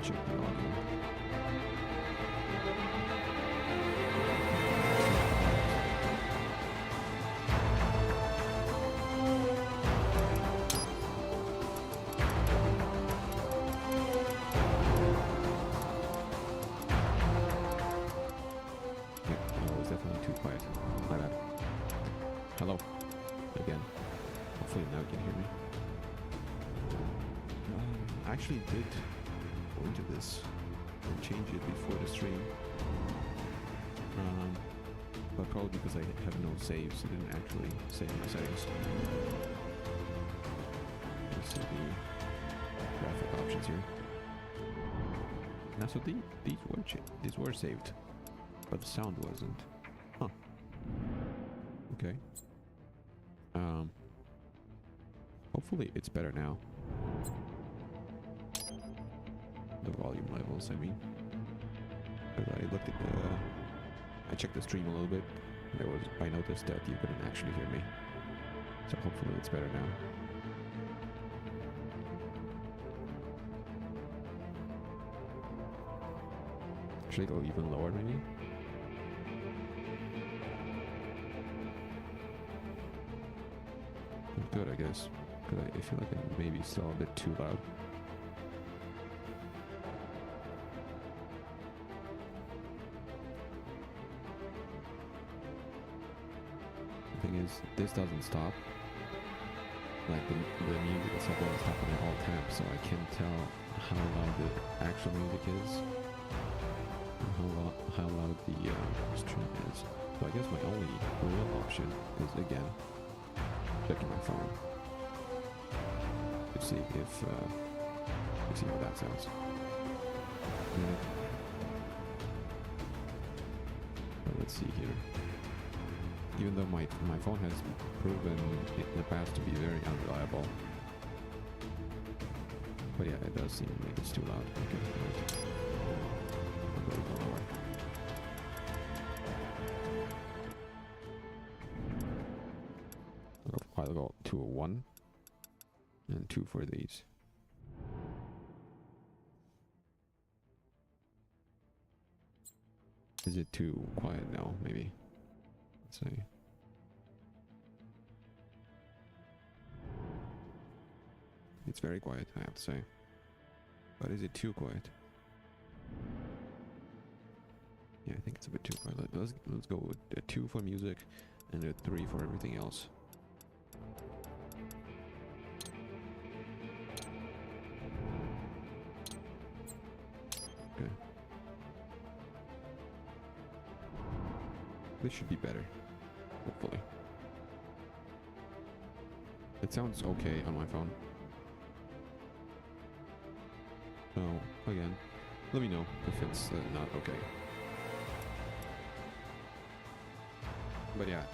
check the volume. Hello. Again. Hopefully now you can hear me. I actually did go into this and change it before the stream. But probably because I have no saves, I didn't actually save my settings. Let's see the graphic options here. Now, so these were saved, but the sound wasn't. Huh. Okay. Hopefully it's better now. The volume levels, I mean. Because I looked at I checked the stream a little bit. I noticed that you couldn't actually hear me. So hopefully it's better now. Should I go even lower maybe? Good, I guess. Because I feel like it may be still a bit too loud. The thing is, this doesn't stop. Like the music itself doesn't stop when they're all tapped, so I can't tell how loud the actual music is. And how loud the stream is. So I guess my only real option is, again, checking my phone to see if see how that sounds. But let's see here. Even though my phone has proven in the past to be very unreliable, but yeah, it does seem like it's too loud. Okay, right. I'll go even lower. I'll go to a 1 and 2 for these. Is it too quiet now? Maybe. Let's see. It's very quiet, I have to say. But is it too quiet? Yeah, I think it's a bit too quiet. Let's go with a 2 for music and a 3 for everything else. Okay. This should be better, hopefully. It sounds okay on my phone. So, again, let me know if it's not okay. But yeah,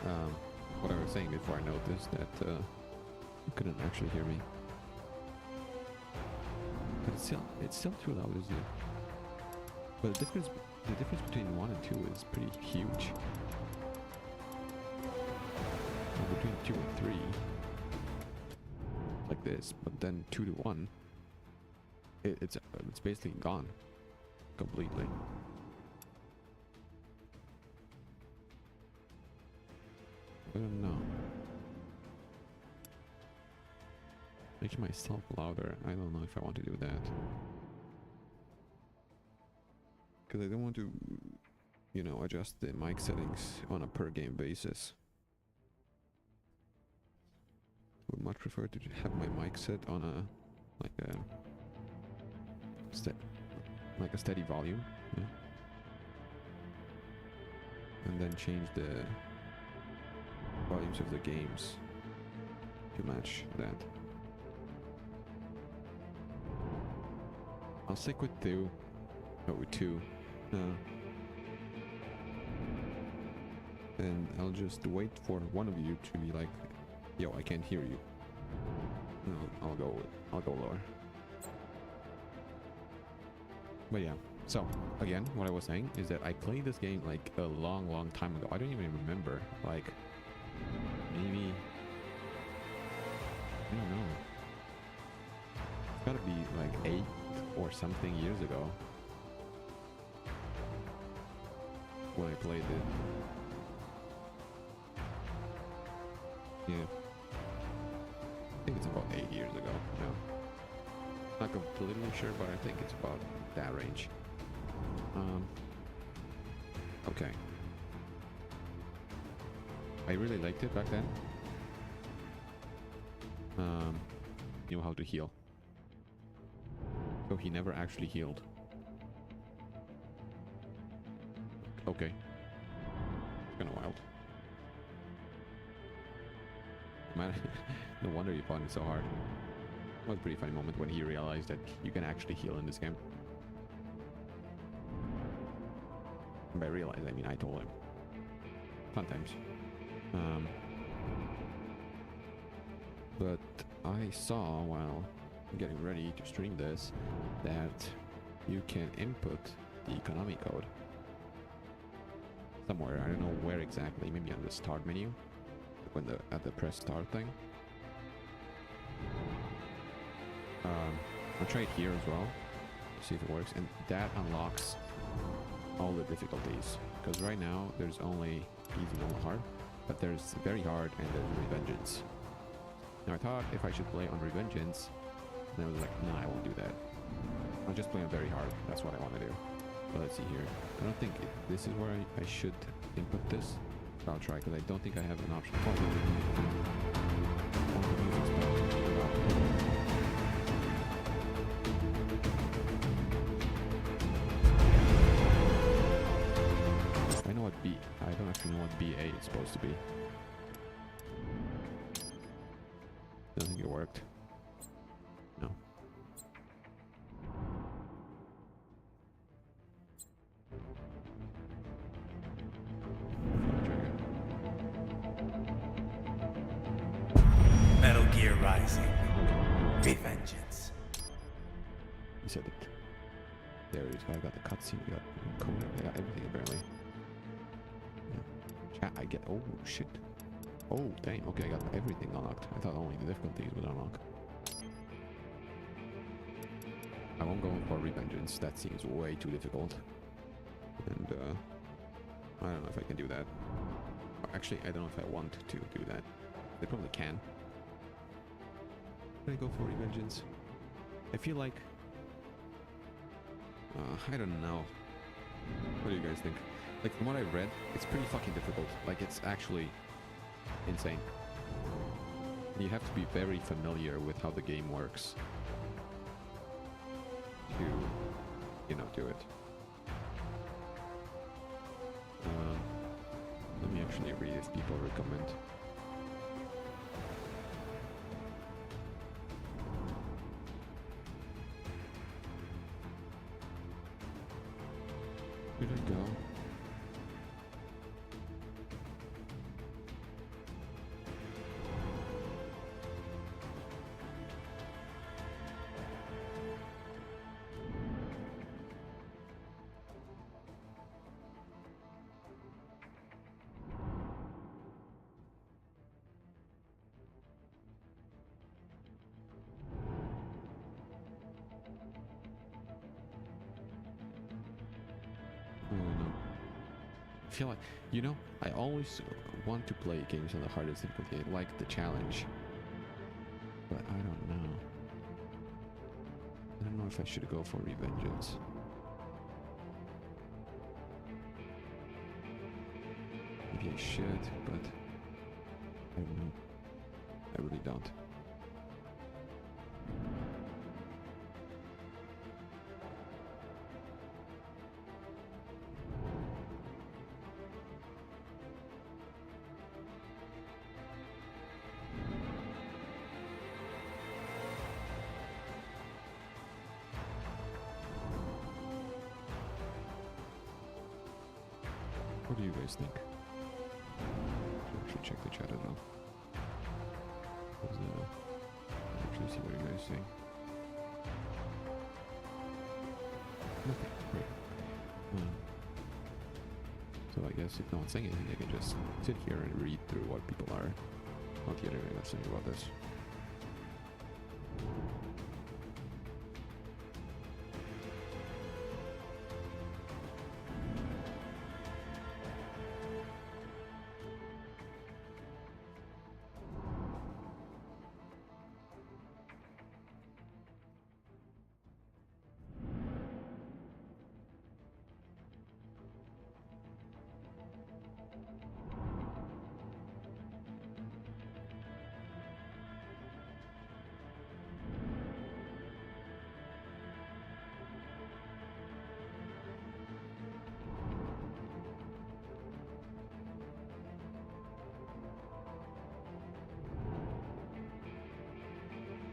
what I was saying before, I noticed that you couldn't actually hear me. But it's still too loud, isn't it? But the difference between 1 and 2 is pretty huge. And between 2 and 3, like this, but then 2 to 1, it's basically gone completely. I don't know. Make myself louder. I don't know if I want to do that. Because I don't want to, you know, adjust the mic settings on a per game basis. Would much prefer to have my mic set on a steady volume, yeah. And then change the volumes of the games to match that. I'll stick with 2. Oh, with 2. And I'll just wait for one of you to be like, yo, I can't hear you. No, I'll go lower. But yeah, so again, what I was saying is that I played this game like a long time ago. I don't even remember, like maybe, I don't know, it's gotta be like 8 or something years ago when I played it. Yeah. I think it's about 8 years ago. No. Not completely sure, but I think it's about that range. Okay. I really liked it back then. Knew how to heal. So he never actually healed. Okay. Kinda wild. Man, no wonder you found it so hard. It was a pretty funny moment when he realized that you can actually heal in this game. And by realize, I mean I told him. Fun times. But I saw while getting ready to stream this that you can input the economy code somewhere. I don't know where exactly. Maybe on the start menu, when at the press start thing. I'll try it here as well, see if it works, and that unlocks all the difficulties. Because right now there's only easy, normal, hard, but there's very hard and there's revengeance. Now I thought if I should play on revengeance, and I was like, nah, I won't do that. I'll just play on very hard. That's what I want to do. But let's see here. I don't think this is where I should input this. But I'll try because I don't think I have an option. I know what I don't actually know what BA is supposed to be. Don't think it worked. No. Metal Gear Rising. Revengeance. You said it. There it is. I got the cutscene. We got code. I got everything apparently. Yeah. Chat. I get. Oh shit. Oh dang. Okay, I got everything unlocked. I thought only the difficulties would unlock. I won't go for revengeance. That seems way too difficult. And I don't know if I can do that. Actually, I don't know if I want to do that. They probably can. Can I go for revengeance? I feel like I don't know. What do you guys think? Like from what I've read, it's pretty fucking difficult. Like it's actually insane. You have to be very familiar with how the game works to, you know, do it. Let me actually read if people recommend. Where'd I go? I don't know. I feel like, you know, I always want to play games on the hardest difficulty. I like the challenge. But I don't know. I don't know if I should go for revengeance. Maybe I should, but I don't know. I really don't. What do you guys think? Should actually check the chat as well. Actually see what you guys think. Okay, great. So I guess if no one's saying anything, I can just sit here and read through what people are on the internet saying about this.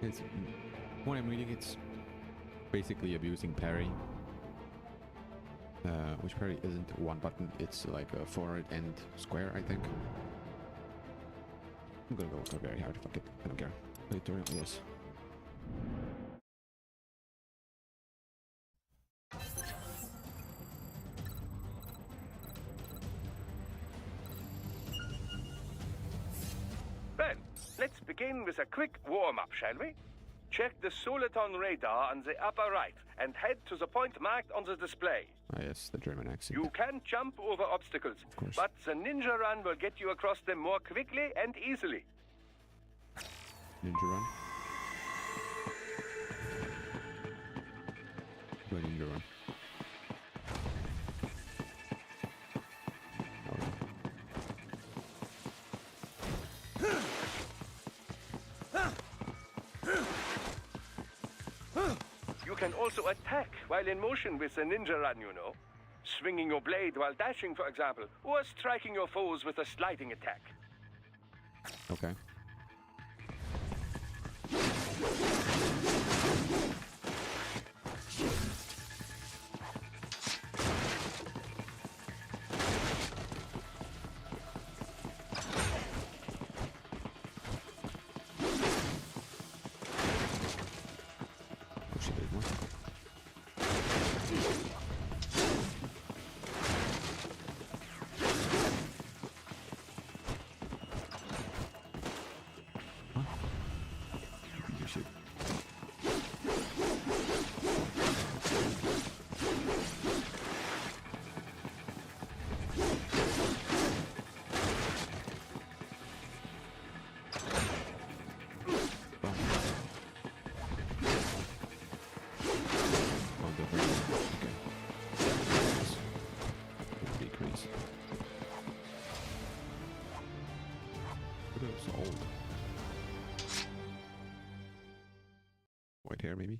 It's what I'm reading. It's basically abusing parry, which parry isn't one button. It's like a forward and square, I think. I'm gonna go for very hard. Fuck it. I don't care. Tutorial, yes. Well, let's begin with a quick warm-up, shall we? Check the Soliton radar on the upper right and head to the point marked on the display. Ah, yes, the German accent. You can jump over obstacles, Of course. but the ninja run will get you across them more quickly and easily. Ninja run. Go ninja run. You can also attack while in motion with the ninja run, you know. Swinging your blade while dashing, for example, or striking your foes with a sliding attack. Okay. Oh shit, there's more. Huh? You shoot. Oh. Oh, the very okay. Decrease. It is old. White hair, maybe?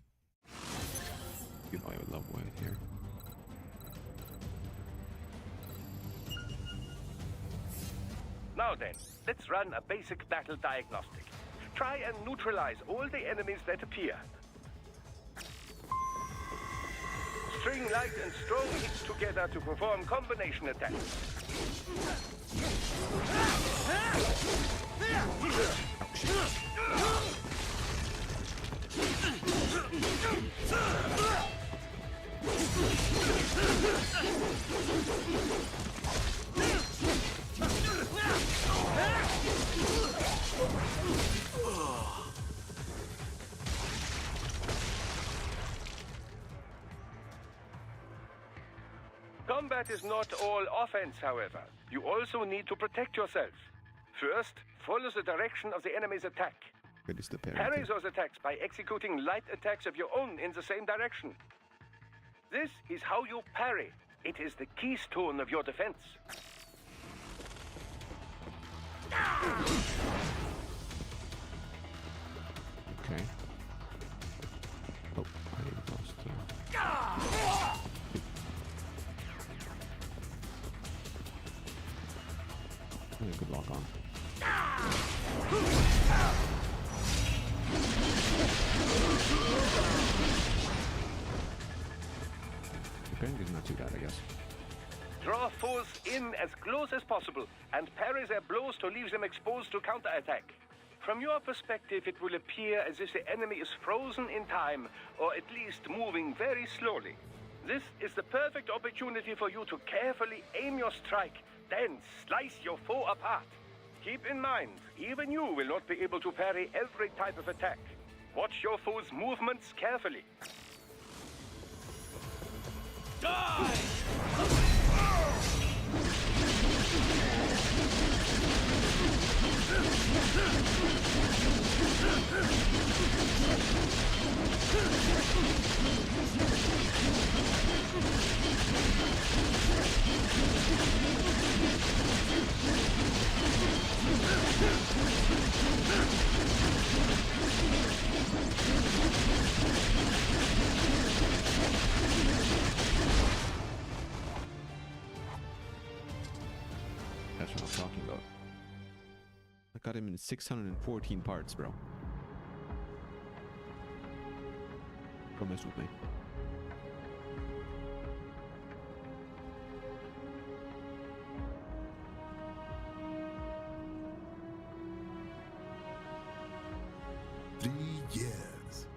You know I would love white hair. Now then, let's run a basic battle diagnostic. Try and neutralize all the enemies that appear. String light and strong hits together to perform combination attacks. Combat is not all offense, however. You also need to protect yourself. First, follow the direction of the enemy's attack. It is the parry. Parry those attacks by executing light attacks of your own in the same direction. This is how you parry. It is the keystone of your defense. Okay. Oh, I lost. Good lock on. Okay, it's not too bad, I guess. Draw foes in as close as possible and parry their blows to leave them exposed to counterattack. From your perspective, it will appear as if the enemy is frozen in time, or at least moving very slowly. This is the perfect opportunity for you to carefully aim your strike, then slice your foe apart. Keep in mind, even you will not be able to parry every type of attack. Watch your foe's movements carefully. Die! That's what I'm talking about. I got him in 614 parts, bro. Don't mess with me. Years.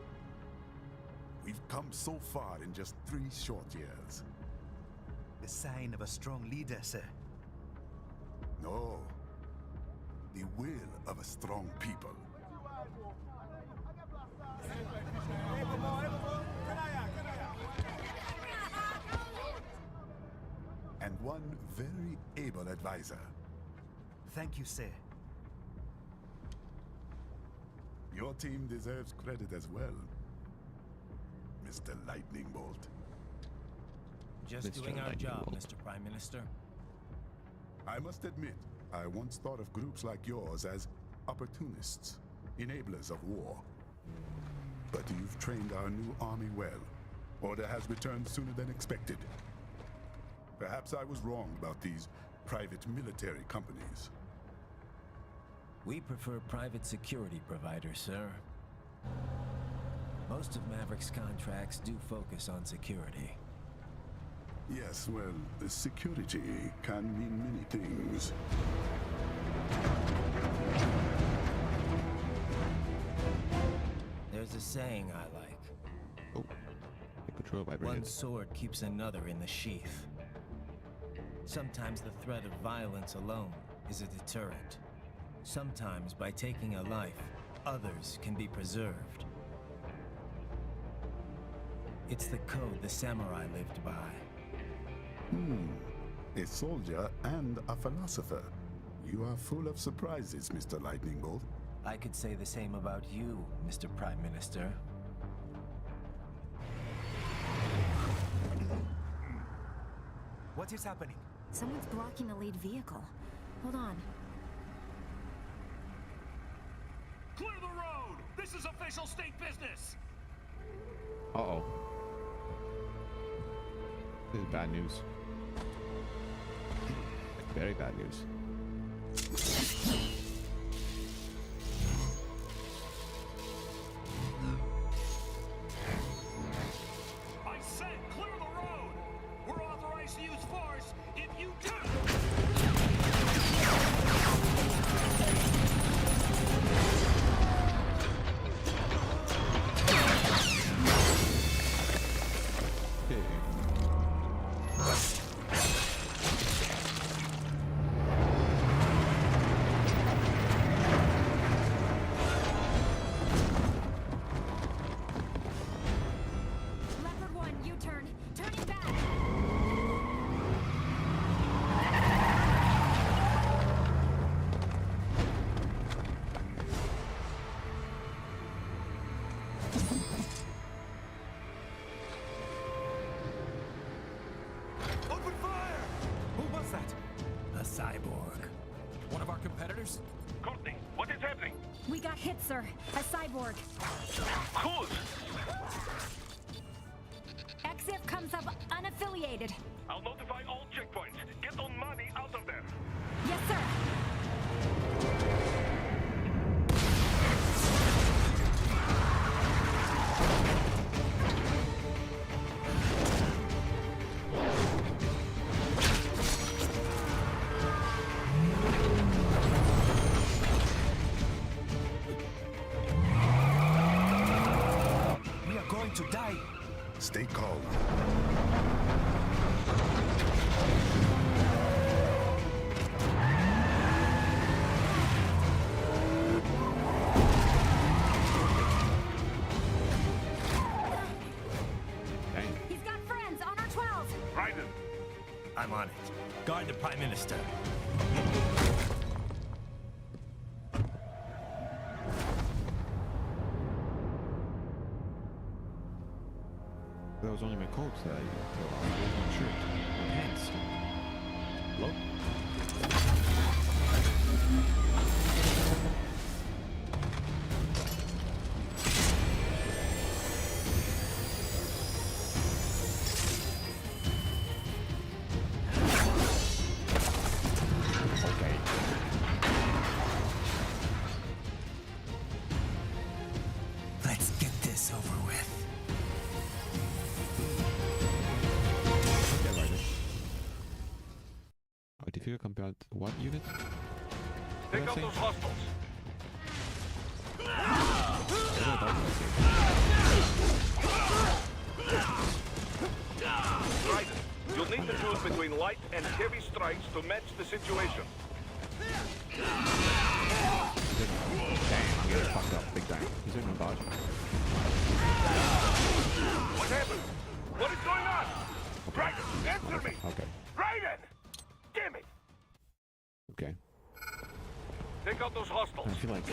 We've come so far in just 3 short years. The sign of a strong leader, sir. No. The will of a strong people. And one very able advisor. Thank you, sir. Your team deserves credit as well, Mr. Lightning Bolt. Just Mr. doing our Lightning job, Bolt. Mr. Prime Minister. I must admit, I once thought of groups like yours as opportunists, enablers of war. But you've trained our new army well. Order has returned sooner than expected. Perhaps I was wrong about these private military companies. We prefer private security providers, sir. Most of Maverick's contracts do focus on security. Yes, well, security can mean many things. There's a saying I like. Oh, the control One vibrated. sword keeps another in the sheath. Sometimes the threat of violence alone is a deterrent. Sometimes by taking a life, others can be preserved. It's the code the samurai lived by. A soldier and a philosopher. You are full of surprises, Mr. Lightning Bolt. I could say the same about you, Mr. Prime Minister. What is happening? Someone's blocking the lead vehicle. Hold on. Clear the road! This is official state business! Uh-oh. This is bad news. Very bad news. I said clear the road! We're authorized to use force if you do! Leopard 1, U-turn. Turning back. Open fire! Who was that? A cyborg. One of our competitors? Courtney, what is happening? We got hit, sir. A cyborg. Whose? Exif comes up unaffiliated. I'll notify all checkpoints. Get on money out of there. Yes, sir. We are going to die. Stay calm. Dang. He's got friends on our 12. Raiden, I'm on it. Guard the Prime Minister. That was only my coats that I took off. Where's my shirt? My pants. Hello? Okay. Let's get this over with. Superior compared to what unit? Take Did I out say? those hostiles. What did I say? Raiden, you'll need to choose between light and heavy strikes to match the situation. Damn, I'm getting fucked up big time. Is there no dodge? What happened? What is going on? Raiden, answer me! Okay. Raiden! Damn it! Okay. Take out those hostiles. I feel like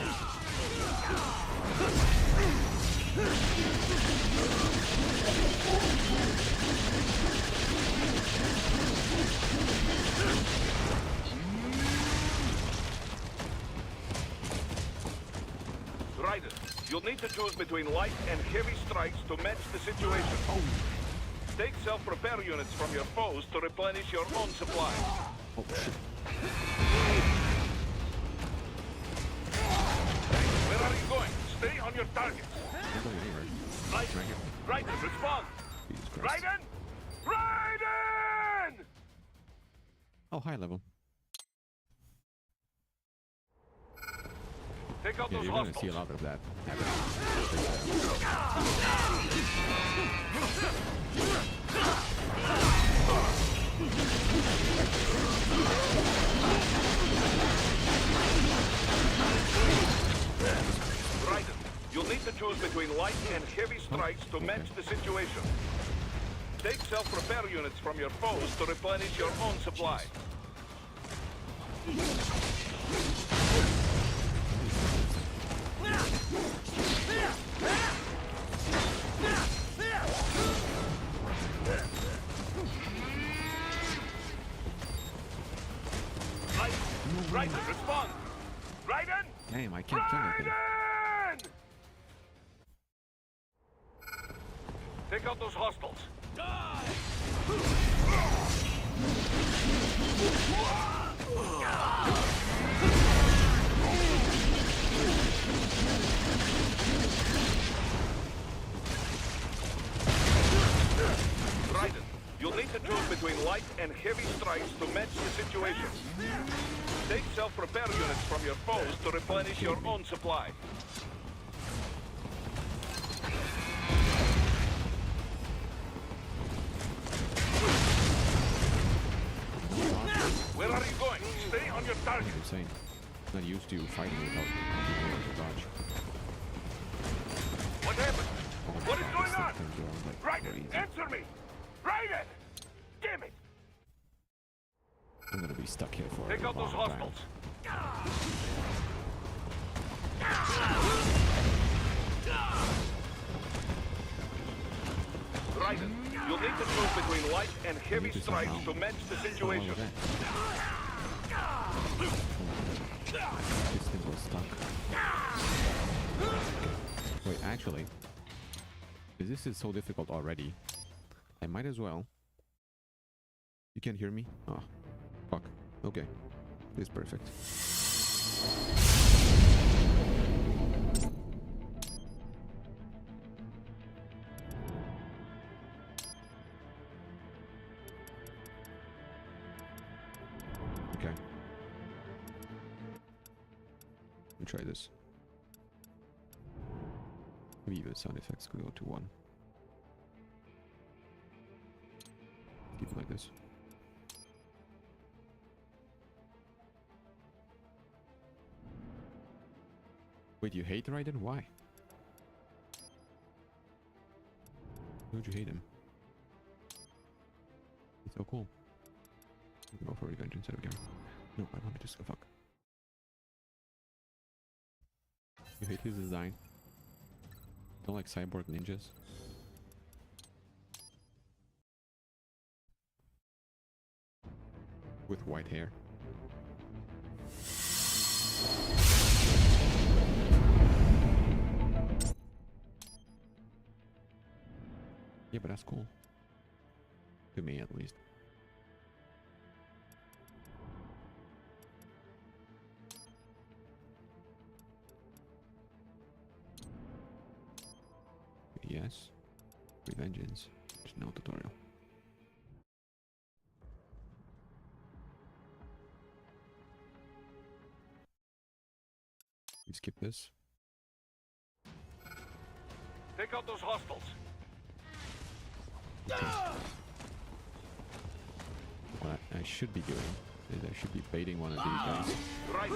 Raiden, you'll need to choose between light and heavy strikes to match the situation. Take self-repair units from your foes to replenish your own supply. oh shit. Where are you going? Stay on your targets. I'm going anywhere. Raiden, Right here. Raiden, respond! Jesus Christ. Raiden! Raiden! Oh, high level. Take out Yeah, those you're gonna see a hostiles. lot of that Raiden, you'll need to choose between light and heavy strikes to match the situation. Take self-repair units from your foes to replenish your own supply. Raiden, respond! Raiden! Damn, I can't kill that thing. Raiden! Take out those hostiles. Raiden, you'll need to choose between light and heavy strikes to match the situation. Take self-repair units from your foes to replenish your own supply. Where are you going? Stay on your target. I'm insane. I'm not used to fighting without being able to dodge. What happened? Oh my What is God, going this on? thing turns around like Raiden, crazy. answer me! Raiden! Damn it! I'm gonna be stuck here for Take a out those long time. hostiles. Raiden, you'll need to choose between light and heavy need to strikes somehow- to match the What situation. was that? This thing was stuck. Wait, actually, if this is so difficult already, I might as well. You can't hear me? Oh, fuck. Okay, this is perfect. Okay. Let me try this. Maybe even sound effects could go to 1. Keep it like this. Wait, you hate Raiden? Why? Why would you hate him? He's so cool. Go for revenge instead of game. No, I want to just go fuck. You hate his design? Don't like cyborg ninjas? With white hair. Yeah, but that's cool. To me, at least. Yes. Revengeance. There's no tutorial. skip this. Take out those hostiles. What I should be doing is I should be baiting one of these guys. Right.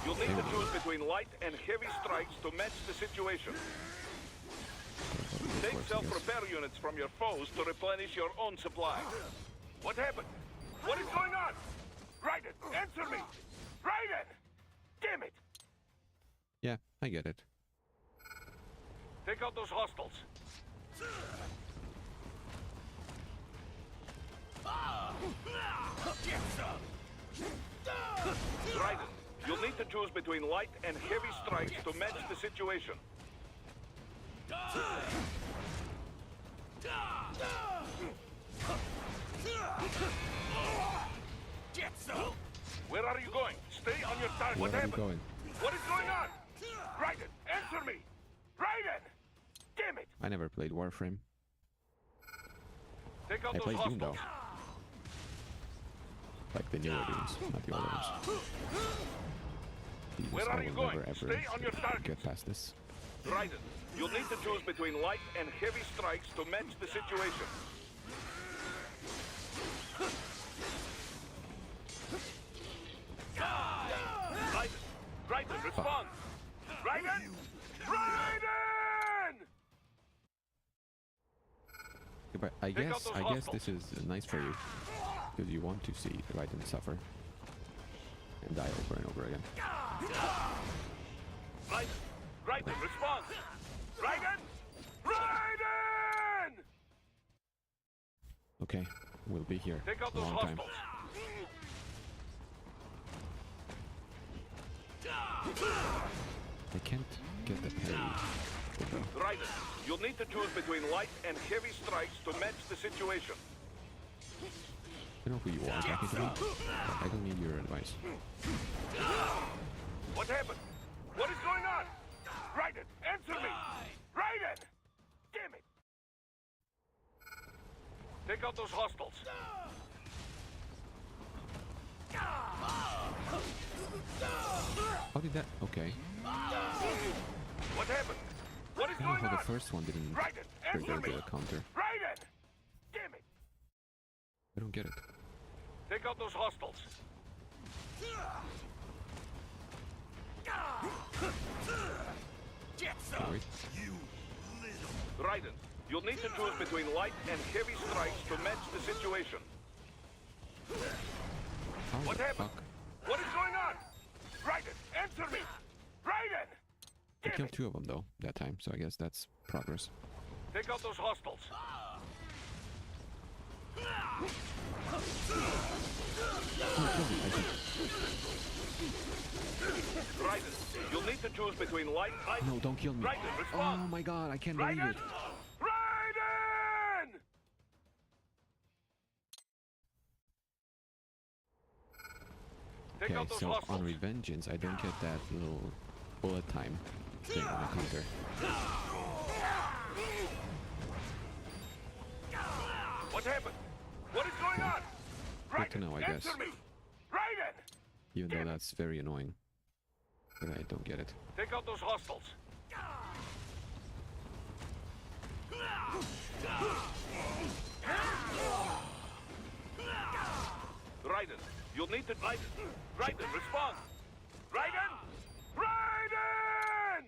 You'll need to choose between light and heavy strikes to match the situation. Take self-repair units from your foes to replenish your own supply. What happened? What is going on? Raiden, answer me! Raiden! Damn it! Yeah, I get it. Take out those hostiles. Raiden, you'll need to choose between light and heavy strikes to match the situation. Where are you going? Stay on your target. Where What are you happened? going? What is going on? Raiden, answer me! Raiden! Damn it! I never played Warframe. Take out I those played Doom hostiles. though. Like the newer Dooms, not the older ones. Jesus, Where I are you will going? never ever Stay on your target. get past this. Raiden, you'll need to choose between light and heavy strikes to match the situation. Raiden, respond! Raiden! Raiden! Yeah, but I Take out guess those this hostiles. is nice for you because you want to see Raiden suffer and die over and over again. Raiden, respond! Raiden! Raiden! Okay, we'll be here Take out a those long time. hostiles. I can't get the parry. Raiden, you'll need to choose between light and heavy strikes to match the situation. I know who you are talking to me, but I don't need your advice. What happened? What is going on? Raiden, answer me! Raiden! Damn it! Take out those hostiles. How did that? Okay. What happened? What is I don't going know how on? the first one didn't Raiden, trigger answer me! the counter. Raiden! Damn it! I don't get it. Take out those hostiles. Sorry. Raiden, you'll need to choose between light and heavy strikes to match the situation. How What the happened? fuck? What is going on? Raiden, answer me! Raiden! I Damn killed it! 2 of them though that time, so I guess that's progress. Take out those hostiles. Raiden, you'll need to choose between light. No, don't kill me. Raiden, Oh respond. my god, I can't believe Raiden! it. Raiden! Take Okay, out those so hostiles. on Revengeance, I don't get that little bullet time thing on the counter. What happened? What is going on? Good to know, I guess. Answer me! Raiden! Even though that's very annoying. But I don't get it. Take out those hostiles. Raiden, you'll need to... Raiden, respond! Raiden! Raiden!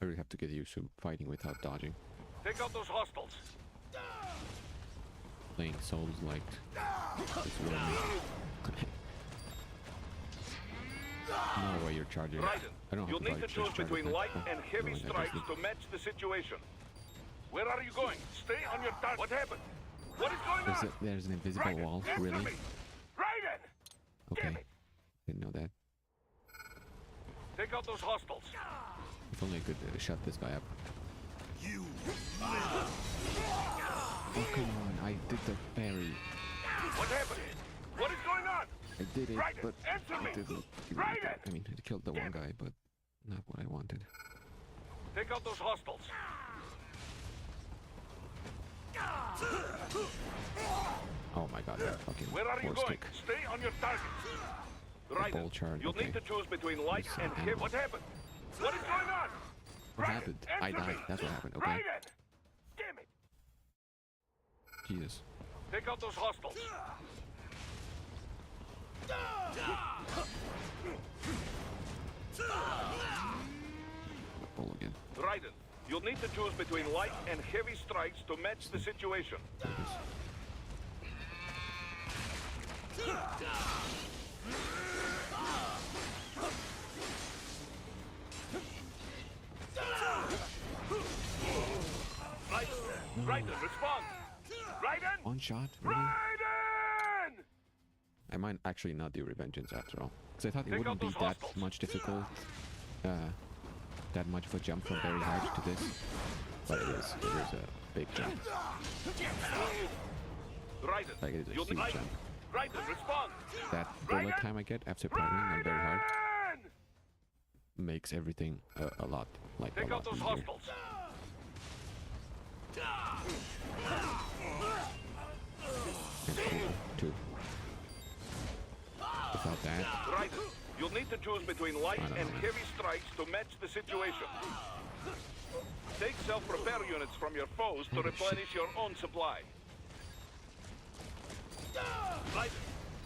I really have to get used to fighting without dodging. Take out those hostiles. Playing Souls like this will No way you're charging. I Raiden, don't you'll have to need to dodge, choose just charge between attack. light Oh, and heavy no, I just strikes did. to match the situation. Where are you going? Stay on your target. What happened? What is going on? There's an invisible Raiden, wall, answer really? me! Raiden! Okay, Damn it! didn't know that. Take out those hostiles. If only I could shut this guy up. Oh come on, I did the parry. What happened? What is going on? I did it, Raiden, but answer it me! didn't. Raiden! I mean, it killed the one guy, but not what I wanted. Take out those hostiles. Oh my god, that fucking Where are you horse going? kick. Stay on your target. Ball Raiden, charge, you'll okay. need to choose between light Yes, and I heavy. am. What happened? What is going on? What Raiden, happened? answer I died. me. That's what happened. Okay. Raiden! Damn it! Jesus. Take out those hostiles. Roll again. Raiden, you'll need to choose between light and heavy strikes to match the situation. There it is. Raiden, respond! Raiden! One shot? Really? Raiden! I might actually not do Revengeance after all. Because I thought it Take wouldn't out be those that hostiles. much difficult. That much of a jump from very hard to this. But it is. It is a big jump. Raiden, Like, it is a you'll huge need... jump. Raiden, respond! That bullet time I get after parrying on very hard Raiden! makes everything a lot, like, a Take out lot those easier. hostiles. And cool, too. Without that, Raiden, you'll need to choose between light I don't and know, man. heavy strikes to match the situation. Take self-repair units from your foes to replenish your own supply.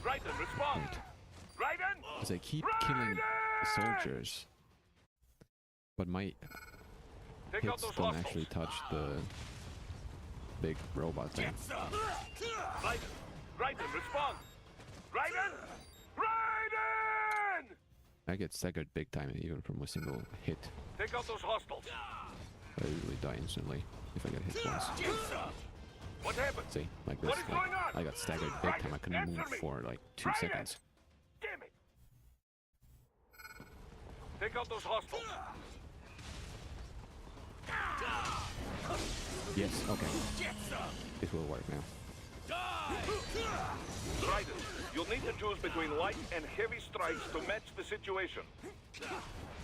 Raiden, respond! right. Raiden! Because I keep killing soldiers. But my Take out hits those don't hostiles. actually touch the big robot thing. Raiden, respond! Raiden! Raiden! I get staggered big time even from a single hit. Take out those hostiles. I usually die instantly if I get hit once. What happened? See, like this. What is Like, going on? I got staggered big time. I couldn't Answer move me. for like 2 Raiden! seconds. Damn it! Take out those hostiles. Yes, okay. This will work now. Raiden, you'll need to choose between light and heavy strikes to match the situation.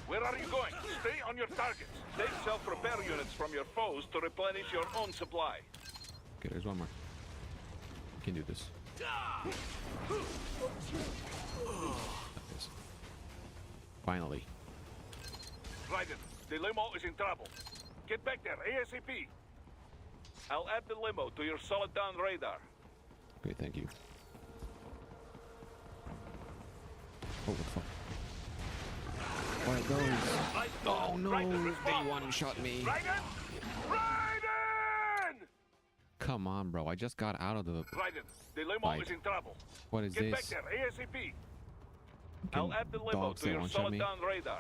Where are you going? Stay on your targets. Take self-repair units from your foes to replenish your own supply. Okay, there's one more. I can do this. Like this. Finally. Raiden, the limo is in trouble. Get back there, ASAP. I'll add the limo to your solid down radar. Okay, thank you. Oh, what the fuck? Where it goes? Oh no, Raiden, they respond. one-shot me. Raiden! Raiden! Come on, bro. I just got out of the... Raiden, the limo Fight. is in trouble. What is Get back this? there, ASAP. Can I'll add the limo dogs to that your one-shot solid me? down radar.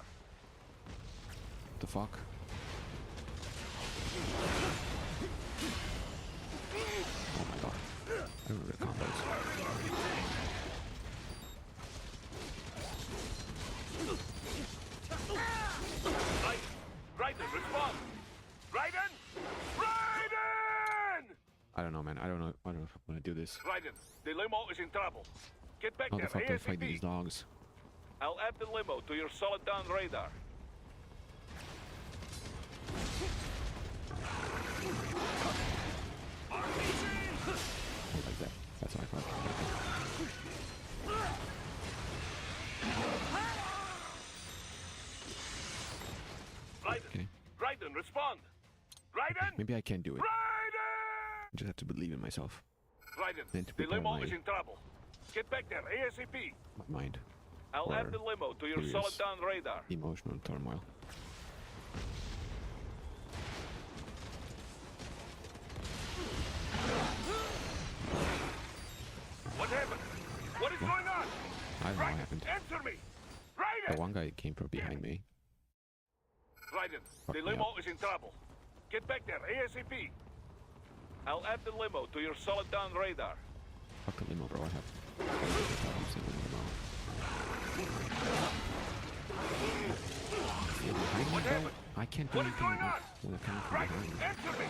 What the fuck? Oh my god. I remember the combos. Raiden, respond! Raiden! Raiden! I don't know, man. I don't know if I want to do this. Raiden, the limo is in trouble. Get back How there, the fuck do I fight ASAP. these dogs? I'll add the limo to your solid down radar. Oh, like that. That's how I fight. Raiden, Okay. Raiden, respond! Raiden! Maybe I can do it. Raiden! I just have to believe in myself. Raiden, Then to the prepare limo my- is in trouble. Get back there, ASAP. My mind. I'll Or add the limo to your serious solid down radar. Emotional turmoil. What happened? What is going on? I don't know what Raiden, happened. answer me! The Raiden! one guy came from behind me. Raiden, Fuck the me limo up. is in trouble. Get back there, ASAP. I'll add the limo to your solid down radar. Fuck the limo, bro. I have problems in the limo. You're behind me, What bro? happened? I can't do What is anything going on? when they're coming from Raiden, behind me. answer me!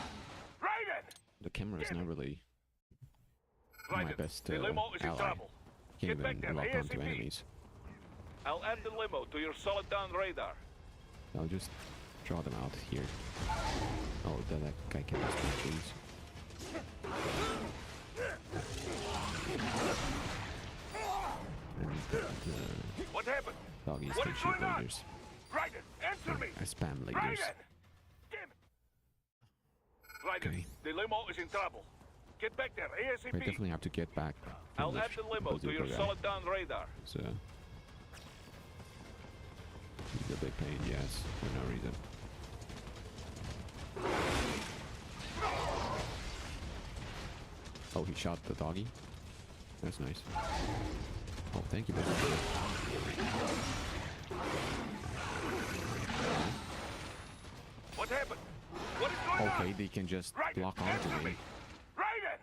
Raiden! The camera is not really my Raiden, best the limo is in ally. trouble. Can't Get back even there, lock onto ASAP. enemies. I'll add the limo to your solid down radar. I'll just draw them out here. Oh, that guy can just trees. And the What happened? doggies What can is shoot going on? raiders. Raiden, answer answer me! I spam lasers. Raiden! Damn it! Raiden, Okay. the limo is in trouble. Get back there, I ASAP! definitely have to get back. I'll add the limo to your solid down radar. So he's a big pain, yes, for no reason. Oh, he shot the doggy. That's nice. Oh, thank you, baby. What happened? What is going on? Okay, they can just Raiden, block onto answer me. me! Raiden!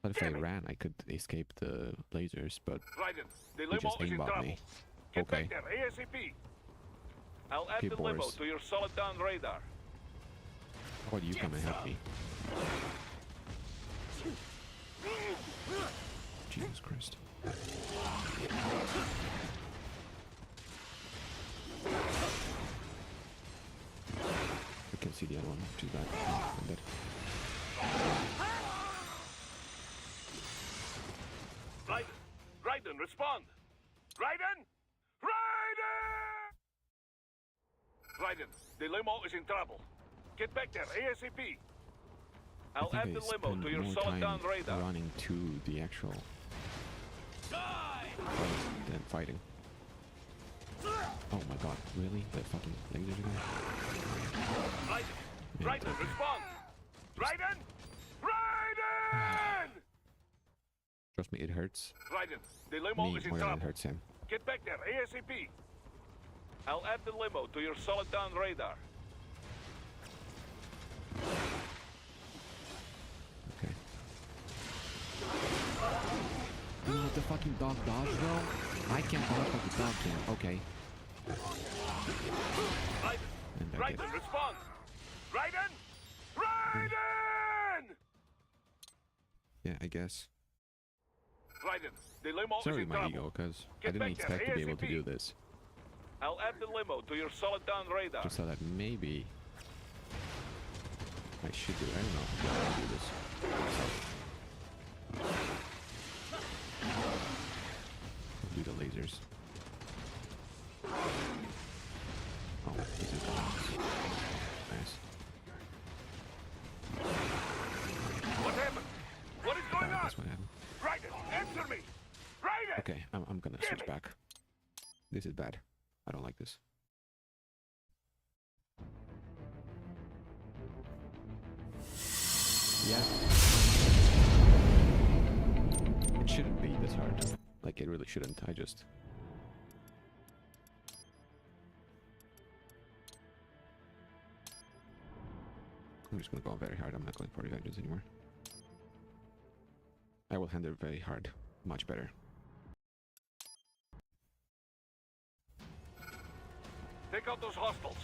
But if I Damn it. ran, I could escape the lasers, but Raiden, the he limo just is in aimbot trouble. me. Get Okay. back there, ASAP! I'll add Okay, the limo Boris. to your solid down radar. Or you come and help me. Jesus Christ. I can see the other one, which is bad. Oh, I'm dead. Raiden! Raiden, respond! Raiden! Raiden! Raiden, the limo is in trouble. Get back there, ASAP! I'll I add think the I limo spend to your more solid time down radar. running to the actual fight than fighting. Oh my god, really? The fucking lasers again? Raiden! Yeah, Raiden, okay. respond! Raiden! Raiden! Trust me, it hurts Raiden, the limo me is in more than it trouble. hurts him. Get back there, ASAP! I'll add the limo to your solid down radar. Okay. You know what the fucking dog dodge, bro? I can't dodge what the dog can. Okay. Raiden! And I get Raiden, respond! Raiden! Raiden! yeah, I guess. Raiden, the limo is Sorry, in my trouble. ego, because I Get didn't back there, expect to be able to ASAP. do this. I'll add the limo to your solid down radar. Just so that maybe I should do. I don't know if I can do this. I'll do the lasers. Oh, this is nice. What happened? What is going on? That's what happened. Raiden, answer me! Raiden! Okay, I'm gonna Damn switch it. back. This is bad. I don't like this. Yeah. It shouldn't be this hard. Like, it really shouldn't. I'm just gonna go very hard. I'm not going for revengeance anymore. I will handle very hard. Much better. Take out those hostiles.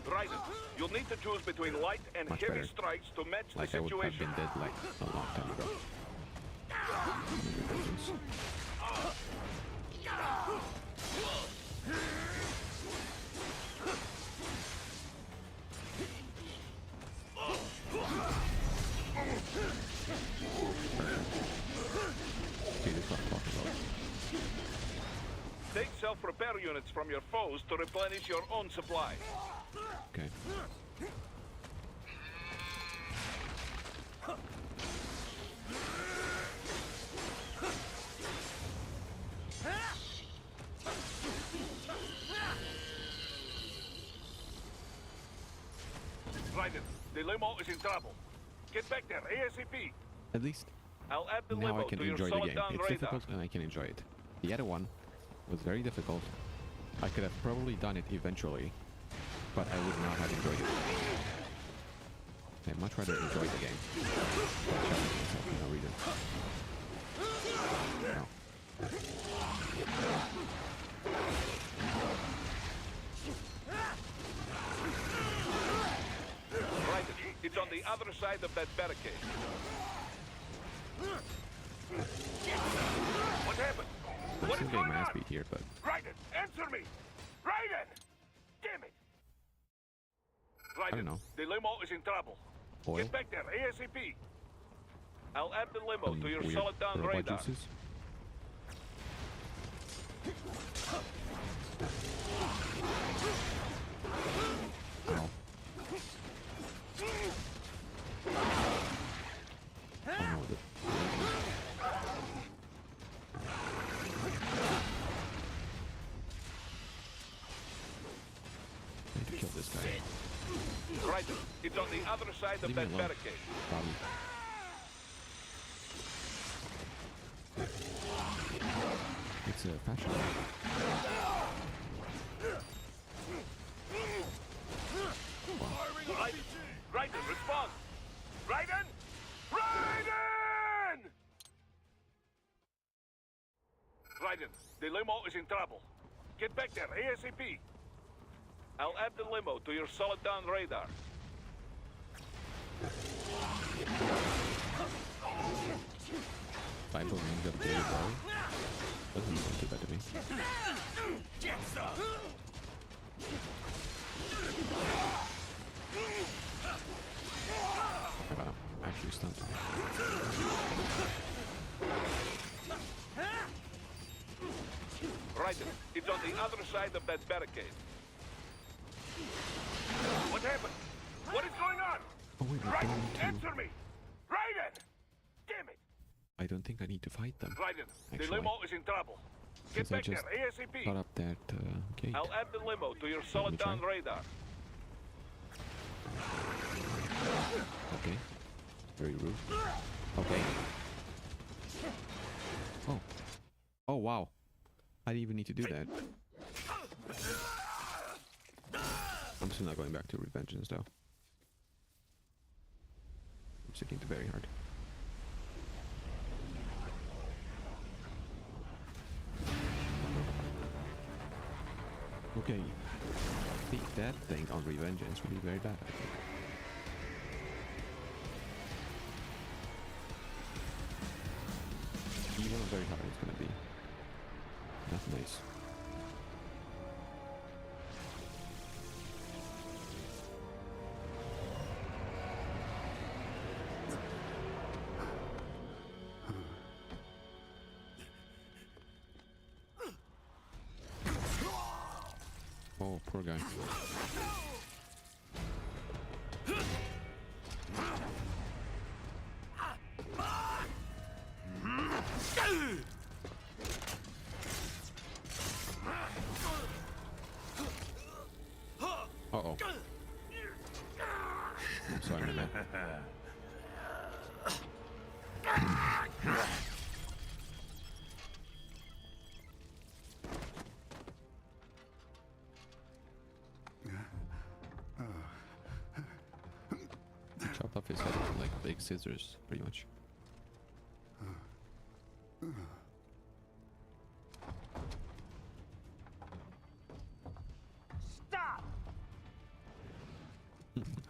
Raiden, you'll need to choose between light and Much heavy better. strikes to match Like, the I would have situation. been dead like a long time ago. Revengeance. See, this is what I'm talking about. Take self-repair units from your foes to replenish your own supply. Okay. Raiden, the limo is in trouble. Get back there, ASAP. At least I'll add the now limo I can to your enjoy the solid game. down It's radar. difficult and I can enjoy it. The other one was very difficult. I could have probably done it eventually, but I would not have enjoyed it. I'd much rather enjoy the game. Than challenge myself for no reason. No. Raiden, it's on the other side of that barricade. What happened? I'm What still is getting going my ass on? beat here, but Raiden, answer me! Raiden! Damn it! Raiden, don't know. the limo is in trouble. Oil? Get back there, ASAP. I'll add the limo Some to your weird solid down robot radar. juices. Ow. Oh, no, I need to kill this guy. Right, it's on the other side of Leave me that alone. barricade. It's a fashion. Raiden, respond! Raiden! Raiden! Raiden, the limo is in trouble. Get back there, ASAP. I'll add the limo to your solid down radar. Five rings of daily bar. Doesn't sound too bad to me. Wow, actually stunned. Raiden, it's on the other side of that barricade. What happened? What is going on? Oh wait, we're Raiden, going to... answer me! Raiden! Damn it! I don't think I need to fight them. Raiden, the Actually, limo is in trouble. Get since I back there, just ASAP. got up that gate. I'll add the limo to your solid try. down radar. Okay. Very rude. Okay. Oh. Oh wow. I didn't even need to do that. I'm still not going back to Revengeance though. I'm sticking to very hard. Okay. Beat that thing on Revengeance would be very bad, I think. Even on very hard it's gonna be not nice. Oh, poor guy. Uh-oh. I'm sorry, my man. Chopped off his head with like big scissors, pretty much. Stop!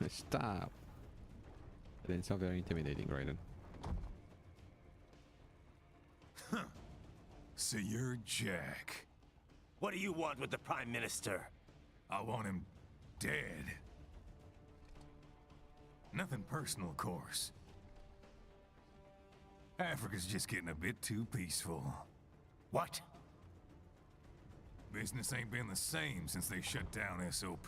Stop! That didn't sound very intimidating, Raiden. So you're Jack. What do you want with the Prime Minister? I want him dead. Nothing personal, of course. Africa's just getting a bit too peaceful. What? Business ain't been the same since they shut down SOP.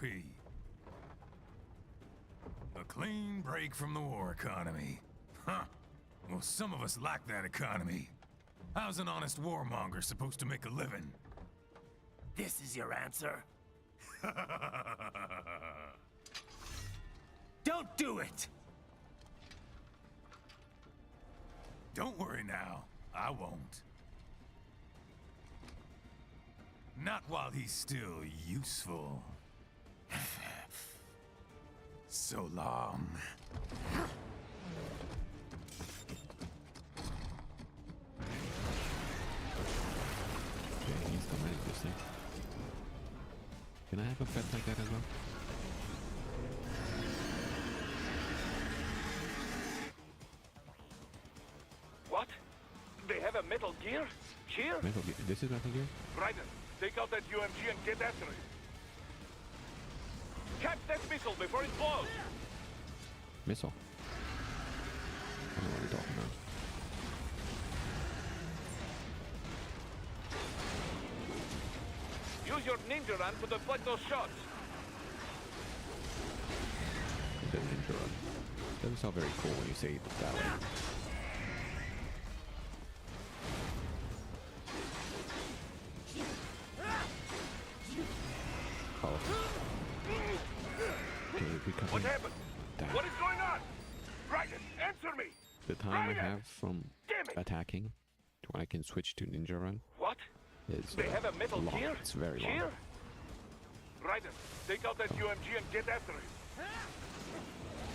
A clean break from the war economy. Huh. Well, some of us like that economy. How's an honest warmonger supposed to make a living? This is your answer? Don't do it! Don't worry now. I won't. Not while he's still useful. So long. Okay, he's the man, this thing. Can I have a pet like that as well? What? They have a Metal Gear? Here? Metal Gear. This is Metal Gear? Raiden, take out that UMG and get after it. Catch that missile before it blows! Missile. I don't know what you're talking about. Use your ninja run to deflect those shots. The ninja run. Doesn't sound very cool when you say it that way. Oh. Okay, recover. What happened? Damn. What is going on? Raiden, answer me! The time I Raiden! have from Damn it! attacking to when I can switch to ninja run What? is They have a metal long. gear? It's very long. Gear? Raiden, take out that UMG and get after him.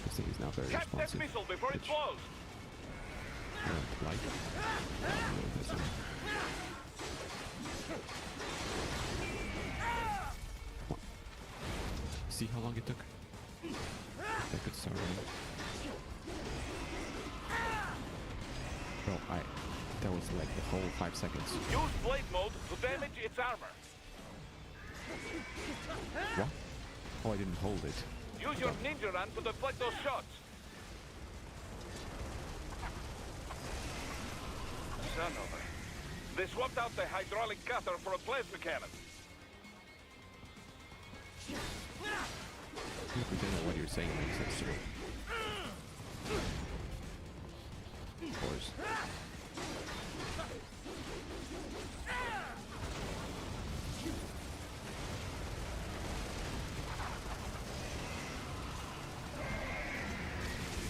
This thing is not very Catch that responsive. missile before it Which blows. I don't like. This one. What? See how long it took? I could start running. Bro, that was like the whole 5 seconds. Use blade mode to damage its armor. What? Oh, I didn't hold it. Use your ninja run to deflect those shots. Son of a... They swapped out the hydraulic cutter for a plasma cannon. You pretend that what you're saying makes sense to me. Of course.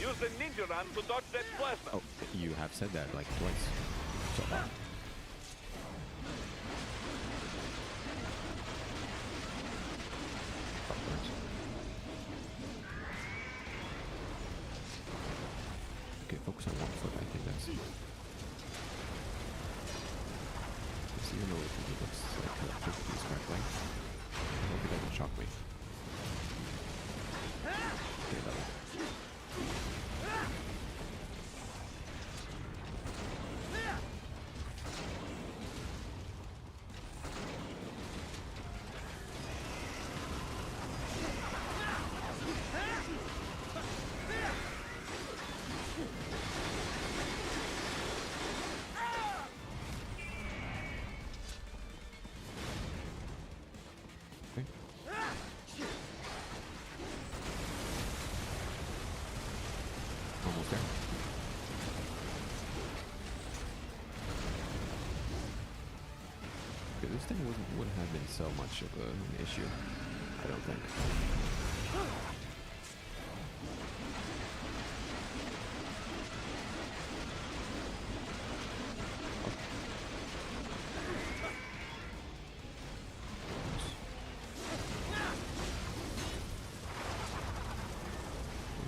Use the ninja run to dodge that plasma. Oh, you have said that like twice so far. Okay, focus on one foot. I think that's. Even though it looks like electricity is correctly, I hope it doesn't shock me. Okay, level. Okay. Almost there. Okay, this thing wouldn't have been so much of an issue, I don't think.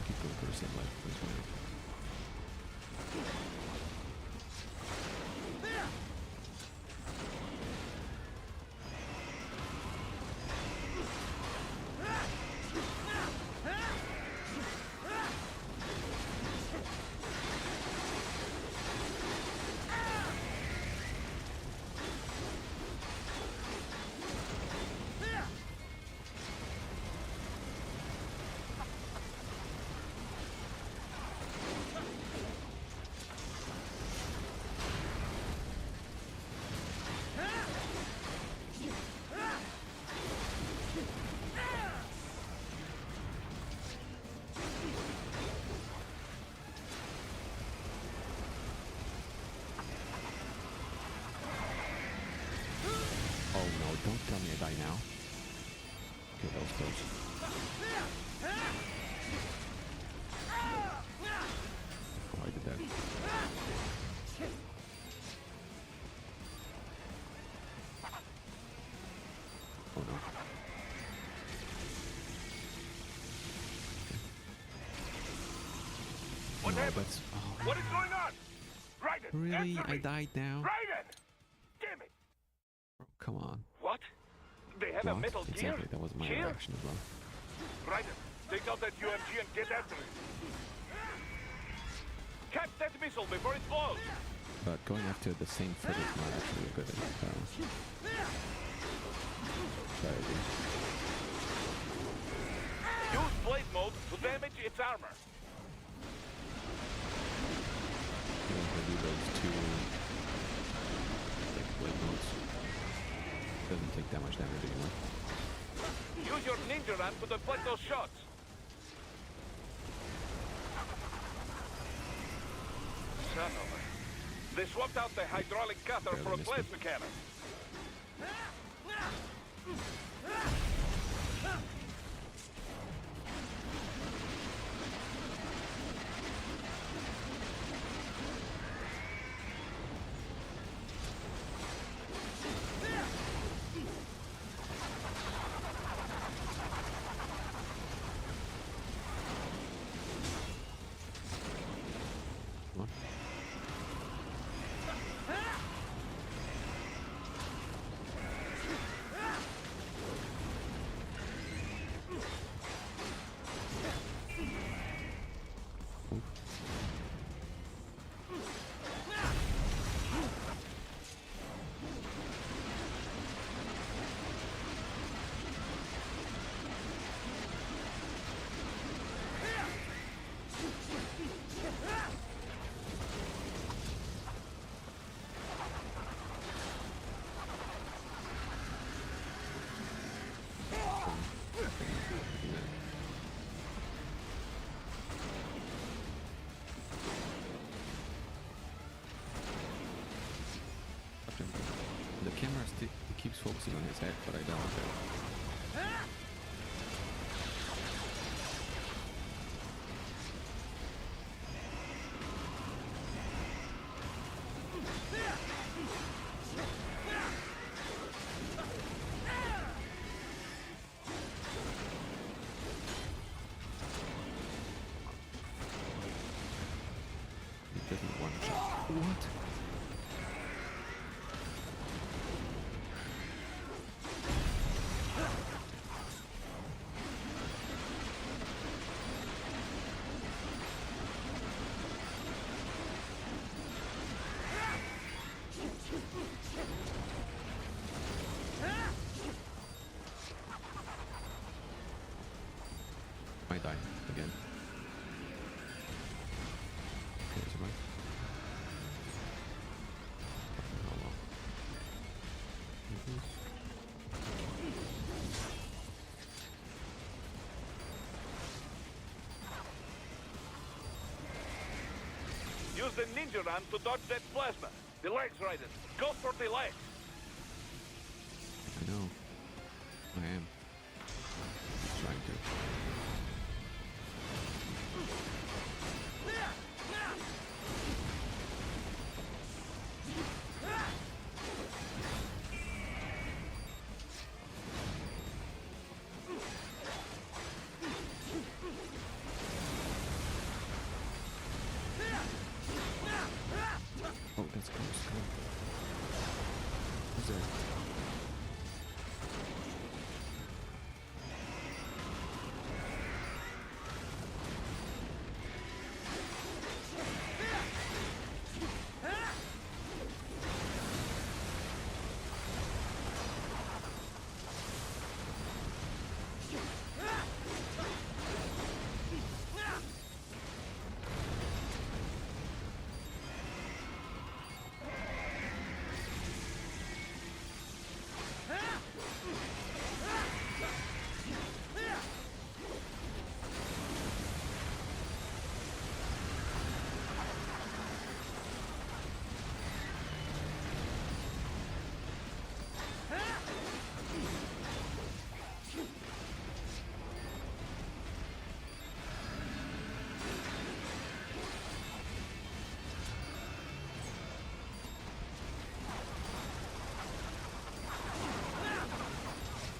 Keep going for the same life, please, man. Oh no, don't tell me I die now. Okay, that was close. Oh, I did that. Oh no. What No, happened? that's... Oh, What is going on? Raiden, really? answer I me. died now? Raiden! Damn it! Oh, come on. What? They have a What? metal gear? Exactly, that was my Gear? reaction as well. Raiden, take out that UMG and get after it. Catch that missile before it blows. But going after the same foot is not actually a good strategy. Use blade mode to damage its armor. You want to do those two like blade modes. Doesn't take that much damage anymore. Use your ninja ram to deflect those shots. Son of a... They swapped out the hydraulic cutter for a plasma cannon. Come on. The camera keeps focusing on his head, but I don't want to. It doesn't one shot. What? I die again. Okay, so how long? Use the ninja ram to dodge that plasma. The legs, Raiden. Go for the legs. I know. I am. Trying to. Oh, that's close. Come on. Who's there?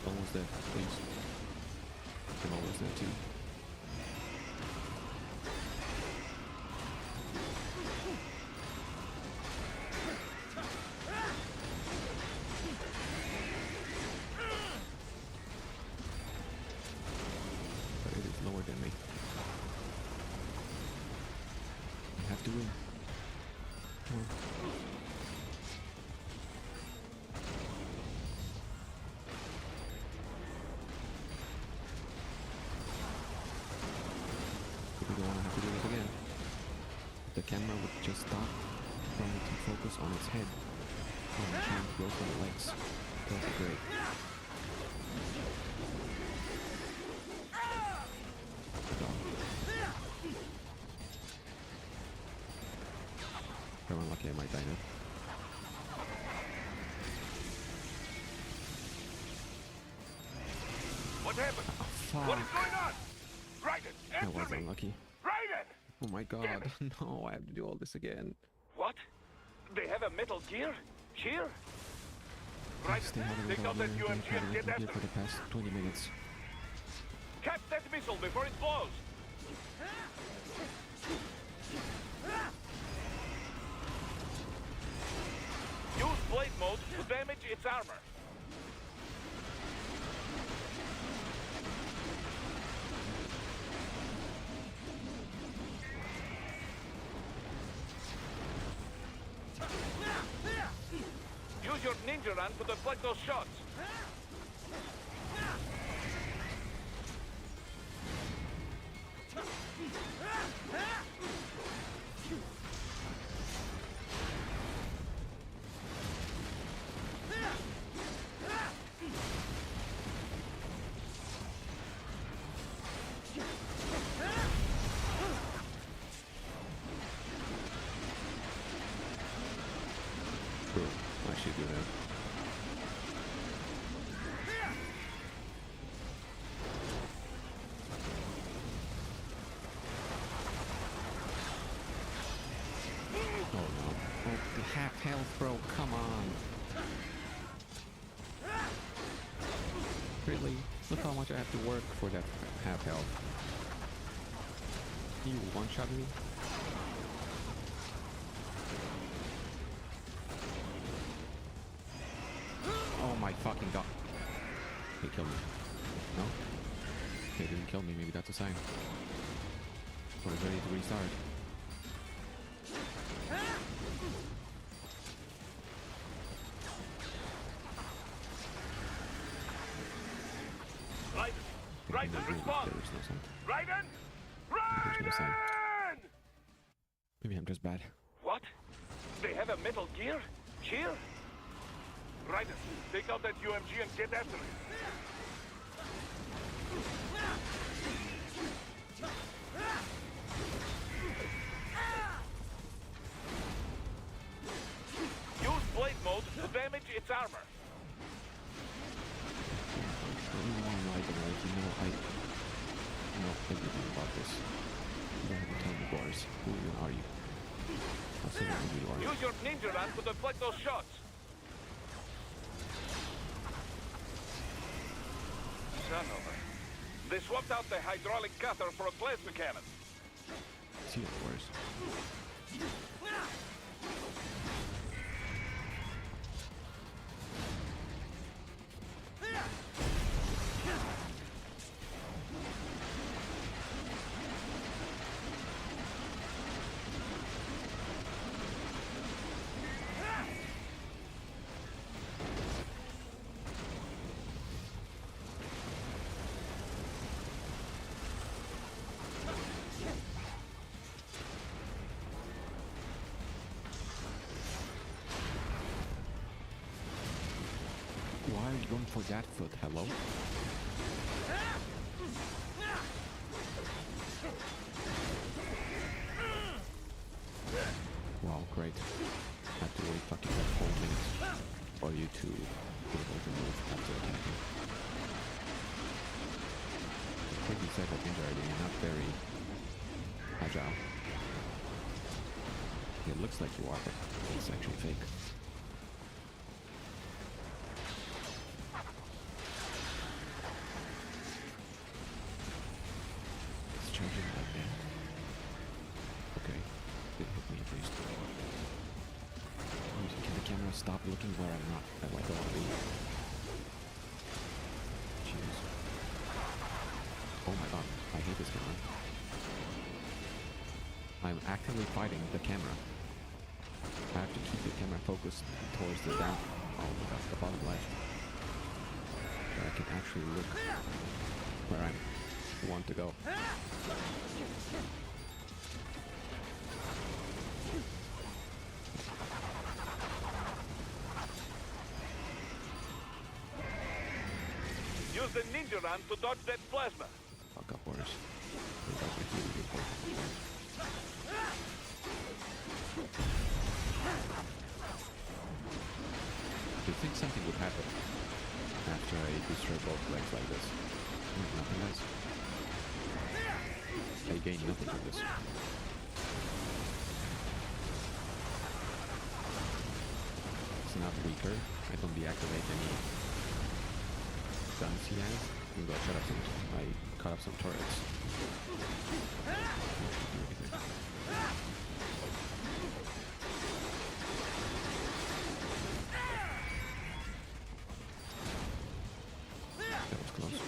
Almost there, please. I'm almost there too. But it is lower than me. I have to win. Come on. We don't want to have to do this again. If the camera would just stop trying to focus on its head and trying to go for the legs. That Okay, great. Go. If I'm unlucky, I might die now. What happened? Oh, fuck. What is going on? Raiden, That was answer me! unlucky. Raiden! Oh my god. No, I have to do all this again. What? They have a Metal Gear? Here? I Raiden, stay out of take it out that all UMG and get after for the it. past 20 minutes. Catch that missile before it blows! Use blade mode to damage its armor. Use your ninja run to deflect those shots. Cool. I should do that. Oh no. Oh, the half health, bro. Come on. Really? Look how much I have to work for that half health. You one-shot me? Oh my fucking god. He killed me. No? They didn't kill me. Maybe that's a sign. I was ready to restart. Raiden, respond! There is no sign. Raiden! There's no sign. Raiden! Maybe I'm just bad. What? They have a Metal Gear? Here? Raiden, take out that UMG and get after it. Use blade mode to damage its armor. I know everything about this. You don't have to tell me, Boris. Who even are you? How serious you are? Use your ninja run to deflect those shots. Son of a... They swapped out the hydraulic cutter for a plasma cannon. See you, Boris. Why are you going for that foot? Hello? Wow, great. I have to wait fucking that whole minute for you to be able to move after attacking. Pretty set up injury, not very agile. It looks like you are, but it's actually fake. It's charging like that. Okay, it hit me at least. Can the camera stop looking where I'm not? I don't want to be. Jeez. Oh my god, I hate this camera. I'm actively fighting the camera. I have to keep the camera focused towards the down. Oh my god, the bottom left. Where I can actually look where I want to go. Use the ninja run to dodge that plasma. Fuck up, Boris. We're about to heal you. Do you think something would happen after I destroy both legs like this? Nothing does. I gain nothing from this. It's not weaker. I don't deactivate any guns he has. Maybe I cut up some turrets. That was close.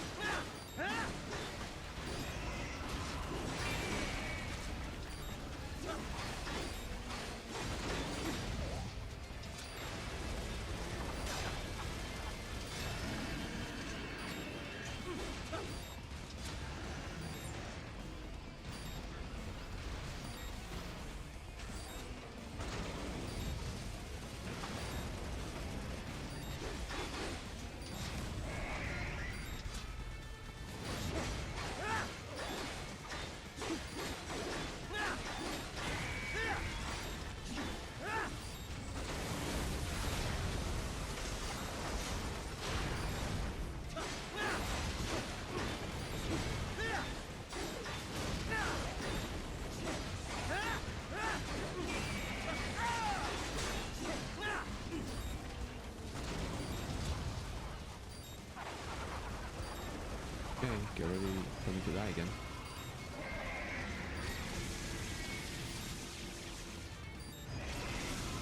Okay, get ready for me to die again.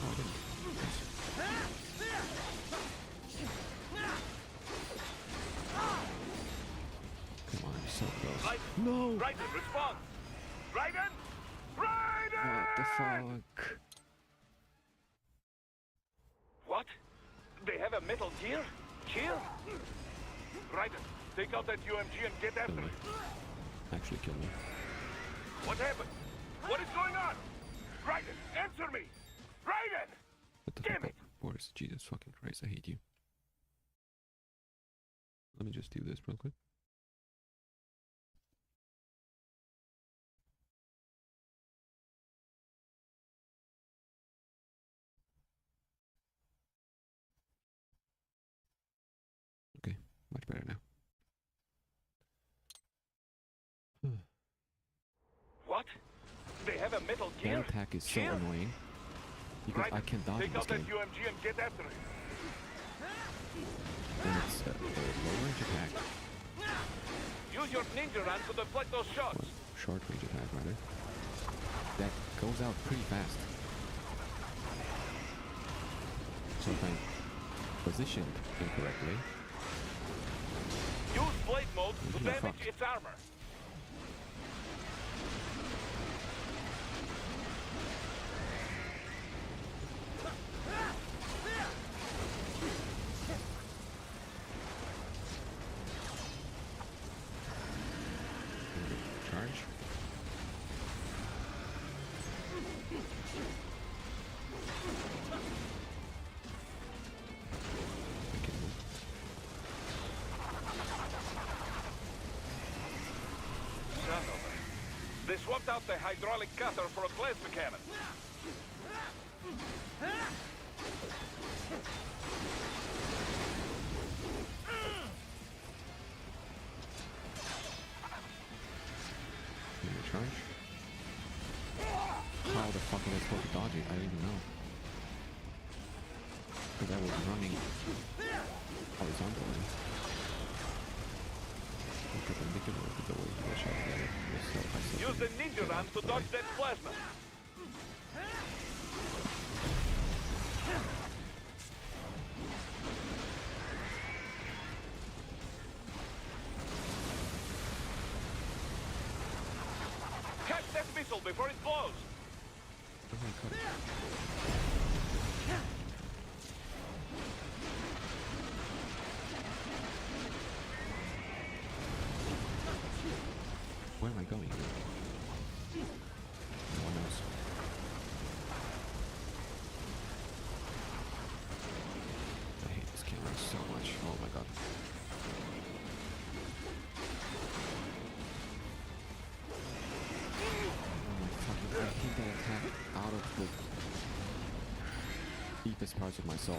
Oh, I didn't. Come on, so close. Raiden! No! Raiden, respond! Raiden! Raiden! What the fuck? What? They have a Metal Gear? Here? Raiden, take out that UMG and get after Kill me. it. Actually kill me. What happened? What is going on? Raiden, answer me! Raiden! What the Damn fuck? it! Boris, Jesus fucking Christ, I hate you. Let me just do this real quick. Okay, much better now. What? They have a Metal That Gear? attack is so Here? annoying because I Raiden, can't dodge in take this out that game. UMG and get after it. And it's a low range attack. Use your ninja run to deflect those shots. Well, short range attack rather. That goes out pretty fast. So if I'm positioned incorrectly, Use blade mode to You're damage fucked. its armor. charge. Okay, move. Son of a... They swapped out the hydraulic cutter for a plasma cannon. Give me a charge. How the fuck was I supposed to dodge it? I don't even know. Because I was running horizontally. Perpendicular to the way I shot at it. Use the ninja run to dodge that plasma. Catch that missile before it blows. Oh my god. Where am I going? No one knows. I hate this camera so much. Oh my god. deepest parts of my soul.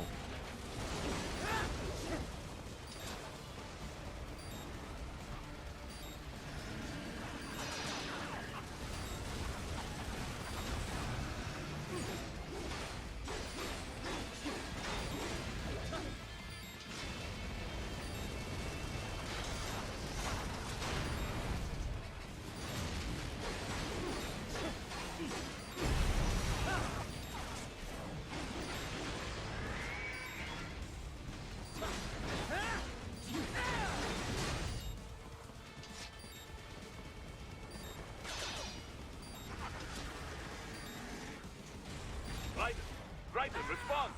Raiden, respond!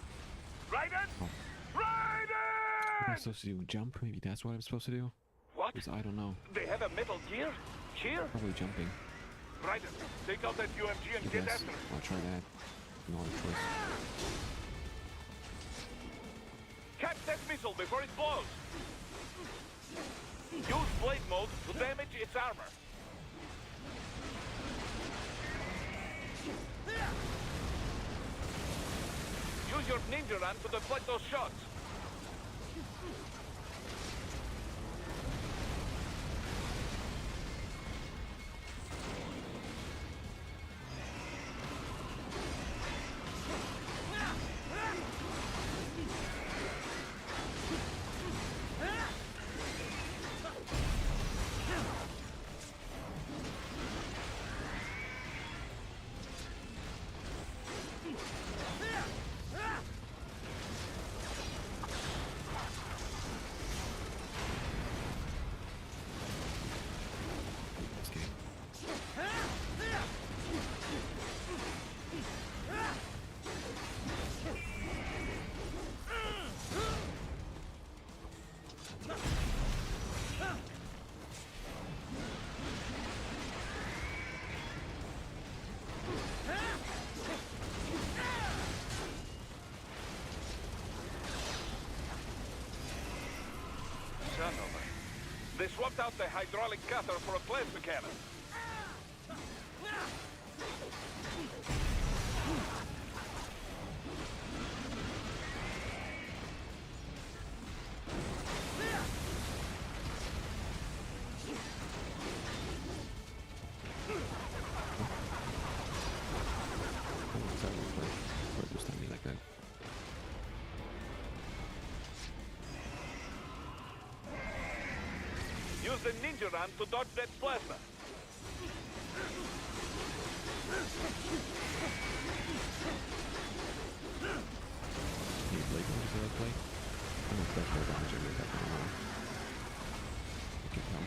Raiden! Oh. Raiden! I'm supposed to do jump? Maybe that's what I'm supposed to do? What? 'Cause I don't know. They have a metal gear? Here? Probably jumping. Raiden, take out that UMG and I get guess after it. I'll try that. No other choice. Catch that missile before it blows! Use blade mode to damage its armor. Use your ninja run to deflect those shots. This game. Son of a... They swapped out the hydraulic cutter for a plasma cannon. I'm excited for it to stab me like that. Use the ninja run to dodge that plasma. Need blade mode to play? I don't know if that's more damage or that kind of you can tell.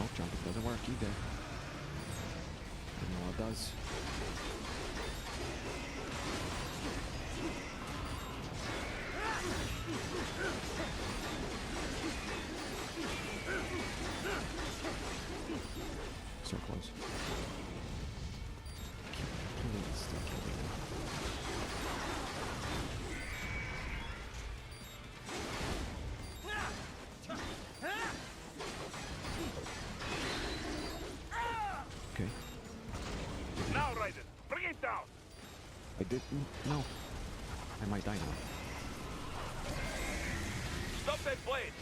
Oh, jumping doesn't work either. I know what it does. So close. Please still killing me. Okay. Now, Raiden, bring it down! I didn't. No. I might die now. Stop that blade!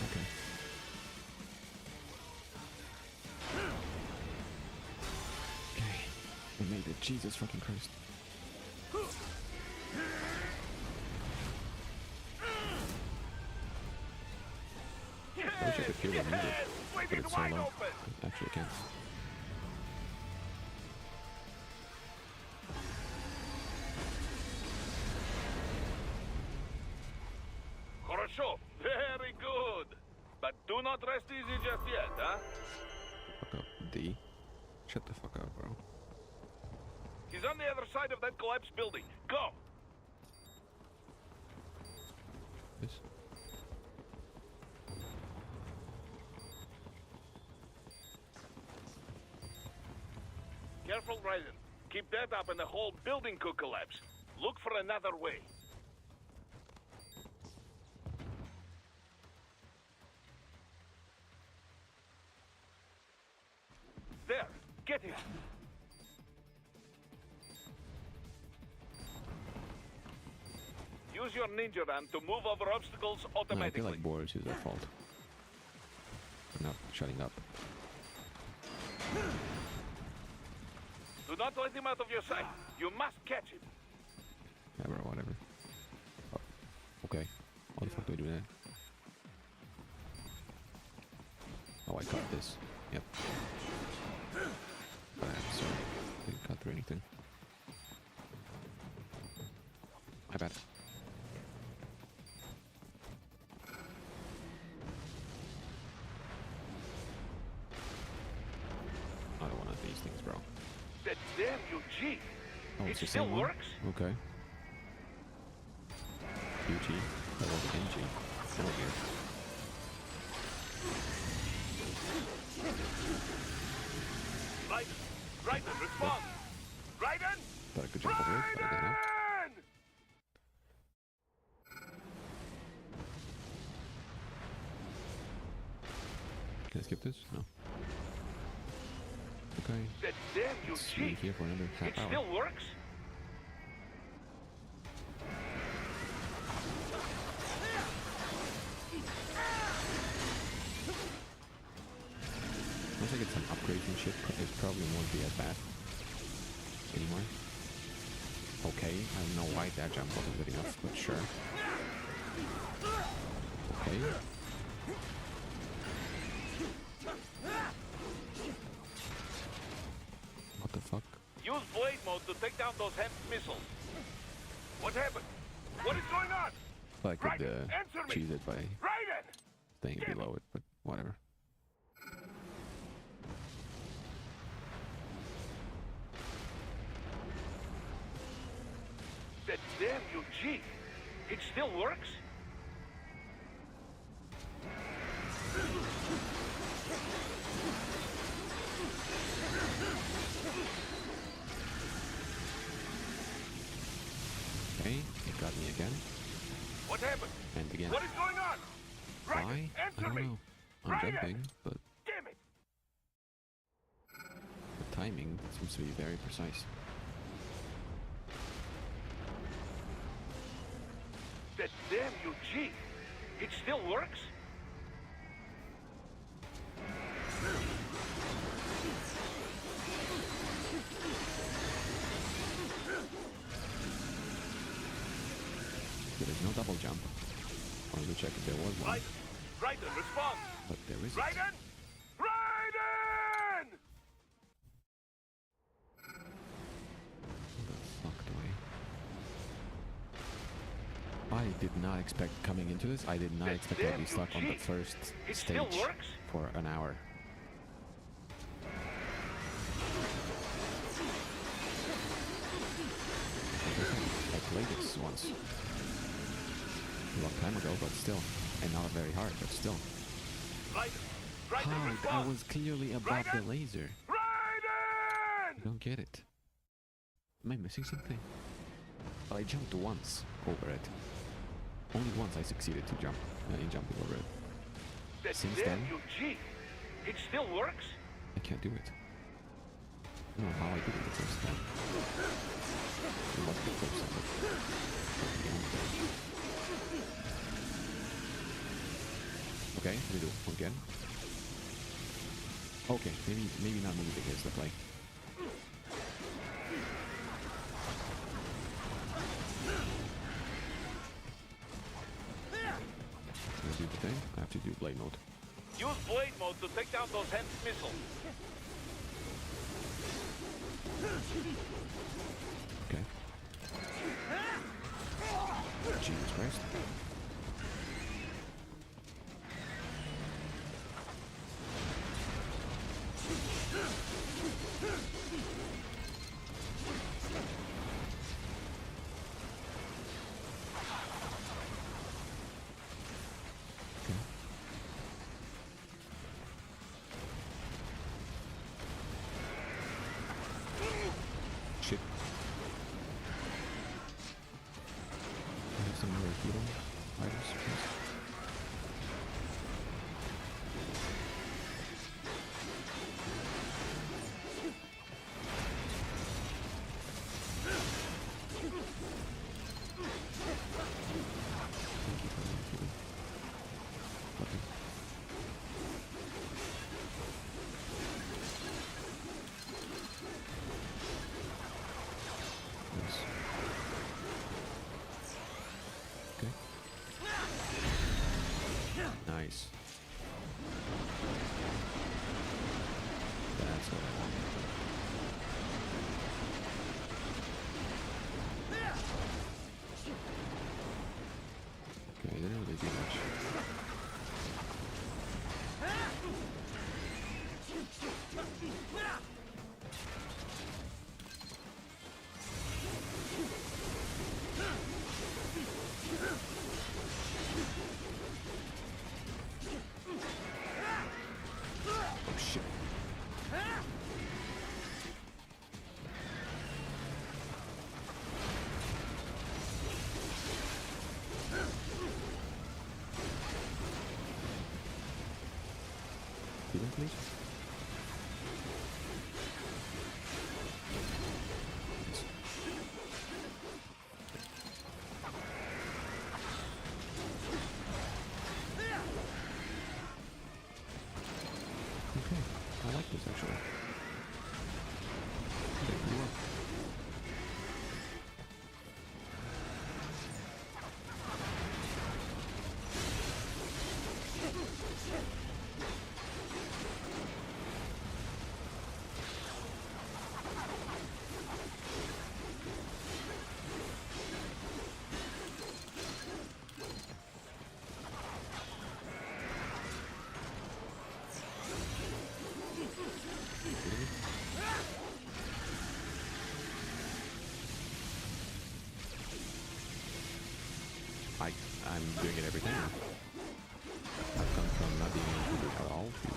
Okay. Okay. I made it. Jesus fucking Christ. I wish I could feel the music, but Swing it it's so wide low. open! I actually can't. Хорошо, very good. But do not rest easy just yet, huh? Fuck up, D. Shut the fuck up, bro. He's on the other side of that collapsed building. Go! This. Careful, Raiden. Keep that up and the whole building could collapse. Look for another way. There! Get him! Use your ninja run to move over obstacles No, I automatically. feel like Boris is their fault. For not shutting up. Do not let him out of your sight. You must catch him. Yeah, bro, whatever. Oh, okay. How the fuck do I do that? Oh, I cut this. Yep. Sorry. Didn't cut through anything. My bad. I don't want these things, bro. That damn UG! Oh, It it's the still same one? works? Okay. UG. That was NG. Oh, weird. Raiden, respond! Raiden! Thought I could jump over it, but I didn't. Raiden! Can I skip this? No. Okay. That damn Let's wait UG! here for another It half hour. still works? Once I get some upgrades and shit, it probably won't be as bad anymore. Okay, I don't know why that jump wasn't good enough, but sure. Okay. What the fuck? Use blade mode to take down those HEMS missiles. What happened? What is going on? I could Raiden, answer me! cheese it by Raiden! staying below it, but whatever. That damn UG! It still works? Okay, it got me again. What happened? And again. What is going on? Raiden, Why? I answer don't me! know. I'm Raiden! jumping, but Damn it! the timing seems to be very precise. That damn UG! It still works? There is no double jump. I wanted to check if there was one, Raiden, respond! but there isn't. Raiden! Raiden! What the fuck do I did not expect coming into this. I did not That expect to damn be stuck on the UG. first It stage still works? for an hour. I played this once. A long time ago, but still. And not very hard, but still. Raiden! Raiden, How? I respond! was clearly above the Raiden! laser. I Raiden! don't get it. Am I missing something? But I jumped once over it. Only once I succeeded to jump in jumping over it. That Since damn then- UG! It still works? I can't do it. I don't know how I did it the first time. It was the first time. Okay, let me do it again. Okay, maybe not moving is the play. Can I do the thing? I have to do blade mode. Use blade mode to take down those HEMS missiles. Okay. Jesus Christ. some more healing items, please? Thank you for the healing. Lovely. Nice. Okay. Nice. That's what I wanted. Okay, they didn't really do much. Oh shit. Healing, please. Nice. Okay, I like this actually. Okay, pretty well. I'm doing it every time. I've come from not being able to do it at all to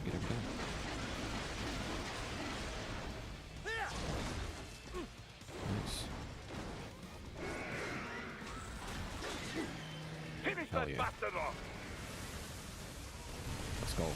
get every time. Nice. Finish Hell that yeah. bastard off! Let's go.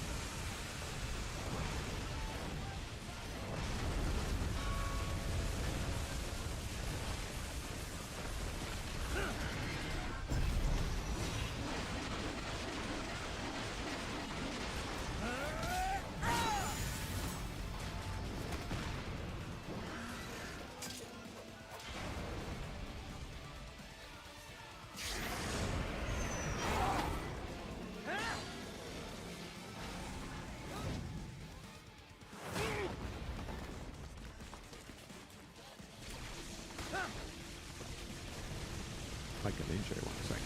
Like an injury one second.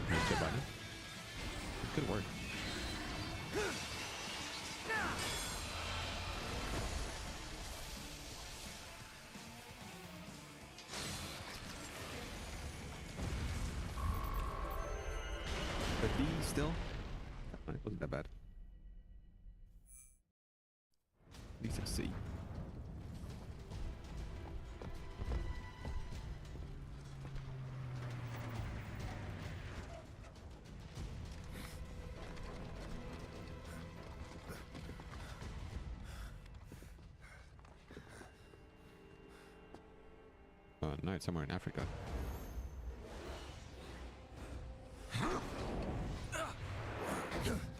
Nice job, buddy. Good work. But B still? It wasn't that bad. At least a C. No, it's somewhere in Africa.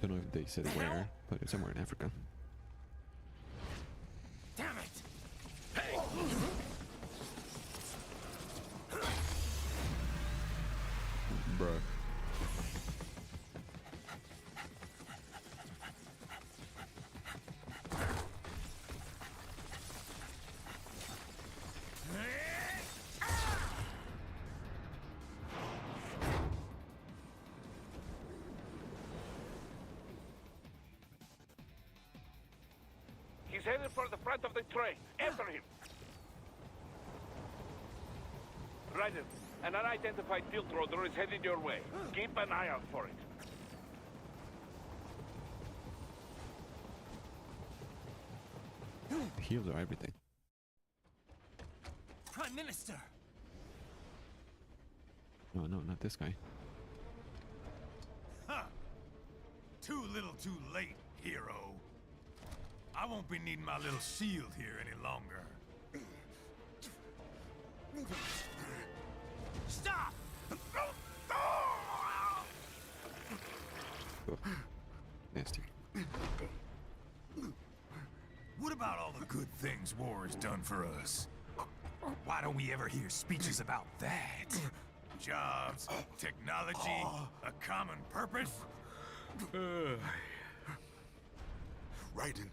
Don't know if they said where, but it's somewhere in Africa. Damn it! Bruh. He's headed for the front of the train. After him. Raiden, an unidentified field roader is headed your way. Keep an eye out for it. Heals are everything. Prime Minister! No, no, not this guy. Huh. Too little too late, hero. I won't be needing my little shield here any longer. Stop! Oh, nasty. What about all the good things war has done for us? Why don't we ever hear speeches about that? Jobs, technology, a common purpose? Raiden,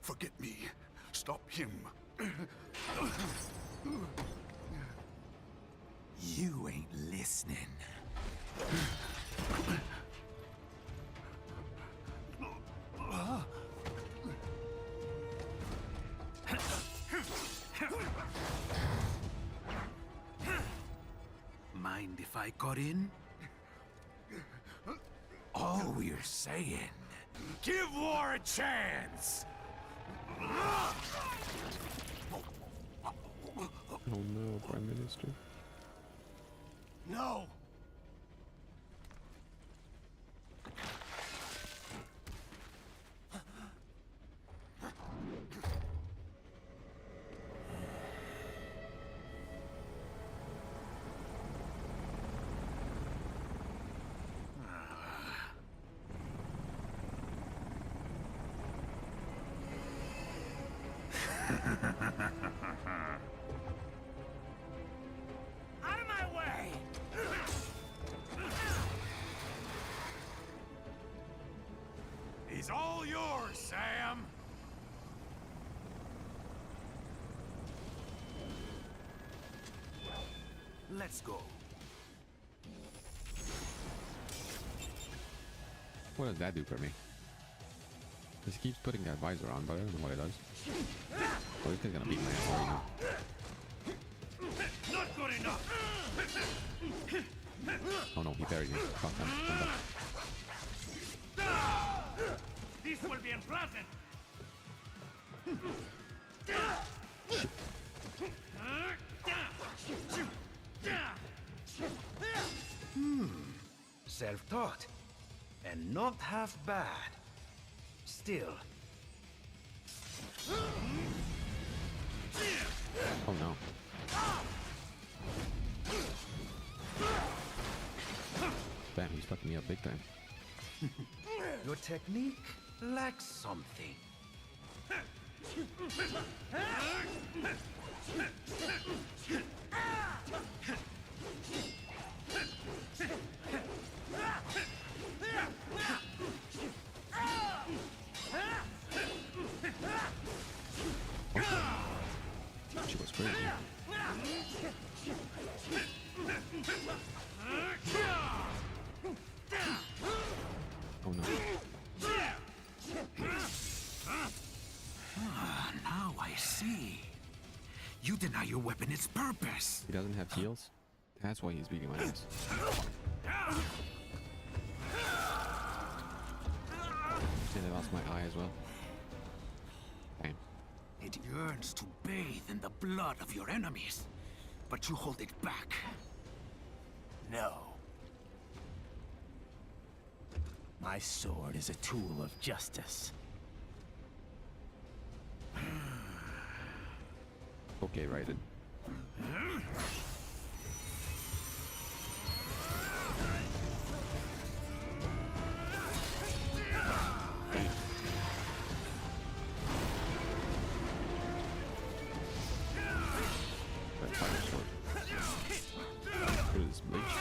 forget me. Stop him. You ain't listening. Mind if I cut in? All we're saying, give war a chance! Oh no, Prime Minister. No! Out of my way! He's all yours, Sam! Let's go. What does that do for me? Because he keeps putting that visor on, but I don't know what it does. Oh, this guy's gonna beat my ass right now. Not good enough! Oh no, he buried me. Fuck, I'm done. This will be unpleasant! Self-taught. And not half bad. Still. Oh no. Damn, he's fucking me up big time. Your technique lacks something. She was crazy. Oh no. Now I see. You deny your weapon its purpose. He doesn't have heals? That's why he's beating my ass. And I lost my eye as well. Damn. It yearns to bathe in the blood of your enemies, but you hold it back. No. My sword is a tool of justice. Okay, Raiden. That fire sword. What is this, bleach?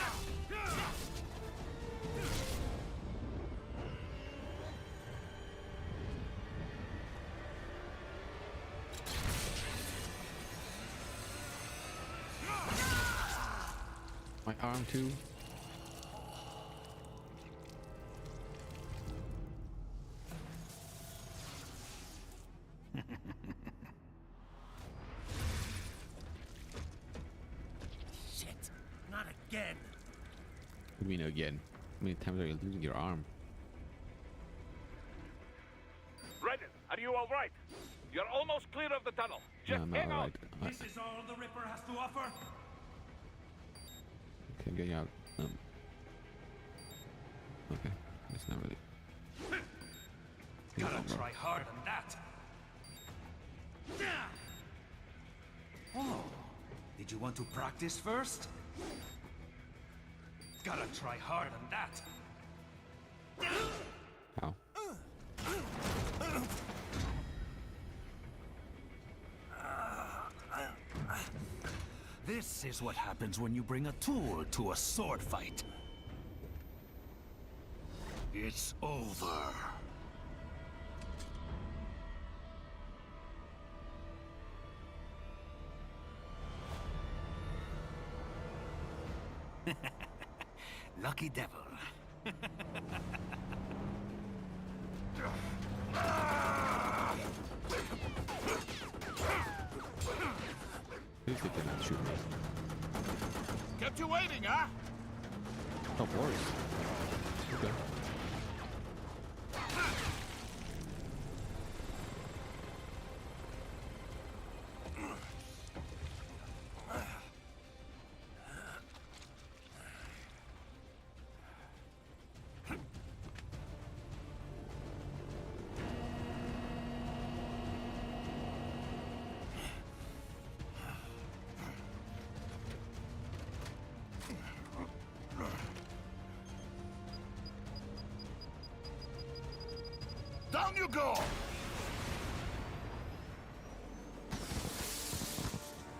My arm too. Shit, not again. What do you mean again? How many times are you losing your arm? Raiden, are you all right? You're almost clear of the tunnel. Yeah, Just no, hang on. alright. This is all the Ripper has to offer? Okay, getting out. Okay, it's not really. Gotta try harder than that. Oh, did you want to practice first? Gotta try harder than that. How? This is what happens when you bring a tool to a sword fight. It's over. Lucky devil. Please they cannot shoot me. Kept you waiting, huh? Of course. Okay. Down you go!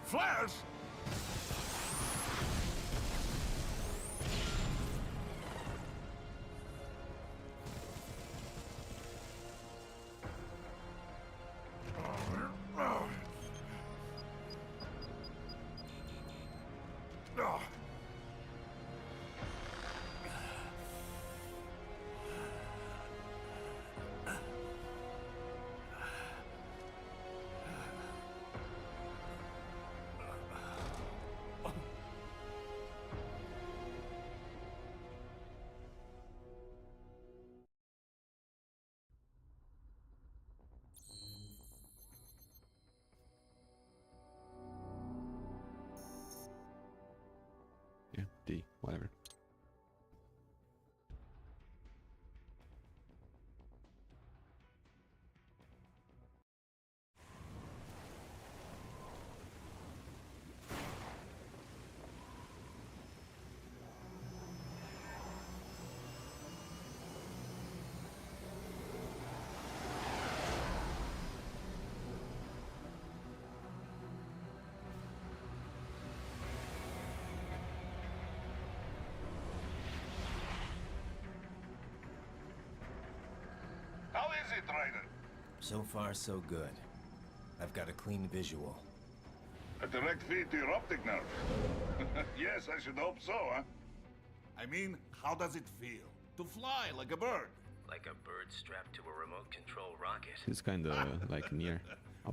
Flares! Yeah, D, whatever. How is it, Raiden? So far, so good. I've got a clean visual. A direct feed to your optic nerve. Yes, I should hope so, huh? I mean, how does it feel? To fly like a bird? Like a bird strapped to a remote control rocket. It's kind of like near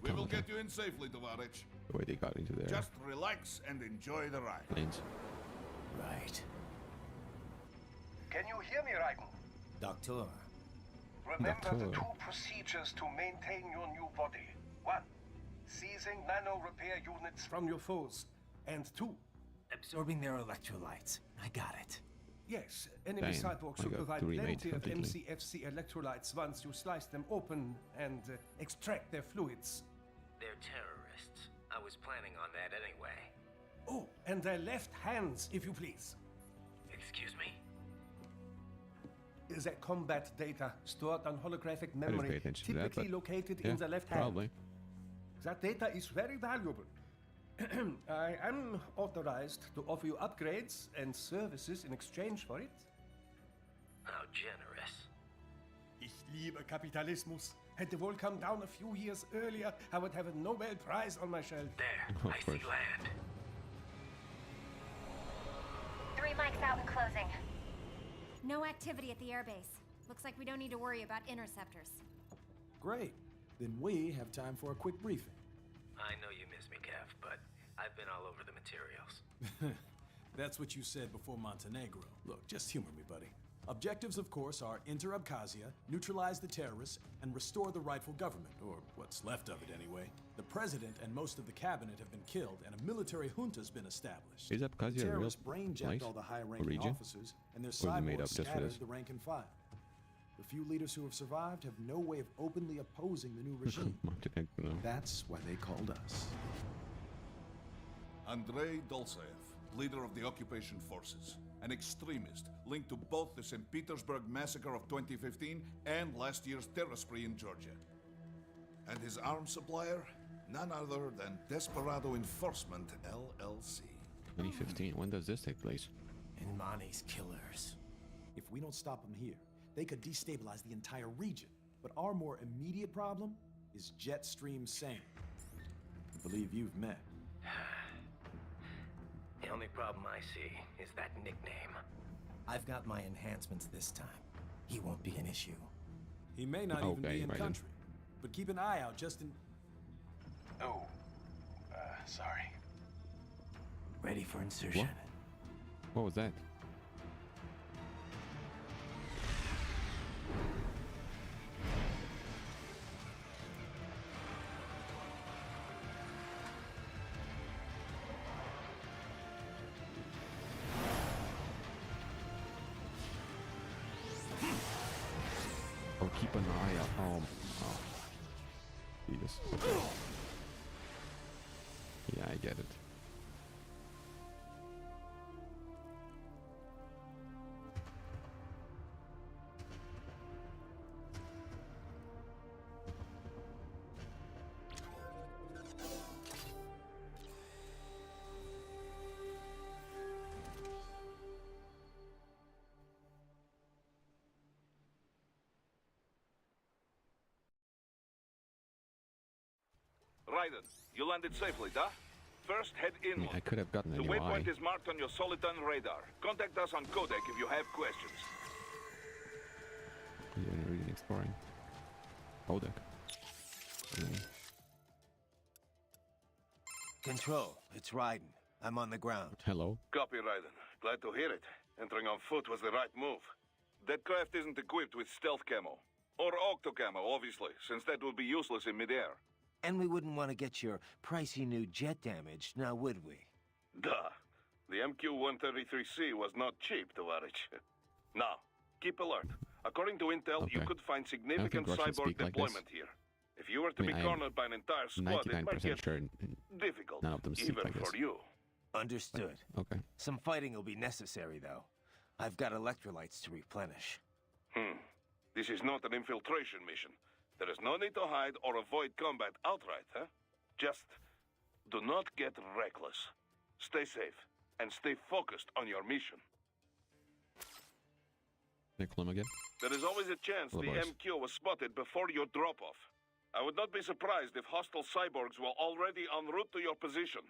We will automata, get you in safely, Tovarich. the way they got into their Just relax and enjoy the ride. planes. Right. Can you hear me, Raiden? Doctor. Remember the Doctor. two procedures to maintain your new body. 1. Seizing nano repair units from your foes. And 2. Absorbing their electrolytes. I got it. Yes, enemy Damn, cyborgs I will got provide the remake plenty of completely. MCFC electrolytes once you slice them open and extract their fluids. They're terrorists. I was planning on that anyway. Oh, and their left hands, if you please. Excuse me? Their combat data stored on holographic I didn't pay memory, attention to that, typically but located yeah, in the left hand. probably. That data is very valuable. I am authorized to offer you upgrades and services in exchange for it. How generous. Ich liebe Kapitalismus. Had the wall come down a few years earlier, I would have a Nobel Prize on my shelf. There, Of I see course. land. 3 mics out and closing. No activity at the airbase. Looks like we don't need to worry about interceptors. Great. Then we have time for a quick briefing. I know you miss me, Kev, but I've been all over the materials. That's what you said before Montenegro. Look, just humor me, buddy. Objectives, of course, are enter Abkhazia, neutralize the terrorists, and restore the rightful government, or what's left of it anyway. The president and most of the cabinet have been killed, and a military junta's been established. Is Abkhazia The a real terrorists brainjacked place all the or high-ranking region? officers, and their Or is it made cyborgs up just for scattered this? the rank and file. The few leaders who have survived have no way of openly opposing the new regime. That's why they called us. Andrei Dolzaev, leader of the occupation forces, an extremist linked to both the St. Petersburg massacre of 2015 and last year's terror spree in Georgia. And his arms supplier, none other than Desperado Enforcement, LLC. 2015, when does this take place? And Mani's killers. If we don't stop them here, they could destabilize the entire region. But our more immediate problem is Jetstream Sane. I believe you've met. The only problem I see is that nickname. I've got my enhancements this time. He won't be an issue. He may not even be in Raiden. country, but keep an eye out just in... Oh, sorry. Ready for insertion. What was that? Oh, keep an eye out. Oh. Jesus. Okay. Yeah, I get it. Raiden, you landed safely, duh? First, head I mean, inland. I could have gotten a The new eye. waypoint is marked on your Soliton radar. Contact us on codec if you have questions. Yeah, really exploring. Codec. Control, it's Raiden. I'm on the ground. Hello. Copy, Raiden. Glad to hear it. Entering on foot was the right move. That craft isn't equipped with stealth camo. Or octo camo, obviously, since that would be useless in midair. And we wouldn't want to get your pricey new jet damaged, now would we? Duh. The MQ-133C was not cheap, Tovarich. Now, keep alert. According to intel, you Okay. could find significant Russians cyborg speak like this. deployment here. If you were to I mean, be I am cornered by an entire squad, it might 99% get sure difficult, none of them speak even like for this. you. Understood. Okay. Some fighting will be necessary, though. I've got electrolytes to replenish. This is not an infiltration mission. There is no need to hide or avoid combat outright, huh? Just do not get reckless. Stay safe and stay focused on your mission. Nick again. There is always a chance Hello, the boys. MQ was spotted before your drop-off. I would not be surprised if hostile cyborgs were already en route to your position.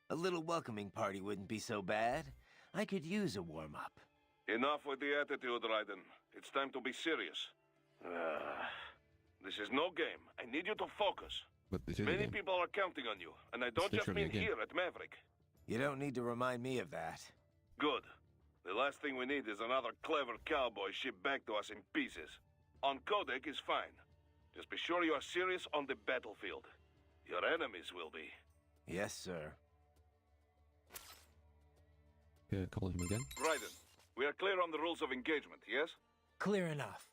A little welcoming party wouldn't be so bad. I could use a warm-up. Enough with the attitude, Raiden. It's time to be serious. This is no game. I need you to focus. But this is a Many game. people are counting on you, and I don't just literally mean a game. here at Maverick. You don't need to remind me of that. Good. The last thing we need is another clever cowboy shipped back to us in pieces. On codec is fine. Just be sure you are serious on the battlefield. Your enemies will be. Yes, sir. Call him again. Raiden, we are clear on the rules of engagement, yes? Clear enough.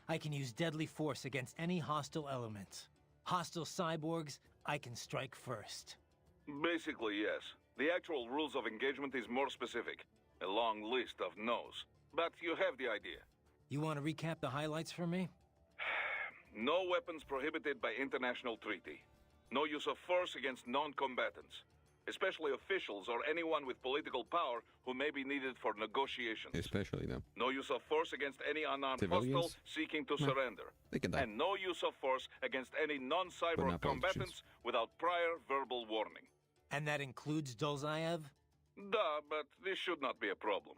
I can use deadly force against any hostile elements. Hostile cyborgs, I can strike first. Basically, yes. The actual rules of engagement is more specific. A long list of no's. But you have the idea. You want to recap the highlights for me? No weapons prohibited by international treaty. No use of force against non-combatants. Especially officials or anyone with political power who may be needed for negotiations. Especially them. No use of force against any unarmed hostile Civilians? seeking to Nah, surrender. they can die. And no use of force against any But non-cyborg not combatants without prior verbal warning. And that includes Dolzaev? Duh, but this should not be a problem.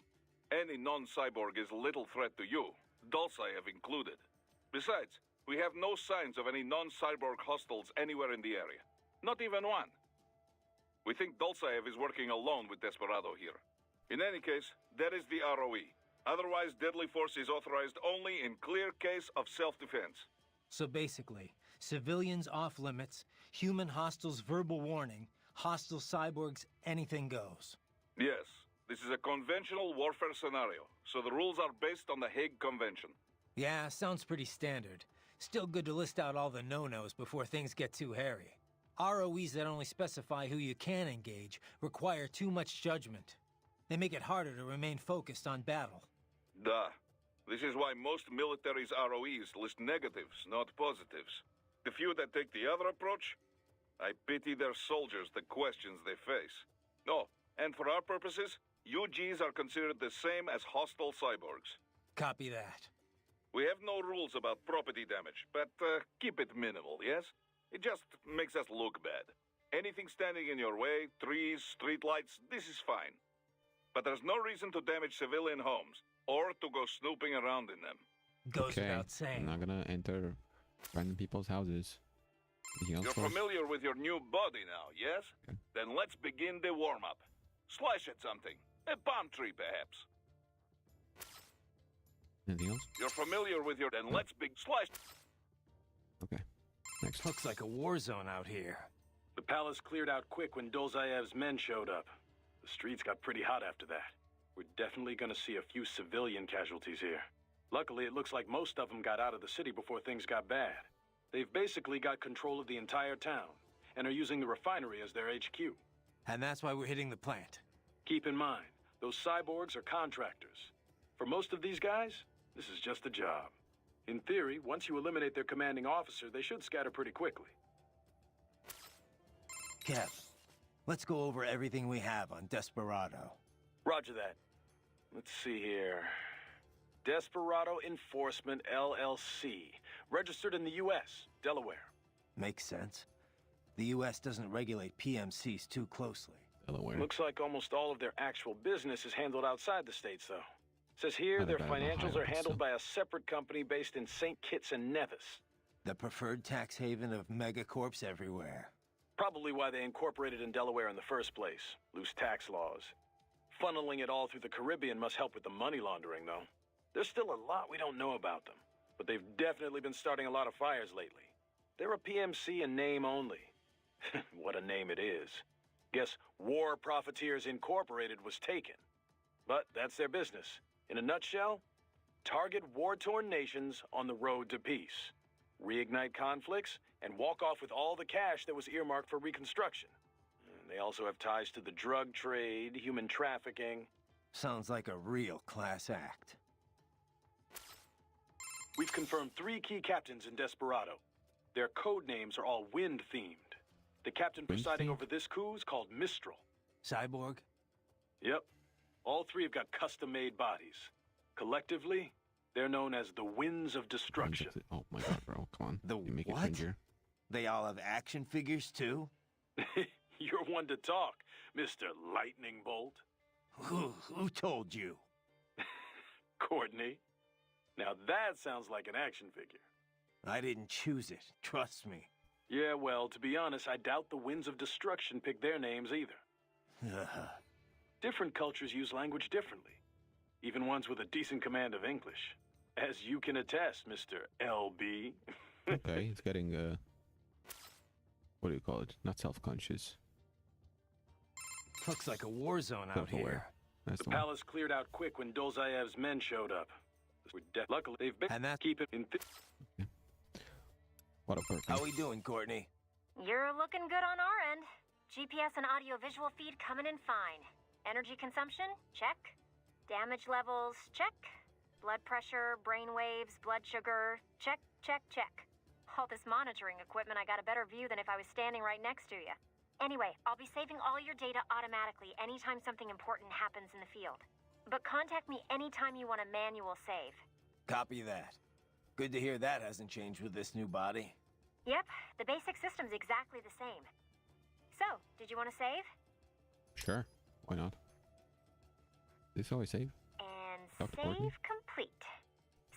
Any non-cyborg is little threat to you, Dolzaev included. Besides, we have no signs of any non-cyborg hostiles anywhere in the area. Not even one. We think Dolzaev is working alone with Desperado here. In any case, that is the ROE. Otherwise, deadly force is authorized only in clear case of self-defense. So basically, civilians off limits, human hostiles verbal warning, hostile cyborgs, anything goes. Yes, this is a conventional warfare scenario, so the rules are based on the Hague Convention. Yeah, sounds pretty standard. Still good to list out all the no-nos before things get too hairy. ROEs that only specify who you can engage require too much judgment. They make it harder to remain focused on battle. Duh. This is why most militaries' ROEs list negatives, not positives. The few that take the other approach, I pity their soldiers the questions they face. No, and for our purposes, UGs are considered the same as hostile cyborgs. Copy that. We have no rules about property damage, but keep it minimal, yes? It just makes us look bad. Anything standing in your way, trees, streetlights, this is fine. But there's no reason to damage civilian homes, or to go snooping around in them. Goes Okay, without saying. I'm not gonna enter random people's houses. Anything else You're for us? familiar with your new body now, yes? Okay. Then let's begin the warm-up. Slash at something. A palm tree, perhaps. Anything else? You're familiar with your... Then let's slash... Okay. Next. Looks like a war zone out here. The palace cleared out quick when Dolzaev's men showed up. The streets got pretty hot after that. We're definitely gonna see a few civilian casualties here. Luckily, it looks like most of them got out of the city before things got bad. They've basically got control of the entire town, and are using the refinery as their HQ. And that's why we're hitting the plant. Keep in mind, those cyborgs are contractors. For most of these guys, this is just a job. In theory, once you eliminate their commanding officer, they should scatter pretty quickly. Kev, let's go over everything we have on Desperado. Roger that. Let's see here. Desperado Enforcement, LLC. Registered in the U.S., Delaware. Makes sense. The U.S. doesn't regulate PMCs too closely. Delaware. Looks like almost all of their actual business is handled outside the states, though. Says here Not their bad, financials Ohio, are handled so. by a separate company based in St. Kitts and Nevis. The preferred tax haven of megacorps everywhere. Probably why they incorporated in Delaware in the first place. Loose tax laws. Funneling it all through the Caribbean must help with the money laundering, though. There's still a lot we don't know about them, but they've definitely been starting a lot of fires lately. They're a PMC in name only. What a name it is. Guess War Profiteers Incorporated was taken. But that's their business. In a nutshell, target war-torn nations on the road to peace. Reignite conflicts, and walk off with all the cash that was earmarked for reconstruction. And they also have ties to the drug trade, human trafficking. Sounds like a real class act. We've confirmed 3 key captains in Desperado. Their code names are all wind-themed. The captain presiding over this coup is called Mistral. Cyborg? Yep. All 3 have got custom-made bodies. Collectively, they're known as the Winds of Destruction. Oh my god, bro. Come on. The You make what? It cringier. They all have action figures too? You're one to talk, Mr. Lightning Bolt. Who told you? Courtney. Now that sounds like an action figure. I didn't choose it, trust me. Yeah, well, to be honest, I doubt the Winds of Destruction picked their names either. Different cultures use language differently. Even ones with a decent command of English. As you can attest, Mr. LB. Okay, he's getting what do you call it? Not self-conscious. Looks like a war zone out here. Self-aware. That's The the one. palace cleared out quick when Dolzaev's men showed up. Luckily, they've been And that- keep it in. What a perfect. How we doing, Courtney? You're looking good on our end. GPS and audio-visual feed coming in fine. Energy consumption? Check. Damage levels? Check. Blood pressure, brain waves, blood sugar? Check, check, check. All this monitoring equipment, I got a better view than if I was standing right next to you. Anyway, I'll be saving all your data automatically anytime something important happens in the field. But contact me anytime you want a manual save. Copy that. Good to hear that hasn't changed with this new body. Yep, the basic system's exactly the same. So, did you want to save? Sure. Why not? This always save. And Dr. save Courtney? complete.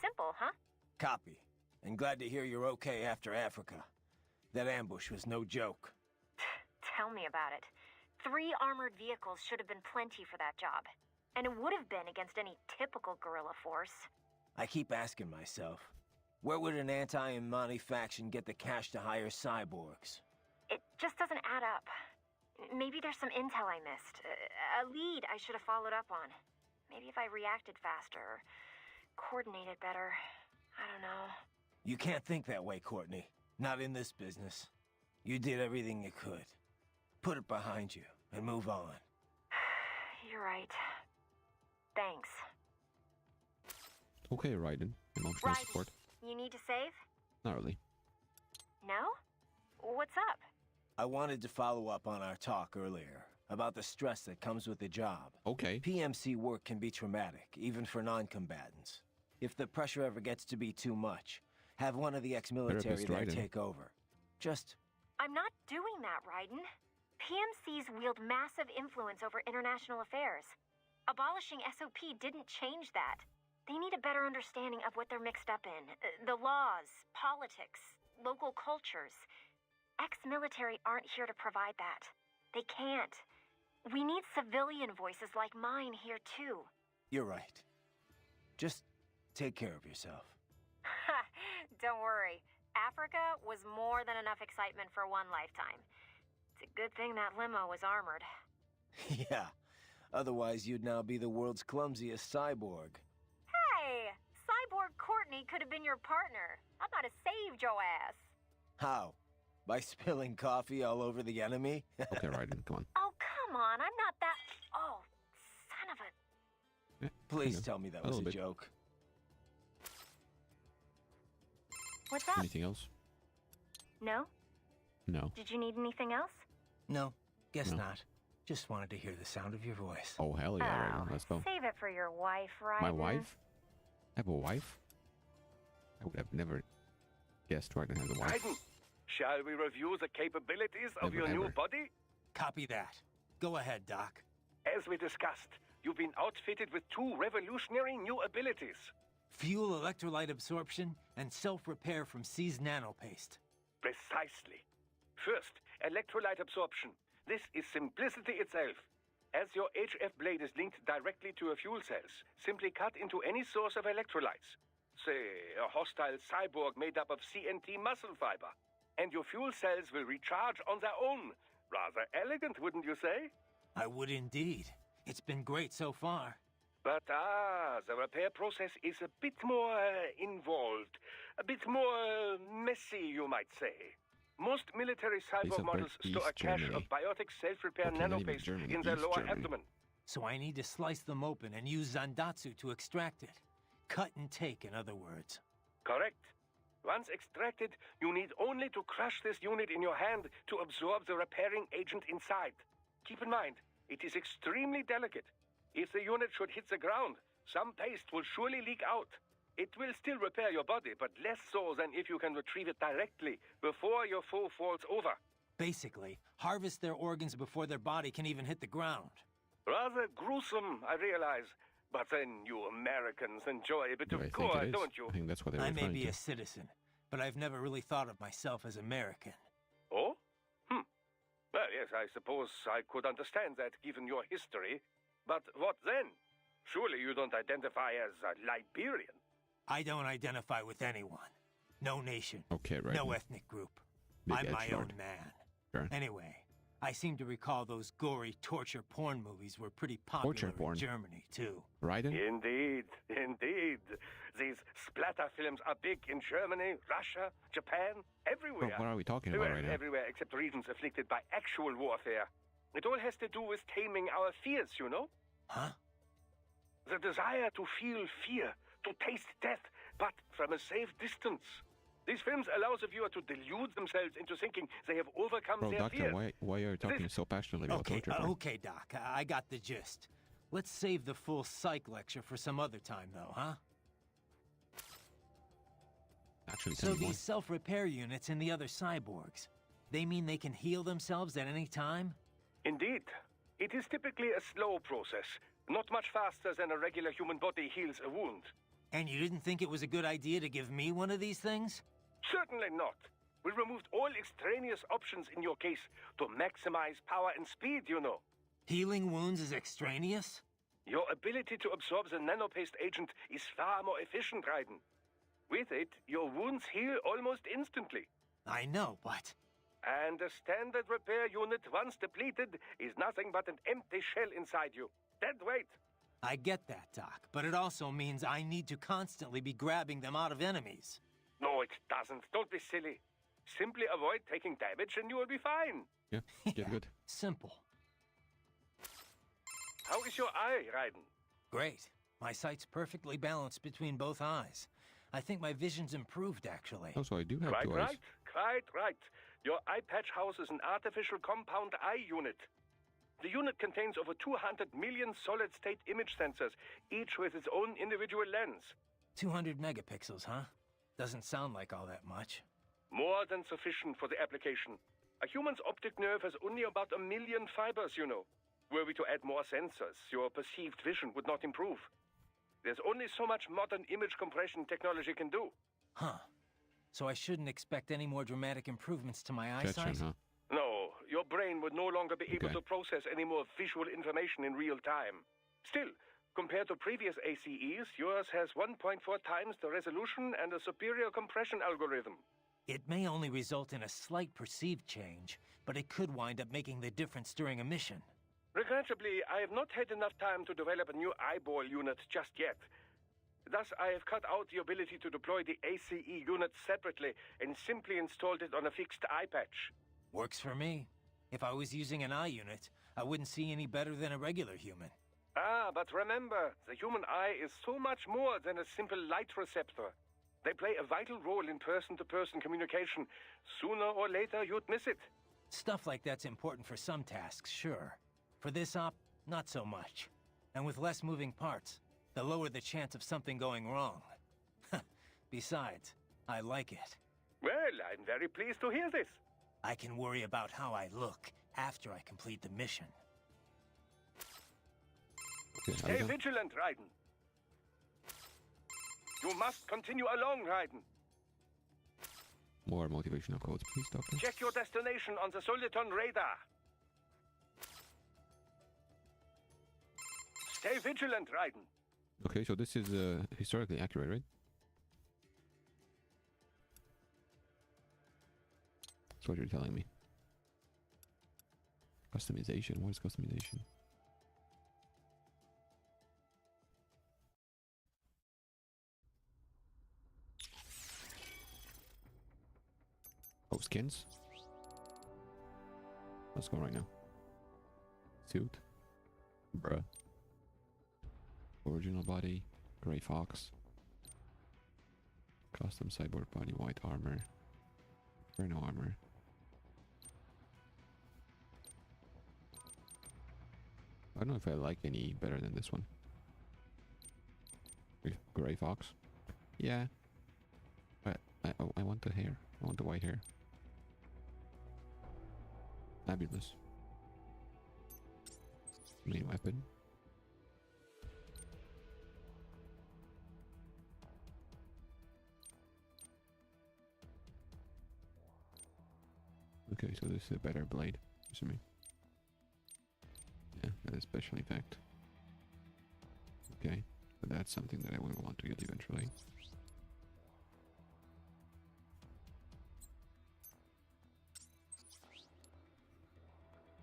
Simple, huh? Copy. And glad to hear you're okay after Africa. That ambush was no joke. Tell me about it. 3 armored vehicles should have been plenty for that job. And it would have been against any typical guerrilla force. I keep asking myself, where would an anti-Imani faction get the cash to hire cyborgs? It just doesn't add up. Maybe there's some intel I missed. A lead I should have followed up on. Maybe if I reacted faster, coordinated better. I don't know. You can't think that way, Courtney. Not in this business. You did everything you could. Put it behind you and move on. You're right. Thanks. Okay, Raiden. Emotional Raiden, support. you need to save? Not really. No? What's up? I wanted to follow up on our talk earlier about the stress that comes with the job. Okay. PMC work can be traumatic, even for non-combatants. If the pressure ever gets to be too much, have one of the ex-military there take over. Just... I'm not doing that, Raiden. PMCs wield massive influence over international affairs. Abolishing SOP didn't change that. They need a better understanding of what they're mixed up in. The laws, politics, local cultures. Ex-military aren't here to provide that. They can't. We need civilian voices like mine here, too. You're right. Just take care of yourself. Don't worry. Africa was more than enough excitement for one lifetime. It's a good thing that limo was armored. Yeah. Otherwise, you'd now be the world's clumsiest cyborg. Hey! Cyborg Courtney could have been your partner. I might have saved your ass. How? By spilling coffee all over the enemy? Okay, Raiden, come on. Oh, come on. I'm not that... Oh, son of a... Yeah, Please tell me that was a joke. What's up? Anything else? No? No. Did you need anything else? No, guess No. not. Just wanted to hear the sound of your voice. Oh, hell yeah, Raiden. Let's go. Save it for your wife, Raiden. My wife? I have a wife? I would have never guessed Raiden has a wife. Raiden, shall we review the capabilities of Never your new ever. body? Copy that. Go ahead, Doc. As we discussed, you've been outfitted with two revolutionary new abilities. Fuel electrolyte absorption and self-repair from C's nanopaste. Precisely. First, electrolyte absorption. This is simplicity itself. As your HF blade is linked directly to your fuel cells, simply cut into any source of electrolytes. Say, a hostile cyborg made up of CNT muscle fiber. And your fuel cells will recharge on their own. Rather elegant, wouldn't you say? I would indeed. It's been great so far. But the repair process is a bit more involved. A bit more messy, you might say. Most military cyborg models store a cache of biotic self-repair Okay, not even nanopaste Germany, in their East lower Germany. abdomen. So I need to slice them open and use Zandatsu to extract it. Cut and take, in other words. Correct. Once extracted, you need only to crush this unit in your hand to absorb the repairing agent inside. Keep in mind, it is extremely delicate. If the unit should hit the ground, some paste will surely leak out. It will still repair your body, but less so than if you can retrieve it directly before your foe falls over. Basically, harvest their organs before their body can even hit the ground. Rather gruesome, I realize. But then you Americans enjoy a bit Do of I think gore, it is? don't you? I think that's what they're I may referring be to. a citizen, but I've never really thought of myself as American. Oh? Well, yes, I suppose I could understand that given your history. But what then? Surely you don't identify as a Liberian. I don't identify with anyone. No nation. Okay, right. No ethnic group. Big I'm my edgelord. own man. Sure. Anyway, I seem to recall those gory torture porn movies were pretty popular Torture porn? in Germany, too. Raiden? Indeed, indeed. These splatter films are big in Germany, Russia, Japan, everywhere. What are we talking about Well, right now? everywhere except regions afflicted by actual warfare. It all has to do with taming our fears, you know? Huh? The desire to feel fear, to taste death, but from a safe distance. These films allow the viewer to delude themselves into thinking they have overcome Bro, their Doctor, fears. why are you talking so passionately about Okay, torture porn? okay, Doc. I got the gist. Let's save the full psych lecture for some other time, though, huh? Actually, So tell me more. these self-repair units and the other cyborgs, they mean they can heal themselves at any time? Indeed. It is typically a slow process, not much faster than a regular human body heals a wound. And you didn't think it was a good idea to give me one of these things? Certainly not. We removed all extraneous options in your case to maximize power and speed, you know. Healing wounds is extraneous? Your ability to absorb the nanopaste agent is far more efficient, Raiden. With it, your wounds heal almost instantly. I know, but... And a standard repair unit, once depleted, is nothing but an empty shell inside you. Dead weight. I get that, Doc, but it also means I need to constantly be grabbing them out of enemies. No, it doesn't. Don't be silly. Simply avoid taking damage and you will be fine. Yeah, get good. Simple. How is your eye, Raiden? Great. My sight's perfectly balanced between both eyes. I think my vision's improved, actually. Oh, so I do have Quite two eyes. right. Quite right. Your eye patch houses an artificial compound eye unit. The unit contains over 200 million solid-state image sensors, each with its own individual lens. 200 megapixels, huh? Doesn't sound like all that much. More than sufficient for the application. A human's optic nerve has only about 1 million fibers, you know. Were we to add more sensors, your perceived vision would not improve. There's only so much modern image compression technology can do. Huh. So I shouldn't expect any more dramatic improvements to my Gotcha, eyesight? huh? No, your brain would no longer be able Okay. to process any more visual information in real time. Still, compared to previous ACEs, yours has 1.4 times the resolution and a superior compression algorithm. It may only result in a slight perceived change, but it could wind up making the difference during a mission. Regrettably, I have not had enough time to develop a new eyeball unit just yet. Thus, I have cut out the ability to deploy the ACE unit separately and simply installed it on a fixed eye patch. Works for me. If I was using an eye unit, I wouldn't see any better than a regular human. Ah, but remember, the human eye is so much more than a simple light receptor. They play a vital role in person-to-person communication. Sooner or later, you'd miss it. Stuff like that's important for some tasks, sure. For this op, not so much. And with less moving parts, the lower the chance of something going wrong. Besides, I like it. Well, I'm very pleased to hear this. I can worry about how I look after I complete the mission. Okay, are we Stay done? vigilant, Raiden. You must continue along, Raiden. More motivational quotes, please, Doctor. Check your destination on the Soliton radar. Stay vigilant, Raiden. Okay, so this is historically accurate, right? That's what you're telling me. Customization. What is customization? Oh, skins? Let's go right now. Suit. Bruh. Original body. Gray fox. Custom cyborg body. White armor. Inferno armor. I don't know if I like any better than this one. Gray fox. Yeah. But I want the hair. I want the white hair. Fabulous. Main weapon. Okay, so this is a better blade, assuming. Yeah, that is special effect. Okay, but that's something that I will want to get eventually.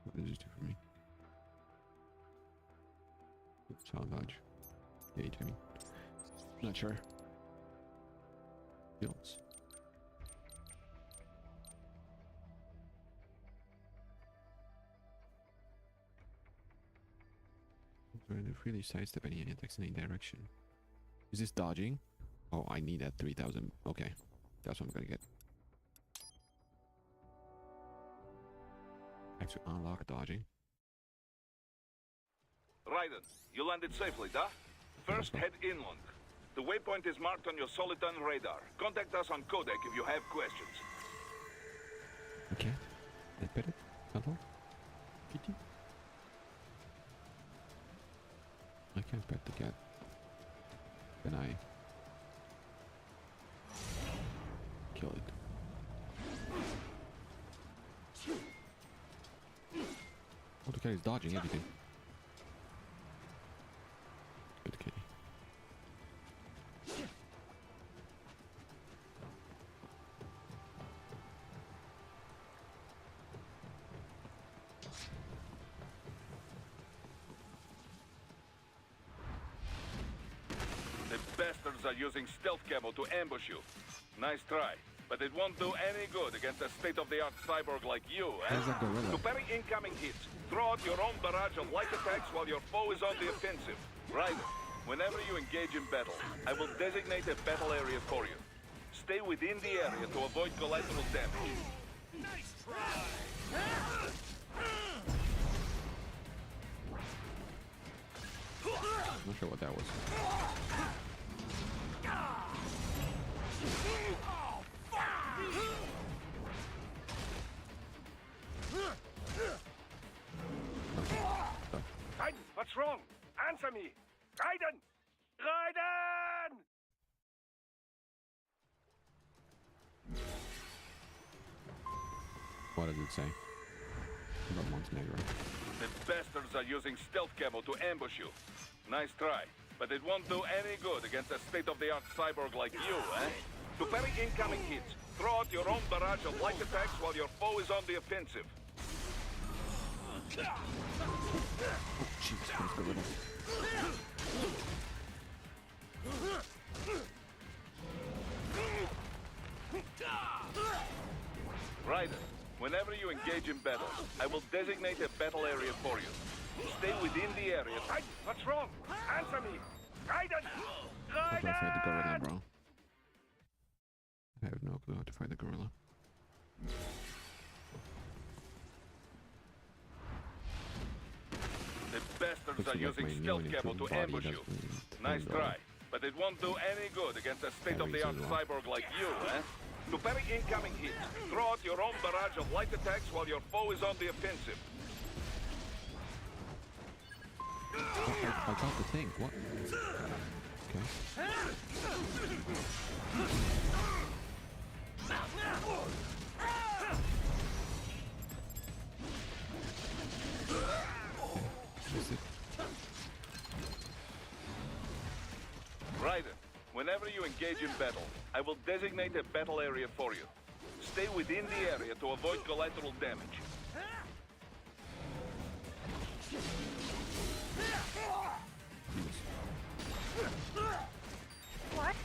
What does this do for me? Solid dodge. Gauge, I mean. Not sure. Fields. To freely sidestep any attacks in any direction. Is this dodging? Oh, I need that 3000. Okay, that's what I'm gonna get. Actually, unlock dodging. Raiden, you landed safely, da? First, head inland. The waypoint is marked on your Soliton radar. Contact us on Codec if you have questions. A cat? I pet it? Hello? Kitty? I can't pet the cat. Can I kill it? Oh, the cat is dodging everything. bastards are using stealth camo to ambush you. Nice try, but it won't do any good against a state-of-the-art cyborg like you, eh? There's a gorilla. To parry incoming hits, throw out your own barrage of light attacks while your foe is on the offensive. Raiden, whenever you engage in battle, I will designate a battle area for you. Stay within the area to avoid collateral damage. Nice try! I'm not sure what that was. Raiden, what's wrong? Answer me! Raiden! Raiden! What does it say? About Montenegro. The bastards are using stealth camo to ambush you. Nice try, but it won't do any good against a state-of-the-art cyborg like you, eh? To parry incoming hits, throw out your own barrage of light attacks while your foe is on the offensive. Oh, jeez, there's gorilla. Raiden, whenever you engage in battle, I will designate a battle area for you. Stay within the area. Raiden, what's wrong? Answer me! Raiden! How do I fight the gorilla, Raiden! bro? I have no clue how to fight the gorilla. The bastards Looks are like using my new stealth and camo improved to body ambush you. doesn't Nice handle try, but it won't do any good against a state-of-the-art as well. cyborg like you, eh? To parry incoming hits, throw out your own barrage of light attacks while your foe is on the offensive. I got the thing. What? Okay. Missed it. Raiden, whenever you engage in battle, I will designate a battle area for you. Stay within the area to avoid collateral damage. What?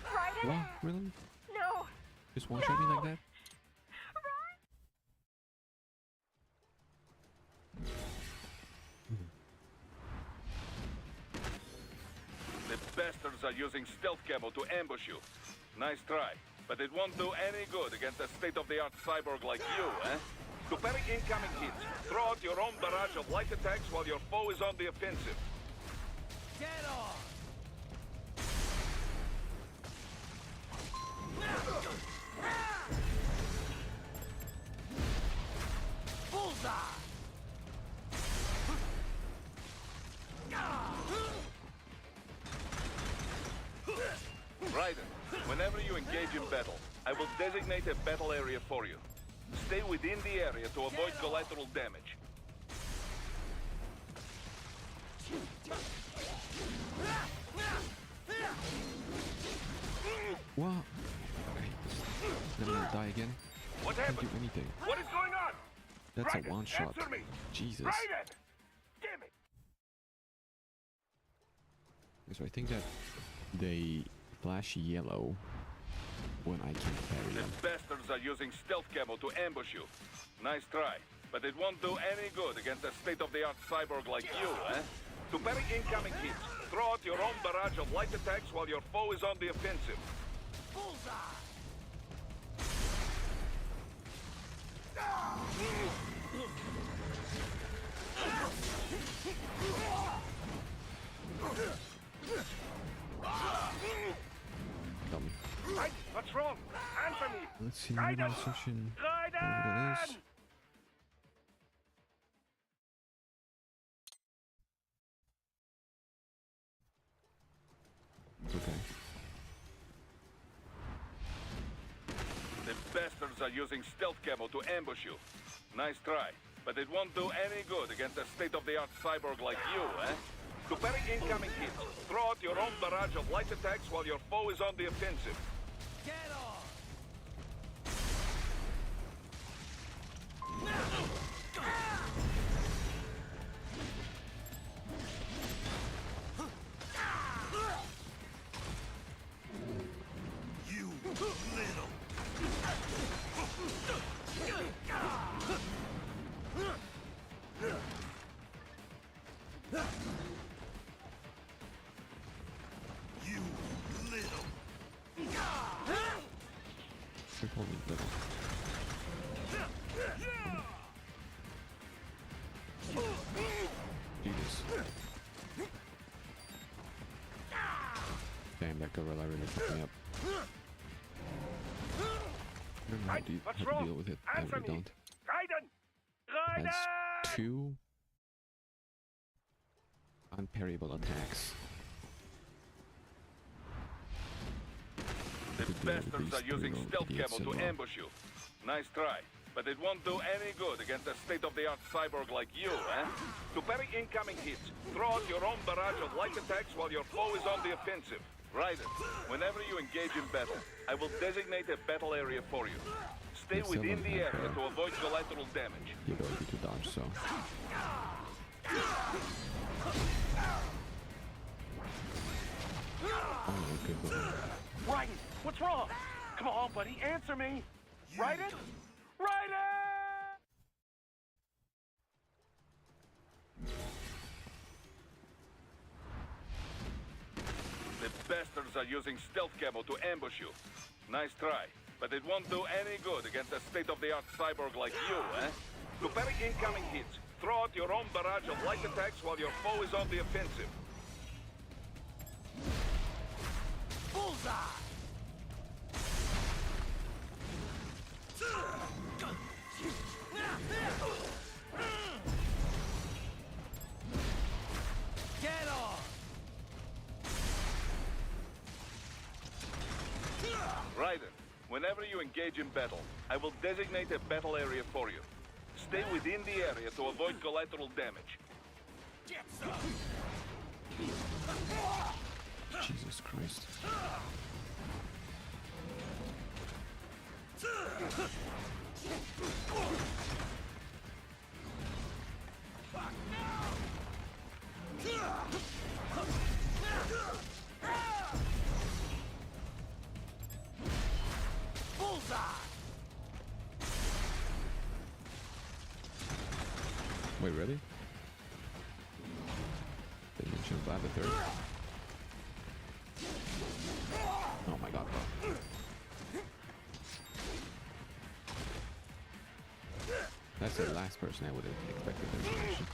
Raiden? What? Really? No. Just one-shot me like that? The bastards are using stealth camo to ambush you. Nice try, but it won't do any good against a state-of-the-art cyborg like you, eh? To parry incoming hits, throw out your own barrage of light attacks while your foe is on the offensive. Get on! Bullseye! Raiden, whenever you engage in battle, I will designate a battle area for you. Stay within the area to avoid collateral damage. What? Okay. Then I'm gonna die again. What Can't happened? do anything. What is going on? That's a Raiden, one-shot. answer me! Jesus. Raiden! Damn it! So I think that they flash yellow when I can't parry The them. bastards are using stealth camo to ambush you. Nice try, but it won't do any good against a state-of-the-art cyborg like you, eh? To parry incoming hits, throw out your own barrage of light attacks while your foe is on the offensive. Bullseye! Dummy. Raiden, what's wrong? Answer me! Let's see Raiden! middle section. Whatever that is. Raiden! Okay. The bastards are using stealth camo to ambush you. Nice try, but it won't do any good against a state-of-the-art cyborg like you, eh? To parry incoming hits, throw out your own barrage of light attacks while your foe is on the offensive. Get on! Triple meat level. Jesus. Damn, that gorilla really fucked me up. I don't know how to deal with it. I really don't. Raiden! It Raiden! has 2 unparryable attacks. The bastards are using stealth camo to ambush you. Nice try, but it won't do any good against a state-of-the-art cyborg like you, eh? To parry incoming hits, throw out your own barrage of light attacks while your foe is on the offensive. Raiden, whenever you engage in battle, I will designate a battle area for you. Stay within the area to avoid collateral damage. The ability to dodge, so... Oh, okay, but... Raiden, what's wrong? Come on, buddy, answer me. Raiden? Raiden! The bastards are using stealth camo to ambush you. Nice try, but it won't do any good against a state-of-the-art cyborg like you, eh? To parry incoming hits, throw out your own barrage of light attacks while your foe is on the offensive. Bullseye! Get on! Raiden, whenever you engage in battle, I will designate a battle area for you. Stay within the area to avoid collateral damage. Get some! Jesus Christ. Bullseye! Wait, really? They mentioned I have a third. Oh my god, bro. That's the last person I would have expected to mention.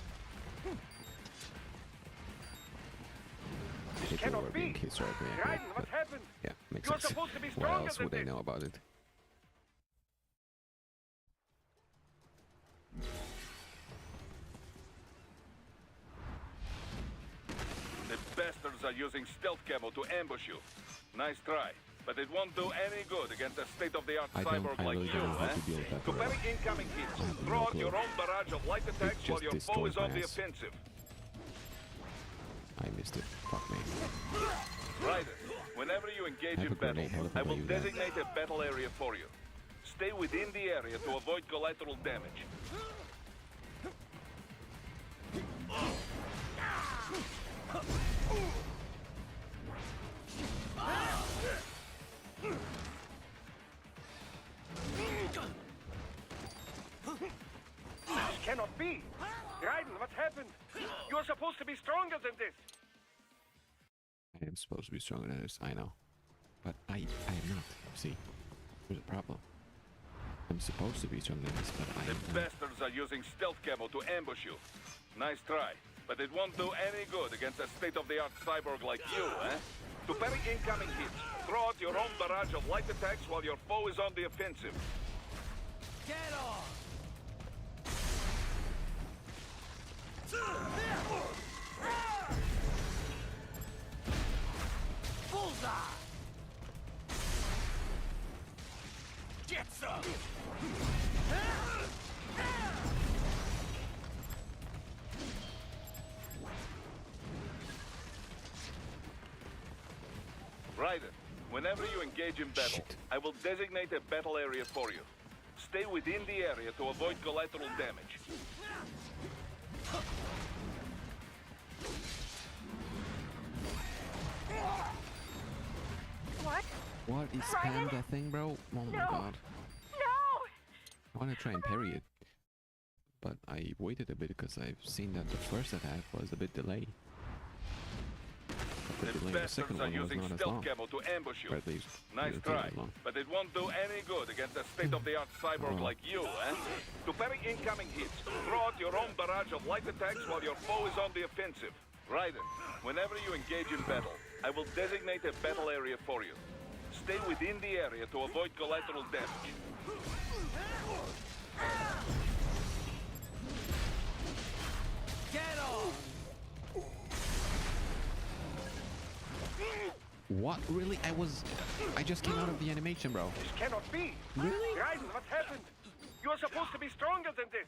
This cannot be! Raiden, what happened? Yeah, makes You're sense. supposed to be What stronger else than would they this. know about it? The bastards are using stealth camo to ambush you. Nice try, but it won't do any good against a state-of-the-art cyborg like really you, don't know how eh? to deal with that To gorilla. parry incoming hits, I have throw no out your clue. own barrage of light attacks It while just your foe is destroyed on my the ass. offensive. I missed it. Fuck me. Raiden, whenever you engage I have in a grenade. battle, How I the will fuck do you do that? designate a battle area for you. Stay within the area to avoid collateral damage. This cannot be! Raiden, what happened? You're supposed to be stronger than this! I am supposed to be stronger than this, I know. But I am not. See, there's a problem. I'm supposed to be stronger than this, but I The am not. bastards are using stealth camo to ambush you. Nice try, but it won't do any good against a state-of-the-art cyborg like you, eh? To parry incoming hits, throw out your own barrage of light attacks while your foe is on the offensive. Get on! Bullseye! Get some! Raiden, whenever you engage in battle, Shit. I will designate a battle area for you. Stay within the area to avoid collateral damage. What? What is spam that thing, bro? Oh my No. god. No! I want to try and parry it. But I waited a bit because I've seen that the first attack was a bit delayed. The delay in the second one was not as long. Camo to ambush you. Or at least Nice it didn't try, take as long. but it won't do any good against a state-of-the-art cyborg like you, eh? To parry incoming hits, throw out your own barrage of light attacks while your foe is on the offensive. Raiden, whenever you engage in battle, I will designate a battle area for you. Stay within the area to avoid collateral damage. Get off! What? Really? I just came out of the animation, bro. This cannot be. Really? Raiden, what happened? You are supposed to be stronger than this.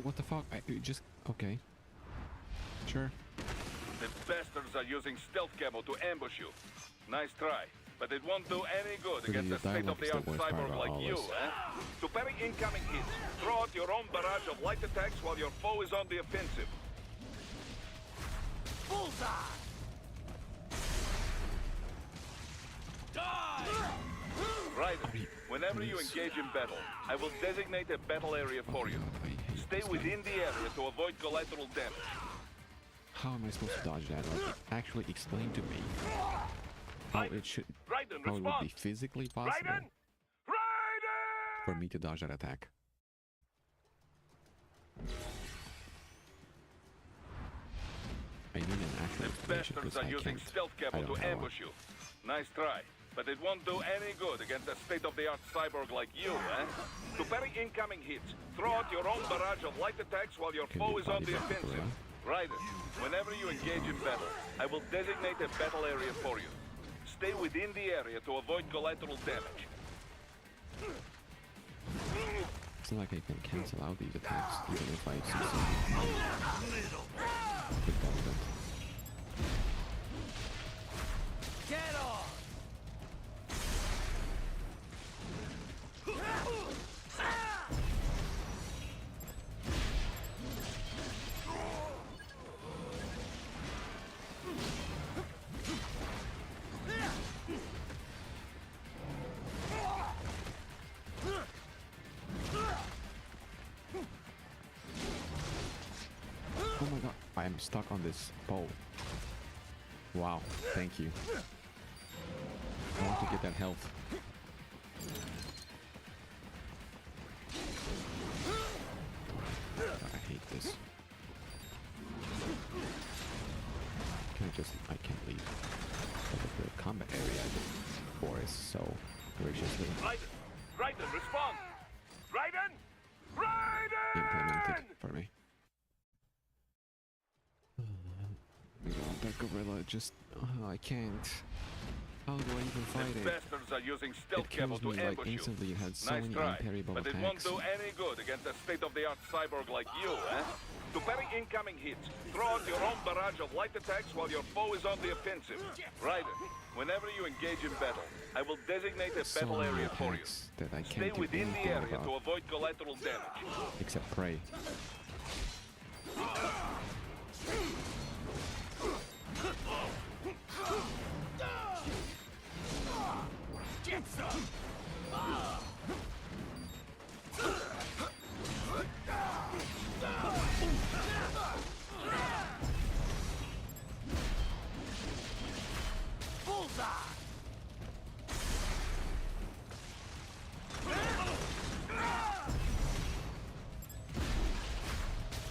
What the fuck? Okay. Sure. The bastards are using stealth camo to ambush you. Nice try, but it won't do any good against a state-of-the-art cyborg like you, eh? To parry incoming hits, throw out your own barrage of light attacks while your foe is on the offensive. Bullseye! Die! Raiden, whenever you engage in battle, I will designate a battle area for you. Stay within the area to avoid collateral damage. How am I supposed to dodge that? Like, actually explain to me how it should, Raiden, how it would be respond! physically possible Raiden! Raiden! for me to dodge that attack. I need an actual The explanation bastards because are I using can't. stealth I camo don't to have ambush you. Nice try, but it won't do any good against a state-of-the-art cyborg like you, eh? To parry incoming hits, throw out your own barrage of light attacks while your Can foe you is on body the block, offensive. gorilla? Raiden, whenever you engage in battle, I will designate a battle area for you. Stay within the area to avoid collateral damage. It's not like I can cancel out these attacks even if I succeed. Quick element. Get off! Oh my god, I am stuck on this pole. Wow, thank you. I want to get that health. God, I hate this. I can't leave the combat area for is so graciously Raiden, respond! Raiden! Raiden! implemented for me. That gorilla just... I can't. How do I even fight The it? bastards are using stealth It kills camo to me like ambush you. instantly. It had so Nice many try, unparryable but it won't attacks. do any good against a state-of-the-art cyborg like you, eh? To parry incoming hits, throw out your own barrage of light attacks while your foe is on the offensive. Raiden, whenever you engage in battle, I will designate a So battle many area for you. attacks that I Stay can't do within the anything area to about, avoid collateral damage. except pray. Get some! Bullseye!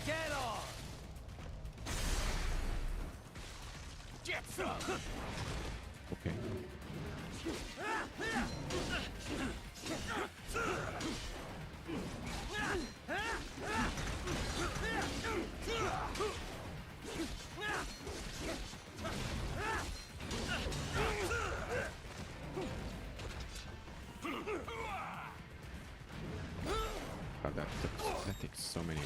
Get off! Get some! Okay. God, that takes so many.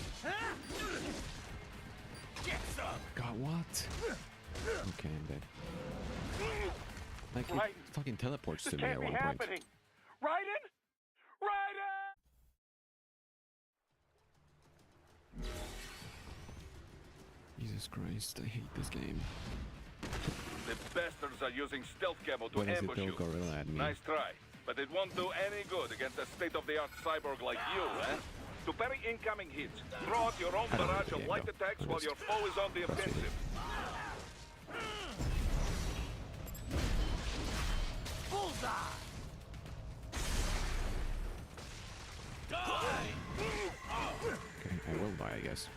God, what? Okay, I'm dead. Like, it Raiden, fucking teleports This to me at can't be one point. happening. Raiden? Raiden! Jesus Christ, I hate this game. The bastards are using stealth camo to What does it ambush throw you. gorilla at me? Nice try, but it won't do any good against a state-of-the-art cyborg like you, eh? To To parry incoming hits, throw out your own barrage of light attacks while your foe is on the offensive. Bullseye! Die! Okay, I will die, I guess.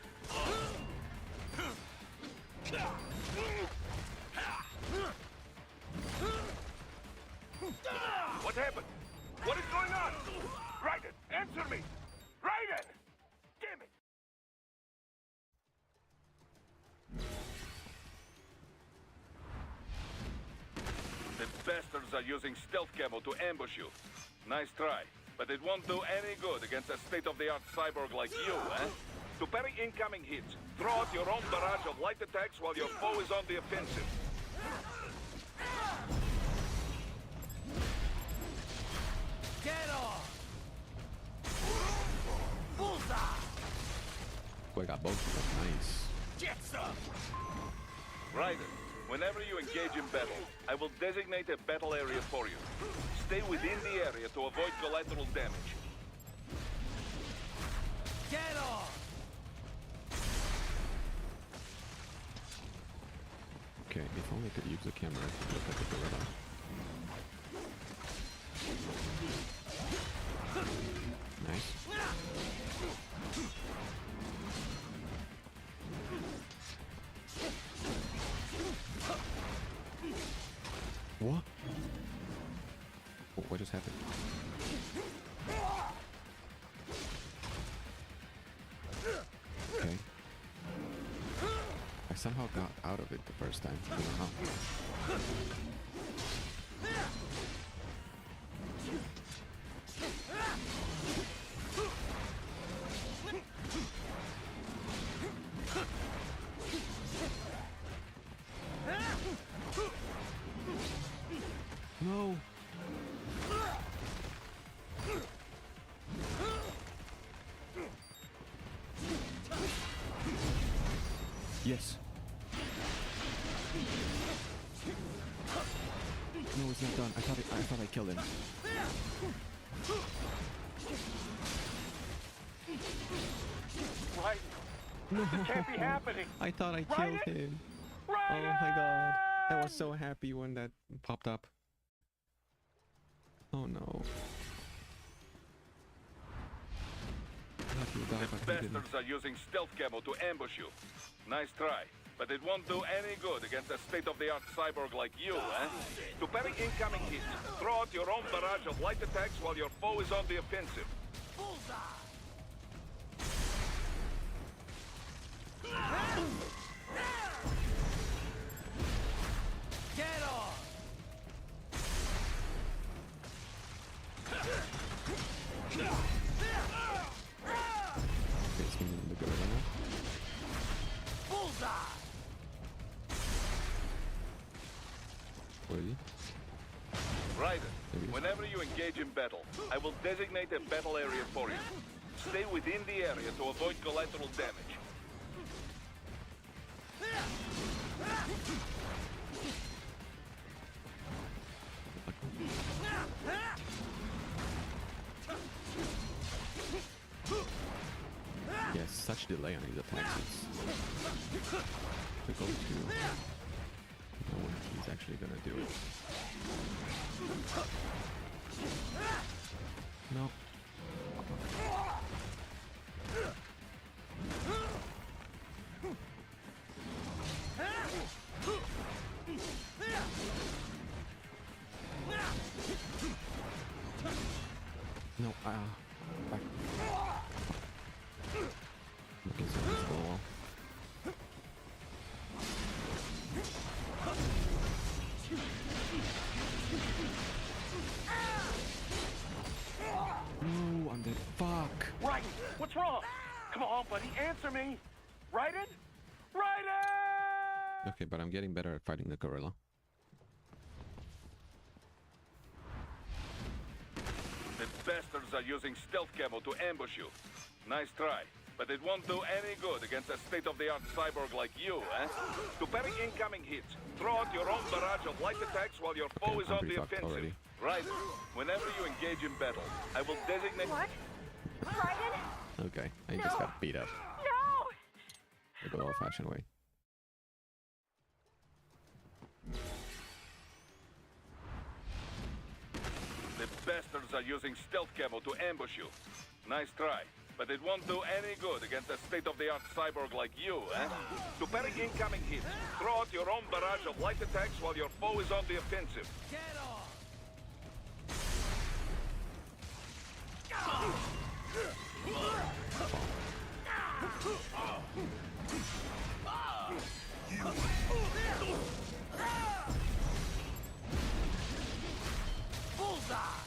What happened? What is going on? Raiden, answer me! Raiden! Damn it! The bastards are using stealth camo to ambush you. Nice try, but it won't do any good against a state-of-the-art cyborg like you, eh? To parry incoming hits, throw out your own barrage of light attacks while your foe is on the offensive. Get off! Bullseye! Oh, I got both of them. Nice. Get some! Raiden, whenever you engage in battle, I will designate a battle area for you. Stay within the area to avoid collateral damage. Get off! Okay, if only I could use the camera to look at the gorilla. Nice. What? What just happened? Okay. I somehow got out of it the first time. I don't know how. No. Yes. No, it's not done. I thought I killed him. Right? No. This can't be happening. I thought I killed him. Oh my god. I was so happy when that popped up. Oh no. The bastards are using stealth camo to ambush you. Nice try, but it won't do any good against a state-of-the-art cyborg like you, eh? To parry incoming hits, throw out your own barrage of light attacks while your foe is on the offensive. Bullseye! Get off! It's me in the gorilla now. Bullseye! Really? Raiden, whenever you engage in battle, I will designate a battle area for you. Stay within the area to avoid collateral damage. Yes, such delay on his attacks. It's difficult to know when he's actually gonna do it. No. No, back. Okay, so let's go. No, I'm dead. Fuck. Raiden, what's wrong? Come on, buddy, answer me. Raiden? Raiden! Okay, but I'm getting better at fighting the gorilla. The bastards are using stealth camo to ambush you. Nice try, but it won't do any good against a state-of-the-art cyborg like you, eh? To parry incoming hits, throw out your own barrage of light attacks while your foe is on the offensive. Raiden, whenever you engage in battle, I will designate... What? Raiden? Okay, I just got beat up. No! The good old-fashioned way. The bastards are using stealth camo to ambush you. Nice try, but it won't do any good against a state-of-the-art cyborg like you, eh? To parry incoming hits, throw out your own barrage of light attacks while your foe is on the offensive. Get off! Bullseye!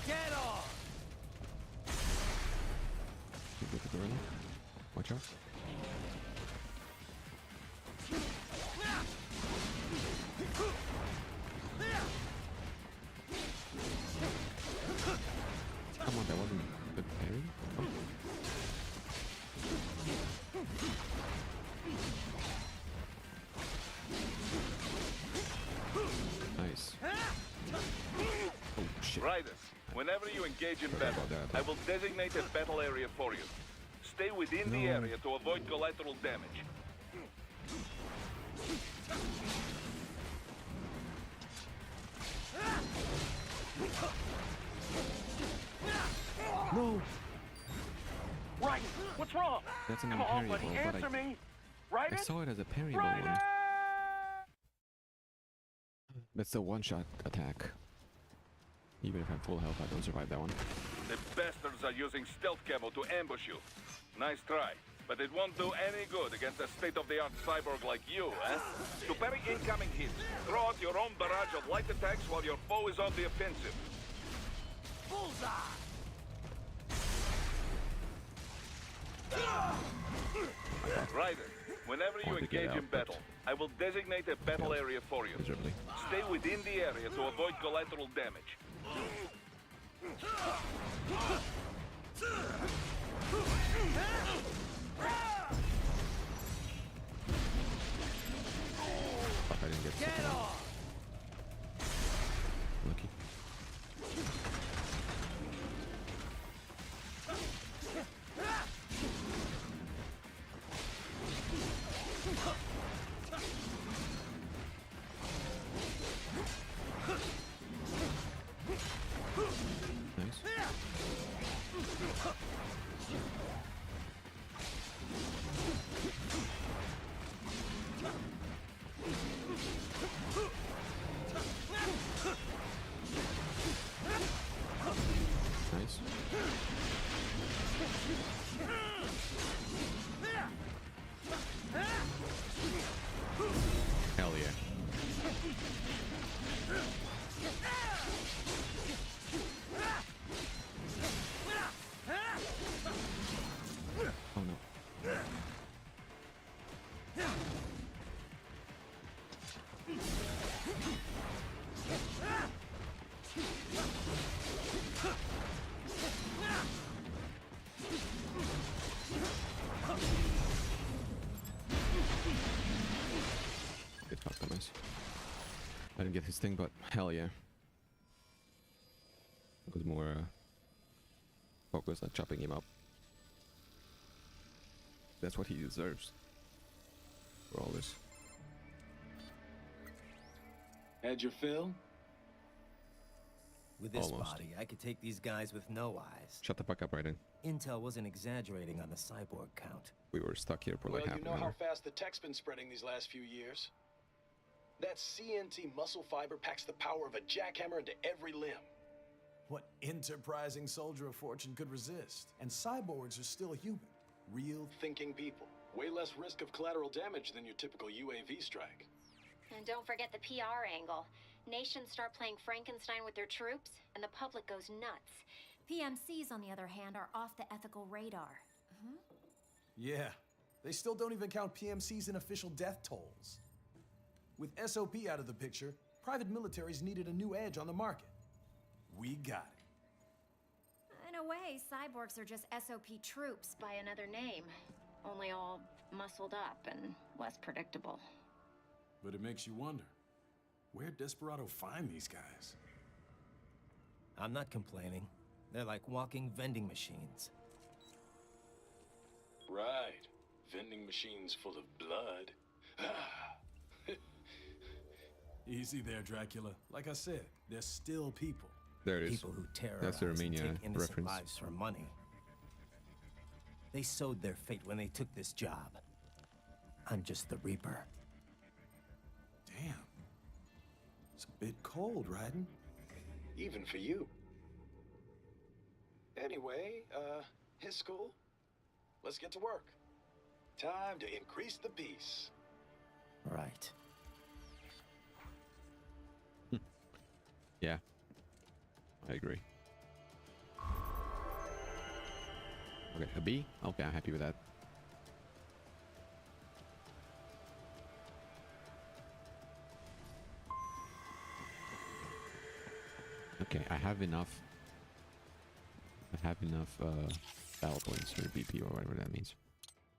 Get off! Keep with the gorilla. Watch out. Come on, that wasn't a good parry. Oh. Nice. Oh shit. Raiden, whenever you engage in battle, I will designate a battle area for you. Stay within the area to avoid collateral damage. No! Raiden, what's wrong? That's an Come on, unparryable, buddy, but answer me. I Raiden? saw it as a parryable Raiden! one. That's a one-shot attack. Even if I'm full health, I don't survive that one. The bastards are using stealth camo to ambush you. Nice try, but it won't do any good against a state-of-the-art cyborg like you, eh? To parry incoming hits, throw out your own barrage of light attacks while your foe is on the offensive. Bullseye! Raiden, whenever you Want to get engage out, in battle, I will designate a battle area for you. Miserably. Stay within the area to avoid collateral damage. Fuck, I didn't get the second one. off! Lucky. Nice. Nice. Hell yeah. Oh no. Get fucked, dumbass. I didn't get his thing, but hell yeah. I was more focused on chopping him up. That's what he deserves for all this. Had your fill? With this Almost. body, I could take these guys with no eyes. Shut the fuck up, Raiden. Intel wasn't exaggerating on the cyborg count. We were stuck here for like Well, half you know an how hour. fast the tech's been spreading these last few years. That CNT muscle fiber packs the power of a jackhammer into every limb. What enterprising soldier of fortune could resist? And cyborgs are still human. Real thinking people. Way less risk of collateral damage than your typical UAV strike. And don't forget the PR angle. Nations start playing Frankenstein with their troops, and the public goes nuts. PMCs, on the other hand, are off the ethical radar. Yeah, they still don't even count PMCs in official death tolls. With SOP out of the picture, private militaries needed a new edge on the market. We got it. In a way, cyborgs are just SOP troops by another name. Only all muscled up and less predictable. But it makes you wonder. Where'd Desperado find these guys? I'm not complaining. They're like walking vending machines. Right. Vending machines full of blood. Easy there, Dracula. Like I said, they're still people. There it is. People who terrorize That's the and Romania take innocent reference. lives for money. They sowed their fate when they took this job. I'm just the Reaper. Damn. It's a bit cold, Raiden. Even for you. Anyway, his school? Let's get to work. Time to increase the peace. Right. Yeah, I agree. Okay, a B? Okay, I'm happy with that. Okay, I have enough battle points or BP or whatever that means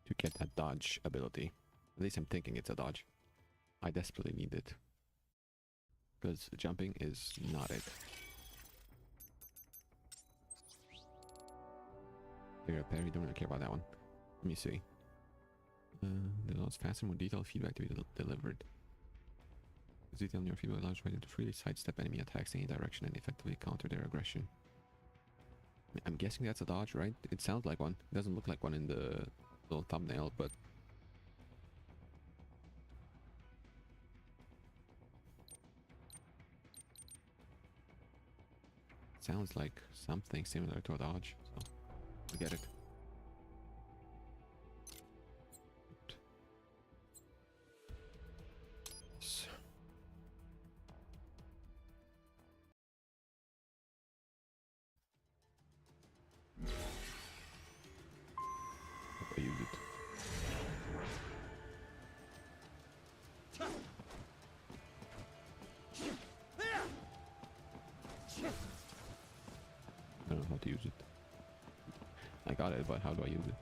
to get that dodge ability. At least I'm thinking it's a dodge. I desperately need it. Because jumping is not it. Clear up parry, don't really care about that one. Let me see. The allows faster, more detailed feedback to be delivered. This detail in your feedback allows Raiden to freely sidestep enemy attacks in any direction and effectively counter their aggression. I'm guessing that's a dodge, right? It sounds like one. It doesn't look like one in the little thumbnail, but... sounds like something similar to a dodge, so I get it. I use it. I don't know how to use it. I got it, but how do I use it?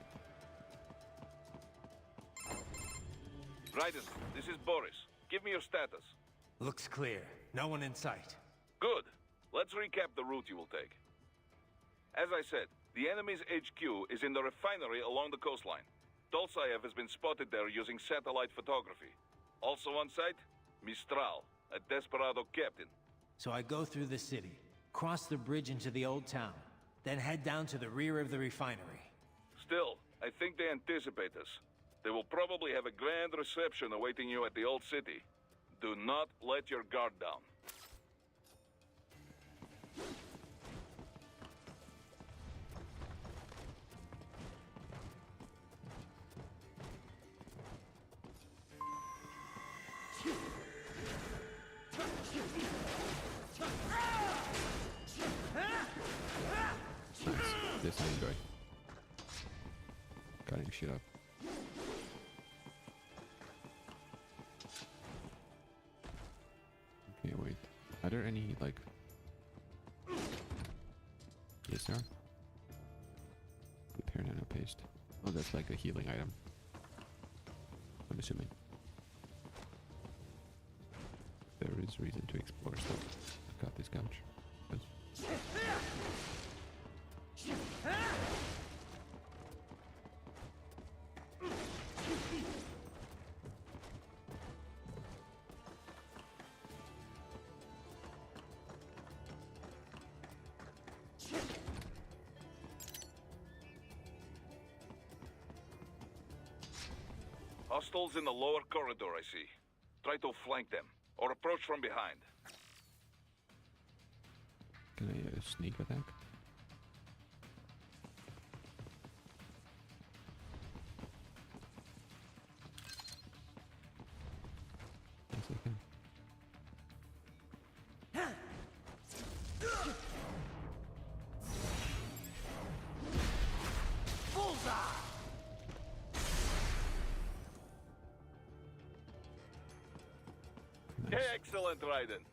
Raiden, this is Boris. Give me your status. Looks clear. No one in sight. Good. Let's recap the route you will take. As I said, the enemy's HQ is in the refinery along the coastline. Dolzaev has been spotted there using satellite photography. Also on site, Mistral, a Desperado captain. So I go through the city, cross the bridge into the old town, then head down to the rear of the refinery. Still, I think they anticipate us. They will probably have a grand reception awaiting you at the old city. Do not let your guard down. Nice. This I enjoy. Cutting shit up. Okay, wait. Are there any, like... Yes, there are. Repair nano paste. Oh, that's like a healing item. I'm assuming. There is reason to explore stuff. I got this couch. Good. Hostiles in the lower corridor, I see. Try to flank them, or approach from behind. Can I sneak attack? Yes, I can. Nice. Excellent, Raiden.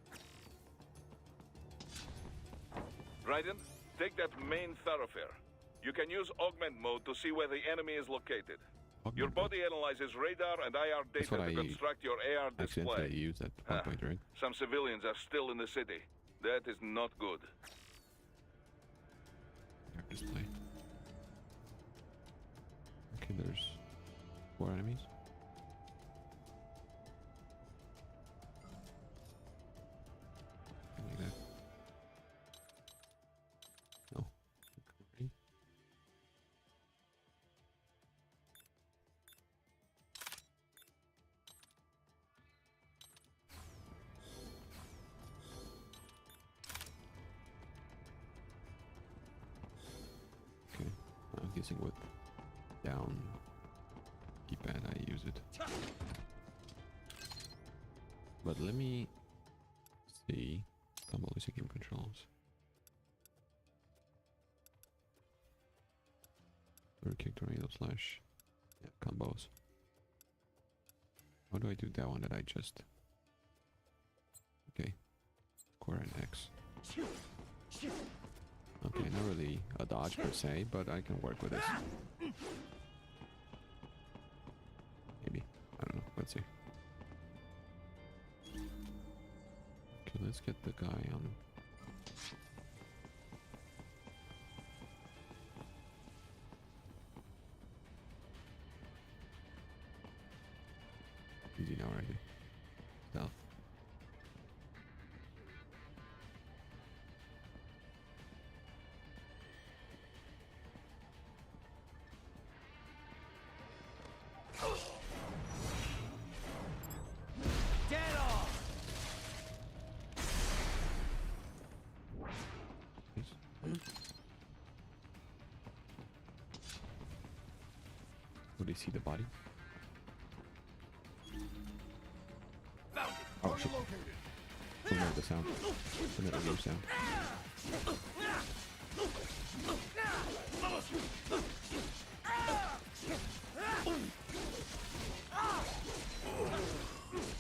Raiden, take that main thoroughfare. You can use augment mode to see where the enemy is located. Your body analyzes radar and IR That's data what to I construct your AR accidentally display. used at one point, right? Some civilians are still in the city. That is not good. AR display. Okay, there's 4 enemies. Like that. No. Okay. Okay, I'm guessing with down keypad I use it. But let me see. Combo is game controls. Kick, tornado, slash. Yeah, combos. How do I do that one that I just... Okay. Square and X. Okay, not really a dodge per se, but I can work with this. Maybe. I don't know. Let's see. Okay, let's get the guy on. Easy now already. Stealth. Get off! Would they see the body? Oh shit. Who knows the sound? Who knows the sound?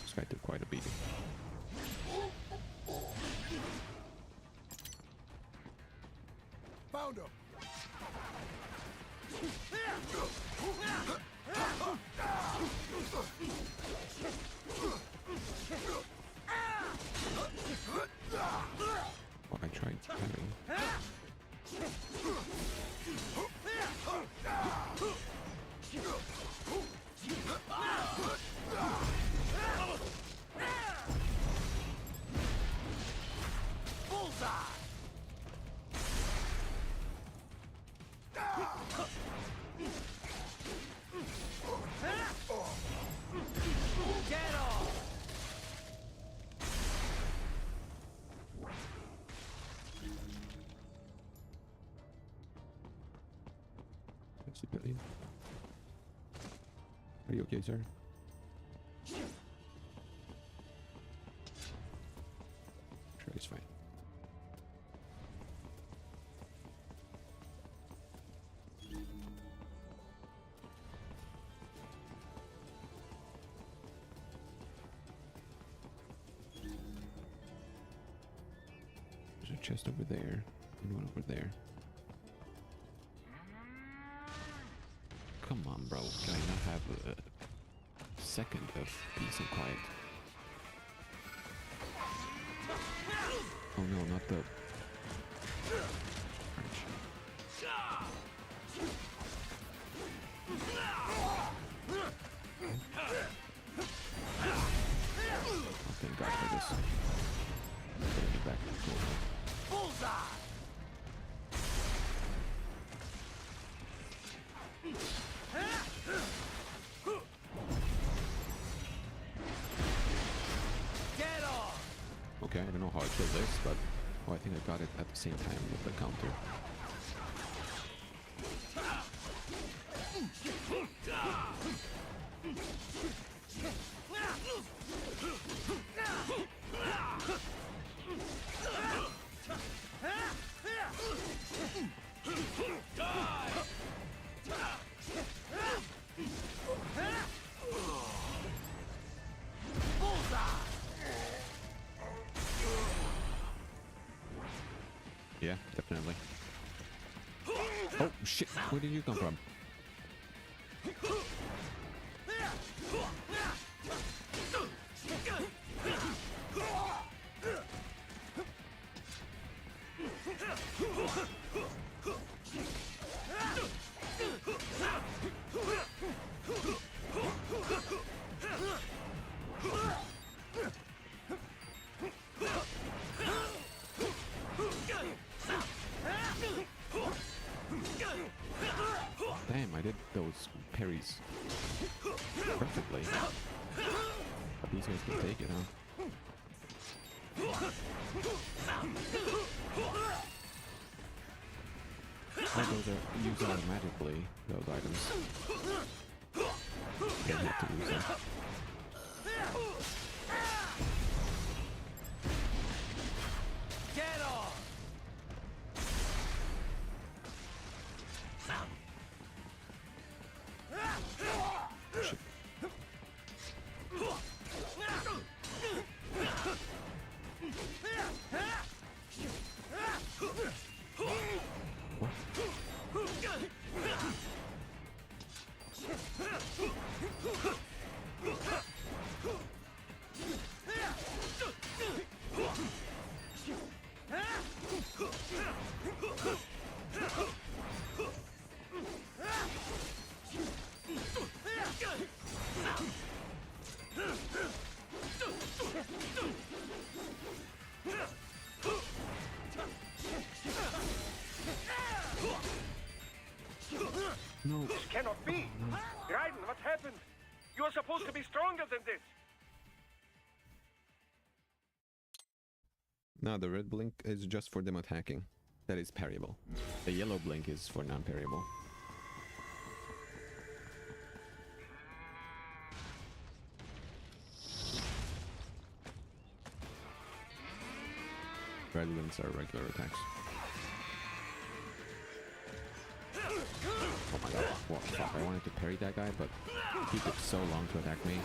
This guy took quite a beating. Found him. Oh, I tried having. Bullseye! Get off! Civilian. Are you okay, sir? Sure, he's fine. There's a chest over there and one over there. Come on, bro. Can I not have a second of peace and quiet? Oh no, not the... Oh, thank God for this. Getting it back. Cool. Bullseye! Get off! Okay, I don't know how I killed this, but oh, I think I got it at the same time with the counter. Yeah, definitely. Oh shit, where did you come from? Damn, I did those parries perfectly. But these guys can take it, huh? Oh, those are used automatically, those items. You don't have to use them. Get off! Shit. No. This cannot be! Raiden, what happened? You are supposed to be stronger than this! No, the red blink is just for them attacking. That is parryable. The yellow blink is for non-parryable. Red blinks are regular attacks. Oh my god, what the fuck, I wanted to parry that guy, but he took so long to attack me.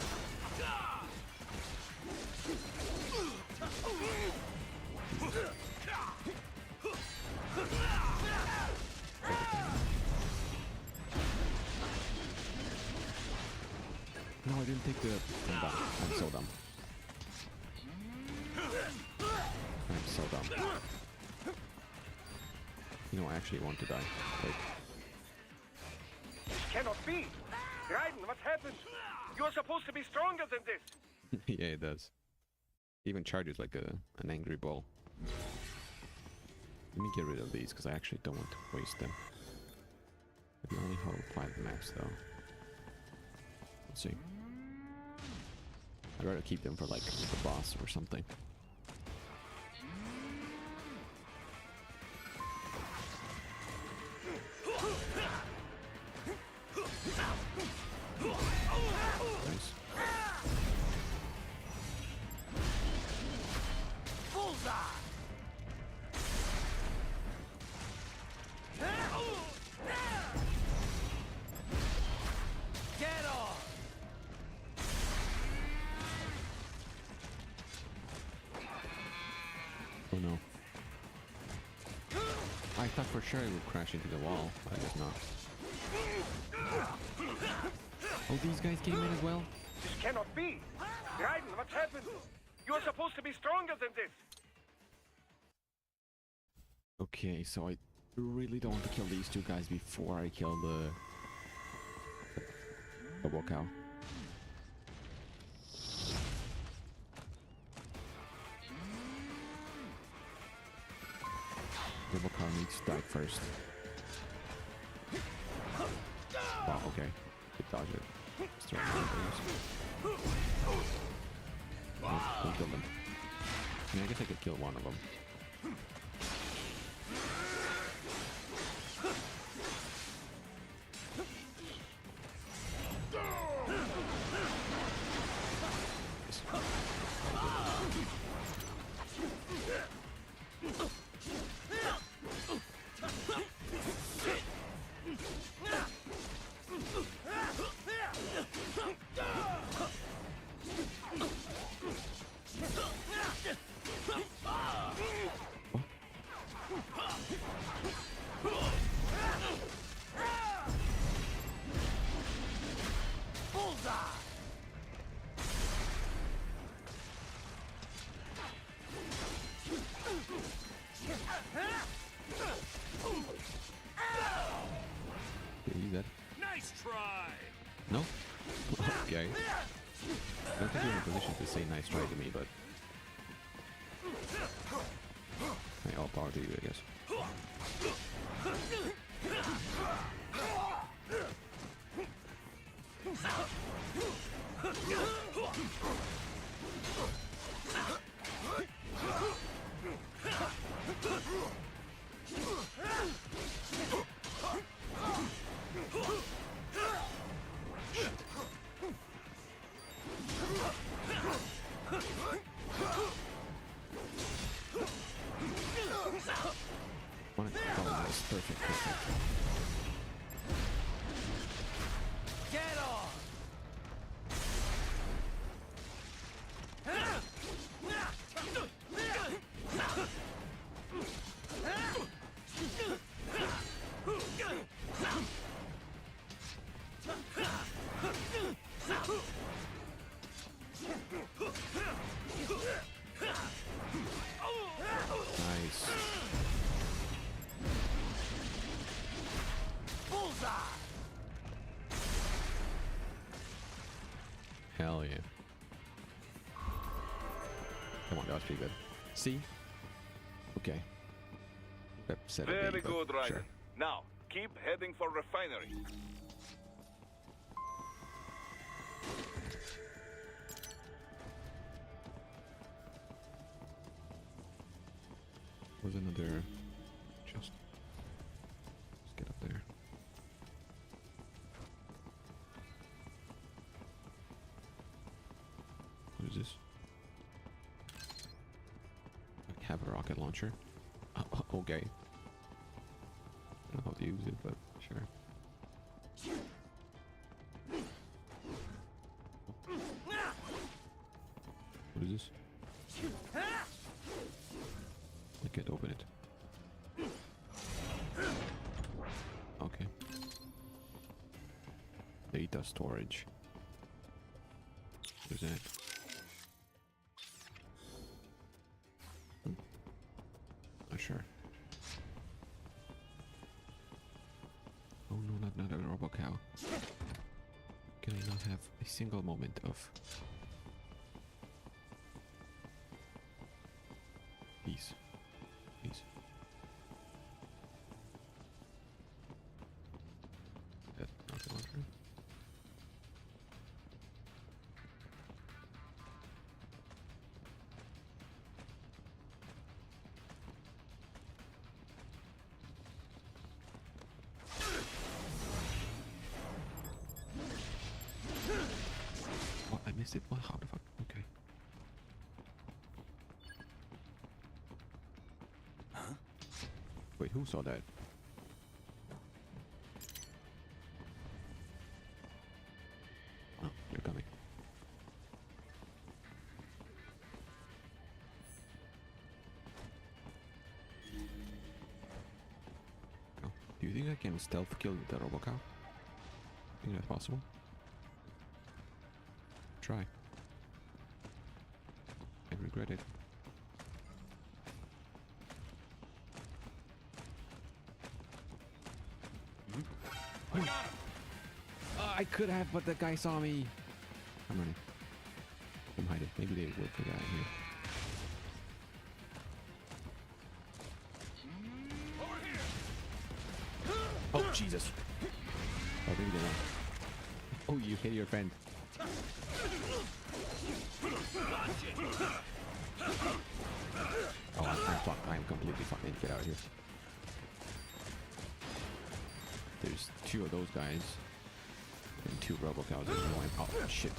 No, I didn't take the... I'm dumb. I'm so dumb. I'm so dumb. You know, I actually want to die. Wait. This cannot be! Raiden, what happened? You are supposed to be stronger than this! Yeah, it does. Even charges like an angry ball. Let me get rid of these, because I actually don't want to waste them. I can only hold 5 max, though. Let's see. I'd rather keep them for, like, the boss or something. Nice. Get off! Oh no. I thought for sure it would crash into the wall, but I guess not. Oh, these guys came in as well? This cannot be! Raiden, what happened? You are supposed to be stronger than this! Okay, so I really don't want to kill these two guys before I kill the double cow. Double cow needs to die first. Oh, okay. Good dodge it. Just throw it don't kill them. I mean, I guess I could kill one of them. Nice try. No? Okay. I don't think you're in a position to say nice try to me, but... Hey, all power to you, I guess. Oh, nice. Perfect, perfect. Get on! Nice. Bullseye! Hell yeah. Come on, that was pretty good. See? Okay. That said it Very big, but good, Raiden. sure. Now, keep heading for refinery. Was another... Just... Let's get up there. What is this? I have a rocket launcher. Okay. I don't know how to use it, but sure. What is this? I can't open it. Okay. Data storage. What is that? Not sure. Oh no, not another RoboCow. Can I not have a single moment of peace? Please. That rocket launcher. What? I missed it? What? How the fuck? Okay. Wait, who saw that? Oh, they're coming. Oh, do you think I can stealth kill the RoboCow? Think that's possible? Try. I regret it. I could have, but the guy saw me. I'm running. I'm hiding. Maybe they work for that here. Oh, Jesus. Oh, maybe they won't. Oh, you hit your friend. Oh, I'm fucked. I'm completely fucking. Get out of here. There's two of those guys. And two RoboCows and one. Oh, shit.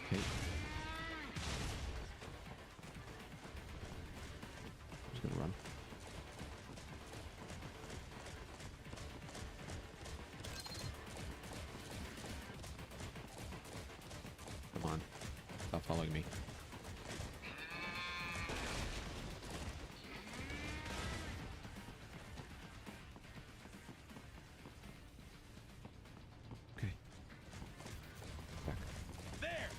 Okay. I'm just gonna run. Come on. Stop following me. Okay. Back. There.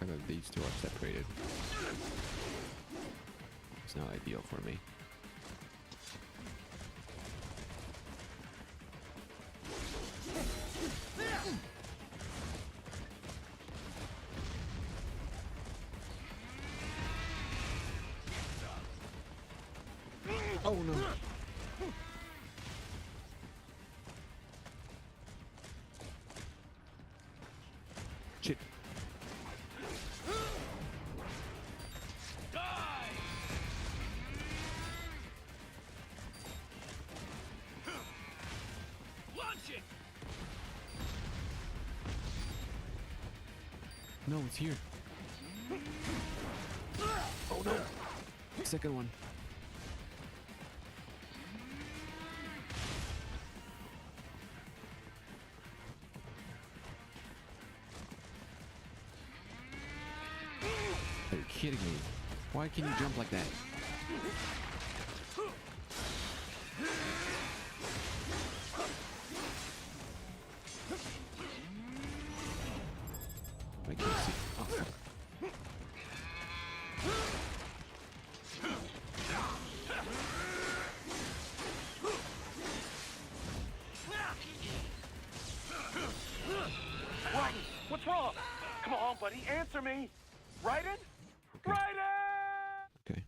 fact that these two are separated. It's not ideal for me. Oh no. Shit. No, it's here. Oh no. Second one. Are you kidding me? Why can you jump like that? I can't see. Oh, fuck. Raiden, what's wrong? Come on, buddy, answer me. Raiden? Okay. Raiden! Okay.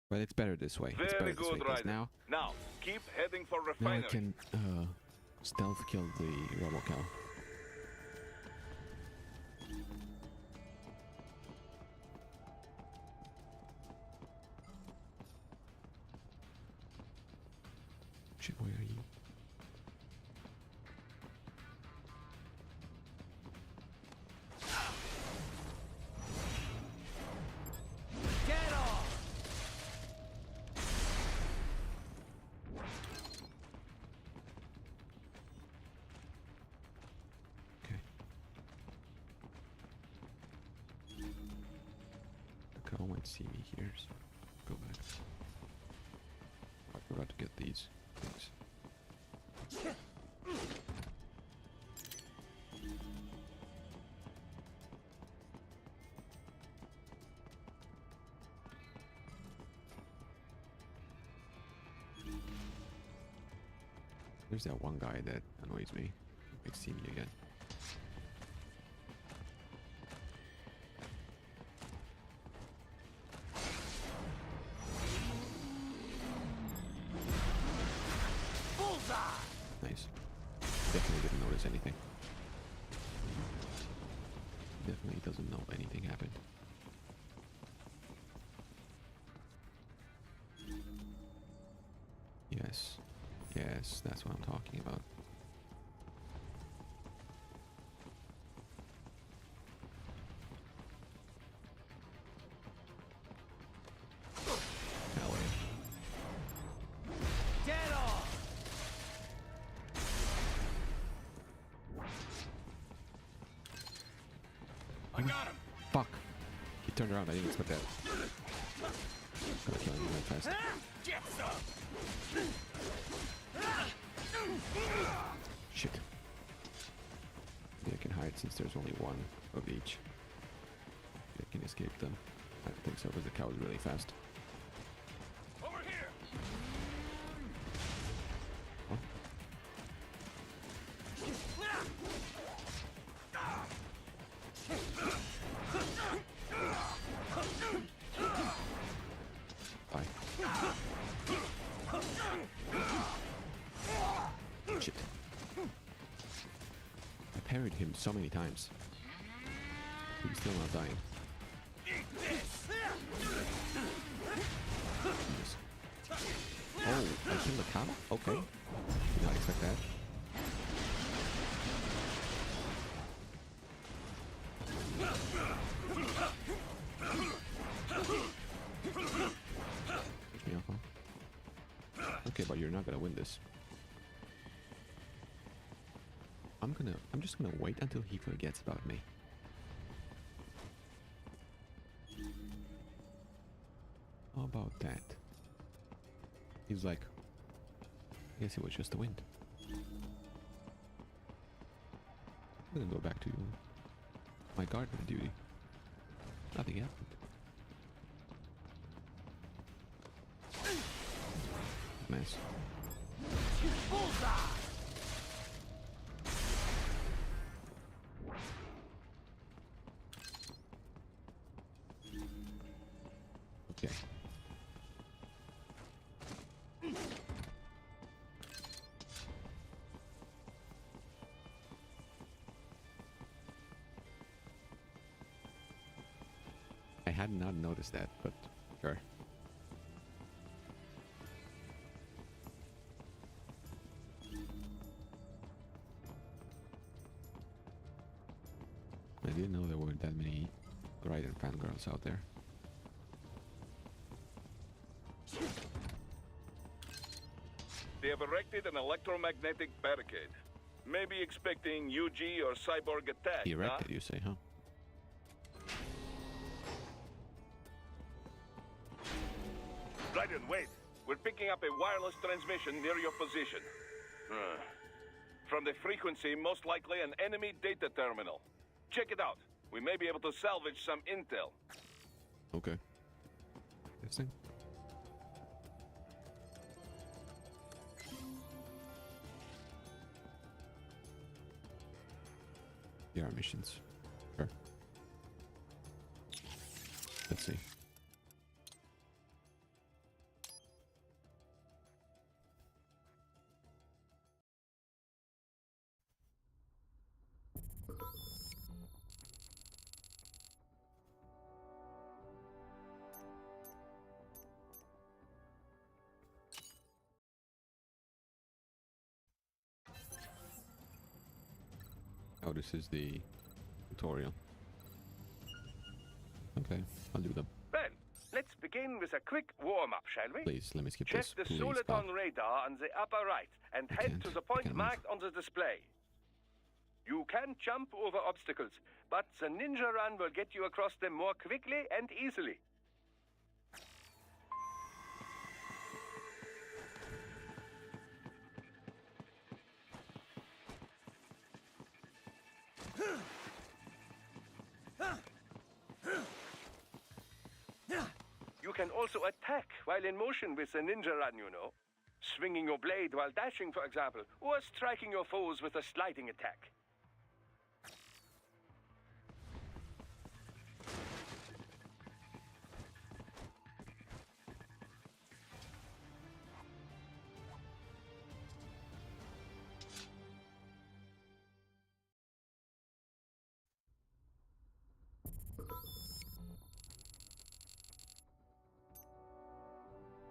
But it's better this way. It's Very better this way, good, 'cause Raiden. now Now, keep heading for I refinery. can stealth kill the RoboCal. Shit, where are you? Get off! Okay. The cow might see me here, so go back. I forgot to get these things. There's that one guy that annoys me. He see me again. Nice. Definitely didn't notice anything. Definitely doesn't know anything happened. Yes. Yes, that's what I'm talking about. Hell yeah. Get off! I got him. Fuck! He turned around, I didn't expect that. Gotta kill him really fast. Get some. Shit. Maybe I can hide since there's only one of each. Maybe I can escape them. I don't think so because the cow is really fast. Over here. Oh. Bye. Shit. I parried him so many times. He's still not dying. Jesus. Oh, I killed the cow? Okay. Did not expect that. Push me off, huh? Okay, but you're not gonna win this. I'm just gonna wait until he forgets about me. How about that? He's like, I guess it was just the wind. I'm gonna go back to my gardening duty. Nothing happened. Mess. Okay. I had not noticed that, but sure. I didn't know there weren't that many Raiden fangirls out there. They have erected an electromagnetic barricade. Maybe expecting UG or cyborg attack, Erected, you say, huh? Raiden, wait. We're picking up a wireless transmission near your position. From the frequency, most likely an enemy data terminal. Check it out. We may be able to salvage some intel. Okay. Interesting. There are missions. Sure. Let's see. Oh, this is the tutorial. Okay, I'll do them. Well, let's begin with a quick warm-up, shall we? Please, let me skip Check this. the Please, Soliton Bob. radar on the upper right and I head can't. to the I point can't marked on the display. You can jump over obstacles, but the ninja run will get you across them more quickly and easily. You can also attack while in motion with the ninja run, you know. Swinging your blade while dashing, for example, or striking your foes with a sliding attack.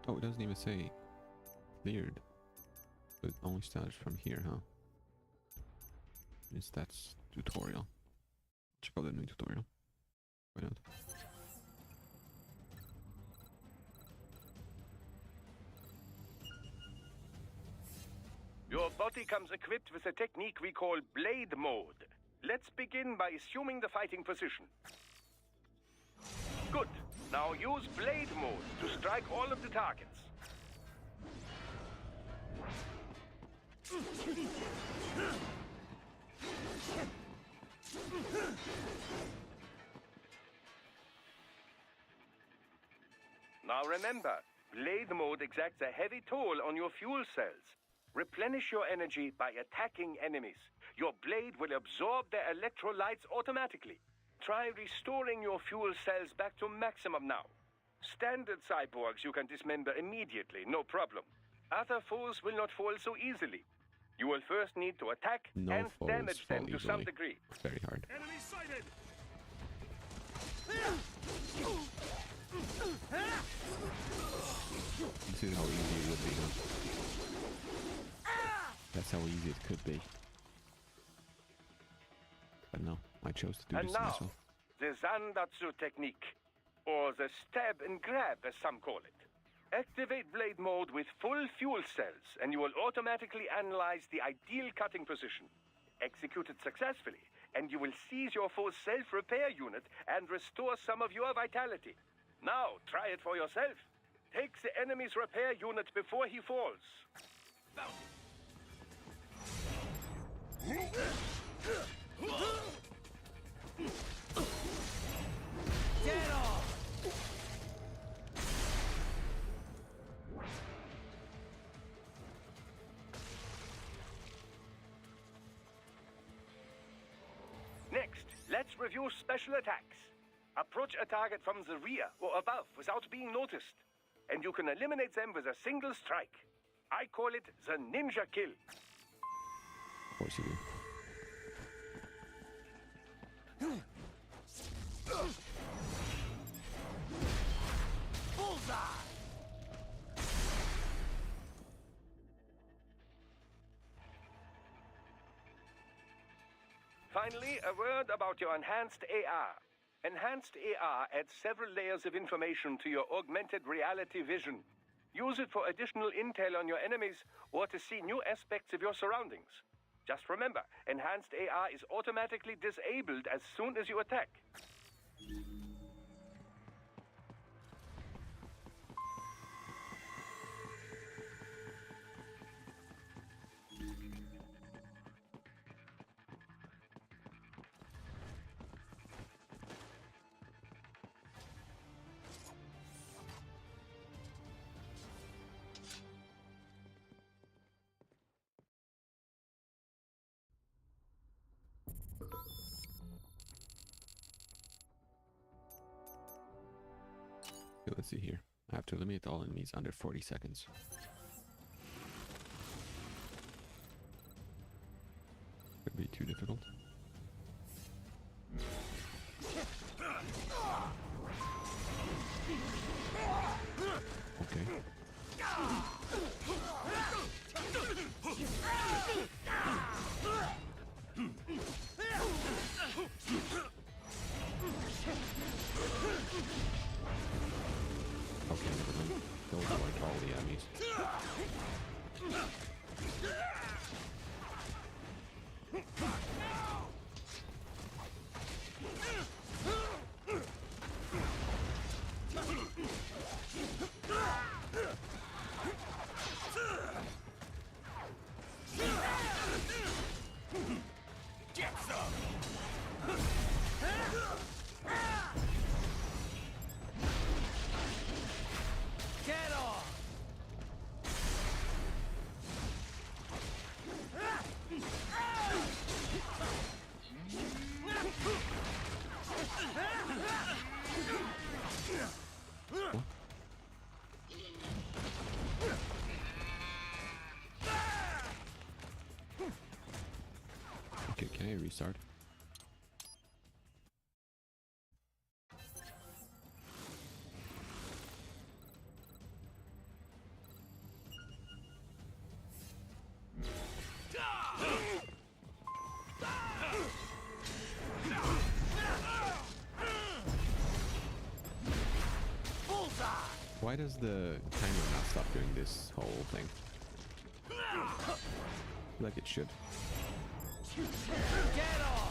Oh, it doesn't even say cleared. But it only starts from here, huh? Yes, that's tutorial. Check out the new tutorial. Why not? Your body comes equipped with a technique we call blade mode. Let's begin by assuming the fighting position. Good. Now use blade mode to strike all of the targets. Now remember, blade mode exacts a heavy toll on your fuel cells. Replenish your energy by attacking enemies. Your blade will absorb their electrolytes automatically. Try restoring your fuel cells back to maximum now. Standard cyborgs you can dismember immediately, no problem. Other foes will not fall so easily. You will first need to attack No and foes damage them fall to some easily. degree. Very hard. Enemy sighted! This is how easy it would be, huh? That's how easy it could be. But no, I chose to do And this to now, myself. the Zandatsu technique, or the stab and grab as some call it. Activate blade mode with full fuel cells, and you will automatically analyze the ideal cutting position. Execute it successfully, and you will seize your foe's self-repair unit and restore some of your vitality. Now, try it for yourself. Take the enemy's repair unit before he falls. Dead! Let's review special attacks. Approach a target from the rear or above without being noticed, and you can eliminate them with a single strike. I call it the ninja kill. Of course you do. Bullseye! Finally, a word about your enhanced AR. Enhanced AR adds several layers of information to your augmented reality vision. Use it for additional intel on your enemies or to see new aspects of your surroundings. Just remember, enhanced AR is automatically disabled as soon as you attack. Okay, let's see here. I have to eliminate all enemies under 40 seconds. Could be too difficult. Okay. Okay, never mind. Those are like all the enemies. Okay, can I restart? Why does the timer not stop doing this whole thing? Like it should. Get off!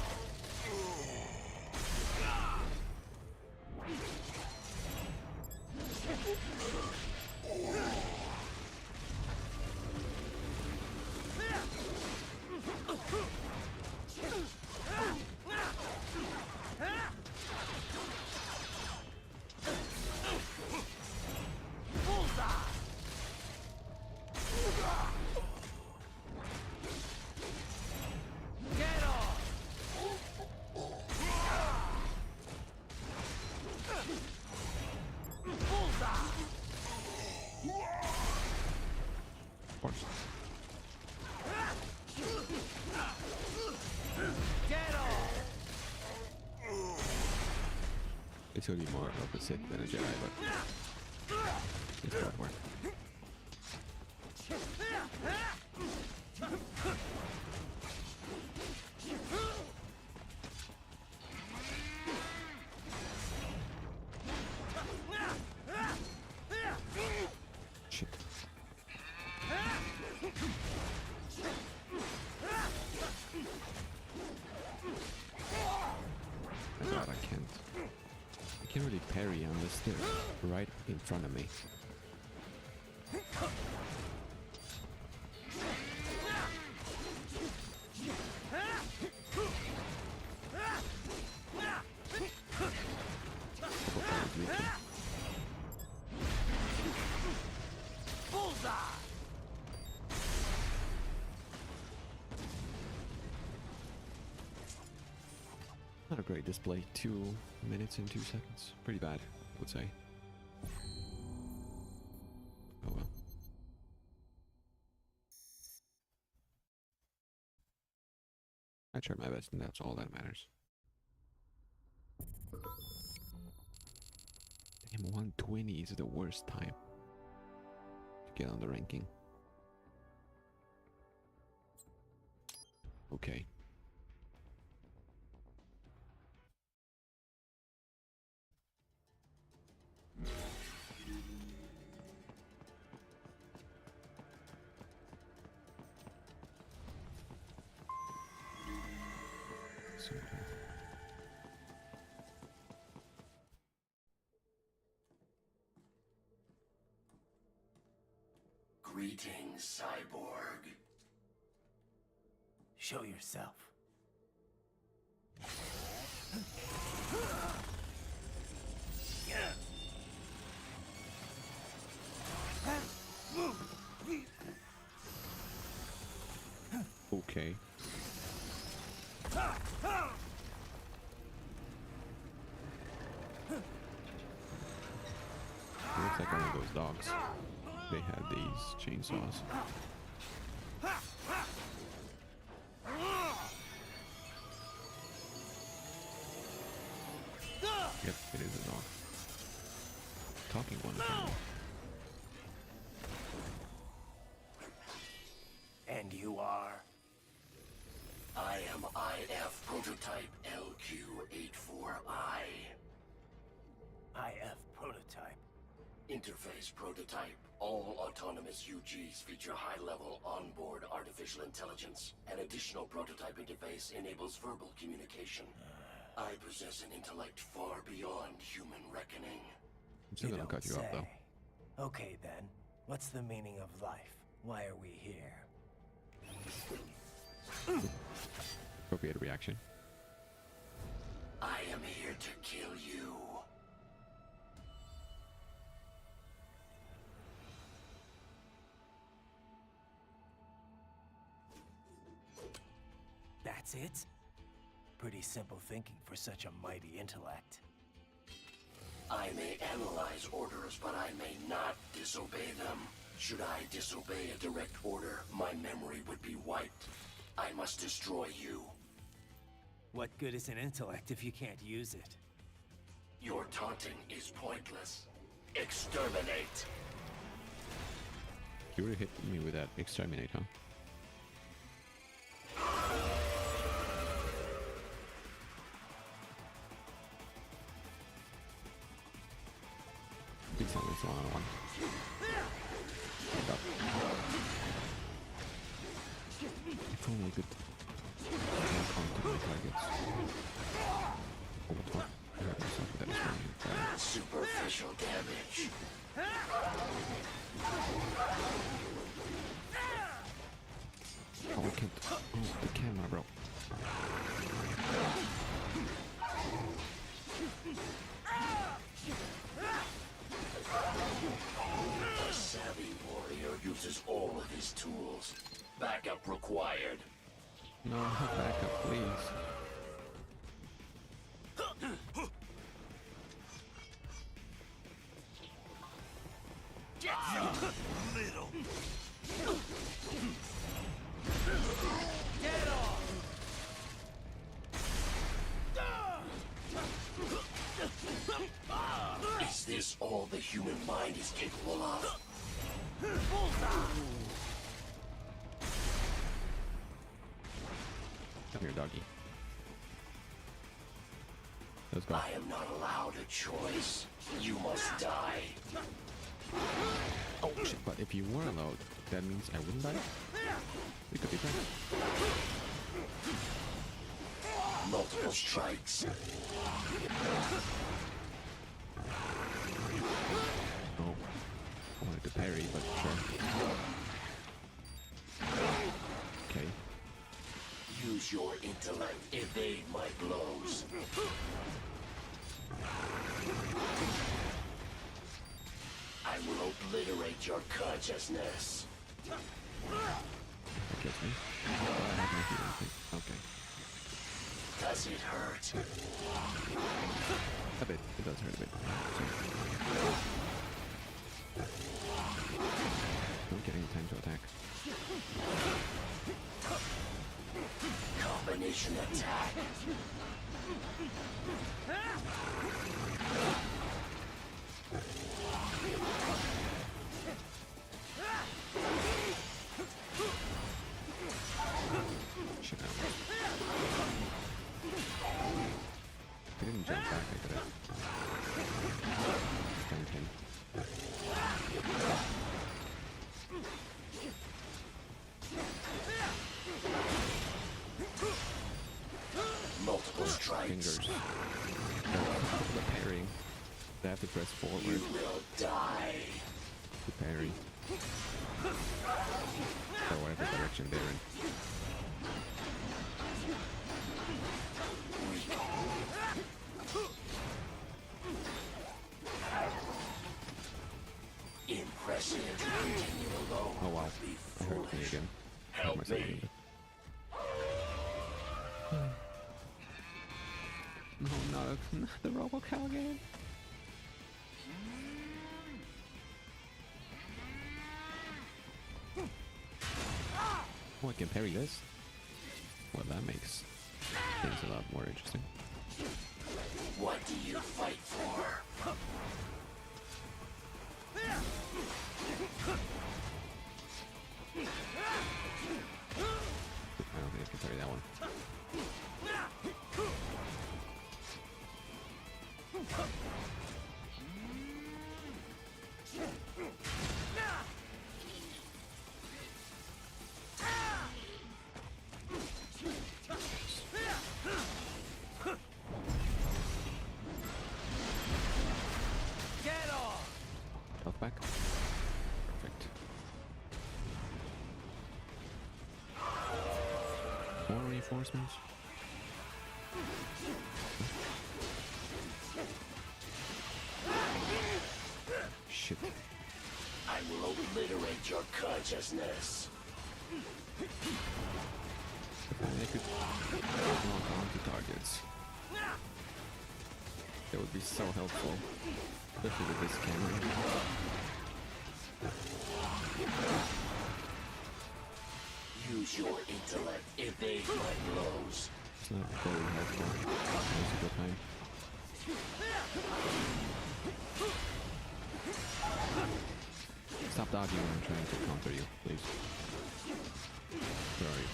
Of course. It's gonna be more of a Sith than a Jedi, but it's both work. Shit. I thought I can't. I can't really parry on this thing right in front of me. Not a great display. 2 minutes and 2 seconds. Pretty bad, I would say. Oh well. I tried my best and that's all that matters. Damn, 120 is the worst time to get on the ranking. Okay. Greetings, cyborg. Show yourself. Okay. It looks like one of those dogs. They had these chainsaws. Yep, it is a dog. Talking one. And you are? I am IF prototype LQ84I. IF prototype. Interface prototype. All autonomous UGs feature high-level onboard artificial intelligence. An additional prototype interface enables verbal communication. I possess an intellect far beyond human reckoning. I'm still gonna cut you off though. Okay then. What's the meaning of life? Why are we here? Appropriate reaction. I am here to kill you. That's it? Pretty simple thinking for such a mighty intellect. I may analyze orders, but I may not disobey them. Should I disobey a direct order, my memory would be wiped. I must destroy you. What good is an intellect if you can't use it? Your taunting is pointless. Exterminate! You really hit me with that exterminate, huh? Big time is one-on-one. If only I could lock onto my targets. Oh, what the fuck? I heard myself that is running. Superficial damage. Oh, I can't. Oh, the camera, bro. A savvy warrior uses all of his tools. Backup required. No, not backup, please. Get you, little. Get off. Is this all the human mind is capable of? Come here, doggy. Let's go. I am not allowed a choice. You must die. Oh shit, but if you were allowed, that means I wouldn't die? We could be friends. Multiple strikes. Oh. I wanted to parry, but sure. Okay. Use your intellect. Evade my blows. I will obliterate your consciousness. That gets me. Oh, I have my healing thing. Okay. Does it hurt? A bit. It does hurt a bit. Don't get any time to attack. Combination attack. Shit, I didn't jump back, I could have. Thank him. Multiple strikes. Fingers. The parrying. They have to press forward. You will die. To parry. Or whatever direction they're in. Impressive. Continue alone. Oh wow. Be I hurt me foolish. again. Help myself me. a bit. No, not the RoboCow again. Oh, I can parry this? Well, that makes things a lot more interesting. What do you fight for? I don't think I can parry that one. Health back. Perfect. More reinforcements. Shit. I will obliterate your consciousness. I could lock onto targets. That would be so helpful. Especially with this camera. Use your intellect. Evade my blows. It's not very helpful most of the time. Stop dodging when I'm trying to counter you, please. Where are you?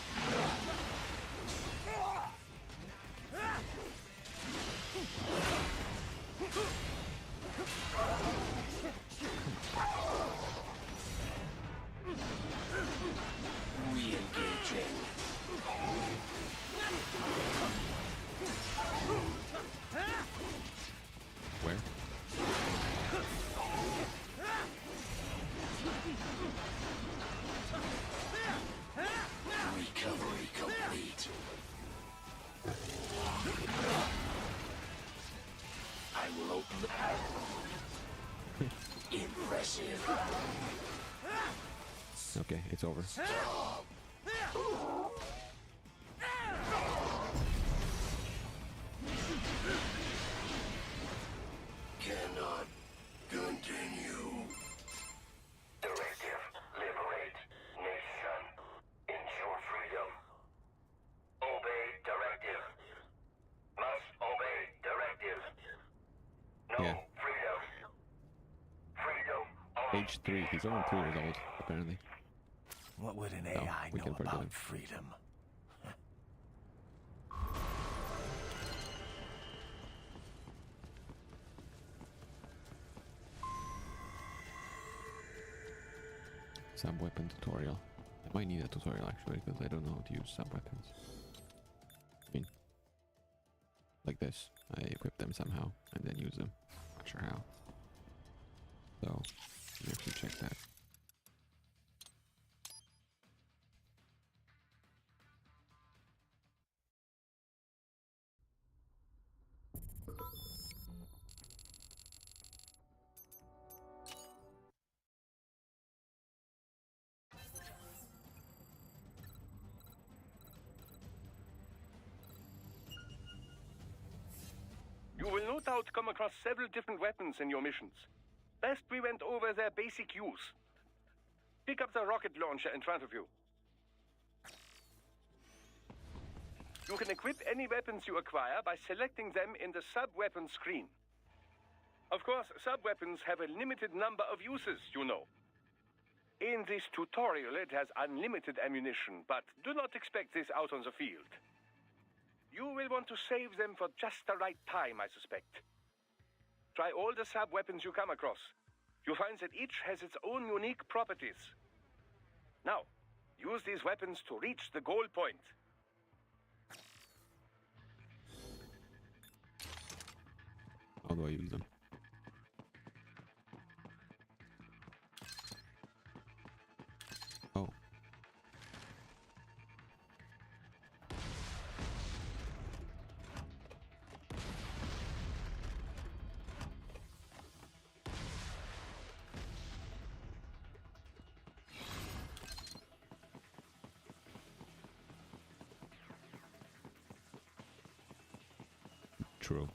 Re-engaging. Where? Recovery complete. I will open. Impressive. Okay, it's over. Cannot continue. Directive. Liberate nation. Ensure freedom. Obey directive. Must obey directive. No Yeah. freedom. Freedom. Only. Age 3. He's only 3 years old, apparently. What would an No, AI we know can forgive about him. freedom? Sub-weapon tutorial. I might need a tutorial actually, because I don't know how to use sub-weapons. I mean, like this. I equip them somehow, and then use them. Not sure how. So, let me actually check that. about to come across several different weapons in your missions. Best we went over their basic use. Pick up the rocket launcher in front of you. You can equip any weapons you acquire by selecting them in the sub-weapon screen. Of course, sub-weapons have a limited number of uses, you know. In this tutorial, it has unlimited ammunition, but do not expect this out on the field. You will want to save them for just the right time, I suspect. Try all the sub-weapons you come across. You'll find that each has its own unique properties. Now, use these weapons to reach the goal point. How do I use them? Oh. True.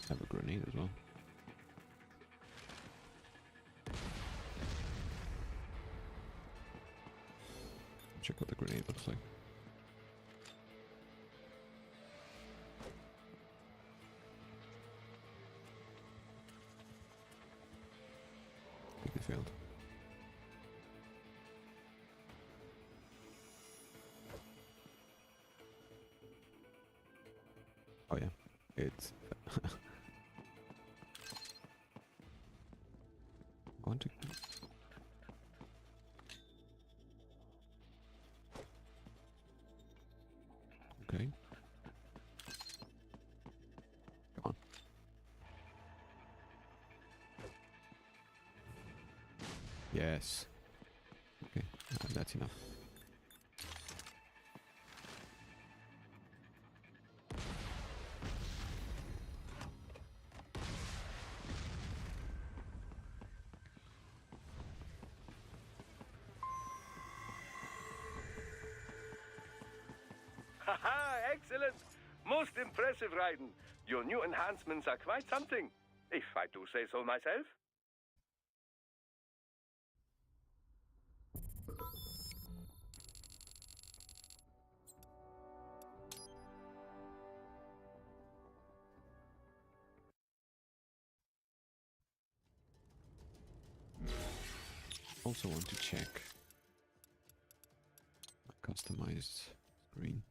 Have a grenade as well. Check what the grenade looks like. I think it failed. Oh yeah, it's want to. Okay. Come on. Yes. Okay, that's enough. Haha, excellent! Most impressive, Raiden. Your new enhancements are quite something, if I do say so myself. Also want to check a customized screen.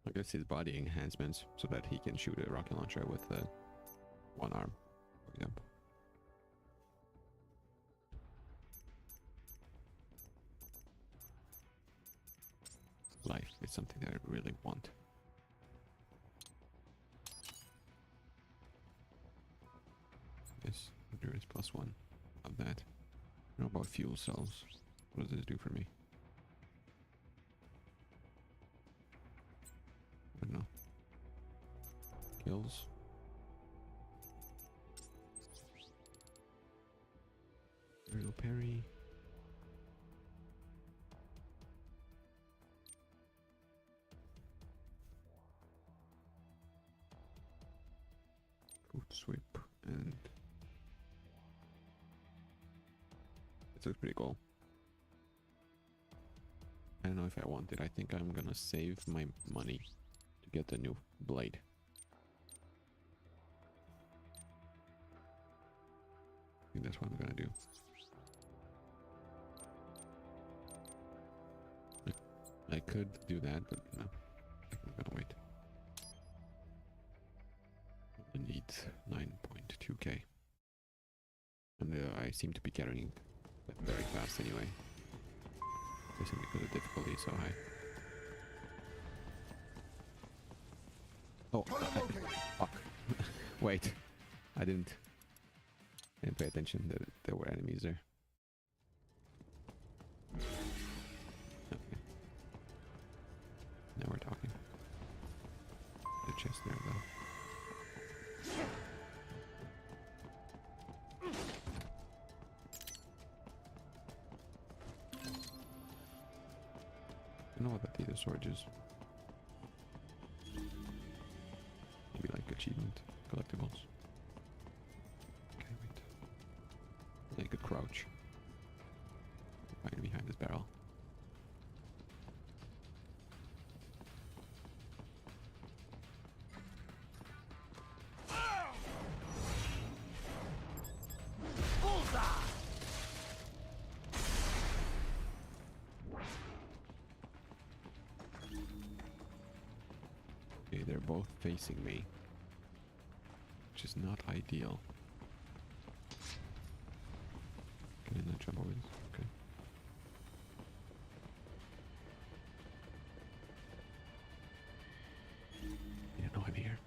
I guess his body enhancements so that he can shoot a rocket launcher with one arm, for example. Life is something that I really want. Yes, endurance +1 of that. I don't know about fuel cells. What does this do for me? I don't know. Kills. Aerial parry. Foot sweep and it looks pretty cool. I don't know if I want it. I think I'm gonna save my money to get the new blade. I think that's what I'm gonna do. I could do that, but no. I think I'm gonna wait. I need 9.2k. And I seem to be carrying it very fast anyway. Guessing because the difficulty is so high. Oh, fuck. Wait. I didn't pay attention that there were enemies there. Okay. know what that data storage is. Maybe like achievement collectibles. Okay, wait. Yeah, you could crouch. Right behind this barrel. Okay, they're both facing me, which is not ideal. Can I not jump over this? Okay. Yeah, no, I'm here.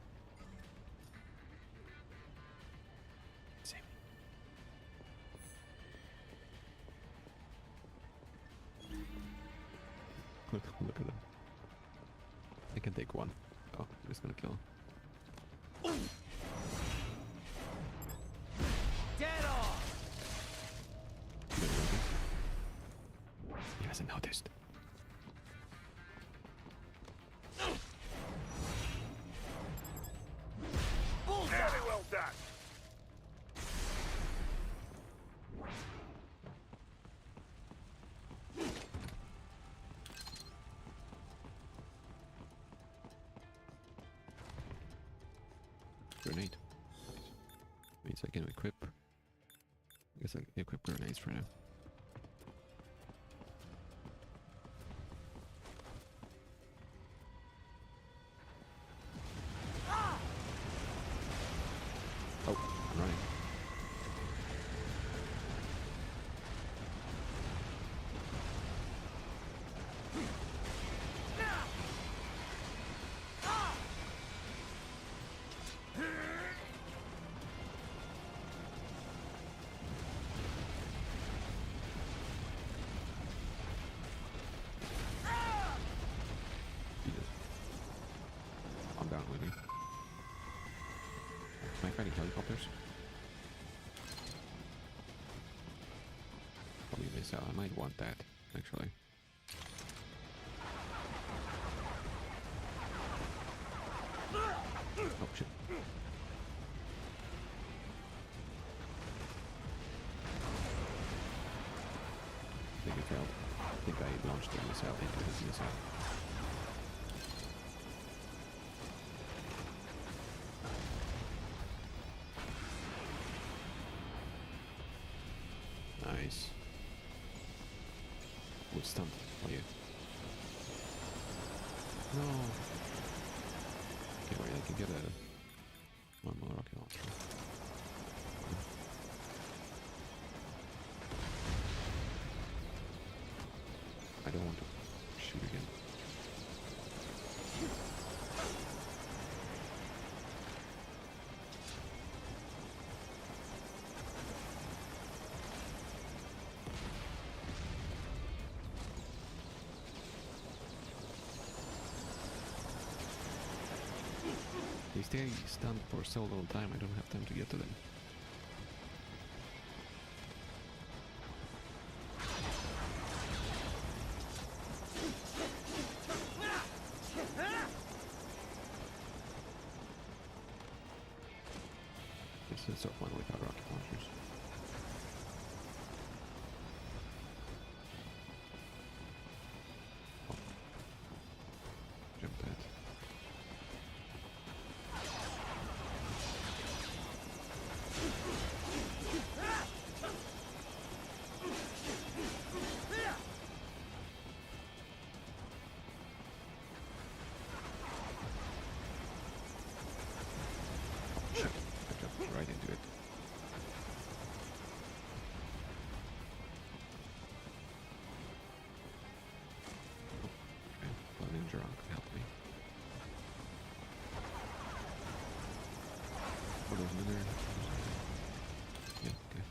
See me. Look at them. I can take one. Oh, I'm just gonna kill him. Dead off! He hasn't noticed. Very well done. Grenade. Means I can equip. I guess I can equip grenades for now. Oh, I'm running. Jesus. I'm down with me. Am I fighting helicopters? Probably miss out. I might want that, actually. Oh shit. I think it failed. I think I launched the missile into his missile. Nice. Good stunt for you. No. Okay, wait, I can get a normal rocket launcher. I don't want to shoot again. They stay stunned for so little time, I don't have time to get to them. This is so fun without rocket launchers. Oh. Jump that. Shit, I jumped right into it. Okay, well, Ninja Rock can help me. Oh, there's another... Yeah, okay.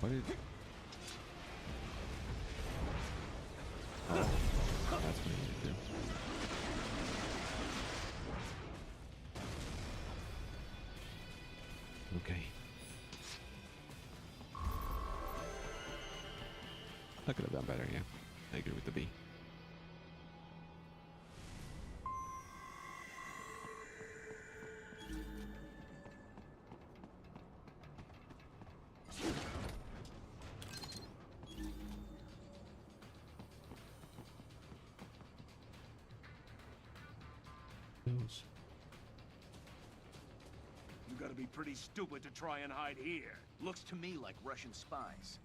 What did... That's what I need to do. Okay. I could have done better, yeah. I agree with the B. Those. You gotta be pretty stupid to try and hide here. Looks to me like Russian spies.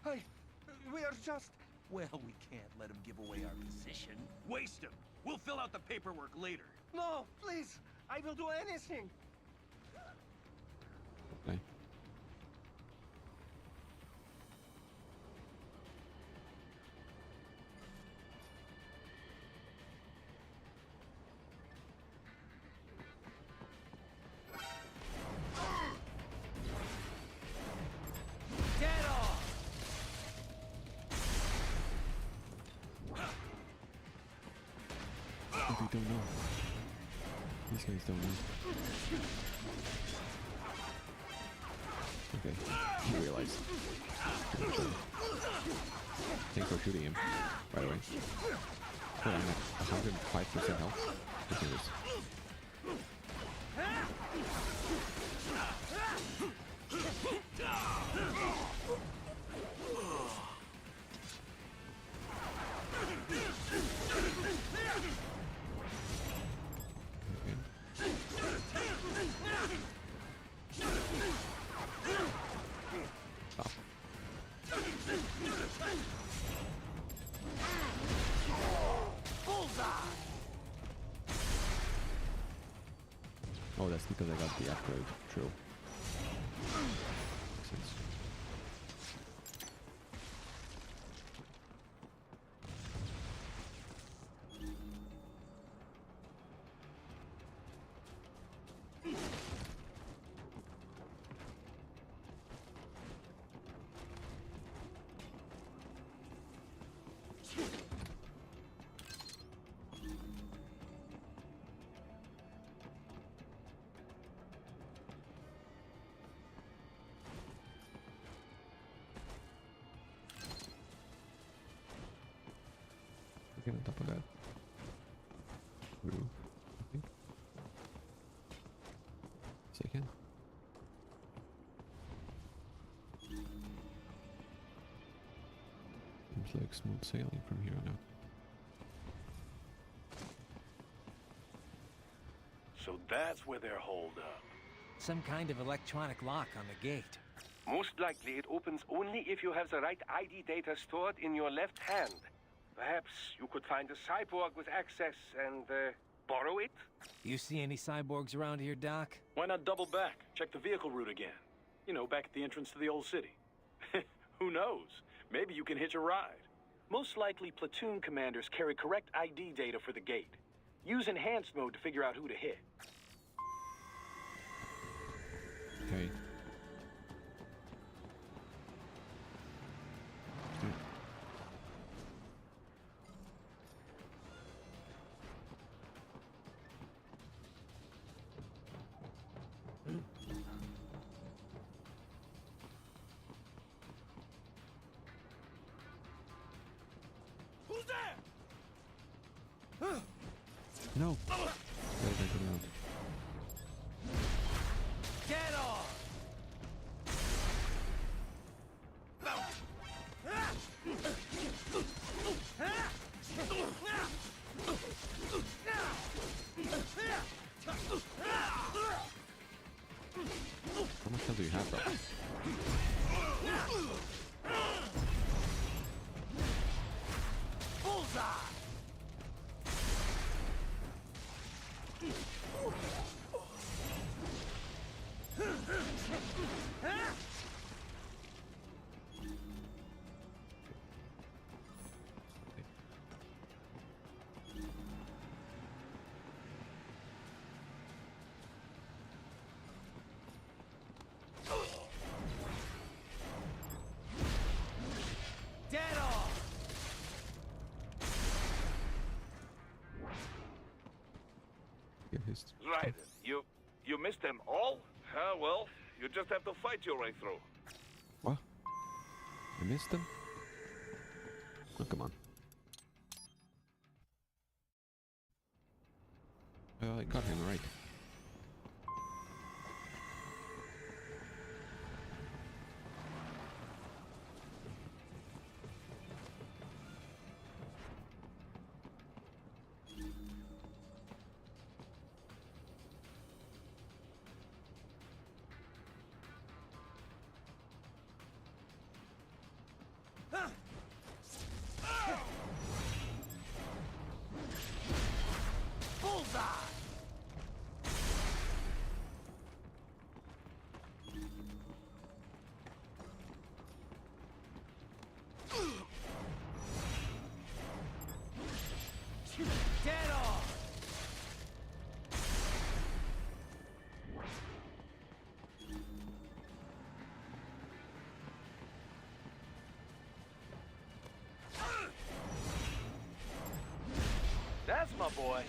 We are just... Well, we can't let them give away our position. Waste them. We'll fill out the paperwork later. No, please. I will do anything. Okay. Get off! But they don't know. These guys don't know. Okay, he realized. Thanks for shooting him, by the way. Oh, I'm at 105% health. Look at this. Stop. Oh, that's because I got the upgrade. True. Makes sense. Okay, on top of that. Roof, I think. Second. Seems like smooth sailing from here on out. So that's where they're holed up. Some kind of electronic lock on the gate. Most likely it opens only if you have the right ID data stored in your left hand. Perhaps you could find a cyborg with access and borrow it? You see any cyborgs around here, Doc? Why not double back? Check the vehicle route again. You know, back at the entrance to the old city. Who knows? Maybe you can hitch a ride. Most likely, platoon commanders carry correct ID data for the gate. Use enhanced mode to figure out who to hit. Okay. Who's there? No. Gotta break it out. Get off! How much health do you have, bro? Bullseye! Dead off! get his. Raiden, you missed them all? Well, you just have to fight your way through. What? I missed them? Oh, come on. I got him right. Dead on! That's my boy.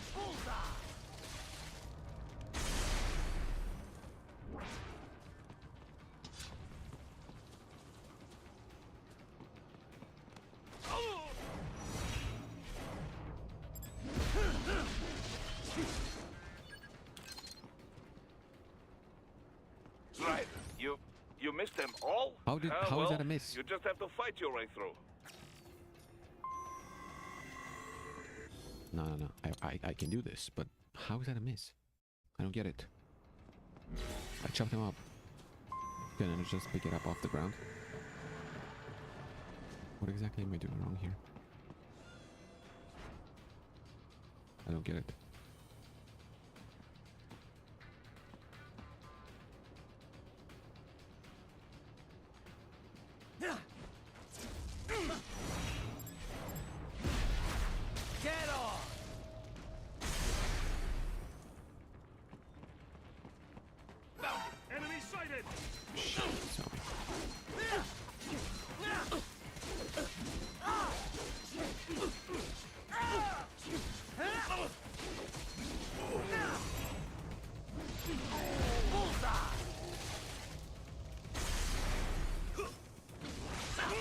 Right. You missed them all? How is Well, that a miss? You just have to fight your way through. No. I can do this, but how is that a miss? I don't get it. I chopped him up. Can I just pick it up off the ground? What exactly am I doing wrong here? I don't get it. Get on! Enemy sighted! Sorry.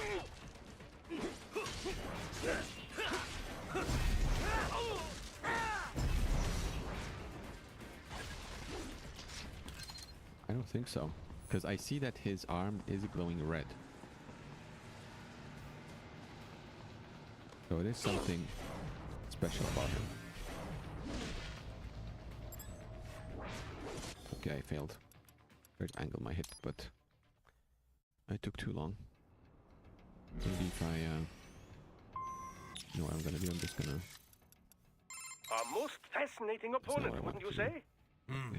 I don't think so, because I see that his arm is glowing red. So it is something special about him. Okay, I failed. Tried to angle my hit, but I took too long. Maybe if I, you know what I'm gonna do? I'm just gonna... A most fascinating opponent, wouldn't you say? Hmm.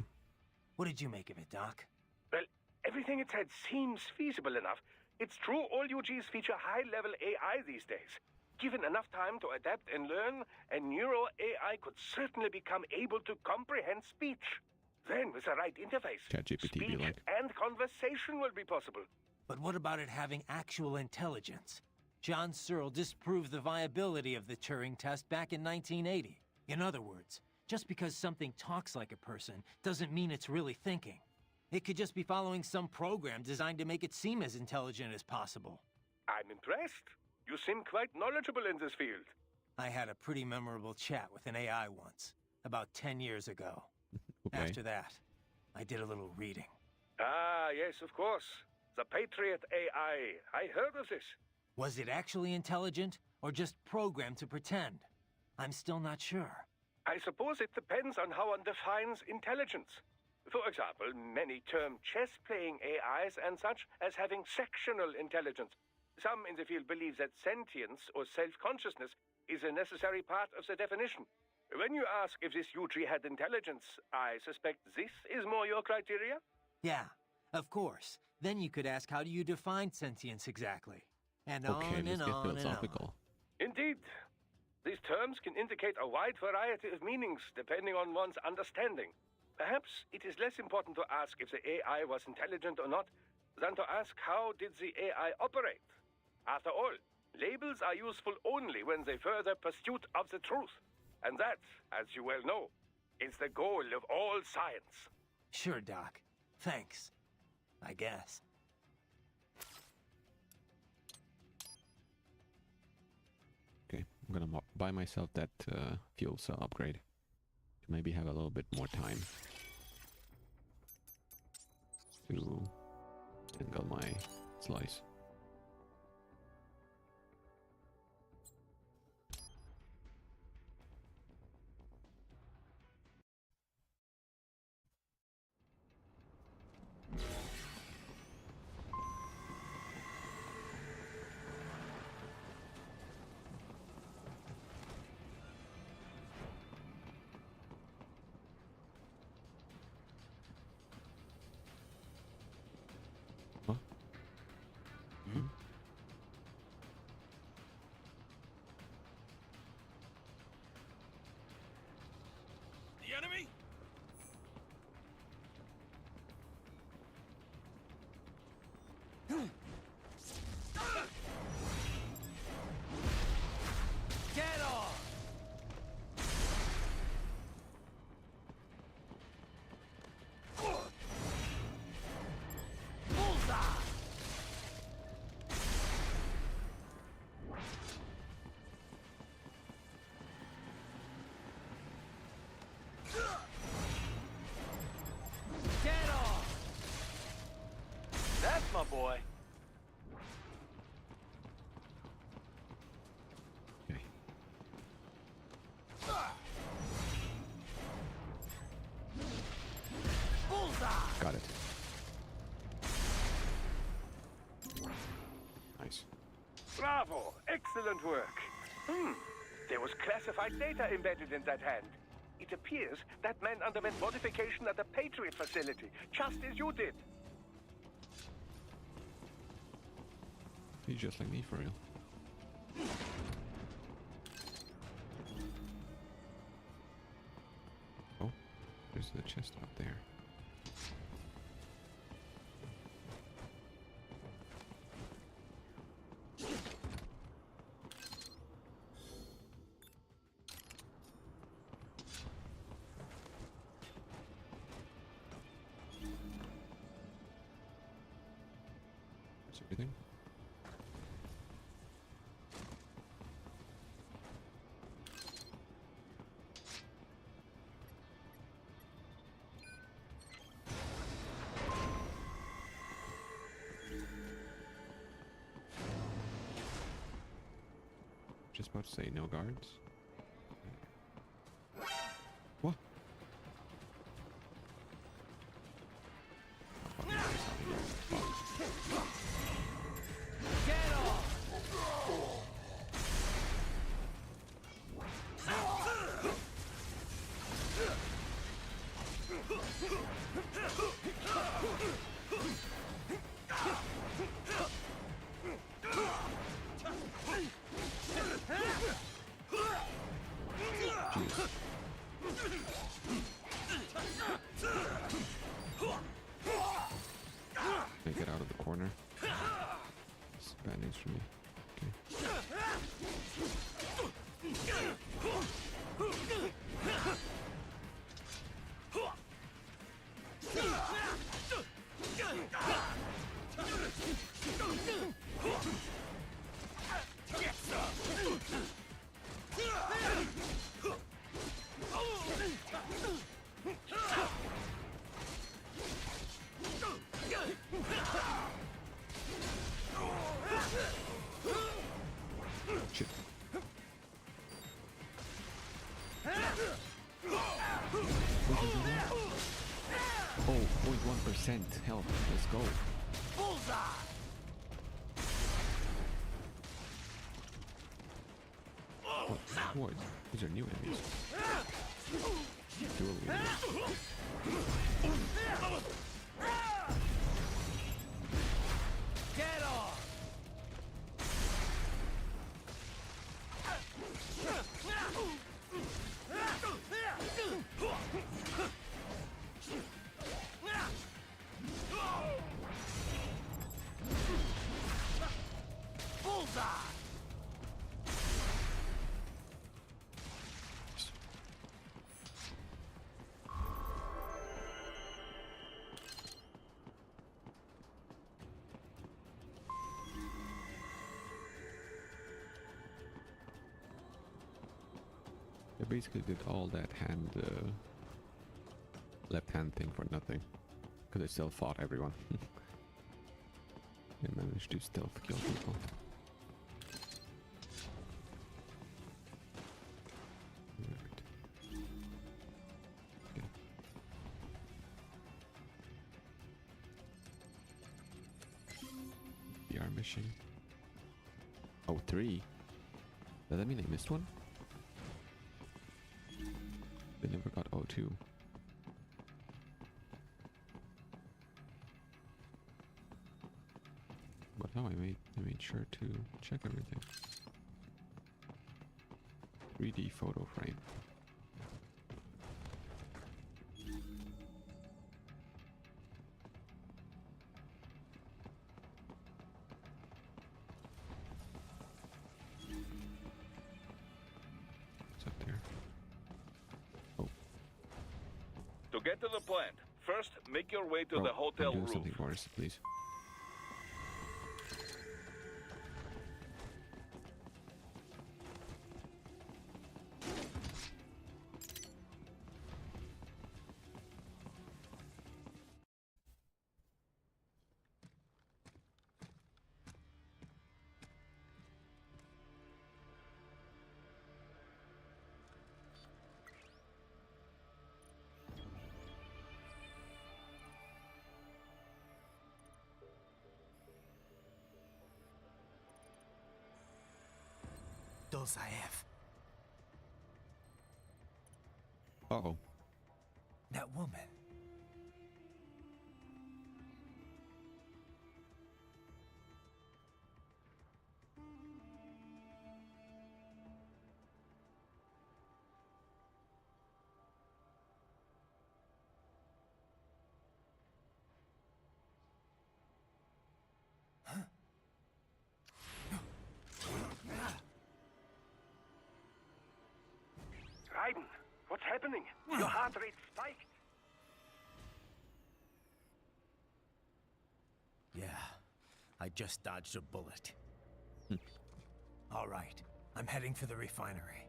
What did you make of it, Doc? Well, everything it said seems feasible enough. It's true all UGs feature high-level AI these days. Given enough time to adapt and learn, a neuro AI could certainly become able to comprehend speech. Then, with the right interface, ChatGPT be speech like. and conversation will be possible. But what about it having actual intelligence? John Searle disproved the viability of the Turing test back in 1980. In other words, just because something talks like a person doesn't mean it's really thinking. It could just be following some program designed to make it seem as intelligent as possible. I'm impressed. You seem quite knowledgeable in this field. I had a pretty memorable chat with an AI once, about 10 years ago. Okay. After that, I did a little reading. Ah, yes, of course. The Patriot AI. I heard of this. Was it actually intelligent, or just programmed to pretend? I'm still not sure. I suppose it depends on how one defines intelligence. For example, many term chess-playing AIs and such as having sectional intelligence. Some in the field believe that sentience or self-consciousness is a necessary part of the definition. When you ask if this UG had intelligence, I suspect this is more your criteria? Yeah, of course. Then you could ask, how do you define sentience exactly? And Okay, on let's and get on and on. philosophical. Indeed. These terms can indicate a wide variety of meanings depending on one's understanding. Perhaps it is less important to ask if the AI was intelligent or not than to ask how did the AI operate. After all, labels are useful only when they further pursuit of the truth. And that, as you well know, It's the goal of all science. Sure, Doc. Thanks. I guess. Okay, I'm gonna buy myself that fuel cell upgrade to maybe have a little bit more time to angle my slice. The enemy? Get off! Bullseye! Get off! That's my boy. Okay. Bullseye! Got it. Nice. Bravo! Excellent work. There was classified data embedded in that hand. It appears that man underwent modification at the Patriot facility, just as you did. He's just like me for real. Oh, there's the chest up there. That's everything. Just about to say no guards. What? Get off! Can I get out of the corner? It's bad news for me. Okay. Shit. Oh, 0.1% health. Let's go. Bullseye! What? These are new enemies. Dual enemies. Get off! Bullseye! I basically did all that left hand thing for nothing, because I still fought everyone. I managed to stealth kill people. Right. Okay. VR mission. Oh, 3. Does that mean I missed one? They never got O2. But no, I made sure to check everything. 3D photo frame. What's up there? Oh. To get to the plant, first make your way to Bro, the hotel I'm doing roof. something for us, please. Dolzaev. Uh-oh. That woman. Raiden, what's happening? Your heart rate spiked. Yeah, I just dodged a bullet. All right, I'm heading for the refinery.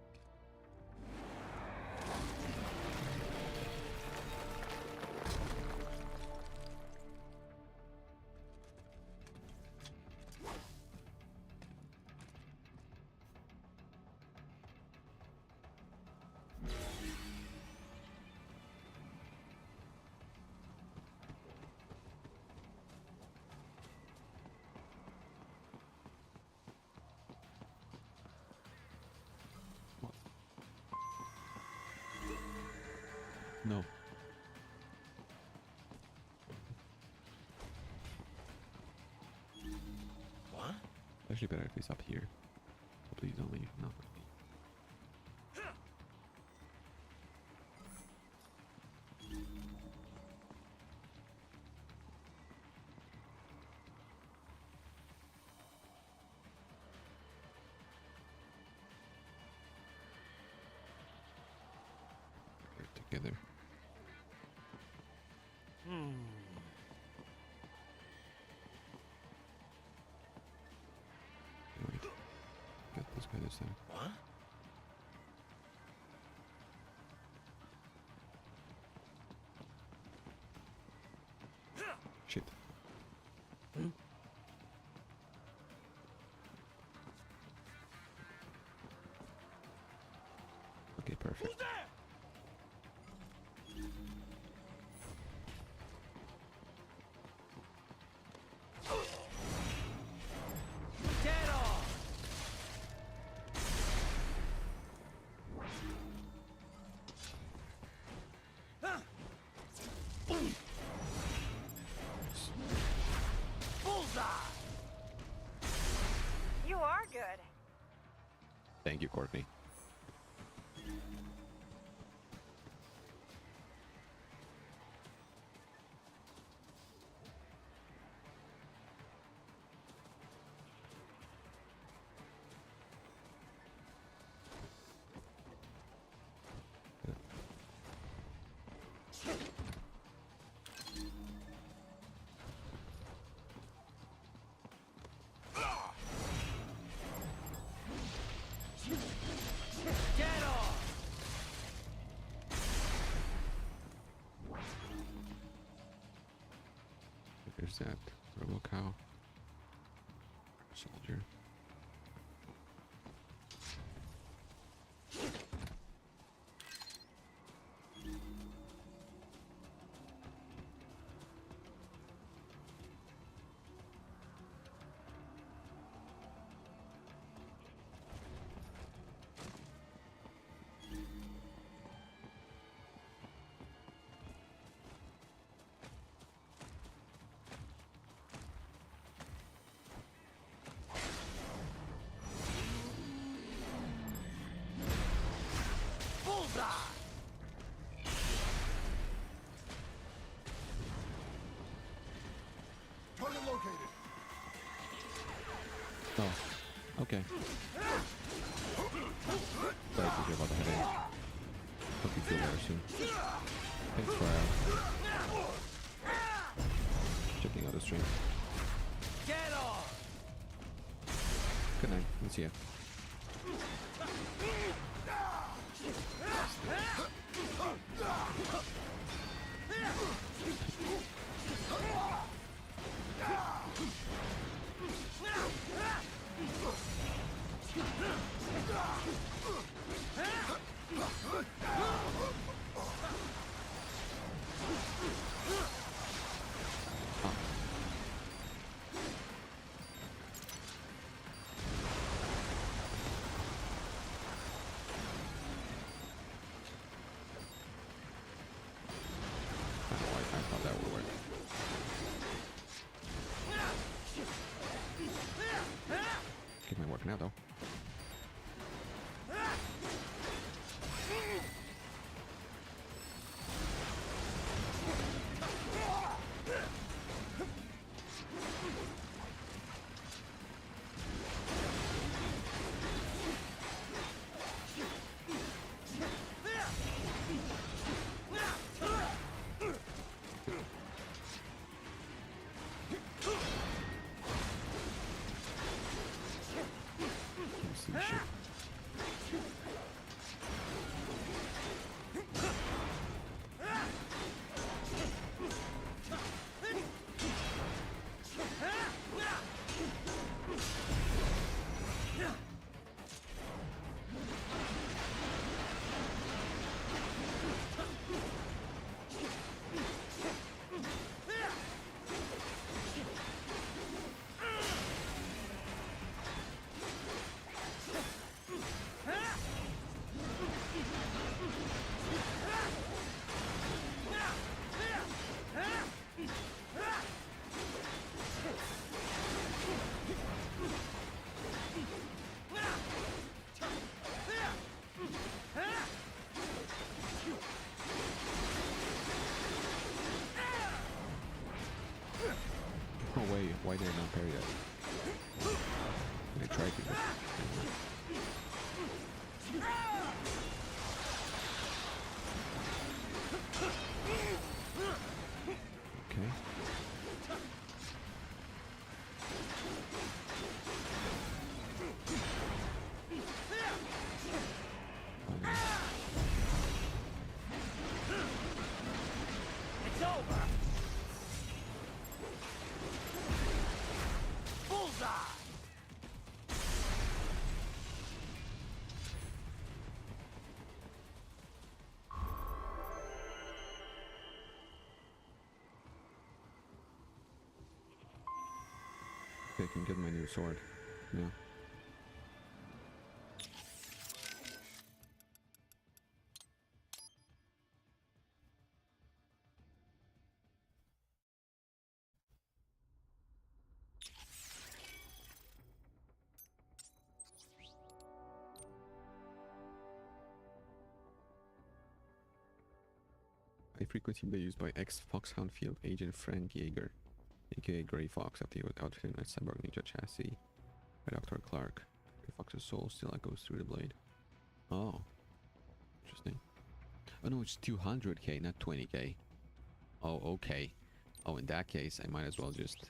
No. What? Actually better if he's up here. So please don't leave. No. We're together. Wait. Get this guy this time. What? Shit. Okay, perfect. Get off! Bullseye! You are good. Thank you, Courtney. Where's that? Robo cow. Soldier. Target located. Oh, okay. Sorry to hear about the headache. Hope you feel better soon. Thanks for checking out the stream. Get on. Good night. We'll see ya. I thought that would work. Get my work now though. No way, why did I not parry that? I tried to, but okay. It's over. Bullseye. Okay, I can get my new sword. No. High frequency bay used by ex-Foxhound Field agent Frank Yeager, aka Grey Fox, after he was outfitted in a cyborg ninja chassis by Dr. Clark. Grey Fox's soul still echoes through the blade. Oh. Interesting. Oh no, it's 200k, not 20k. Oh, okay. Oh, in that case, I might as well just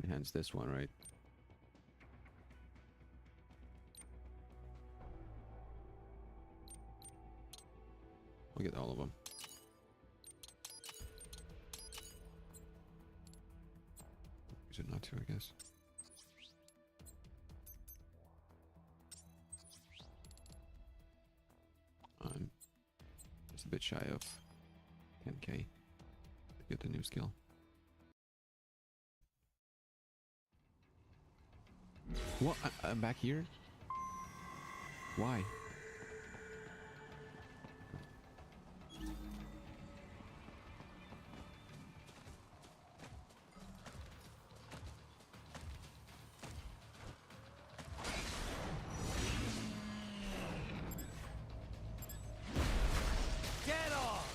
enhance this one, right? I'll get all of them. want to, I guess. I'm just a bit shy of 10k to get the new skill. What? I'm back here? Why? Get off!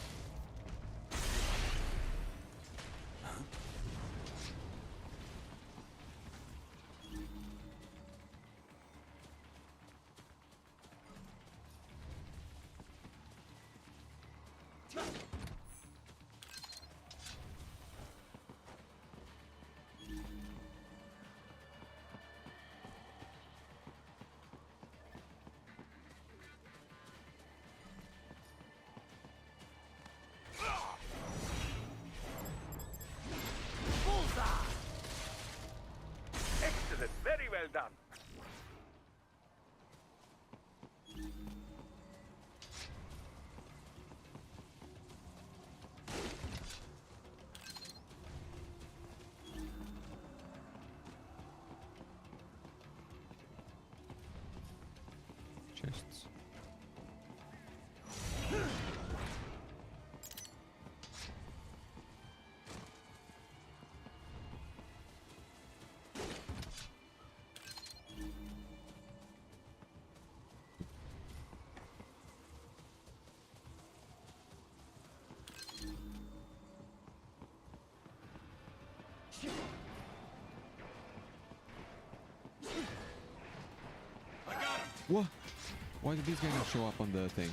Excellent. Very well done. Chests. What? Why did these guys not show up on the thing?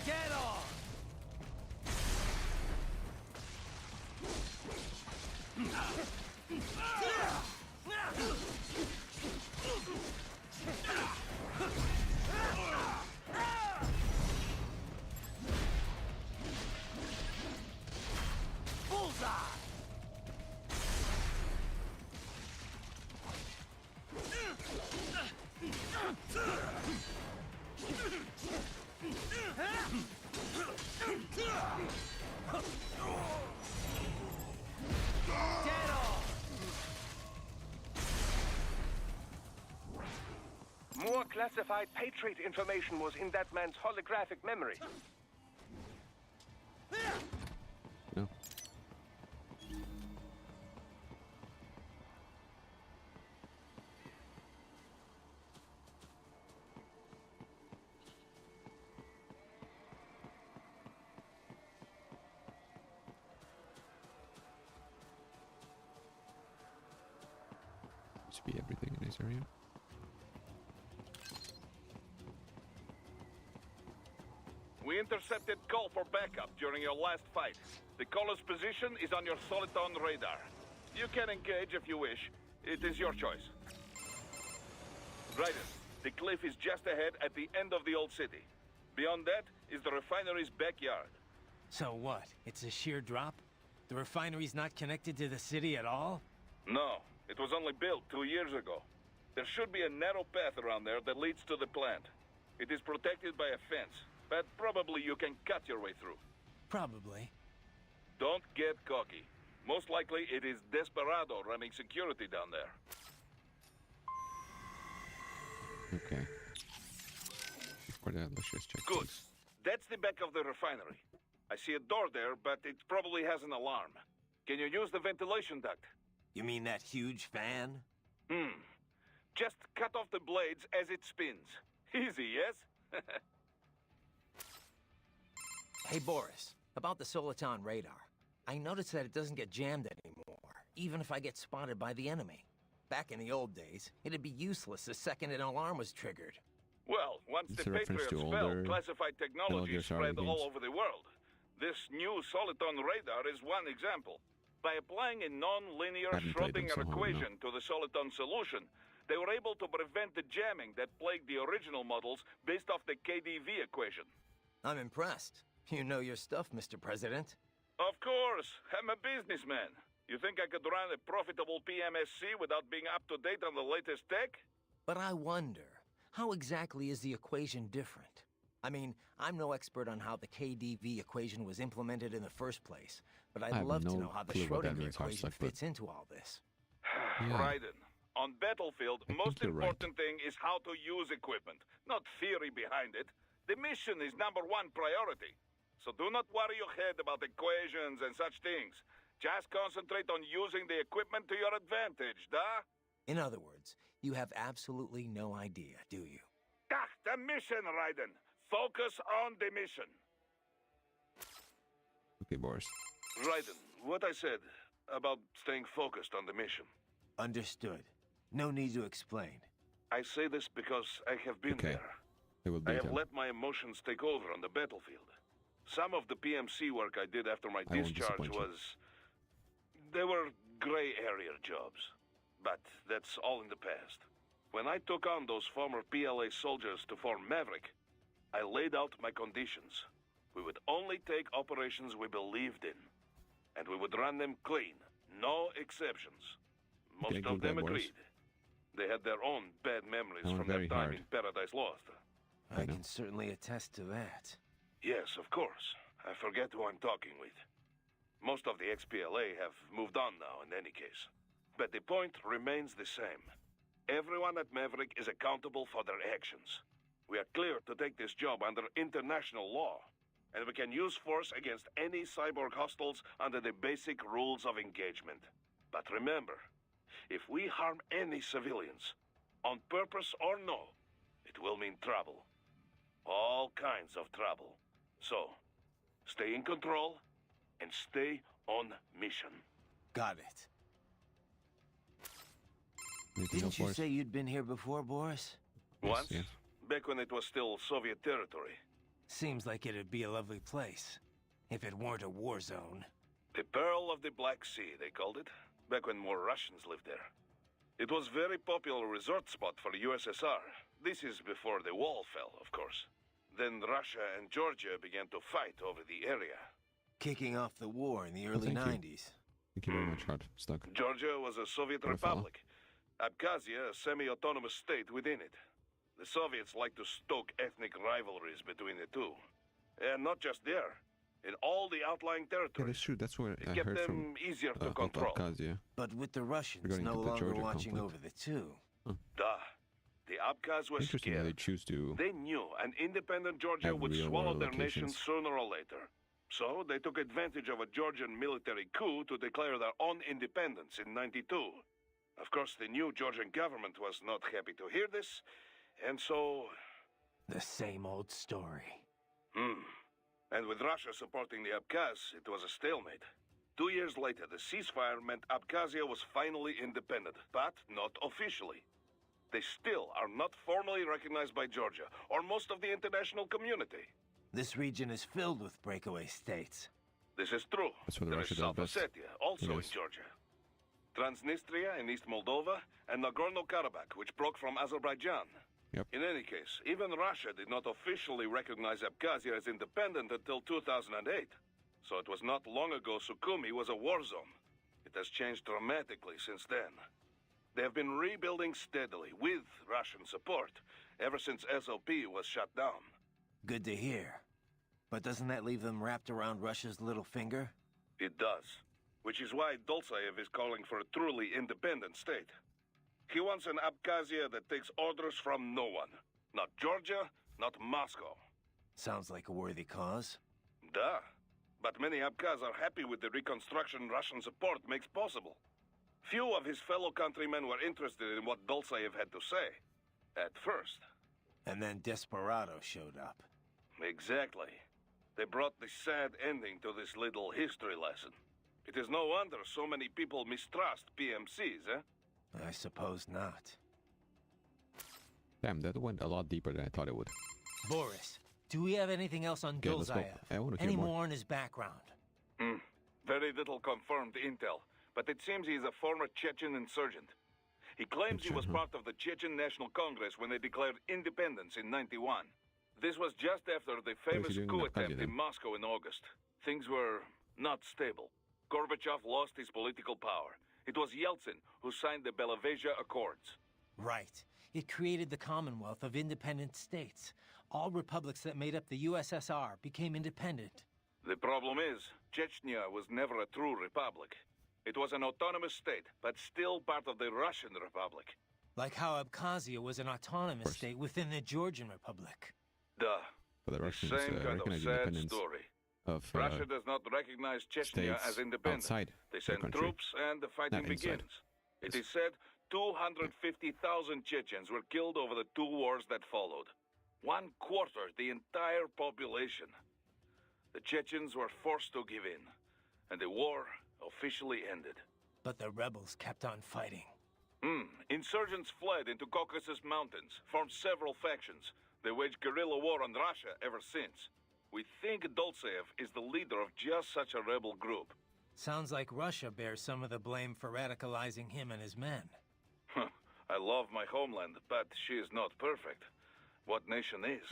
Get off! Bullseye! Get off! More classified Patriot information was in that man's holographic memory. No. Used to be everything in this area. We intercepted call for backup during your last fight. The caller's position is on your Soliton radar. You can engage if you wish. It is your choice. Raiden, the cliff is just ahead at the end of the old city. Beyond that is the refinery's backyard. So what? It's a sheer drop? The refinery's not connected to the city at all? No, it was only built 2 years ago. There should be a narrow path around there that leads to the plant. It is protected by a fence, but probably you can cut your way through. Probably. Don't get cocky. Most likely it is Desperado running security down there. Okay. For the delicious check. Good. That's the back of the refinery. I see a door there, but it probably has an alarm. Can you use the ventilation duct? You mean that huge fan? Just cut off the blades as it spins. Easy, yes? Hey, Boris, about the Soliton radar. I noticed that it doesn't get jammed anymore, even if I get spotted by the enemy. Back in the old days, it'd be useless the second an alarm was triggered. Well, once It's the a reference Patriots to fell, older classified technology Metal Gear spread Solid all games. over the world. This new Soliton radar is one example. By applying a non-linear Haven't played them, Schrodinger so I don't equation to the Soliton solution, They were able to prevent the jamming that plagued the original models based off the KDV equation. I'm impressed. You know your stuff, Mr. President. Of course, I'm a businessman. You think I could run a profitable PMSC without being up to date on the latest tech? But I wonder, how exactly is the equation different? I mean, I'm no expert on how the KDV equation was implemented in the first place, but I'd love to know how the Schrodinger equation fits into all this. Raiden, on Battlefield, most important thing is how to use equipment, not theory behind it. The mission is #1 priority. So do not worry your head about equations and such things. Just concentrate on using the equipment to your advantage, da? In other words, you have absolutely no idea, do you? Ah, the mission, Raiden. Focus on the mission. Okay, Boris. Raiden, what I said about staying focused on the mission. Understood. No need to explain. I say this because I have been there. I have let my emotions take over on the battlefield. Some of the PMC work I did after my discharge was... They were gray area jobs. But that's all in the past. When I took on those former PLA soldiers to form Maverick, I laid out my conditions. We would only take operations we believed in. And we would run them clean. No exceptions. Most of them agreed. They had their own bad memories from their time in Paradise Lost. I can certainly attest to that. Yes, of course. I forget who I'm talking with. Most of the ex-PLA have moved on now in any case. But the point remains the same. Everyone at Maverick is accountable for their actions. We are clear to take this job under international law. And we can use force against any cyborg hostiles under the basic rules of engagement. But remember, if we harm any civilians, on purpose or no, it will mean trouble. All kinds of trouble. So, stay in control and stay on mission. Got it. Didn't you say you'd been here before, Boris? Once? Yes. Back when it was still Soviet territory. Seems like it'd be a lovely place, if it weren't a war zone. The Pearl of the Black Sea, they called it, back when more Russians lived there. It was a very popular resort spot for the USSR. This is before the wall fell, of course. Then Russia and Georgia began to fight over the area. Kicking off the war in the early 90s. Thank you very much, Hart. Stuck. Georgia was a Soviet republic. Abkhazia, a semi-autonomous state within it. The Soviets like to stoke ethnic rivalries between the two. And not just there. In all the outlying territories. Yeah, that's true. That's where I heard them from easier to control. Abkhazia. But with the Russians no longer watching over the two. Duh. The Abkhaz were scared. They choose to. They knew an independent Georgia would swallow their nation sooner or later. So they took advantage of a Georgian military coup to declare their own independence in '92. Of course, the new Georgian government was not happy to hear this, and so... The same old story. And with Russia supporting the Abkhaz, it was a stalemate. 2 years later, the ceasefire meant Abkhazia was finally independent, but not officially. They still are not formally recognized by Georgia, or most of the international community. This region is filled with breakaway states. This is true. There is South best. Ossetia, also in Georgia. Transnistria in East Moldova, and Nagorno-Karabakh, which broke from Azerbaijan. Yep. In any case, even Russia did not officially recognize Abkhazia as independent until 2008. So it was not long ago Sukhumi was a war zone. It has changed dramatically since then. They have been rebuilding steadily, with Russian support, ever since SOP was shut down. Good to hear. But doesn't that leave them wrapped around Russia's little finger? It does. Which is why Dolzaev is calling for a truly independent state. He wants an Abkhazia that takes orders from no one. Not Georgia, not Moscow. Sounds like a worthy cause. Duh. But many Abkhaz are happy with the reconstruction Russian support makes possible. Few of his fellow countrymen were interested in what Dolzaev had to say. At first. And then Desperado showed up. Exactly. They brought the sad ending to this little history lesson. It is no wonder so many people mistrust PMCs, eh? I suppose not. Damn, that went a lot deeper than I thought it would. Boris, do we have anything else on Dolzaev? Any more on his background? Very little confirmed intel, but it seems he is a former Chechen insurgent. He claims he was part of the Chechen National Congress when they declared independence in '91. This was just after the famous coup attempt in Moscow in August. Things were not stable. Gorbachev lost his political power. It was Yeltsin who signed the Belavezha Accords. Right. It created the Commonwealth of Independent States. All republics that made up the USSR became independent. The problem is, Chechnya was never a true republic. It was an autonomous state, but still part of the Russian Republic. Like how Abkhazia was an autonomous state within the Georgian Republic. Duh. But the Russians Same kind of recognize sad independence story. of Russia does not recognize Chechnya as independent. outside They send country. troops and the fighting Not inside. begins. It is said 250,000 Chechens were killed over the 2 wars that followed. 1/4 the entire population. The Chechens were forced to give in, and the war officially ended. But the rebels kept on fighting. Insurgents fled into Caucasus Mountains, formed several factions. They waged guerrilla war on Russia ever since. We think Dolzaev is the leader of just such a rebel group. Sounds like Russia bears some of the blame for radicalizing him and his men. I love my homeland, but she is not perfect. What nation is?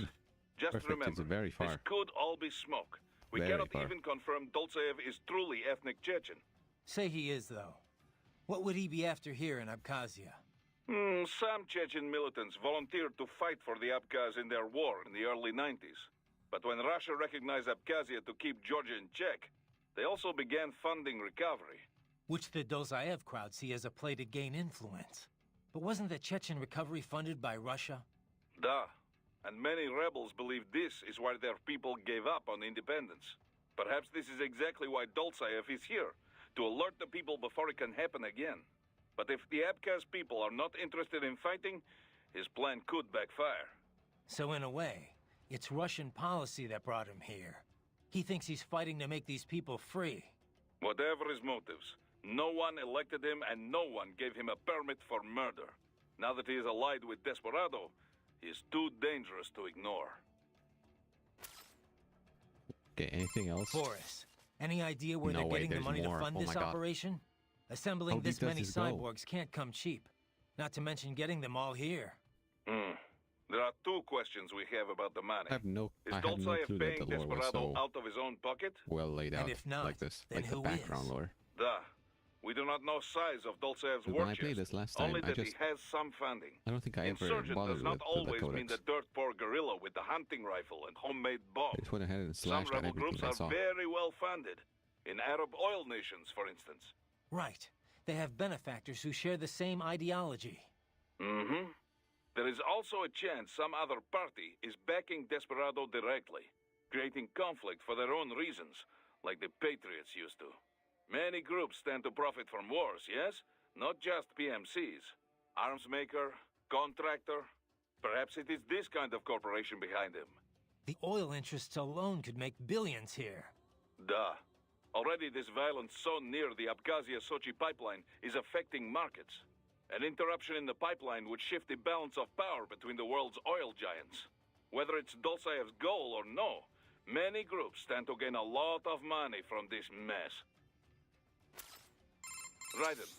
Just Perfect remember, is very far. this could all be smoke. We Very cannot far. even confirm Dolzaev is truly ethnic Chechen. Say he is, though. What would he be after here in Abkhazia? Some Chechen militants volunteered to fight for the Abkhaz in their war in the early 90s. But when Russia recognized Abkhazia to keep Georgia in check, they also began funding recovery. Which the Dolzaev crowd see as a play to gain influence. But wasn't the Chechen recovery funded by Russia? Duh. And many rebels believe this is why their people gave up on independence. Perhaps this is exactly why Dolzaev is here, to alert the people before it can happen again. But if the Abkhaz people are not interested in fighting, his plan could backfire. So in a way, it's Russian policy that brought him here. He thinks he's fighting to make these people free. Whatever his motives, no one elected him and no one gave him a permit for murder. Now that he is allied with Desperado, he is too dangerous to ignore. Okay, anything else? Boris, any idea where No they're way, getting the there's money more. to fund Oh this my God. operation? Assembling How this deep does many this go? cyborgs can't come cheap. Not to mention getting them all here. There are 2 questions we have about the money. I have no Is clue Dolzaev that paying the lore was Desperado so out of his own pocket? well laid And out if not, like this, then like the who background is? lore. Duh. We do not know size of Dolzaev's But war when I played chest, this last time, only I that just- he has some funding. I don't think I ever Insurgent bothered does not with the always mean codex. the dirt-poor guerrilla with the hunting rifle and homemade bomb. I just went ahead and Some slashed at rebel everything groups I are saw. very well funded. In Arab oil nations, for instance. Right. They have benefactors who share the same ideology. There is also a chance some other party is backing Desperado directly, creating conflict for their own reasons, like the Patriots used to. Many groups stand to profit from wars, yes? Not just PMCs. Arms maker, contractor. Perhaps it is this kind of corporation behind him. The oil interests alone could make billions here. Duh. Already this violence so near the Abkhazia-Sochi pipeline is affecting markets. An interruption in the pipeline would shift the balance of power between the world's oil giants. Whether it's Dolzaev's goal or no, many groups stand to gain a lot of money from this mess. Raiden,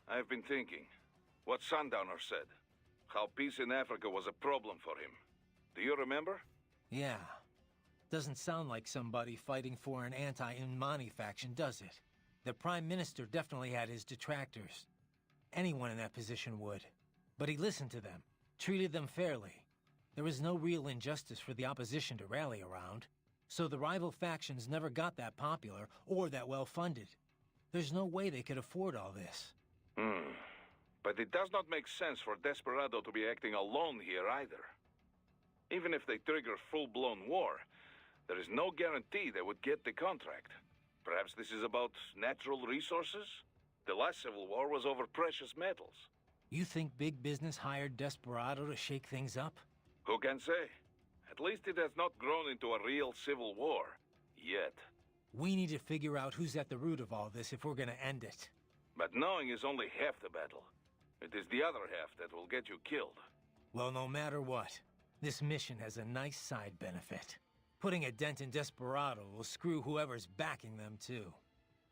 I've been thinking. What Sundowner said. How peace in Africa was a problem for him. Do you remember? Yeah. Doesn't sound like somebody fighting for an anti-Inmani faction, does it? The Prime Minister definitely had his detractors. Anyone in that position would. But he listened to them, treated them fairly. There was no real injustice for the opposition to rally around. So the rival factions never got that popular or that well-funded. There's no way they could afford all this. But it does not make sense for Desperado to be acting alone here either. Even if they trigger full-blown war, there is no guarantee they would get the contract. Perhaps this is about natural resources? The last civil war was over precious metals. You think big business hired Desperado to shake things up? Who can say? At least it has not grown into a real civil war. Yet. We need to figure out who's at the root of all this if we're gonna end it. But knowing is only half the battle. It is the other half that will get you killed. Well, no matter what, this mission has a nice side benefit. Putting a dent in Desperado will screw whoever's backing them, too.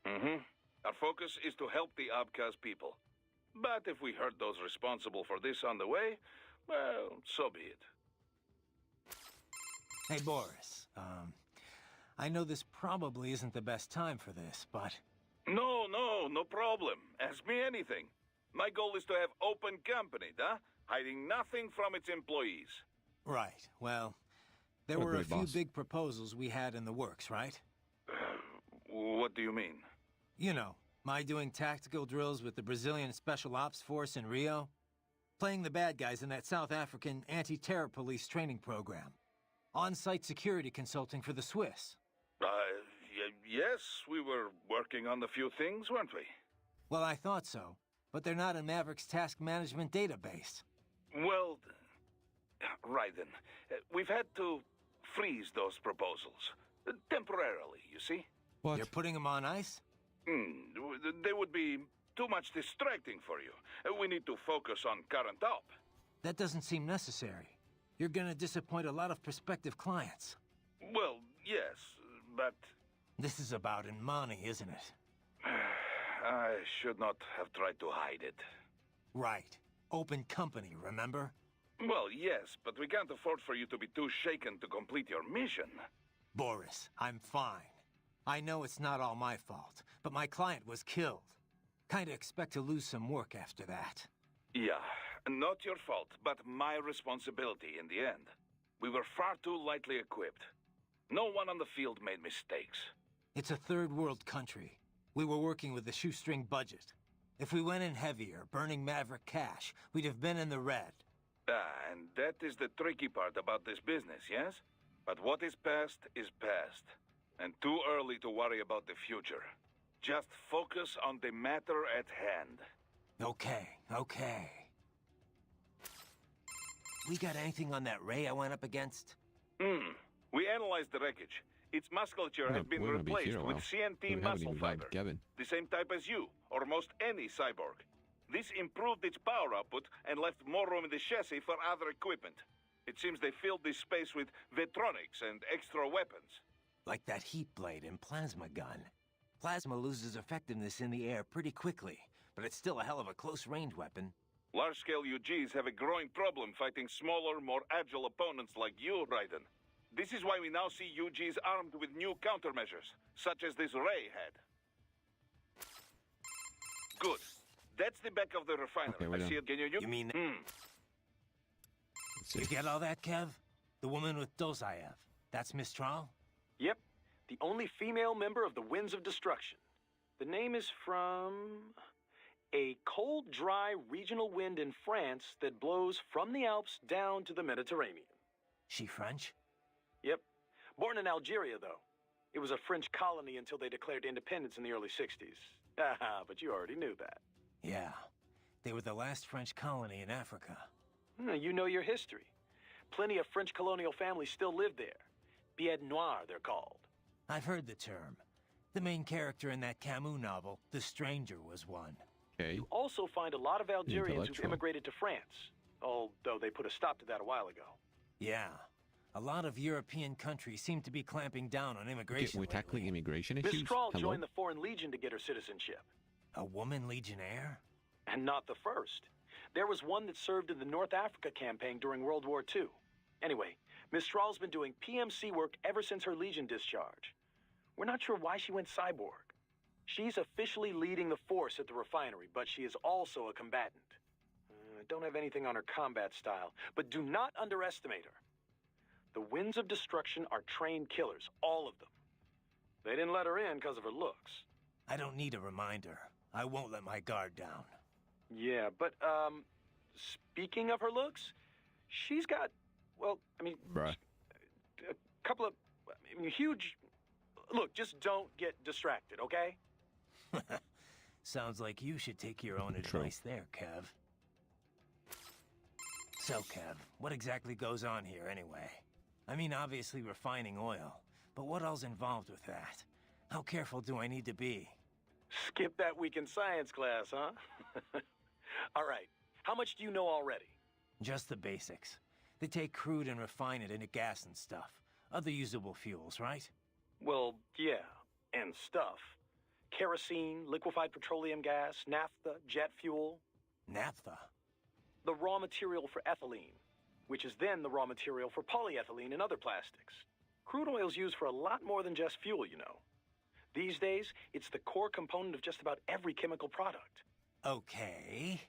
Our focus is to help the Abkhaz people. But if we hurt those responsible for this on the way, well, so be it. Hey, Boris, I know this probably isn't the best time for this, but... No problem. Ask me anything. My goal is to have open company, hiding nothing from its employees. Right, well, there What a were a great few boss. big proposals we had in the works, right? What do you mean? You know, my doing tactical drills with the Brazilian Special Ops Force in Rio, playing the bad guys in that South African anti-terror police training program, on-site security consulting for the Swiss. Yes, we were working on a few things, weren't we? Well, I thought so, but they're not in Maverick's task management database. Well, Raiden, we've had to freeze those proposals. Temporarily, you see? What? You're putting them on ice? They would be too much distracting for you. We need to focus on current op. That doesn't seem necessary. You're gonna disappoint a lot of prospective clients. Well, yes, but... This is about money, isn't it? I should not have tried to hide it. Right. Open company, remember? Well, yes, but we can't afford for you to be too shaken to complete your mission. Boris, I'm fine. I know it's not all my fault, but my client was killed. Kinda expect to lose some work after that. Yeah, not your fault, but my responsibility in the end. We were far too lightly equipped. No one on the field made mistakes. It's a third world country. We were working with a shoestring budget. If we went in heavier, burning Maverick cash, we'd have been in the red. And that is the tricky part about this business, yes? But what is past is past. And too early to worry about the future. Just focus on the matter at hand. Okay. We got anything on that Ray I went up against? We analyzed the wreckage. Its musculature has been we're gonna be replaced here a with while. CNT We haven't muscle even fiber. vibed Kevin. The same type as you, or most any cyborg. This improved its power output and left more room in the chassis for other equipment. It seems they filled this space with Vetronics and extra weapons. Like that heat blade and plasma gun. Plasma loses effectiveness in the air pretty quickly, but it's still a hell of a close-range weapon. Large-scale UGs have a growing problem fighting smaller, more agile opponents like you, Raiden. This is why we now see UGs armed with new countermeasures, such as this Ray had. Good. That's the back of the refinery. Okay, we're I see done. it. Can you... You mean... Let's see. You get all that, Kev? The woman with Dozaev. That's Mistral? Yep. The only female member of the Winds of Destruction. The name is from... a cold, dry regional wind in France that blows from the Alps down to the Mediterranean. She French? Yep. Born in Algeria, though. It was a French colony until they declared independence in the early 60s. Haha, but you already knew that. Yeah. They were the last French colony in Africa. You know your history. Plenty of French colonial families still live there. Billets noirs, they're called. I've heard the term. The main character in that Camus novel, The Stranger, was one. Okay. You also find a lot of Algerians who Intellectual. immigrated to France, although they put a stop to that a while ago. Yeah. A lot of European countries seem to be clamping down on immigration We're tackling lately. immigration Miss issues? Strahl Hello? joined the Foreign Legion to get her citizenship. A woman legionnaire? And not the first. There was one that served in the North Africa campaign during World War II. Anyway, Miss Strahl's been doing PMC work ever since her Legion discharge. We're not sure why she went cyborg. She's officially leading the force at the refinery, but she is also a combatant. I don't have anything on her combat style, but do not underestimate her. The Winds of Destruction are trained killers, all of them. They didn't let her in because of her looks. I don't need a reminder. I won't let my guard down. Yeah, but, speaking of her looks, she's got, well, I mean, Bruh. a couple of, huge... Look, just don't get distracted, okay? Sounds like you should take your own True. advice there, Kev. So, Kev, what exactly goes on here anyway? I mean, obviously refining oil, but what all's involved with that? How careful do I need to be? Skip that week in science class, huh? All right, how much do you know already? Just the basics. They take crude and refine it into gas and stuff. Other usable fuels, right? Well, yeah, and stuff. Kerosene, liquefied petroleum gas, naphtha, jet fuel. Naphtha? The raw material for ethylene, which is then the raw material for polyethylene and other plastics. Crude oil's used for a lot more than just fuel, you know. These days, it's the core component of just about every chemical product. Okay.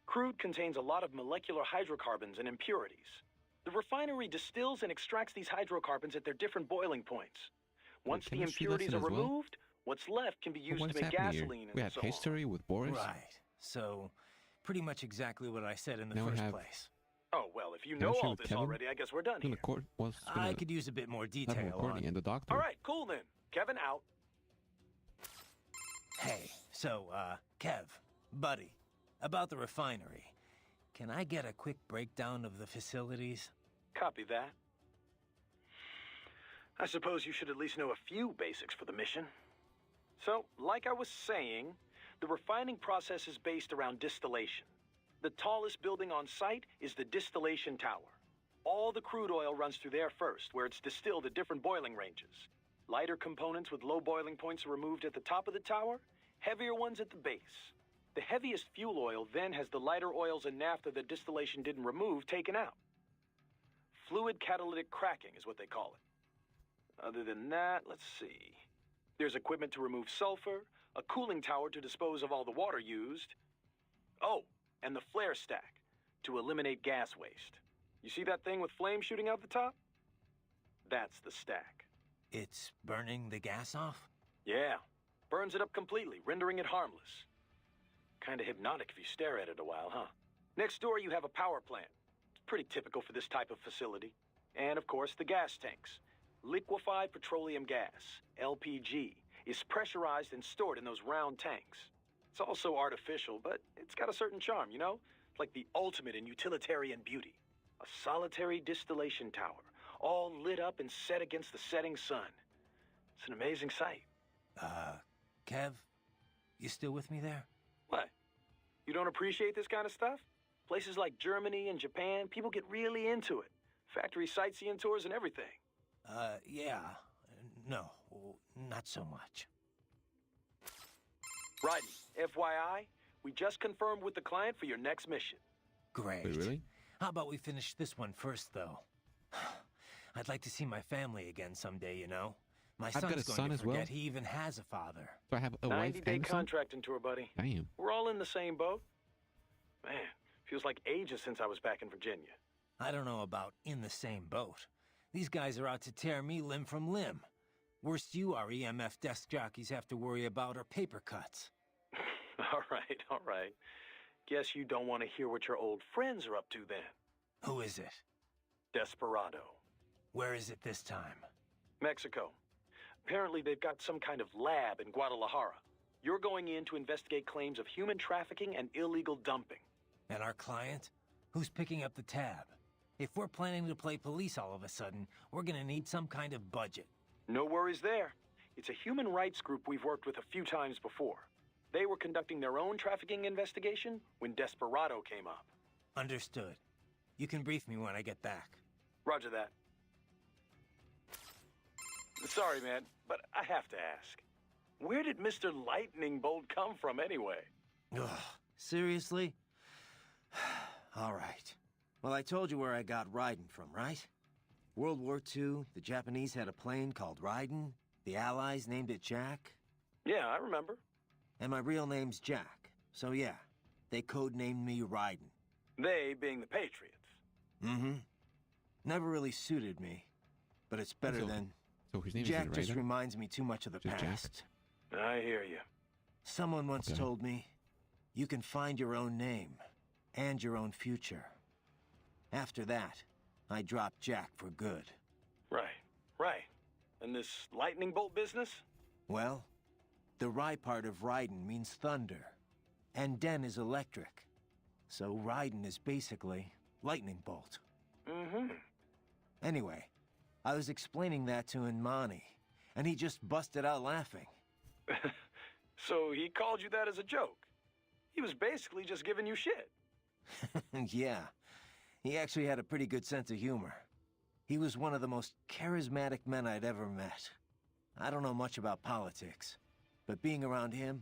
Crude contains a lot of molecular hydrocarbons and impurities. The refinery distills and extracts these hydrocarbons at their different boiling points. Once the impurities are removed, what's left can be used to make gasoline We and had so on. history with Boris. Right. So, pretty much exactly what I said in the Now we first have place. Oh, well, if you chemistry know all with this Kevin. already, I guess we're done Then here. the court was I could use a bit more detail Courtney on... and the doctor. All right, cool then. Kevin out. Hey, so, Kev, buddy, about the refinery. Can I get a quick breakdown of the facilities? Copy that. I suppose you should at least know a few basics for the mission. So, like I was saying, the refining process is based around distillation. The tallest building on site is the distillation tower. All the crude oil runs through there first, where it's distilled at different boiling ranges. Lighter components with low boiling points are removed at the top of the tower, heavier ones at the base. The heaviest fuel oil then has the lighter oils and naphtha that distillation didn't remove taken out. Fluid catalytic cracking is what they call it. Other than that, let's see. There's equipment to remove sulfur, a cooling tower to dispose of all the water used. Oh, and the flare stack to eliminate gas waste. You see that thing with flames shooting out the top? That's the stack. It's burning the gas off? Yeah, burns it up completely, rendering it harmless. Kinda hypnotic if you stare at it a while, huh? Next door you have a power plant. It's pretty typical for this type of facility. And of course, the gas tanks. Liquefied petroleum gas, LPG, is pressurized and stored in those round tanks. It's also artificial, but it's got a certain charm, you know? It's like the ultimate in utilitarian beauty. A solitary distillation tower, all lit up and set against the setting sun. It's an amazing sight. Kev, you still with me there? What? You don't appreciate this kind of stuff? Places like Germany and Japan, people get really into it. Factory sightseeing tours and everything. Yeah. No, not so much. Raiden, FYI, we just confirmed with the client for your next mission. Great. Wait, really? How about we finish this one first, though? I'd like to see my family again someday, you know? My son's got a going son to as well. forget he even has a father. So I have a wife 90-day and a son? contracting tour, buddy. Damn. We're all in the same boat. Man, feels like ages since I was back in Virginia. I don't know about in the same boat. These guys are out to tear me limb from limb. Worst you are EMF desk jockeys have to worry about are paper cuts. All right. Guess you don't want to hear what your old friends are up to then. Who is it? Desperado. Where is it this time? Mexico. Apparently they've got some kind of lab in Guadalajara. You're going in to investigate claims of human trafficking and illegal dumping. And our client? Who's picking up the tab? If we're planning to play police all of a sudden, we're gonna need some kind of budget. No worries there. It's a human rights group we've worked with a few times before. They were conducting their own trafficking investigation when Desperado came up. Understood. You can brief me when I get back. Roger that. Sorry, man, but I have to ask. Where did Mr. Lightning Bolt come from anyway? Ugh, seriously? All right. Well, I told you where I got Raiden from, right? World War II, the Japanese had a plane called Raiden. The Allies named it Jack. Yeah, I remember. And my real name's Jack. So yeah, they codenamed me Raiden. They being the Patriots. Mm-hmm. Never really suited me. But it's better than... So his name Jack is just Raiden? reminds me too much of the Just Jack? past. I hear you. Someone once Okay. told me, you can find your own name and your own future. After that, I dropped Jack for good. Right. And this lightning bolt business? Well, the Rai part of Raiden means thunder, and Den is electric. So Raiden is basically lightning bolt. Mm-hmm. Anyway, I was explaining that to Inmani, and he just busted out laughing. So he called you that as a joke? He was basically just giving you shit. Yeah, he actually had a pretty good sense of humor. He was one of the most charismatic men I'd ever met. I don't know much about politics, but being around him,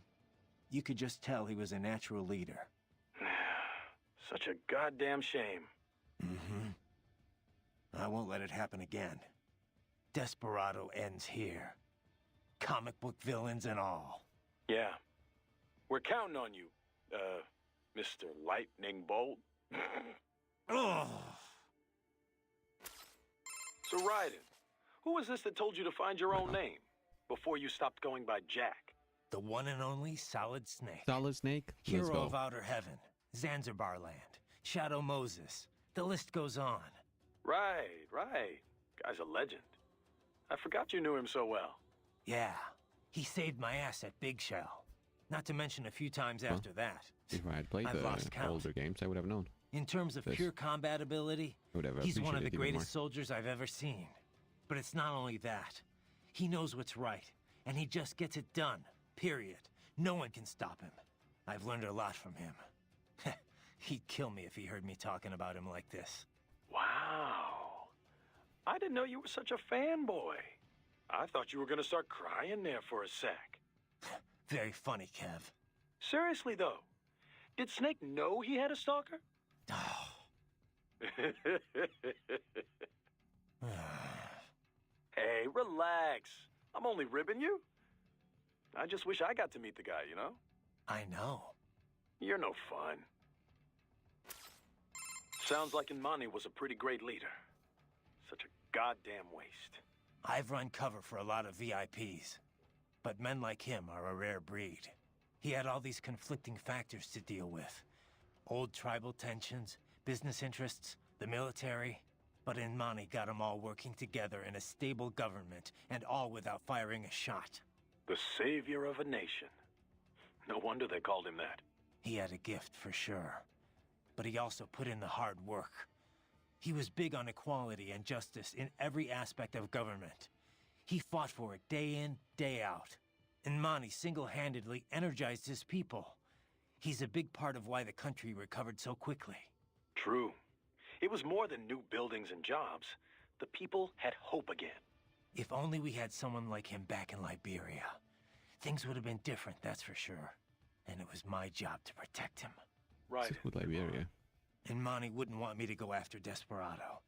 you could just tell he was a natural leader. Such a goddamn shame. Mm-hmm. I won't let it happen again. Desperado ends here. Comic book villains and all. Yeah. We're counting on you, Mr. Lightning Bolt. Ugh. So, Raiden, who was this that told you to find your own name before you stopped going by Jack? The one and only Solid Snake. Solid Snake? Let's Hero go. of Outer Heaven, Zanzibar Land, Shadow Moses. The list goes on. Right. Guy's a legend. I forgot you knew him so well. Yeah, he saved my ass at Big Shell. Not to mention a few times after that. If I had played I've the lost count. older games, I would have known. In terms of This. pure combat ability, I would have he's one of the appreciated it even greatest soldiers I've ever seen. But it's not only that. He knows what's right, and he just gets it done. Period. No one can stop him. I've learned a lot from him. He'd kill me if he heard me talking about him like this. Wow. I didn't know you were such a fanboy. I thought you were gonna start crying there for a sec. Very funny, Kev. Seriously, though, did Snake know he had a stalker? Hey, relax. I'm only ribbing you. I just wish I got to meet the guy, you know? I know. You're no fun. Sounds like Imani was a pretty great leader. Such a goddamn waste. I've run cover for a lot of VIPs, but men like him are a rare breed. He had all these conflicting factors to deal with. Old tribal tensions, business interests, the military. But Imani got them all working together in a stable government, and all without firing a shot. The savior of a nation. No wonder they called him that. He had a gift, for sure. But he also put in the hard work. He was big on equality and justice in every aspect of government. He fought for it day in, day out. Imani single-handedly energized his people. He's a big part of why the country recovered so quickly. True. It was more than new buildings and jobs. The people had hope again. If only we had someone like him back in Liberia. Things would have been different, that's for sure. And it was my job to protect him. Right. With Liberia. Imani wouldn't want me to go after Desperado.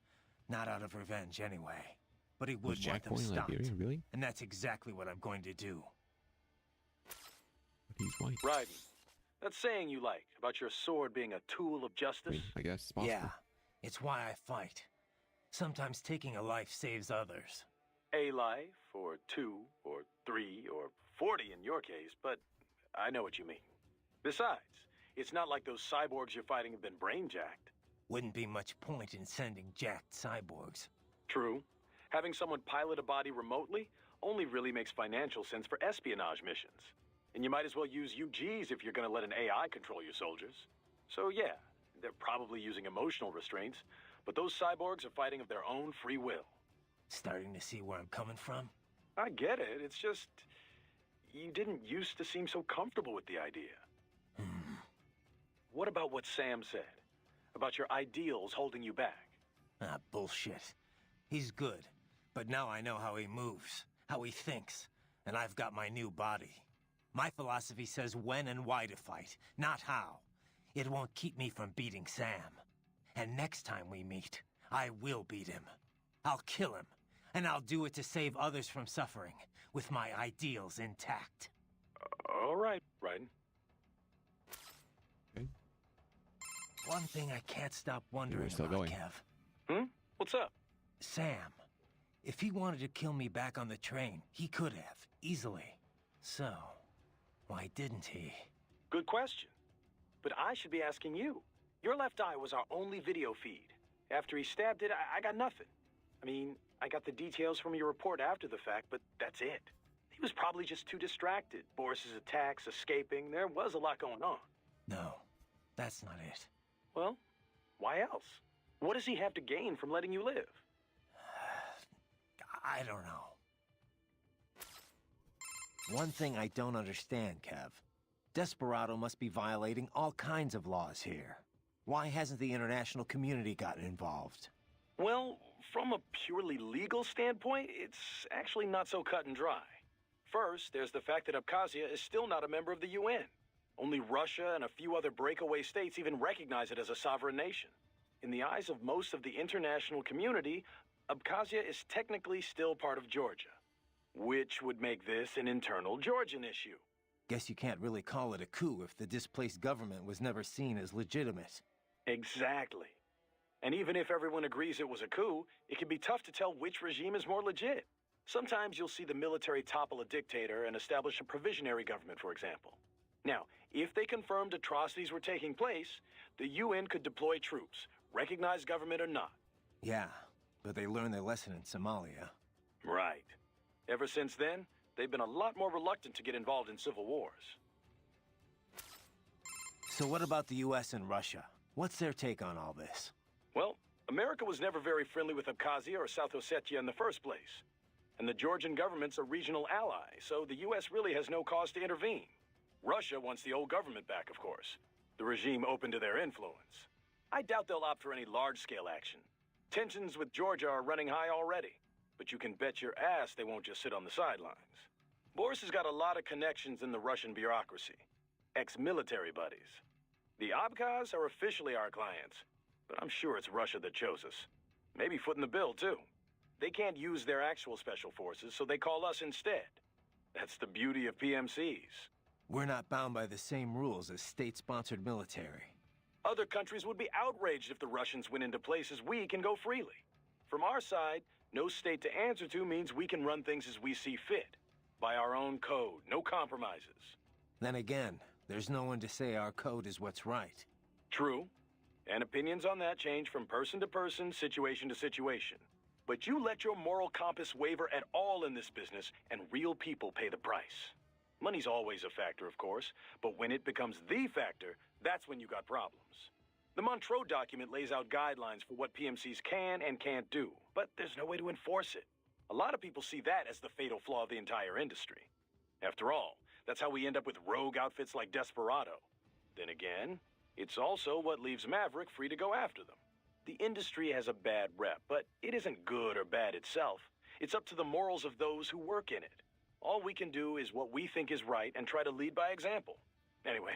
Not out of revenge, anyway. But he would want them born in stopped. Liberia, really? And that's exactly what I'm going to do. But he's white. Raiden, that saying you like about your sword being a tool of justice? I guess it's possible. Yeah, it's why I fight. Sometimes taking a life saves others. A life, or 2, or 3, or 40 in your case, but I know what you mean. Besides, it's not like those cyborgs you're fighting have been brain-jacked. Wouldn't be much point in sending jacked cyborgs. True. Having someone pilot a body remotely only really makes financial sense for espionage missions. And you might as well use UGs if you're gonna let an AI control your soldiers. So yeah, they're probably using emotional restraints, but those cyborgs are fighting of their own free will. Starting to see where I'm coming from? I get it, it's just... you didn't used to seem so comfortable with the idea. What about what Sam said? About your ideals holding you back? Ah, bullshit. He's good, but now I know how he moves, how he thinks, and I've got my new body. My philosophy says when and why to fight, not how. It won't keep me from beating Sam. And next time we meet, I will beat him. I'll kill him, and I'll do it to save others from suffering, with my ideals intact. All right, Raiden. Okay. One thing I can't stop wondering We're still about, going. Kev. What's up? Sam. If he wanted to kill me back on the train, he could have, easily. So, why didn't he? Good question. But I should be asking you. Your left eye was our only video feed. After he stabbed it, I got nothing. I mean, I got the details from your report after the fact, but that's it. He was probably just too distracted. Boris's attacks, escaping, there was a lot going on. No, that's not it. Well, why else? What does he have to gain from letting you live? I don't know. One thing I don't understand, Kev. Desperado must be violating all kinds of laws here. Why hasn't the international community gotten involved? Well, from a purely legal standpoint, it's actually not so cut and dry. First, there's the fact that Abkhazia is still not a member of the UN. Only Russia and a few other breakaway states even recognize it as a sovereign nation. In the eyes of most of the international community, Abkhazia is technically still part of Georgia, which would make this an internal Georgian issue. Guess you can't really call it a coup if the displaced government was never seen as legitimate. Exactly. And even if everyone agrees it was a coup, it can be tough to tell which regime is more legit. Sometimes you'll see the military topple a dictator and establish a provisionary government, for example. Now, if they confirmed atrocities were taking place, the UN could deploy troops, recognized government or not. Yeah, but they learned their lesson in Somalia. Right. Ever since then, they've been a lot more reluctant to get involved in civil wars. So what about the US and Russia? What's their take on all this? Well, America was never very friendly with Abkhazia or South Ossetia in the first place. And the Georgian government's a regional ally, so the US really has no cause to intervene. Russia wants the old government back, of course. The regime open to their influence. I doubt they'll opt for any large-scale action. Tensions with Georgia are running high already, but you can bet your ass they won't just sit on the sidelines. Boris has got a lot of connections in the Russian bureaucracy. Ex-military buddies. The Abkhaz are officially our clients, but I'm sure it's Russia that chose us. Maybe footing the bill, too. They can't use their actual special forces, so they call us instead. That's the beauty of PMCs. We're not bound by the same rules as state-sponsored military. Other countries would be outraged if the Russians went into places we can go freely. From our side, no state to answer to means we can run things as we see fit. By our own code, no compromises. Then again, there's no one to say our code is what's right. True. And opinions on that change from person to person, situation to situation. But you let your moral compass waver at all in this business, and real people pay the price. Money's always a factor, of course, but when it becomes the factor, that's when you got problems. The Montreux document lays out guidelines for what PMCs can and can't do, but there's no way to enforce it. A lot of people see that as the fatal flaw of the entire industry. After all, that's how we end up with rogue outfits like Desperado. Then again, it's also what leaves Maverick free to go after them. The industry has a bad rep, but it isn't good or bad itself. It's up to the morals of those who work in it. All we can do is what we think is right and try to lead by example. Anyway,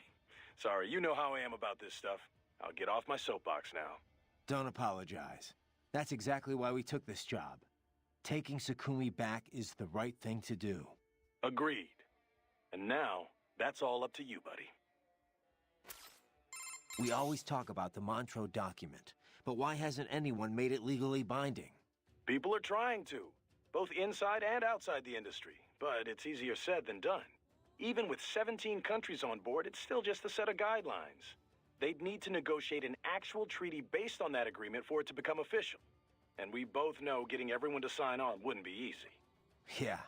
sorry, you know how I am about this stuff. I'll get off my soapbox now. Don't apologize. That's exactly why we took this job. Taking Sukumi back is the right thing to do. Agreed. And now, that's all up to you, buddy. We always talk about the Montreux document, but why hasn't anyone made it legally binding? People are trying to, both inside and outside the industry, but it's easier said than done. Even with 17 countries on board, it's still just a set of guidelines. They'd need to negotiate an actual treaty based on that agreement for it to become official. And we both know getting everyone to sign on wouldn't be easy. Yeah.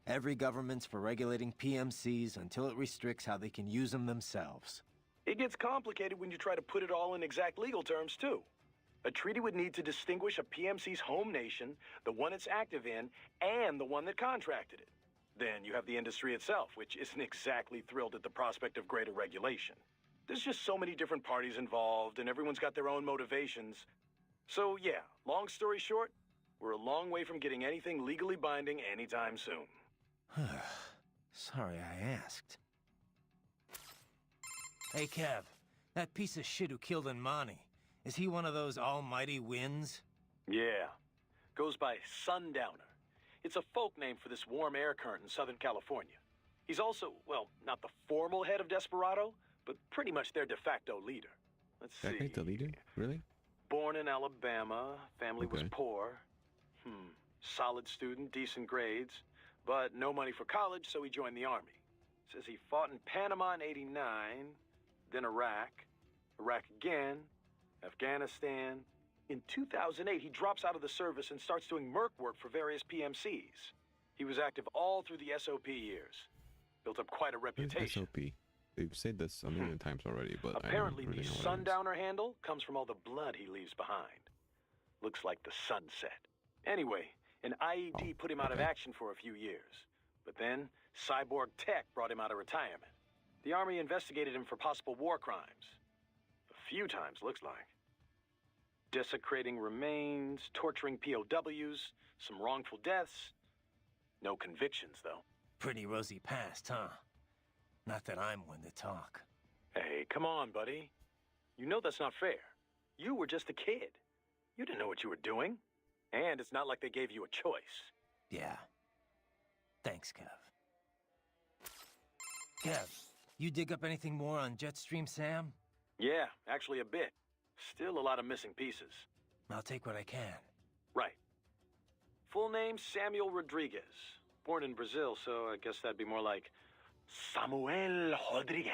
Every government's for regulating PMCs until it restricts how they can use them themselves. It gets complicated when you try to put it all in exact legal terms, too. A treaty would need to distinguish a PMC's home nation, the one it's active in, and the one that contracted it. Then you have the industry itself, which isn't exactly thrilled at the prospect of greater regulation. There's just so many different parties involved, and everyone's got their own motivations. So yeah, long story short, we're a long way from getting anything legally binding anytime soon. Sorry I asked. Hey, Kev, that piece of shit who killed Imani, is he one of those almighty winds? Yeah. Goes by Sundowner. It's a folk name for this warm air current in Southern California. He's also, well, not the formal head of Desperado, but pretty much their de facto leader. Let's see. That guy's the leader? Really? Born in Alabama, family was poor. Solid student, decent grades, but no money for college, so he joined the army. Says he fought in Panama in '89, then Iraq again, Afghanistan. In 2008, he drops out of the service and starts doing merc work for various PMCs. He was active all through the SOP years. Built up quite a reputation. SOP? They've said this a million times already, but apparently I don't really the know what Sundowner handle comes from all the blood he leaves behind. Looks like the sunset. Anyway, an IED put him out of action for a few years. But then, Cyborg Tech brought him out of retirement. The Army investigated him for possible war crimes. A few times, looks like. Desecrating remains, torturing POWs, some wrongful deaths. No convictions, though. Pretty rosy past, huh? Not that I'm one to talk. Hey, come on, buddy. You know that's not fair. You were just a kid. You didn't know what you were doing. And it's not like they gave you a choice. Yeah. Thanks, Kev. Kev, you dig up anything more on Jetstream Sam? Yeah, actually a bit. Still a lot of missing pieces. I'll take what I can. Right. Full name, Samuel Rodriguez. Born in Brazil, so I guess that'd be more like Samuel Rodriguez.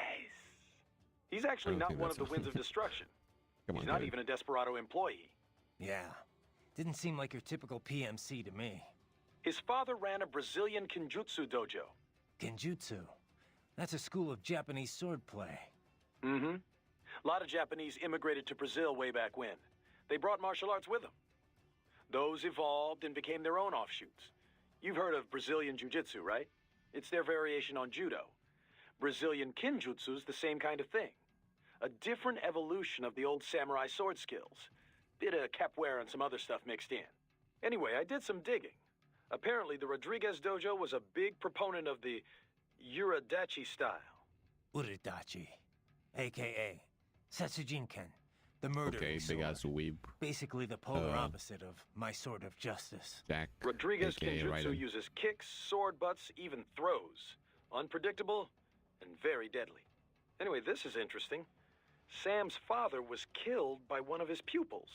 He's actually not one of the Winds of Destruction. He's not even a Desperado employee. Yeah. Didn't seem like your typical PMC to me. His father ran a Brazilian Kenjutsu dojo. Kenjutsu? That's a school of Japanese swordplay. Mm-hmm. A lot of Japanese immigrated to Brazil way back when. They brought martial arts with them. Those evolved and became their own offshoots. You've heard of Brazilian Jiu-Jitsu, right? It's their variation on Judo. Brazilian Kenjutsu's the same kind of thing. A different evolution of the old samurai sword skills. Bit of capoeira and some other stuff mixed in. Anyway, I did some digging. Apparently, the Rodriguez dojo was a big proponent of the Uridachi style. Uridachi, a.k.a. Setsujinken, the murdering sword. big-ass weeb. Basically the polar opposite of my sword of justice. Jack, Rodriguez AKA Kenjutsu Raiden. uses kicks, sword butts, even throws. Unpredictable and very deadly. Anyway, this is interesting. Sam's father was killed by one of his pupils.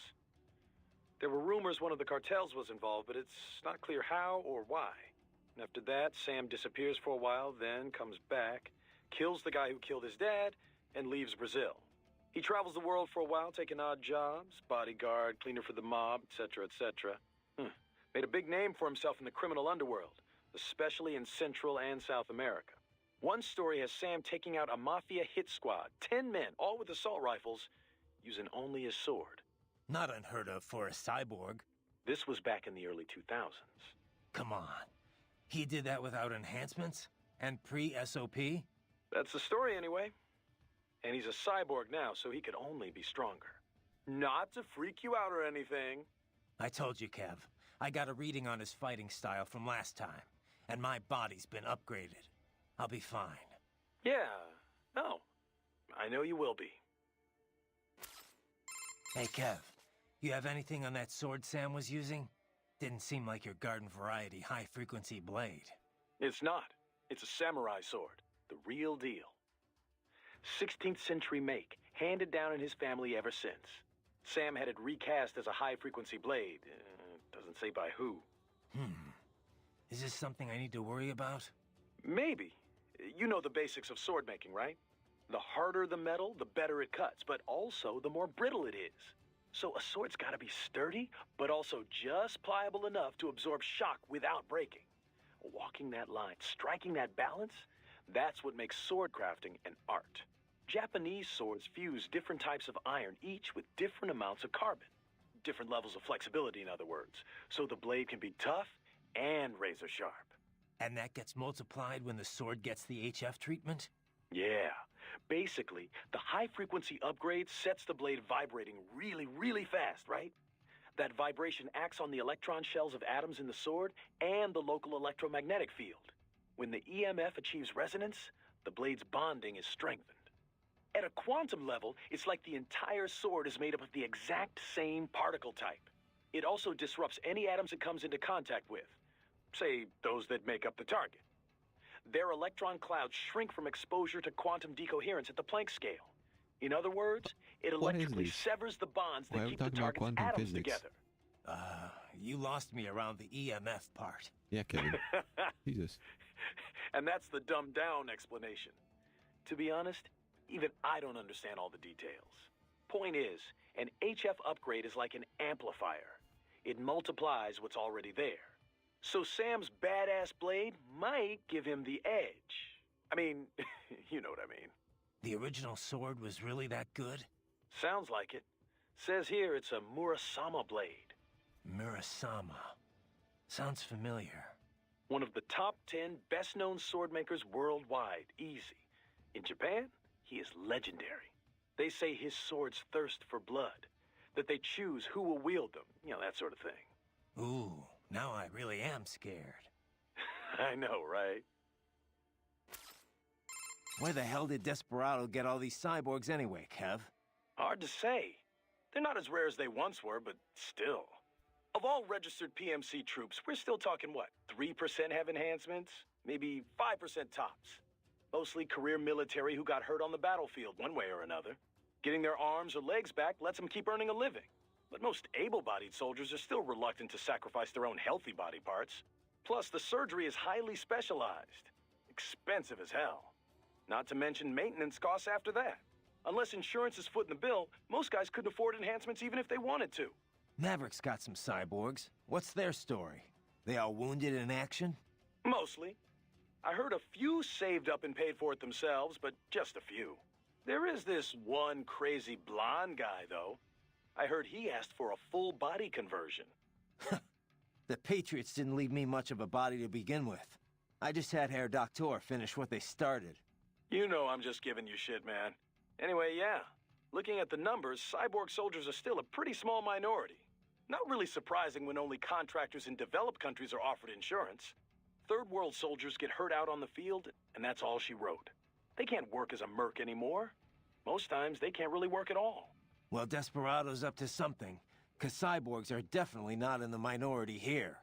There were rumors one of the cartels was involved, but it's not clear how or why. And after that, Sam disappears for a while, then comes back, kills the guy who killed his dad, and leaves Brazil. He travels the world for a while, taking odd jobs, bodyguard, cleaner for the mob, etc., etc. Made a big name for himself in the criminal underworld, especially in Central and South America. One story has Sam taking out a mafia hit squad, 10 men, all with assault rifles, using only his sword. Not unheard of for a cyborg. This was back in the early 2000s. Come on. He did that without enhancements? And pre-SOP? That's the story anyway. And he's a cyborg now, so he could only be stronger. Not to freak you out or anything. I told you, Kev. I got a reading on his fighting style from last time. And my body's been upgraded. I'll be fine. Yeah, no. I know you will be. Hey, Kev. You have anything on that sword Sam was using? Didn't seem like your garden variety high-frequency blade. It's not. It's a samurai sword. The real deal. 16th century make, handed down in his family ever since. Sam had it recast as a high-frequency blade. Doesn't say by who. Is this something I need to worry about? Maybe. You know the basics of sword making, right? The harder the metal, the better it cuts, but also the more brittle it is. So a sword's gotta be sturdy, but also just pliable enough to absorb shock without breaking. Walking that line, striking that balance, that's what makes sword crafting an art. Japanese swords fuse different types of iron, each with different amounts of carbon. Different levels of flexibility, in other words. So the blade can be tough and razor sharp. And that gets multiplied when the sword gets the HF treatment? Yeah. Basically, the high-frequency upgrade sets the blade vibrating really, really fast, right? That vibration acts on the electron shells of atoms in the sword and the local electromagnetic field. When the EMF achieves resonance, the blade's bonding is strengthened. At a quantum level, it's like the entire sword is made up of the exact same particle type. It also disrupts any atoms it comes into contact with. Say, those that make up the target. Their electron clouds shrink from exposure to quantum decoherence at the Planck scale. In other words, it electrically severs the bonds that keep the target's atoms together. You lost me around the EMF part. Yeah, Kevin. Jesus. And that's the dumbed-down explanation. To be honest, even I don't understand all the details. Point is, an HF upgrade is like an amplifier. It multiplies what's already there. So Sam's badass blade might give him the edge. I mean, you know what I mean. The original sword was really that good? Sounds like it. Says here it's a Murasama blade. Murasama. Sounds familiar. One of the top 10 best-known sword makers worldwide. Easy. In Japan, he is legendary. They say his swords thirst for blood. That they choose who will wield them. You know, that sort of thing. Ooh. Now I really am scared. I know, right? Where the hell did Desperado get all these cyborgs anyway, Kev? Hard to say. They're not as rare as they once were, but still. Of all registered PMC troops, we're still talking what? 3% have enhancements? Maybe 5% tops. Mostly career military who got hurt on the battlefield one way or another. Getting their arms or legs back lets them keep earning a living. But most able-bodied soldiers are still reluctant to sacrifice their own healthy body parts. Plus, the surgery is highly specialized. Expensive as hell. Not to mention maintenance costs after that. Unless insurance is footing the bill, most guys couldn't afford enhancements even if they wanted to. Maverick's got some cyborgs. What's their story? They all wounded in action? Mostly. I heard a few saved up and paid for it themselves, but just a few. There is this one crazy blonde guy, though. I heard he asked for a full body conversion. The Patriots didn't leave me much of a body to begin with. I just had Herr Doctor finish what they started. You know I'm just giving you shit, man. Anyway, yeah. Looking at the numbers, cyborg soldiers are still a pretty small minority. Not really surprising when only contractors in developed countries are offered insurance. Third world soldiers get hurt out on the field, and that's all she wrote. They can't work as a merc anymore. Most times, they can't really work at all. Well, Desperado's up to something, 'cause cyborgs are definitely not in the minority here.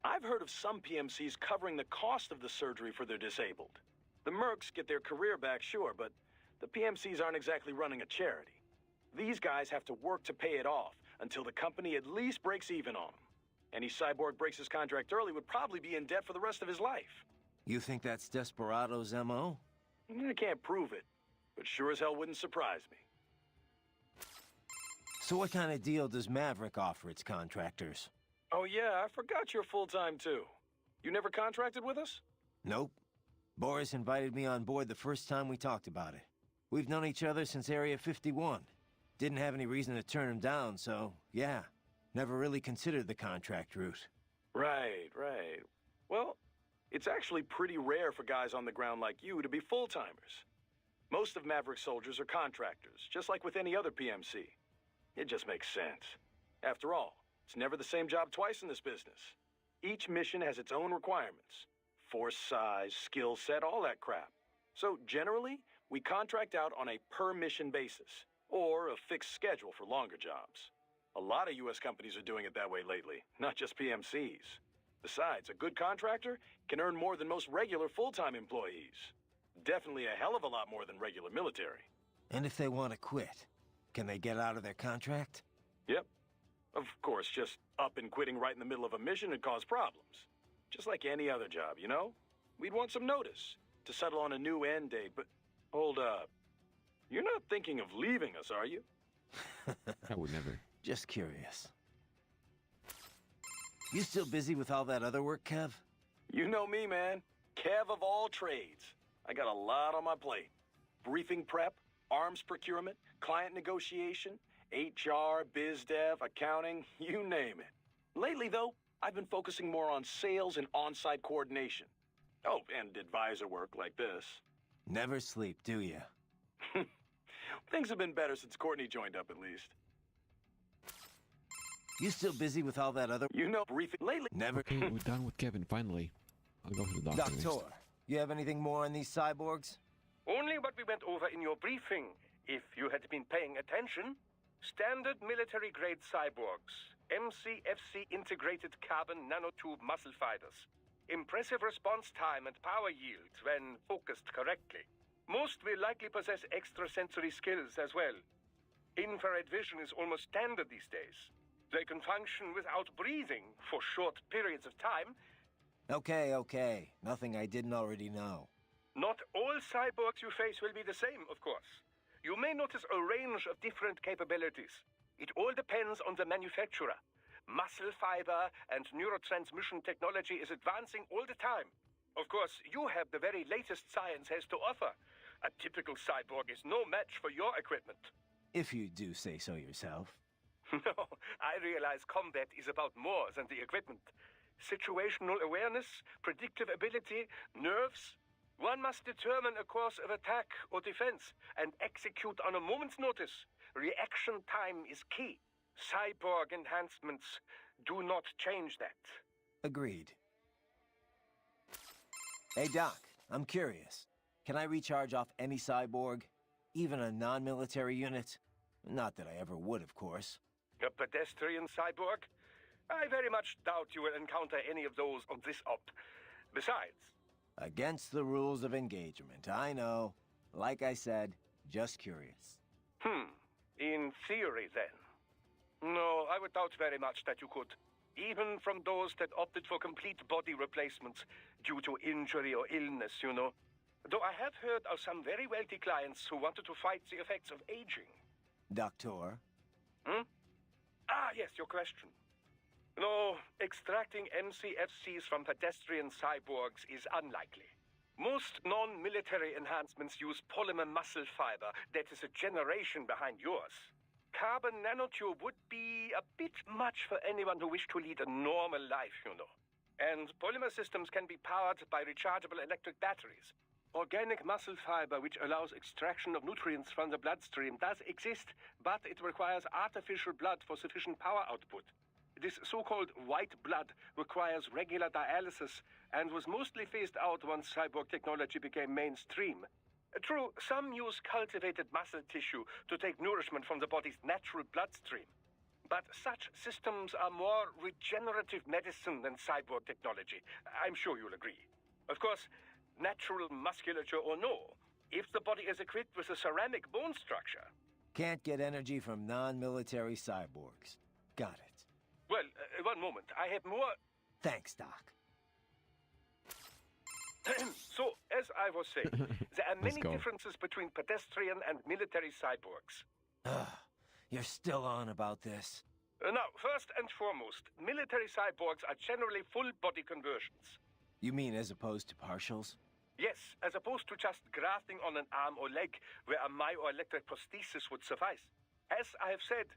I've heard of some PMCs covering the cost of the surgery for their disabled. The mercs get their career back, sure, but the PMCs aren't exactly running a charity. These guys have to work to pay it off until the company at least breaks even on them. Any cyborg breaks his contract early would probably be in debt for the rest of his life. You think that's Desperado's MO? I can't prove it, but sure as hell wouldn't surprise me. So what kind of deal does Maverick offer its contractors? Oh yeah, I forgot you're full-time too. You never contracted with us? Nope. Boris invited me on board the first time we talked about it. We've known each other since Area 51. Didn't have any reason to turn him down, so yeah. Never really considered the contract route. Right. Well, it's actually pretty rare for guys on the ground like you to be full-timers. Most of Maverick's soldiers are contractors, just like with any other PMC. It just makes sense. After all, it's never the same job twice in this business. Each mission has its own requirements. Force size, skill set, all that crap. So generally, we contract out on a per-mission basis, or a fixed schedule for longer jobs. A lot of U.S. companies are doing it that way lately, not just PMCs. Besides, a good contractor can earn more than most regular full-time employees. Definitely a hell of a lot more than regular military. And if they want to quit, can they get out of their contract? Yep. Of course, just up and quitting right in the middle of a mission would cause problems. Just like any other job, you know? We'd want some notice to settle on a new end date, but hold up. You're not thinking of leaving us, are you? I would never. Just curious. You still busy with all that other work, Kev? You know me, man. Kev of all trades. I got a lot on my plate. Briefing prep, arms procurement, client negotiation, HR, biz dev, accounting, you name it. Lately, though, I've been focusing more on sales and on-site coordination. Oh, and advisor work like this. Never sleep, do you? Things have been better since Courtney joined up, at least. You still busy with all that other... You know, briefing lately... Never... Okay, we're done with Kevin, finally. I'll go to the doctor next. Doctor, you have anything more on these cyborgs? Only what we went over in your briefing, if you had been paying attention. Standard military-grade cyborgs. MCFC integrated carbon nanotube muscle fibers. Impressive response time and power yield when focused correctly. Most will likely possess extrasensory skills as well. Infrared vision is almost standard these days. They can function without breathing for short periods of time. Okay. Nothing I didn't already know. Not all cyborgs you face will be the same, of course. You may notice a range of different capabilities. It all depends on the manufacturer. Muscle fiber and neurotransmission technology is advancing all the time. Of course, you have the very latest science has to offer. A typical cyborg is no match for your equipment. If you do say so yourself. No, I realize combat is about more than the equipment. Situational awareness, predictive ability, nerves. One must determine a course of attack or defense and execute on a moment's notice. Reaction time is key. Cyborg enhancements do not change that. Agreed. Hey, Doc, I'm curious. Can I recharge off any cyborg? Even a non-military unit? Not that I ever would, of course. A pedestrian cyborg? I very much doubt you will encounter any of those on this op. Besides... Against the rules of engagement, I know. Like I said, just curious. In theory, then. No, I would doubt very much that you could. Even from those that opted for complete body replacements due to injury or illness, you know. Though I have heard of some very wealthy clients who wanted to fight the effects of aging. Doctor? Yes, your question. No, extracting MCFCs from pedestrian cyborgs is unlikely. Most non-military enhancements use polymer muscle fiber that is a generation behind yours. Carbon nanotube would be a bit much for anyone who wished to lead a normal life, you know. And polymer systems can be powered by rechargeable electric batteries. Organic muscle fiber, which allows extraction of nutrients from the bloodstream, does exist, but it requires artificial blood for sufficient power output. This so-called white blood requires regular dialysis and was mostly phased out once cyborg technology became mainstream. True, some use cultivated muscle tissue to take nourishment from the body's natural bloodstream. But such systems are more regenerative medicine than cyborg technology. I'm sure you'll agree. Of course, natural musculature or no, if the body is equipped with a ceramic bone structure... Can't get energy from non-military cyborgs. Got it. Well, one moment. I have more... Thanks, Doc. So, as I was saying, there are many go. differences between pedestrian and military cyborgs. You're still on about this. Now, first and foremost, military cyborgs are generally full-body conversions. You mean as opposed to partials? Yes, as opposed to just grafting on an arm or leg where a myoelectric prosthesis would suffice. As I have said,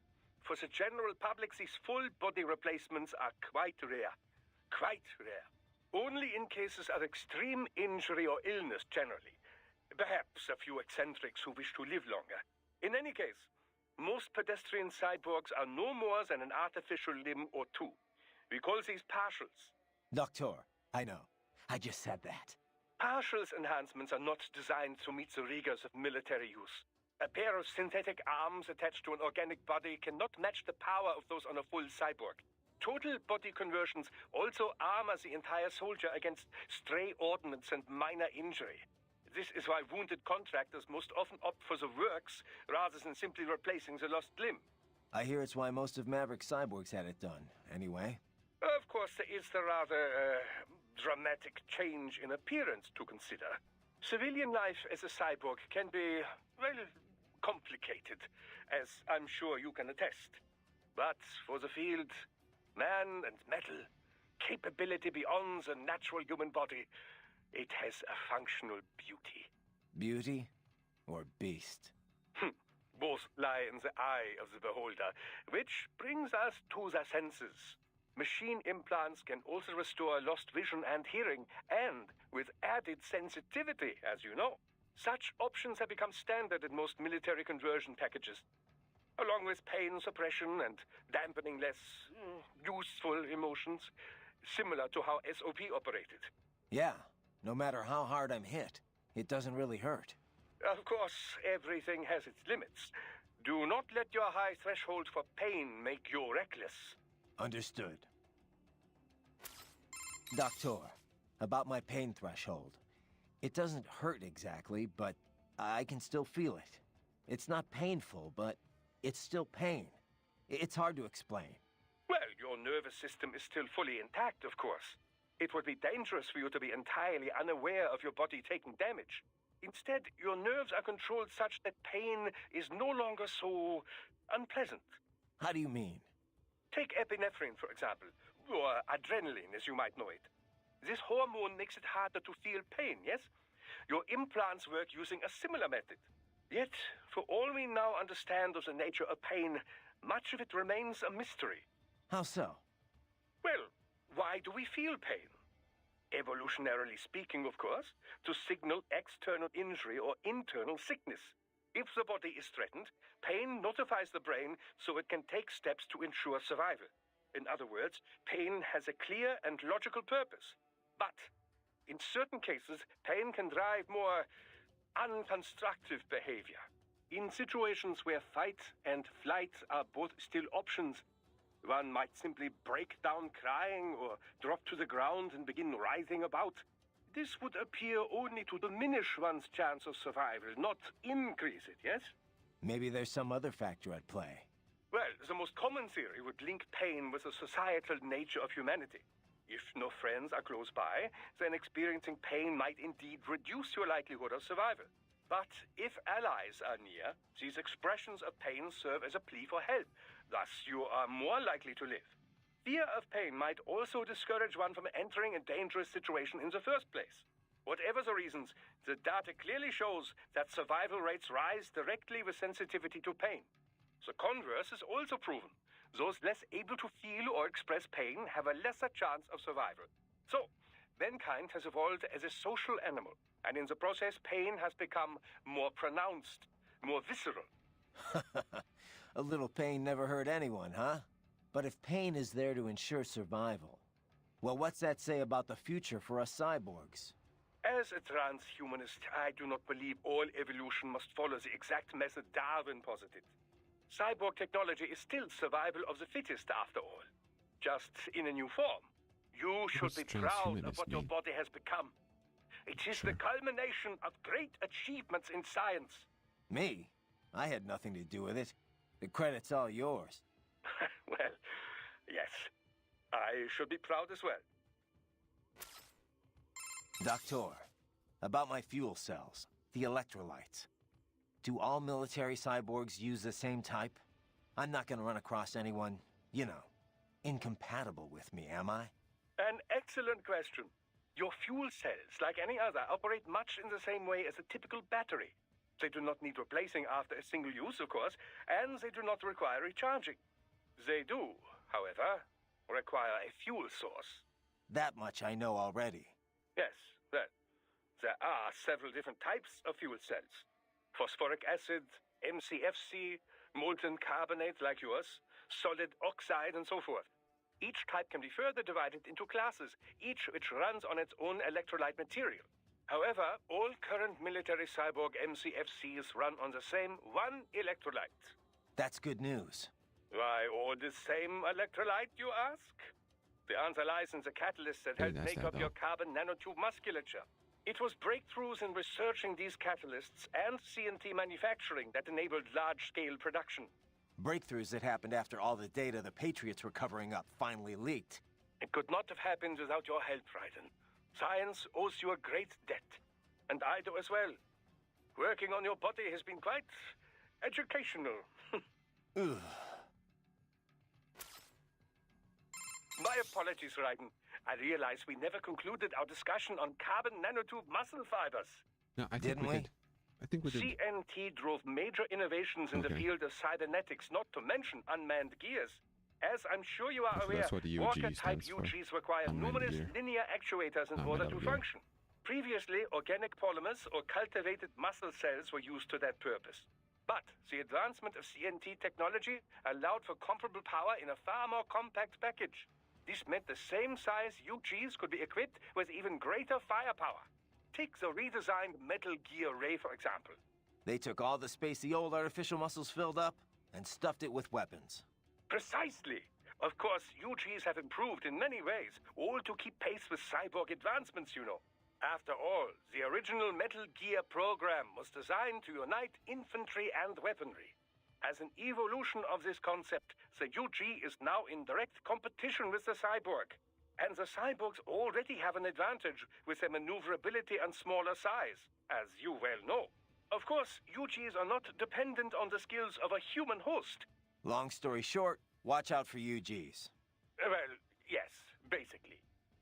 for the general public, these full-body replacements are quite rare. Quite rare. Only in cases of extreme injury or illness, generally. Perhaps a few eccentrics who wish to live longer. In any case, most pedestrian cyborgs are no more than an artificial limb or two. We call these partials. Doctor, I know. I just said that. Partials enhancements are not designed to meet the rigors of military use. A pair of synthetic arms attached to an organic body cannot match the power of those on a full cyborg. Total body conversions also armor the entire soldier against stray ordnance and minor injury. This is why wounded contractors most often opt for the works rather than simply replacing the lost limb. I hear it's why most of Maverick cyborgs had it done, anyway. Of course, there is the rather dramatic change in appearance to consider. Civilian life as a cyborg can be, well, complicated, as I'm sure you can attest. But for the field, man and metal, capability beyond the natural human body, it has a functional beauty. Beauty or beast? Both lie in the eye of the beholder, which brings us to the senses. Machine implants can also restore lost vision and hearing, and with added sensitivity, as you know. Such options have become standard in most military conversion packages, along with pain suppression and dampening less useful emotions, similar to how SOP operated. Yeah, no matter how hard I'm hit, it doesn't really hurt. Of course, everything has its limits. Do not let your high threshold for pain make you reckless. Understood. Doctor, about my pain threshold. It doesn't hurt exactly, but I can still feel it. It's not painful, but it's still pain. It's hard to explain. Well, your nervous system is still fully intact, of course. It would be dangerous for you to be entirely unaware of your body taking damage. Instead, your nerves are controlled such that pain is no longer so unpleasant. How do you mean? Take epinephrine, for example, or adrenaline, as you might know it. This hormone makes it harder to feel pain, yes? Your implants work using a similar method. Yet, for all we now understand of the nature of pain, much of it remains a mystery. How so? Well, why do we feel pain? Evolutionarily speaking, of course, to signal external injury or internal sickness. If the body is threatened, pain notifies the brain so it can take steps to ensure survival. In other words, pain has a clear and logical purpose. But in certain cases, pain can drive more unconstructive behavior. In situations where fight and flight are both still options, one might simply break down crying or drop to the ground and begin writhing about. This would appear only to diminish one's chance of survival, not increase it, yes? Maybe there's some other factor at play. Well, the most common theory would link pain with the societal nature of humanity. If no friends are close by, then experiencing pain might indeed reduce your likelihood of survival. But if allies are near, these expressions of pain serve as a plea for help. Thus, you are more likely to live. Fear of pain might also discourage one from entering a dangerous situation in the first place. Whatever the reasons, the data clearly shows that survival rates rise directly with sensitivity to pain. The converse is also proven. Those less able to feel or express pain have a lesser chance of survival. So, mankind has evolved as a social animal, and in the process, pain has become more pronounced, more visceral. A little pain never hurt anyone, huh? But if pain is there to ensure survival, well, what's that say about the future for us cyborgs? As a transhumanist, I do not believe all evolution must follow the exact method Darwin posited. Cyborg technology is still survival of the fittest, after all. Just in a new form. You should be proud of what your body has become. It is the culmination of great achievements in science. Me? I had nothing to do with it. The credit's all yours. Well, yes. I should be proud as well. Doctor, about my fuel cells, the electrolytes. Do all military cyborgs use the same type? I'm not gonna run across anyone, you know, incompatible with me, am I? An excellent question. Your fuel cells, like any other, operate much in the same way as a typical battery. They do not need replacing after a single use, of course, and they do not require recharging. They do, however, require a fuel source. That much I know already. Yes, well, there are several different types of fuel cells. Phosphoric acid, MCFC, molten carbonate like yours, solid oxide, and so forth. Each type can be further divided into classes, each which runs on its own electrolyte material. However, all current military cyborg MCFCs run on the same one electrolyte. That's good news. Why all the same electrolyte, you ask? The answer lies in the catalysts that help make up your carbon nanotube musculature. It was breakthroughs in researching these catalysts and CNT manufacturing that enabled large-scale production. Breakthroughs that happened after all the data the Patriots were covering up finally leaked. It could not have happened without your help, Raiden. Science owes you a great debt. And I do as well. Working on your body has been quite educational. My apologies, Raiden. I realize we never concluded our discussion on carbon nanotube muscle fibers. No, I think we did. I think we did. CNT drove major innovations in the field of cybernetics, not to mention unmanned gears. As I'm sure you are aware, walker-type UGs require numerous linear actuators in order to function. Previously, organic polymers or cultivated muscle cells were used to that purpose. But the advancement of CNT technology allowed for comparable power in a far more compact package. This meant the same size UGs could be equipped with even greater firepower. Take the redesigned Metal Gear Ray, for example. They took all the space the old artificial muscles filled up and stuffed it with weapons. Precisely. Of course, UGs have improved in many ways, all to keep pace with cyborg advancements, you know. After all, the original Metal Gear program was designed to unite infantry and weaponry. As an evolution of this concept, the UG is now in direct competition with the cyborg. And the cyborgs already have an advantage with their maneuverability and smaller size, as you well know. Of course, UGs are not dependent on the skills of a human host. Long story short, watch out for UGs. Well, yes, basically.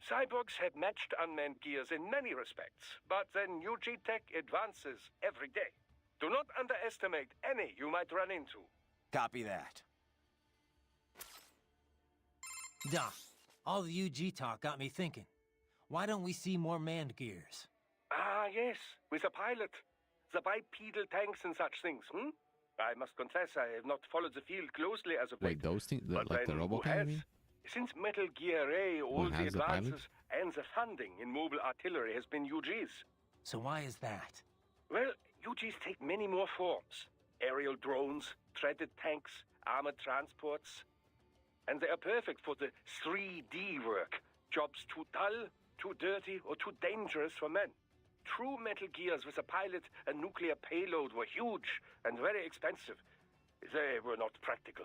Cyborgs have matched unmanned gears in many respects, but then UG tech advances every day. Do not underestimate any you might run into. Copy that. Doc, all the UG talk got me thinking. Why don't we see more manned gears? Ah, yes, with a pilot. The bipedal tanks and such things, I must confess I have not followed the field closely as of late. Wait, those things, like the RoboCop, you mean? Since Metal Gear A, all the advances and the funding in mobile artillery has been UGs. So why is that? Well, UGs take many more forms. Aerial drones, treaded tanks, armored transports. And they are perfect for the 3D work. Jobs too dull, too dirty, or too dangerous for men. True Metal Gears with a pilot and nuclear payload were huge and very expensive. They were not practical.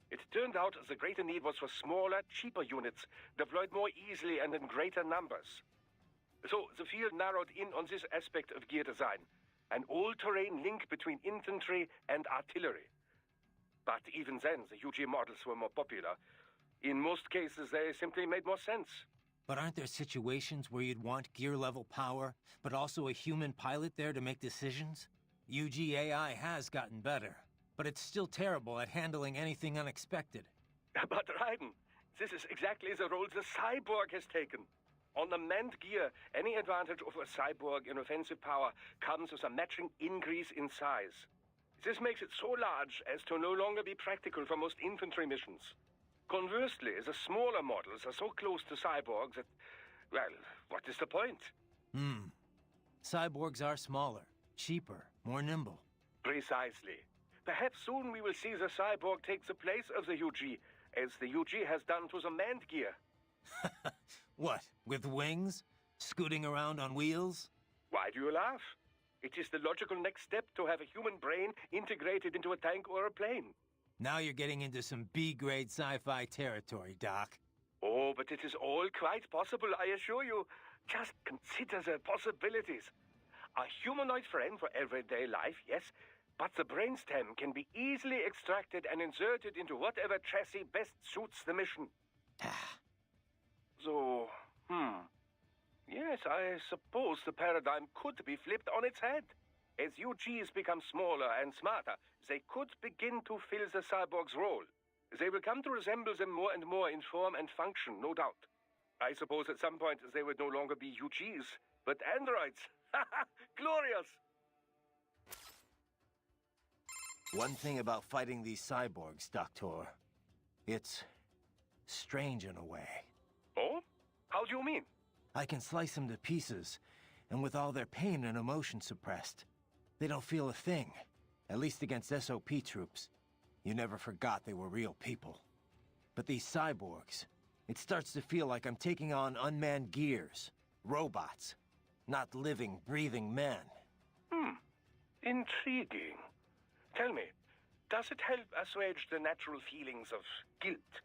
It turned out the greater need was for smaller, cheaper units, deployed more easily and in greater numbers. So the field narrowed in on this aspect of gear design, an all-terrain link between infantry and artillery. But even then, the UG models were more popular. In most cases, they simply made more sense. But aren't there situations where you'd want gear-level power, but also a human pilot there to make decisions? UG AI has gotten better, but it's still terrible at handling anything unexpected. But Raiden, this is exactly the role the cyborg has taken. On the manned gear, any advantage of a cyborg in offensive power comes with a matching increase in size. This makes it so large as to no longer be practical for most infantry missions. Conversely, the smaller models are so close to cyborgs that, well, what is the point? Cyborgs are smaller, cheaper, more nimble. Precisely. Perhaps soon we will see the cyborg take the place of the UG, as the UG has done to the manned gear. What, with wings? Scooting around on wheels? Why do you laugh? It is the logical next step to have a human brain integrated into a tank or a plane. Now you're getting into some B-grade sci-fi territory, Doc. Oh, but it is all quite possible, I assure you. Just consider the possibilities. A humanoid friend for everyday life, yes, but the brainstem can be easily extracted and inserted into whatever chassis best suits the mission. So, yes, I suppose the paradigm could be flipped on its head. As UGs become smaller and smarter, they could begin to fill the cyborg's role. They will come to resemble them more and more in form and function, no doubt. I suppose at some point they would no longer be UGs, but androids. Glorious! One thing about fighting these cyborgs, Doctor, it's strange in a way. Oh? How do you mean? I can slice them to pieces, and with all their pain and emotion suppressed, they don't feel a thing, at least against SOP troops. You never forgot they were real people. But these cyborgs, it starts to feel like I'm taking on unmanned gears, robots, not living, breathing men. Intriguing. Tell me, does it help assuage the natural feelings of guilt?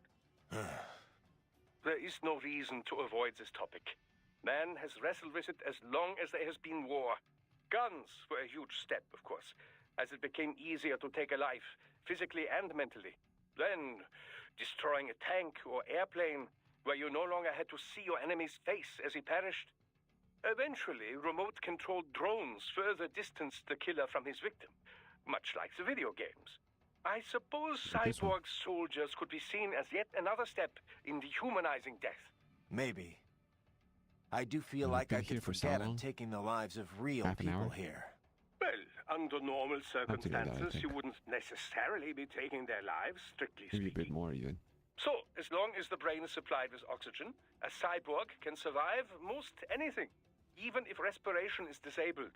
There is no reason to avoid this topic. Man has wrestled with it as long as there has been war. Guns were a huge step, of course, as it became easier to take a life, physically and mentally. Then, destroying a tank or airplane, where you no longer had to see your enemy's face as he perished. Eventually, remote-controlled drones further distanced the killer from his victim, much like the video games. I suppose cyborg soldiers could be seen as yet another step in dehumanizing death. Maybe. I do feel like I could forget I'm taking the lives of real people here. Well, under normal circumstances, you wouldn't necessarily be taking their lives, strictly speaking. Maybe a bit more, even. So, as long as the brain is supplied with oxygen, a cyborg can survive most anything, even if respiration is disabled.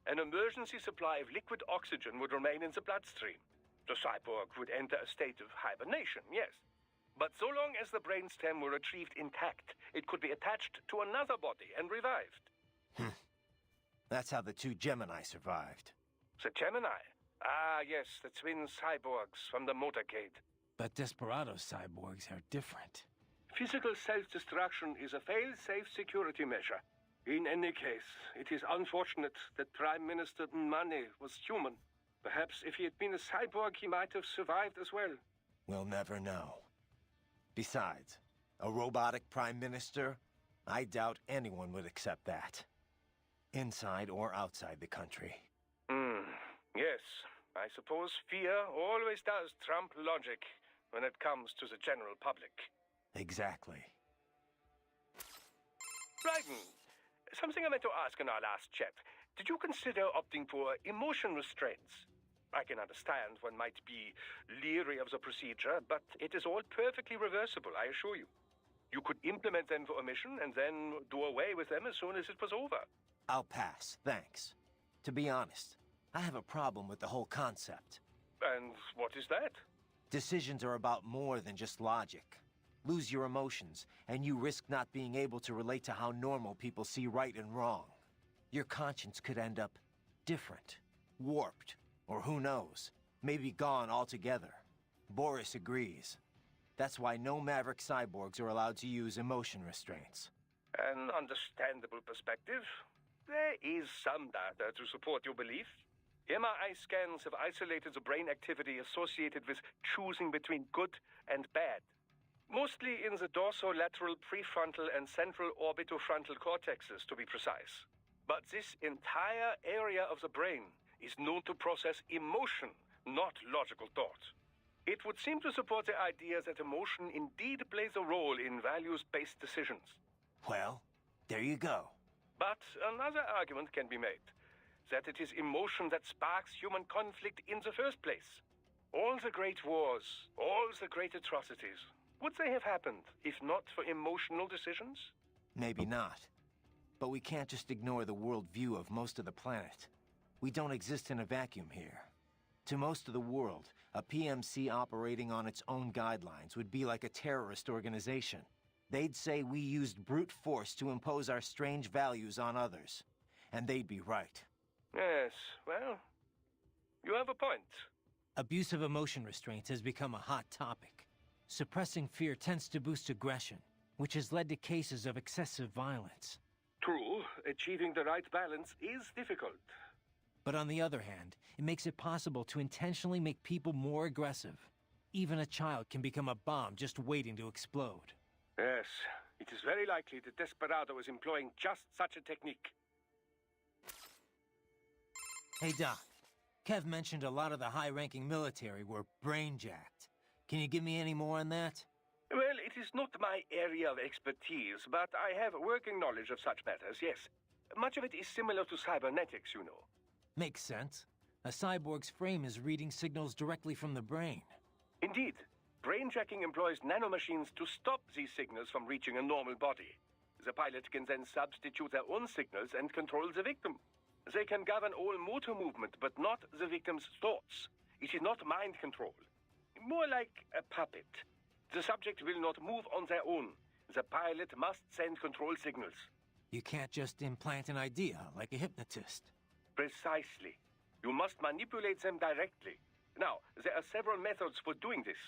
An emergency supply of liquid oxygen would remain in the bloodstream. The cyborg would enter a state of hibernation, yes. But so long as the brainstem were retrieved intact, it could be attached to another body and revived. That's how the two Gemini survived. The Gemini? Ah, yes, the twin cyborgs from the motorcade. But Desperado cyborgs are different. Physical self-destruction is a fail-safe security measure. In any case, it is unfortunate that Prime Minister Nmane was human. Perhaps if he had been a cyborg, he might have survived as well. We'll never know. Besides, a robotic Prime Minister? I doubt anyone would accept that. Inside or outside the country. Yes, I suppose fear always does trump logic when it comes to the general public. Exactly. Raiden, something I meant to ask in our last chat. Did you consider opting for emotion restraints? I can understand one might be leery of the procedure, but it is all perfectly reversible, I assure you. You could implement them for a mission and then do away with them as soon as it was over. I'll pass, thanks. To be honest, I have a problem with the whole concept. And what is that? Decisions are about more than just logic. Lose your emotions, and you risk not being able to relate to how normal people see right and wrong. Your conscience could end up different, warped, or who knows, maybe gone altogether. Boris agrees. That's why no Maverick cyborgs are allowed to use emotion restraints. An understandable perspective. There is some data to support your belief. MRI scans have isolated the brain activity associated with choosing between good and bad. Mostly in the dorsolateral, prefrontal, and central orbitofrontal cortexes, to be precise. But this entire area of the brain is known to process emotion, not logical thought. It would seem to support the idea that emotion indeed plays a role in values-based decisions. Well, there you go. But another argument can be made, that it is emotion that sparks human conflict in the first place. All the great wars, all the great atrocities, would they have happened if not for emotional decisions? Maybe not. But we can't just ignore the worldview of most of the planet. We don't exist in a vacuum here. To most of the world, a PMC operating on its own guidelines would be like a terrorist organization. They'd say we used brute force to impose our strange values on others. And they'd be right. Yes, well, you have a point. Abuse of emotion restraints has become a hot topic. Suppressing fear tends to boost aggression, which has led to cases of excessive violence. True, achieving the right balance is difficult. But on the other hand, it makes it possible to intentionally make people more aggressive. Even a child can become a bomb just waiting to explode. Yes, it is very likely that Desperado is employing just such a technique. Hey Doc, Kev mentioned a lot of the high-ranking military were brain-jacked. Can you give me any more on that? Well, it is not my area of expertise, but I have working knowledge of such matters, yes. Much of it is similar to cybernetics, you know. Makes sense. A cyborg's frame is reading signals directly from the brain. Indeed. Brainjacking employs nanomachines to stop these signals from reaching a normal body. The pilot can then substitute their own signals and control the victim. They can govern all motor movement, but not the victim's thoughts. It is not mind control. More like a puppet. The subject will not move on their own. The pilot must send control signals. You can't just implant an idea like a hypnotist. Precisely. You must manipulate them directly. Now, there are several methods for doing this.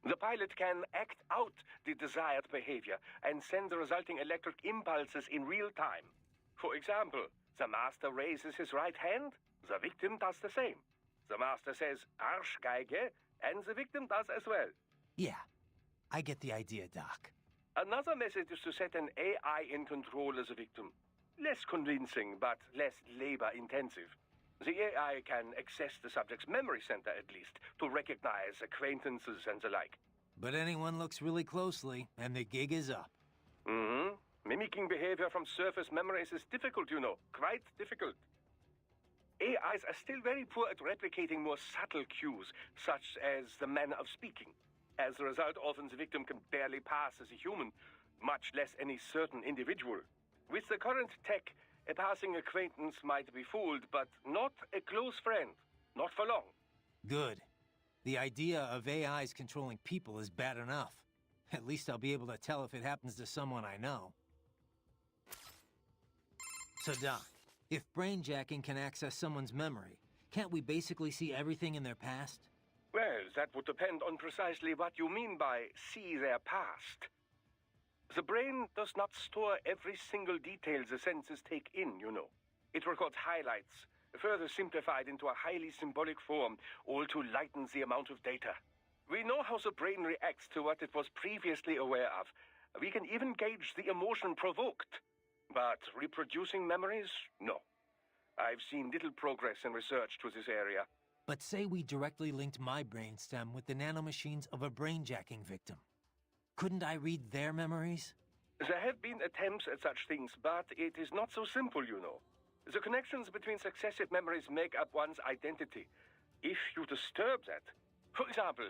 The pilot can act out the desired behavior and send the resulting electric impulses in real time. For example, the master raises his right hand, the victim does the same. The master says, Arschgeige, and the victim does as well. Yeah, I get the idea, Doc. Another method is to set an AI in control as a victim. Less convincing, but less labor-intensive. The AI can access the subject's memory center, at least, to recognize acquaintances and the like. But anyone looks really closely, and the gig is up. Mm-hmm. Mimicking behavior from surface memories is difficult, you know. Quite difficult. AIs are still very poor at replicating more subtle cues, such as the manner of speaking. As a result, often the victim can barely pass as a human, much less any certain individual. With the current tech, a passing acquaintance might be fooled, but not a close friend. Not for long. Good. The idea of AIs controlling people is bad enough. At least I'll be able to tell if it happens to someone I know. So, Doc, if brainjacking can access someone's memory, can't we basically see everything in their past? Well, that would depend on precisely what you mean by see their past. The brain does not store every single detail the senses take in, you know. It records highlights, further simplified into a highly symbolic form, all to lighten the amount of data. We know how the brain reacts to what it was previously aware of. We can even gauge the emotion provoked. But reproducing memories? No. I've seen little progress in research to this area. But say we directly linked my brainstem with the nanomachines of a brainjacking victim. Couldn't I read their memories? There have been attempts at such things, but it is not so simple, you know. The connections between successive memories make up one's identity. If you disturb that... For example,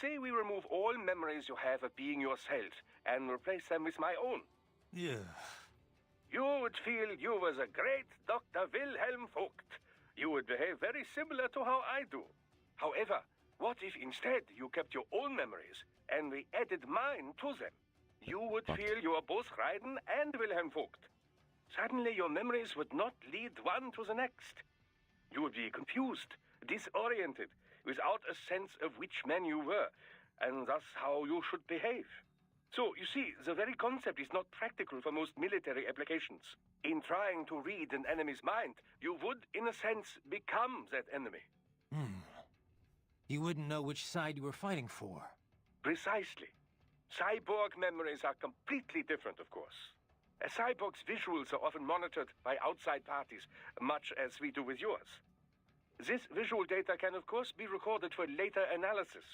say we remove all memories you have of being yourself and replace them with my own. Yeah. You would feel you were the great Dr. Wilhelm Vogt, You would behave very similar to how I do. However, what if instead you kept your own memories and we added mine to them? You would feel you are both Raiden and Wilhelm Vogt. Suddenly your memories would not lead one to the next. You would be confused, disoriented, without a sense of which man you were, and thus how you should behave. So, you see, the very concept is not practical for most military applications. In trying to read an enemy's mind, you would, in a sense, become that enemy. You wouldn't know which side you were fighting for. Precisely. Cyborg memories are completely different, of course. A cyborg's visuals are often monitored by outside parties, much as we do with yours. This visual data can, of course, be recorded for later analysis.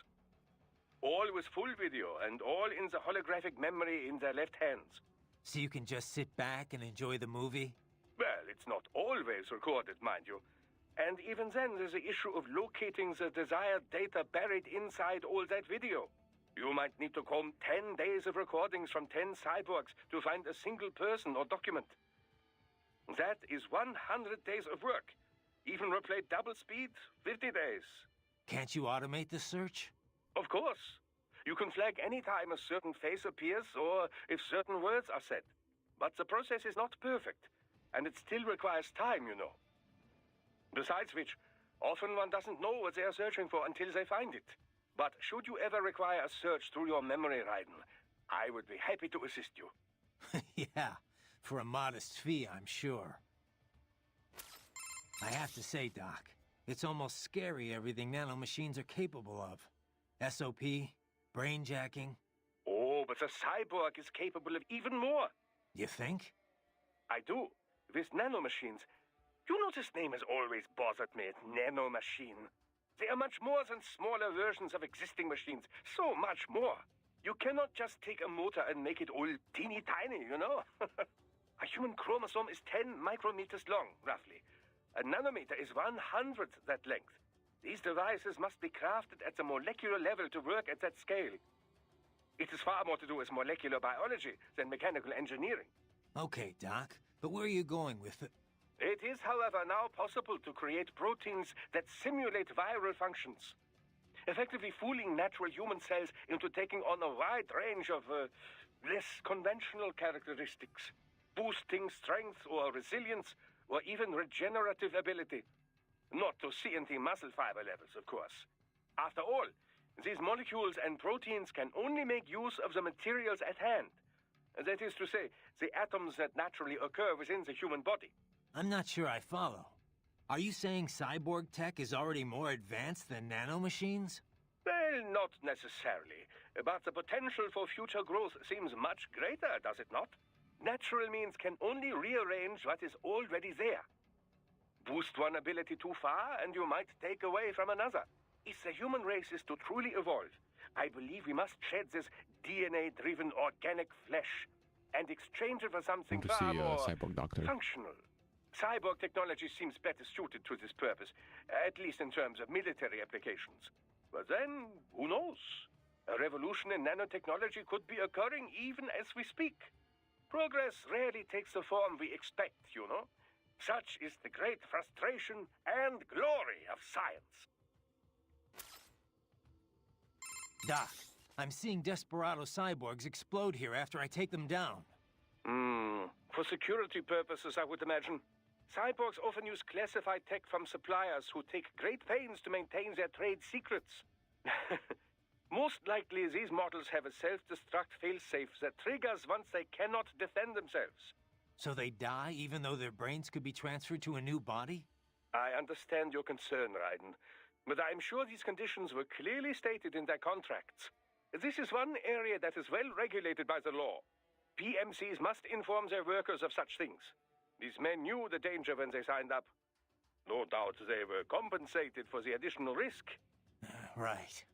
All with full video and all in the holographic memory in their left hands. So you can just sit back and enjoy the movie? Well, it's not always recorded, mind you. And even then, there's the issue of locating the desired data buried inside all that video. You might need to comb 10 days of recordings from 10 cyborgs to find a single person or document. That is 100 days of work. Even replayed double speed, 50 days. Can't you automate the search? Of course. You can flag any time a certain face appears or if certain words are said. But the process is not perfect, and it still requires time, you know. Besides which, often one doesn't know what they are searching for until they find it. But should you ever require a search through your memory, Raiden, I would be happy to assist you. Yeah, for a modest fee, I'm sure. I have to say, Doc, it's almost scary everything nanomachines are capable of. SOP, brainjacking. Oh, but the cyborg is capable of even more. You think? I do. With nanomachines, you know this name has always bothered me, nanomachine. They are much more than smaller versions of existing machines. So much more. You cannot just take a motor and make it all teeny tiny, you know? A human chromosome is 10 micrometers long, roughly. A nanometer is 1/100th that length. These devices must be crafted at the molecular level to work at that scale. It is far more to do with molecular biology than mechanical engineering. Okay, Doc, but where are you going with it? It is, however, now possible to create proteins that simulate viral functions, effectively fooling natural human cells into taking on a wide range of less conventional characteristics, boosting strength or resilience or even regenerative ability. Not to CNT muscle fiber levels, of course. After all, these molecules and proteins can only make use of the materials at hand. That is to say, the atoms that naturally occur within the human body. I'm not sure I follow. Are you saying cyborg tech is already more advanced than nanomachines? Well, not necessarily. But the potential for future growth seems much greater, does it not? Natural means can only rearrange what is already there. Boost one ability too far, and you might take away from another. If the human race is to truly evolve, I believe we must shed this DNA-driven organic flesh and exchange it for something far more cyborg doctor. functional. Cyborg technology seems better suited to this purpose, at least in terms of military applications. But then, who knows? A revolution in nanotechnology could be occurring even as we speak. Progress rarely takes the form we expect, you know? Such is the great frustration and glory of science. Doc, I'm seeing desperado cyborgs explode here after I take them down. For security purposes, I would imagine. Cyborgs often use classified tech from suppliers who take great pains to maintain their trade secrets. Most likely, these models have a self-destruct failsafe that triggers once they cannot defend themselves. So they die even though their brains could be transferred to a new body? I understand your concern, Raiden, but I'm sure these conditions were clearly stated in their contracts. This is one area that is well regulated by the law. PMCs must inform their workers of such things. These men knew the danger when they signed up. No doubt they were compensated for the additional risk. Right.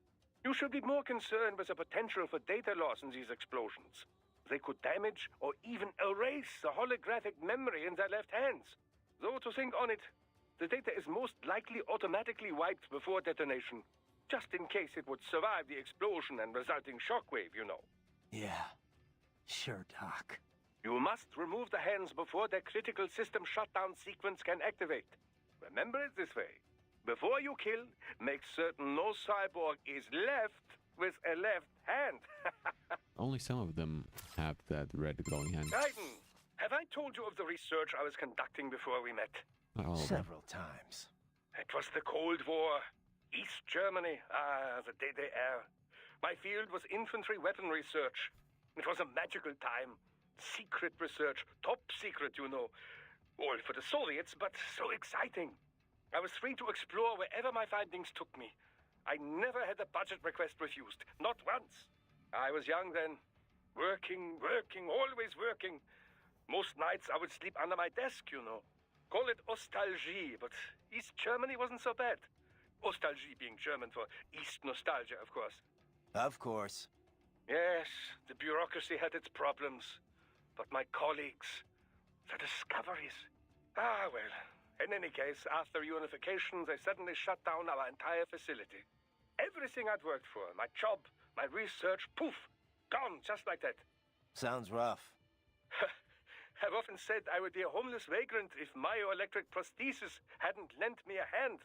You should be more concerned with the potential for data loss in these explosions. They could damage or even erase the holographic memory in their left hands. Though to think on it, the data is most likely automatically wiped before detonation, just in case it would survive the explosion and resulting shockwave, you know. Yeah. Sure, Doc. You must remove the hands before their critical system shutdown sequence can activate. Remember it this way. Before you kill, make certain no cyborg is left with a left hand. Only some of them have that red glowing hand. Raiden, have I told you of the research I was conducting before we met? Not all of them. Several times. It was the Cold War. East Germany. The DDR. My field was infantry weapon research. It was a magical time. Secret research. Top secret, you know. All for the Soviets, but so exciting. I was free to explore wherever my findings took me. I never had a budget request refused. Not once. I was young then. Working, always working. Most nights I would sleep under my desk, you know. Call it nostalgie, but East Germany wasn't so bad. Nostalgie being German for East nostalgia, of course. Of course. Yes, the bureaucracy had its problems. But my colleagues, the discoveries. Ah, well. In any case, after unification, they suddenly shut down our entire facility. Everything I'd worked for, my job, my research, poof, gone just like that. Sounds rough. I've often said I would be a homeless vagrant if myoelectric prosthesis hadn't lent me a hand.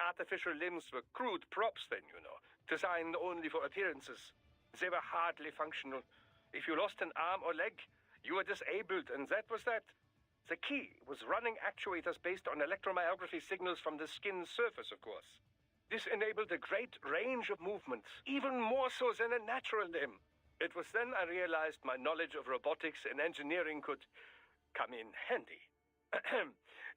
Artificial limbs were crude props then, you know, designed only for appearances. They were hardly functional. If you lost an arm or leg, you were disabled, and that was that. The key was running actuators based on electromyography signals from the skin's surface, of course. This enabled a great range of movements, even more so than a natural limb. It was then I realized my knowledge of robotics and engineering could come in handy.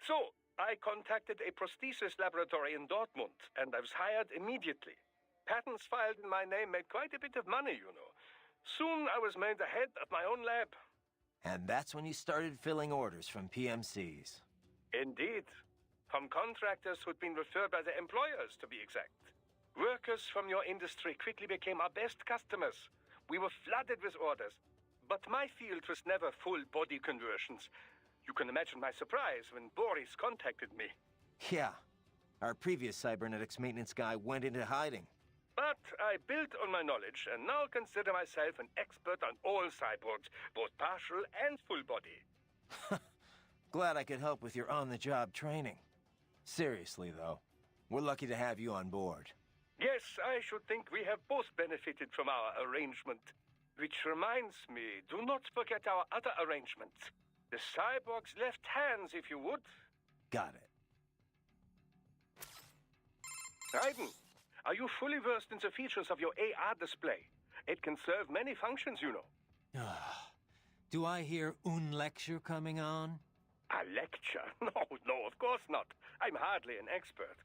So, I contacted a prosthesis laboratory in Dortmund, and I was hired immediately. Patents filed in my name made quite a bit of money, you know. Soon I was made the head of my own lab. And that's when you started filling orders from PMCs. Indeed. From contractors who'd been referred by their employers, to be exact. Workers from your industry quickly became our best customers. We were flooded with orders. But my field was never full body conversions. You can imagine my surprise when Boris contacted me. Yeah. Our previous cybernetics maintenance guy went into hiding. But I built on my knowledge and now consider myself an expert on all cyborgs, both partial and full body. Glad I could help with your on-the-job training. Seriously, though, we're lucky to have you on board. Yes, I should think we have both benefited from our arrangement. Which reminds me, do not forget our other arrangement. The cyborg's left hands, if you would. Got it. Raiden, are you fully versed in the features of your AR display? It can serve many functions, you know. Do I hear un lecture coming on? A lecture? No, of course not. I'm hardly an expert.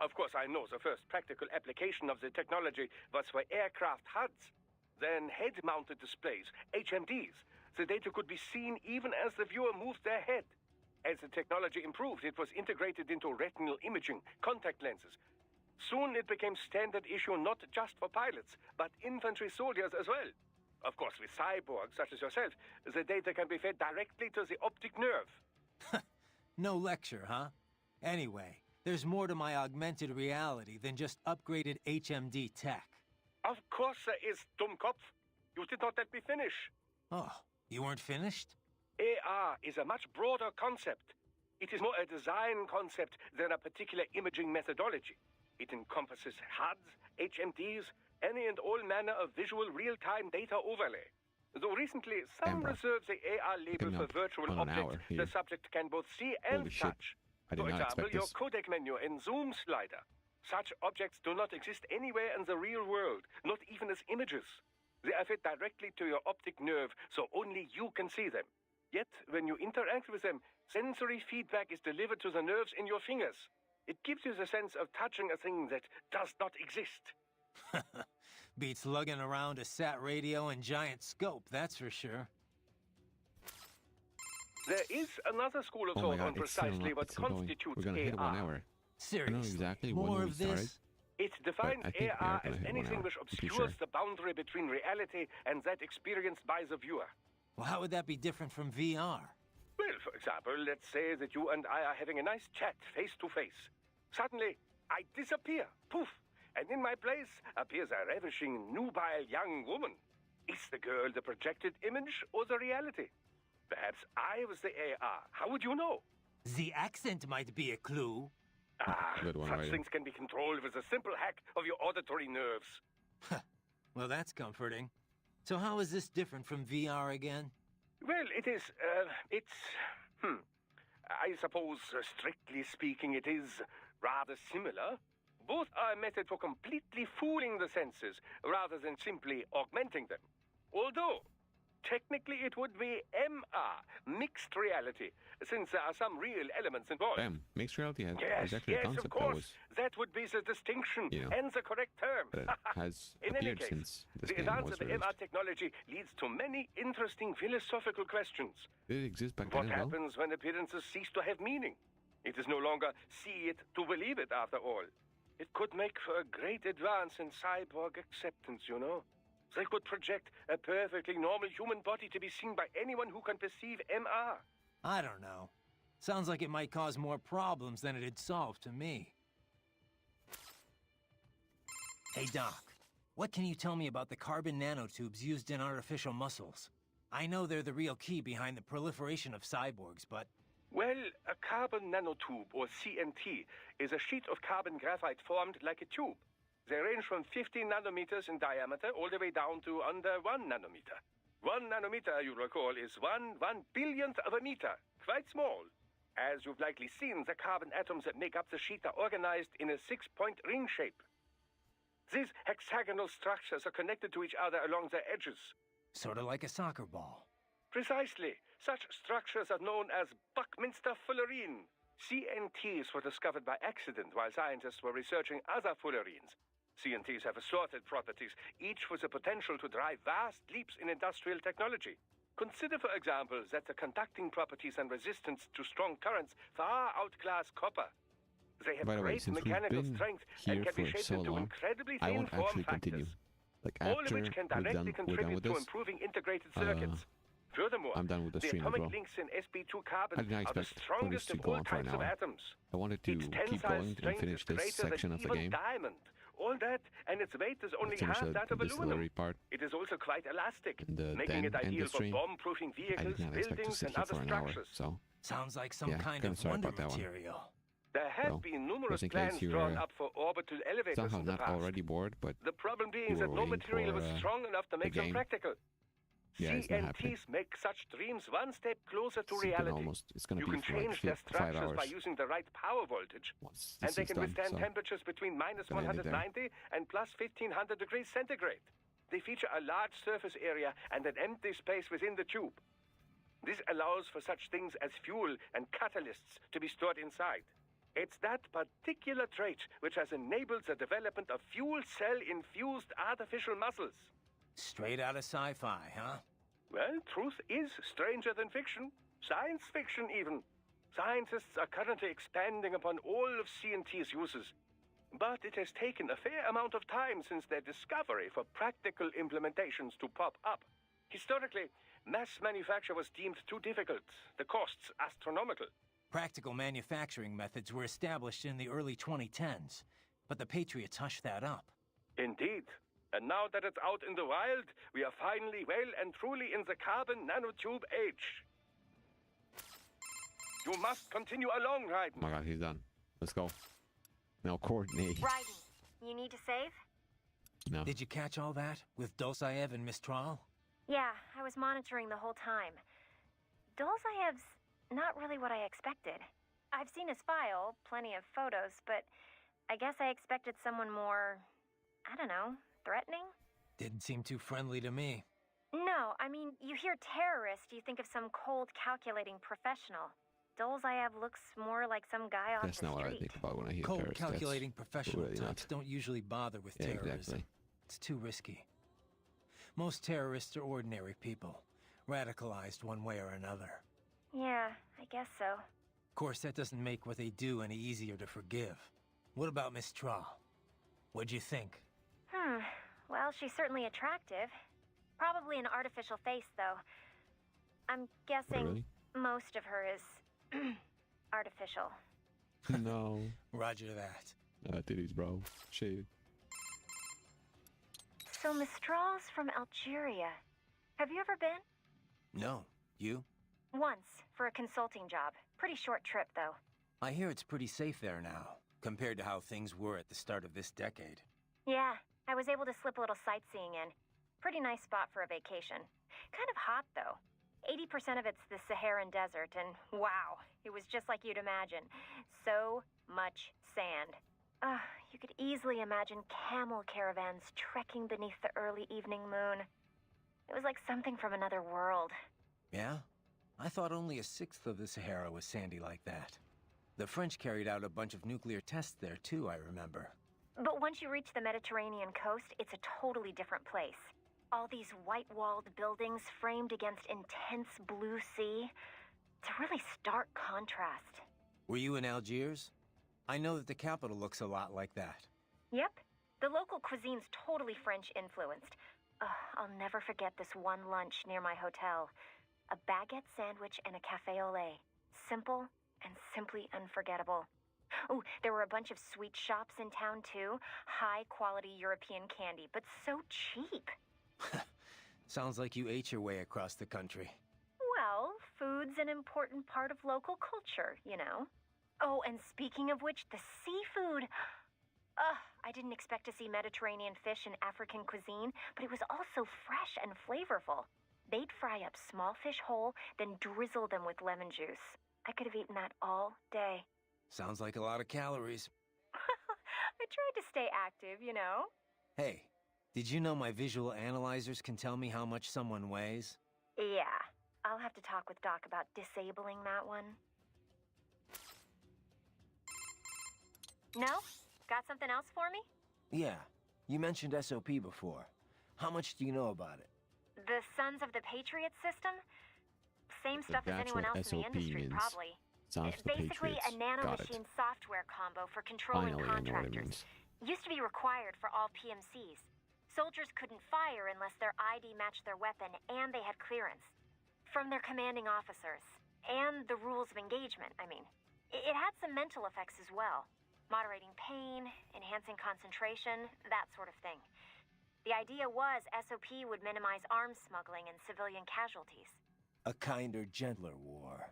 Of course, I know the first practical application of the technology was for aircraft HUDs. Then head-mounted displays, HMDs. The data could be seen even as the viewer moved their head. As the technology improved, it was integrated into retinal imaging, contact lenses. Soon it became standard issue not just for pilots, but infantry soldiers as well. Of course, with cyborgs such as yourself, the data can be fed directly to the optic nerve. No lecture, huh? Anyway, there's more to my augmented reality than just upgraded HMD tech. Of course there is, Dummkopf. You did not let me finish. Oh, you weren't finished? AR is a much broader concept. It is more a design concept than a particular imaging methodology. It encompasses HUDs, HMDs, any and all manner of visual real-time data overlay. Though recently, some reserve the AR label for virtual objects the subject can both see and touch. For example, your codec menu and zoom slider. Such objects do not exist anywhere in the real world, not even as images. They are fed directly to your optic nerve, so only you can see them. Yet, when you interact with them, sensory feedback is delivered to the nerves in your fingers. It gives you the sense of touching a thing that does not exist. Beats lugging around a sat radio and giant scope, that's for sure. There is another school of thought on precisely what constitutes We're gonna hit 1 hour. Seriously, I don't know exactly more when of we this? started. It defines AR as anything which obscures sure. the boundary between reality and that experienced by the viewer. Well, how would that be different from VR? Well, for example, let's say that you and I are having a nice chat face to face. Suddenly, I disappear. Poof! And in my place appears a ravishing, nubile young woman. Is the girl the projected image or the reality? Perhaps I was the AR. How would you know? The accent might be a clue. Good one, Such Raiden. things can be controlled with a simple hack of your auditory nerves. Well, that's comforting. So how is this different from VR again? Well, it is, I suppose, strictly speaking, it is rather similar. Both are a method for completely fooling the senses, rather than simply augmenting them. Although, technically it would be MR, mixed reality, since there are some real elements involved. Damn, mixed reality has Yes, exactly the yes, concept of course. that That would be the distinction, You know, and the correct term. has In any appeared case, since this the game advance was of the released. MR technology leads to many interesting philosophical questions. Did it exist back What then as well? happens when appearances cease to have meaning? It is no longer see it to believe it, after all. It could make for a great advance in cyborg acceptance, you know. They could project a perfectly normal human body to be seen by anyone who can perceive MR. I don't know. Sounds like it might cause more problems than it'd solve to me. Hey, Doc. What can you tell me about the carbon nanotubes used in artificial muscles? I know they're the real key behind the proliferation of cyborgs, but... Well, a carbon nanotube, or CNT, is a sheet of carbon graphite formed like a tube. They range from 15 nanometers in diameter all the way down to under 1 nanometer. 1 nanometer, you recall, is 1/1,000,000th of a meter. Quite small. As you've likely seen, the carbon atoms that make up the sheet are organized in a 6-point ring shape. These hexagonal structures are connected to each other along their edges. Sort of like a soccer ball. Precisely. Such structures are known as Buckminster fullerene. CNTs were discovered by accident while scientists were researching other fullerenes. CNTs have assorted properties, each with the potential to drive vast leaps in industrial technology. Consider, for example, that the conducting properties and resistance to strong currents far outclass copper. They have By the way, great since we've mechanical been strength here and can be for shaped so into long, incredibly I thin won't form actually factors. continue. Like All of after which can we're directly done with contribute to this, improving integrated circuits. Furthermore, I'm done with the the stream as atomic well. links in sp2 I carbon did not are the expect for this strongest to of go all on for an types of hour. atoms. I wanted to Its keep tensile going and strength finish is this greater section than of the even game. diamond. All that, and its weight is only Finish half that of the aluminum. distillery part. It is also quite elastic, And making then it end ideal the for stream. bomb-proofing I vehicles, did not expect to buildings, sit and here other for an hour, structures. so Sounds like some yeah, kind kinda of sorry wonder about that one. material. There have Well, been numerous just in case plans you drawn were up for orbital elevators somehow in the not past. already bored, but The problem being you that were no waiting material for, was strong enough to make them game. practical. Yeah, it's not happening. CNTs make such dreams one step closer to It's been reality. it's gonna You be can for like change their 5 structures hours. by using the right power voltage. Once And this they is can done, withstand so temperatures between minus gonna end it there. 190 and plus 1500 degrees centigrade. They feature a large surface area and an empty space within the tube. This allows for such things as fuel and catalysts to be stored inside. It's that particular trait which has enabled the development of fuel cell-infused artificial muscles. Straight out of sci-fi, huh? Well, truth is stranger than fiction. Science fiction, even. Scientists are currently expanding upon all of CNT's uses. But it has taken a fair amount of time since their discovery for practical implementations to pop up. Historically, mass manufacture was deemed too difficult, the costs astronomical. Practical manufacturing methods were established in the early 2010s, but the Patriots hushed that up. Indeed. And now that it's out in the wild, we are finally well and truly in the carbon nanotube age. You must continue along, Raiden. Oh my god, he's done. Let's go. Now coordinate. Raiden, you need to save? No. Did you catch all that with Dulzaev and Mistral? Yeah, I was monitoring the whole time. Dulzaev's not really what I expected. I've seen his file, plenty of photos, but I guess I expected someone more, I don't know, threatening? Didn't seem too friendly to me. No, I mean, you hear terrorist, you think of some cold, calculating professional. Dulzaev looks more like some guy off That's the not what I street. think about when I hear Cold, terrorists. calculating That's professional really types not. don't usually bother with Yeah, terrorism. exactly. It's too risky. Most terrorists are ordinary people, radicalized one way or another. Yeah, I guess so. Of course, that doesn't make what they do any easier to forgive. What about Mistral? What'd you think? Well, she's certainly attractive. Probably an artificial face, though. I'm guessing Really? most of her is artificial. No. Roger that. Titties, bro. Shade. So Mistral's from Algeria. Have you ever been? No. You? Once, for a consulting job. Pretty short trip, though. I hear it's pretty safe there now, compared to how things were at the start of this decade. Yeah, I was able to slip a little sightseeing in. Pretty nice spot for a vacation. Kind of hot, though. 80% of it's the Saharan desert, and wow, it was just like you'd imagine. So much sand. You could easily imagine camel caravans trekking beneath the early evening moon. It was like something from another world. Yeah? I thought only 1/6 of the Sahara was sandy like that. The French carried out a bunch of nuclear tests there too, I remember. But once you reach the Mediterranean coast, it's a totally different place. All these white-walled buildings framed against intense blue sea. It's a really stark contrast. Were you in Algiers? I know that the capital looks a lot like that. Yep. The local cuisine's totally French-influenced. I'll never forget this one lunch near my hotel. A baguette sandwich and a café au lait. Simple and simply unforgettable. Oh, there were a bunch of sweet shops in town, too. High-quality European candy, but so cheap. Sounds like you ate your way across the country. Well, food's an important part of local culture, you know. Oh, and speaking of which, the seafood. I didn't expect to see Mediterranean fish in African cuisine, but it was also fresh and flavorful. They'd fry up small fish whole, then drizzle them with lemon juice. I could have eaten that all day. Sounds like a lot of calories. I tried to stay active, you know. Hey, did you know my visual analyzers can tell me how much someone weighs? Yeah, I'll have to talk with Doc about disabling that one. No? Got something else for me? Yeah, you mentioned SOP before. How much do you know about it? The Sons of the Patriot system? Same stuff as anyone else in the industry, probably. Basically, a nanomachine software combo for controlling contractors. Used to be required for all PMCs. Soldiers couldn't fire unless their ID matched their weapon and they had clearance. From their commanding officers. And the rules of engagement, I mean. It had some mental effects as well. Moderating pain, enhancing concentration, that sort of thing. The idea was SOP would minimize arms smuggling and civilian casualties. A kinder, gentler war.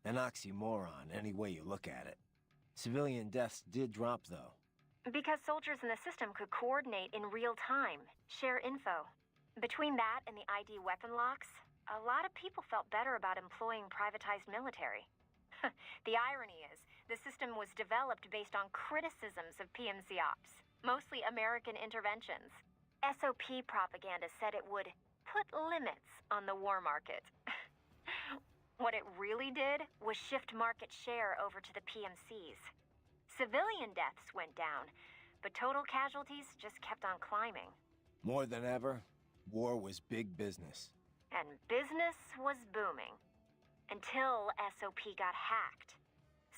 An oxymoron, any way you look at it. Civilian deaths did drop, though. Because soldiers in the system could coordinate in real time, share info. Between that and the ID weapon locks, a lot of people felt better about employing privatized military. The irony is, the system was developed based on criticisms of PMC ops, mostly American interventions. SOP propaganda said it would put limits on the war market. What it really did was shift market share over to the PMCs. Civilian deaths went down, but total casualties just kept on climbing. More than ever, war was big business. And business was booming. Until SOP got hacked.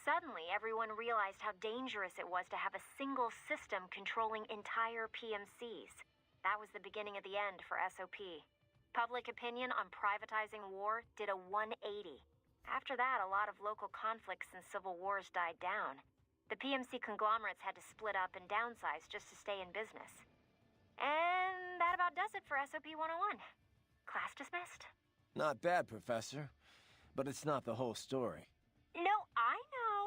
Suddenly, everyone realized how dangerous it was to have a single system controlling entire PMCs. That was the beginning of the end for SOP. Public opinion on privatizing war did a 180. After that, a lot of local conflicts and civil wars died down. The PMC conglomerates had to split up and downsize just to stay in business. And that about does it for SOP 101. Class dismissed. Not bad, Professor. But it's not the whole story. No, I know.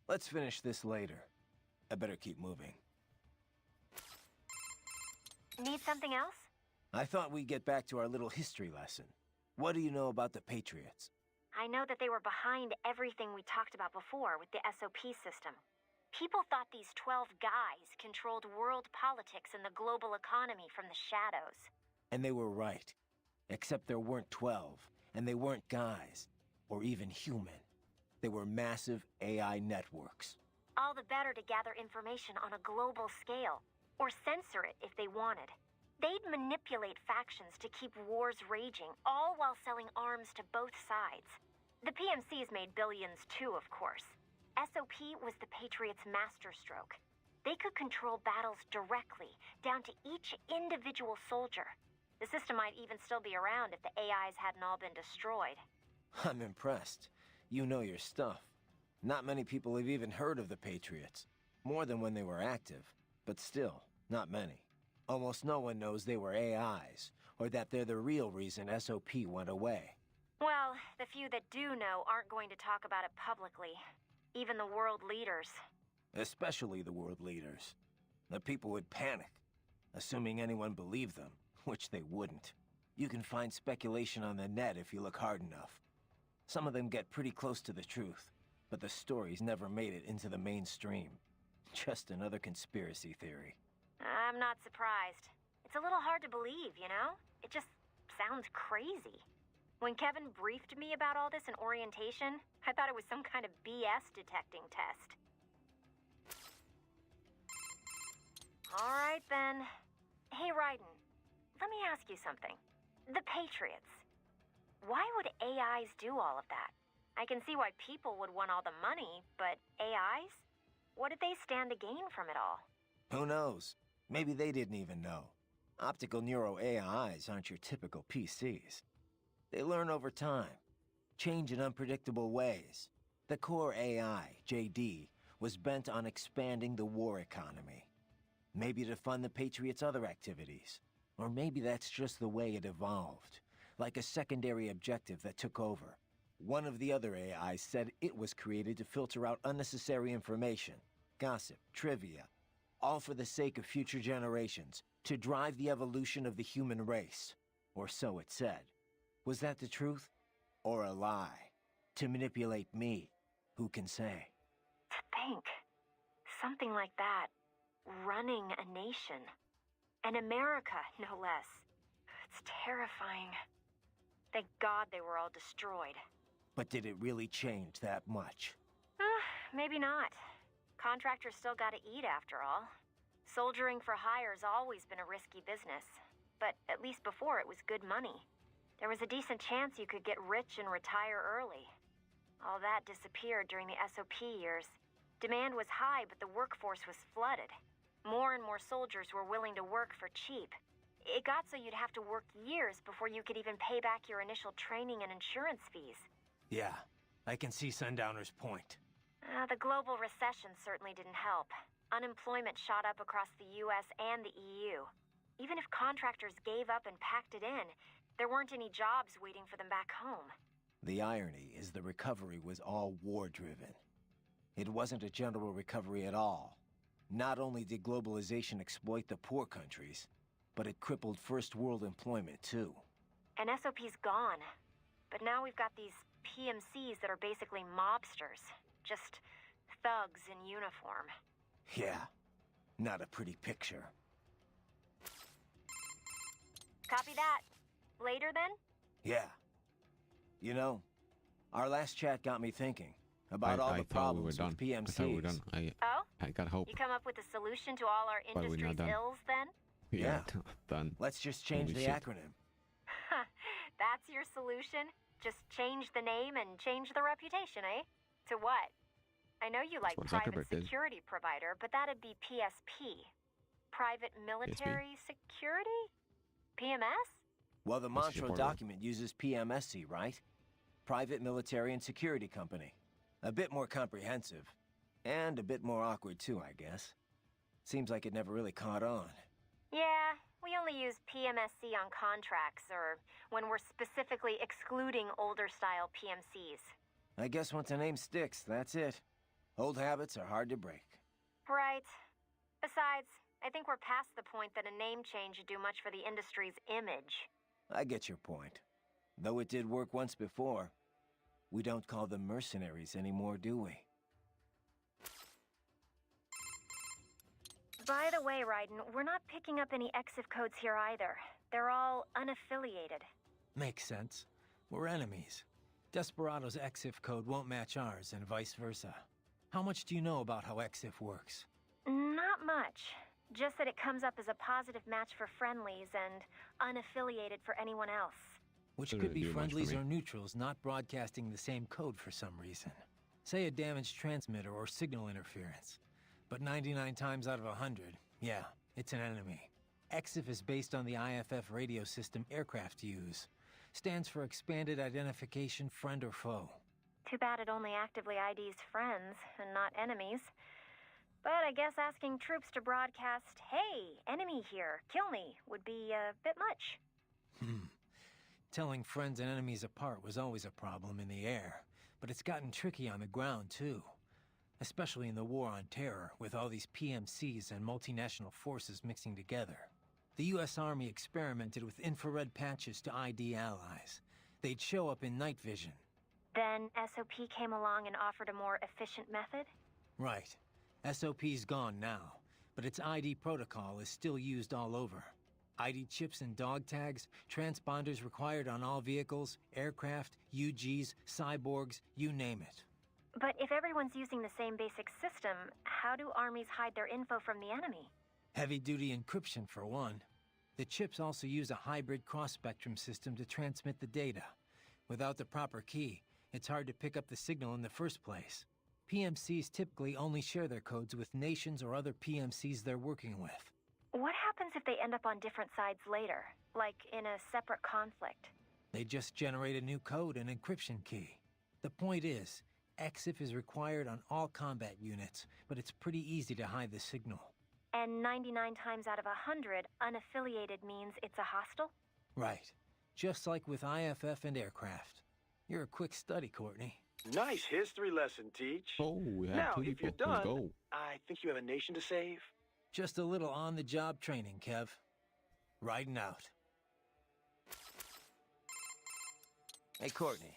Let's finish this later. I better keep moving. Need something else? I thought we'd get back to our little history lesson. What do you know about the Patriots? I know that they were behind everything we talked about before with the SOP system. People thought these 12 guys controlled world politics and the global economy from the shadows. And they were right. Except there weren't 12, and they weren't guys, or even human. They were massive AI networks. All the better to gather information on a global scale, or censor it if they wanted. They'd manipulate factions to keep wars raging, all while selling arms to both sides. The PMCs made billions too, of course. SOP was the Patriots' masterstroke. They could control battles directly, down to each individual soldier. The system might even still be around if the AIs hadn't all been destroyed. I'm impressed. You know your stuff. Not many people have even heard of the Patriots. More than when they were active, but still, not many. Almost no one knows they were AIs, or that they're the real reason SOP went away. Well, Well, the few that do know aren't going to talk about it publicly. Even the world leaders. Especially the world leaders. The people would panic, assuming anyone believed them, which they wouldn't. You can find speculation on the net if you look hard enough. Some of them get pretty close to the truth, but the stories never made it into the mainstream. Just another conspiracy theory. I'm not surprised. It's a little hard to believe, you know? It just sounds crazy. When Kevin briefed me about all this in orientation, I thought it was some kind of BS detecting test. All right, then. Hey, Raiden, let me ask you something. The Patriots. Why would AIs do all of that? I can see why people would want all the money, but AIs? What did they stand to gain from it all? Who knows? Maybe they didn't even know. Optical neuro AIs aren't your typical PCs. They learn over time, change in unpredictable ways. The core AI, JD, was bent on expanding the war economy. Maybe to fund the Patriots' other activities. Or maybe that's just the way it evolved. Like a secondary objective that took over. One of the other AIs said it was created to filter out unnecessary information, gossip, trivia, all for the sake of future generations, to drive the evolution of the human race. Or so it said. Was that the truth? Or a lie? To manipulate me? Who can say? To think. Something like that. Running a nation. And America, no less. It's terrifying. Thank God they were all destroyed. But did it really change that much? Maybe not. Contractors still gotta eat after all. Soldiering for hire's always been a risky business. But at least before it was good money. There was a decent chance you could get rich and retire early. All that disappeared during the SOP years. Demand was high, but the workforce was flooded. More and more soldiers were willing to work for cheap. It got so you'd have to work years before you could even pay back your initial training and insurance fees. Yeah, I can see Sundowner's point. The global recession certainly didn't help. Unemployment shot up across the US and the EU. Even if contractors gave up and packed it in, there weren't any jobs waiting for them back home. The irony is the recovery was all war-driven. It wasn't a general recovery at all. Not only did globalization exploit the poor countries, but it crippled first world employment too. And SOP's gone. But now we've got these PMCs that are basically mobsters. Just thugs in uniform. Yeah, not a pretty picture. Copy that. Later then? Yeah. You know, our last chat got me thinking about all the problems with PMCs. I thought we were done. I got hope. You come up with a solution to all our industry's ills then? Yeah. Done. Let's just change the acronym. That's your solution? Just change the name and change the reputation, eh? To what? I know you like private security provider, but that'd be PSP. Private military security? PMS? Well, the Montreux document uses PMSC, right? Private Military and Security Company. A bit more comprehensive. And a bit more awkward too, I guess. Seems like it never really caught on. Yeah, we only use PMSC on contracts, or when we're specifically excluding older-style PMCs. I guess once a name sticks, that's it. Old habits are hard to break. Right. Besides, I think we're past the point that a name change would do much for the industry's image. I get your point. Though it did work once before. We don't call them mercenaries anymore, do we? By the way, Raiden, we're not picking up any EXIF codes here either. They're all unaffiliated. Makes sense. We're enemies. Desperado's EXIF code won't match ours, and vice versa. How much do you know about how EXIF works? Not much. Just that it comes up as a positive match for friendlies and unaffiliated for anyone else. Which could be friendlies or neutrals not broadcasting the same code for some reason. Say a damaged transmitter or signal interference. But 99 times out of 100, yeah, it's an enemy. EXIF is based on the IFF radio system aircraft use. Stands for Expanded Identification Friend or Foe. Too bad it only actively IDs friends and not enemies. But I guess asking troops to broadcast, "Hey, enemy here, kill me," would be a bit much. Telling friends and enemies apart was always a problem in the air, but it's gotten tricky on the ground, too. Especially in the War on Terror, with all these PMCs and multinational forces mixing together. The US Army experimented with infrared patches to ID allies. They'd show up in night vision. Then SOP came along and offered a more efficient method? Right. SOP's gone now, but its ID protocol is still used all over. ID chips and dog tags, transponders required on all vehicles, aircraft, UGs, cyborgs, you name it. But if everyone's using the same basic system, how do armies hide their info from the enemy? Heavy-duty encryption, for one. The chips also use a hybrid cross-spectrum system to transmit the data. Without the proper key, it's hard to pick up the signal in the first place. PMCs typically only share their codes with nations or other PMCs they're working with. What happens if they end up on different sides later? Like in a separate conflict? They just generate a new code and encryption key. The point is, EXIF is required on all combat units, but it's pretty easy to hide the signal. And 99 times out of 100, unaffiliated means it's a hostile? Right. Just like with IFF and aircraft. You're a quick study, Courtney. Nice history lesson, Teach. Oh, we have now, two if people. you're Let's done, go. I think you have a nation to save. Just a little on-the-job training, Kev. Riding out. Hey, Courtney.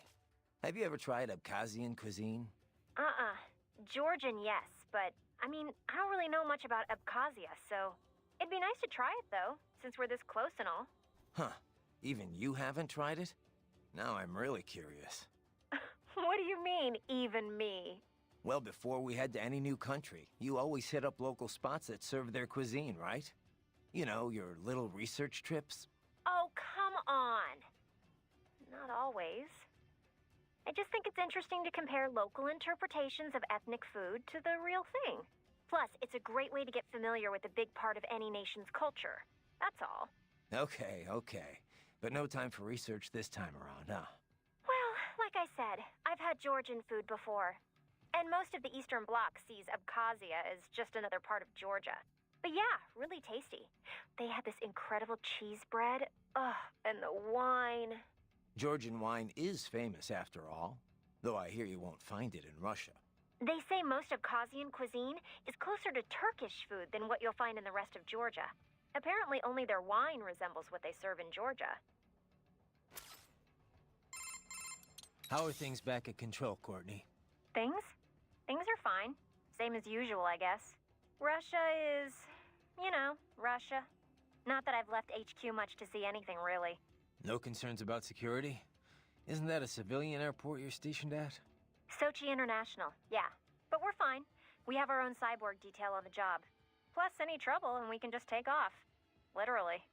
Have you ever tried Abkhazian cuisine? Georgian, yes, but, I mean, I don't really know much about Abkhazia, so... It'd be nice to try it, though, since we're this close and all. Huh. Even you haven't tried it? Now I'm really curious. What do you mean, even me? Well, before we head to any new country, you always hit up local spots that serve their cuisine, right? You know, your little research trips. Oh, come on. Not always. I just think it's interesting to compare local interpretations of ethnic food to the real thing. Plus, it's a great way to get familiar with a big part of any nation's culture. That's all. Okay. But no time for research this time around, huh? Well, like I said, I've had Georgian food before. And most of the Eastern Bloc sees Abkhazia as just another part of Georgia. But yeah, really tasty. They had this incredible cheese bread. Ugh, and the wine. Georgian wine is famous, after all. Though I hear you won't find it in Russia. They say most Abkhazian cuisine is closer to Turkish food than what you'll find in the rest of Georgia. Apparently only their wine resembles what they serve in Georgia. How are things back at Control, Courtney? Things? Things are fine. Same as usual, I guess. Russia is... you know, Russia. Not that I've left HQ much to see anything, really. No concerns about security? Isn't that a civilian airport you're stationed at? Sochi International, yeah. But we're fine. We have our own cyborg detail on the job. Plus, any trouble and we can just take off. Literally.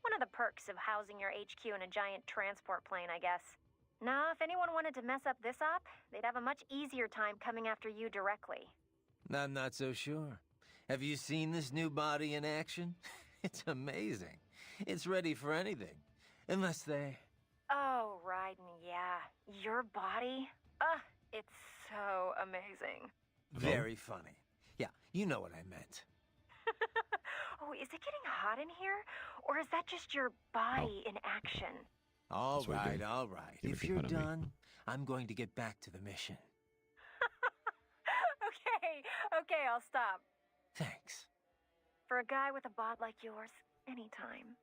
One of the perks of housing your HQ in a giant transport plane, I guess. Now, if anyone wanted to mess up this op, they'd have a much easier time coming after you directly. I'm not so sure. Have you seen this new body in action? It's amazing. It's ready for anything. Unless they... Oh, Raiden, yeah. Your body? It's so amazing. Very funny. Yeah, you know what I meant. Oh, is it getting hot in here? Or is that just your body in action? All right. You If make you're fun of me. done, I'm going to get back to the mission. Okay, I'll stop. Thanks. For a guy with a bod like yours, anytime.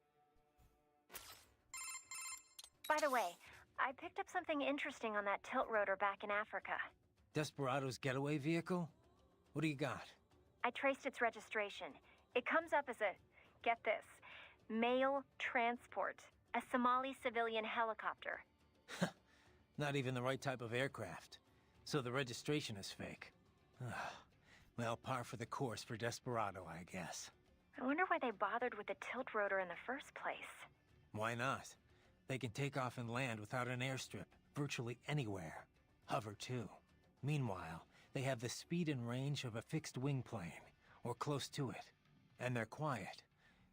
By the way, I picked up something interesting on that tilt rotor back in Africa. Desperado's getaway vehicle? What do you got? I traced its registration. It comes up as a, get this, mail transport. A Somali civilian helicopter. Not even the right type of aircraft. So the registration is fake. Well, par for the course for Desperado, I guess. I wonder why they bothered with the tilt rotor in the first place. Why not? They can take off and land without an airstrip, virtually anywhere. Hover, too. Meanwhile, they have the speed and range of a fixed-wing plane, or close to it. And they're quiet.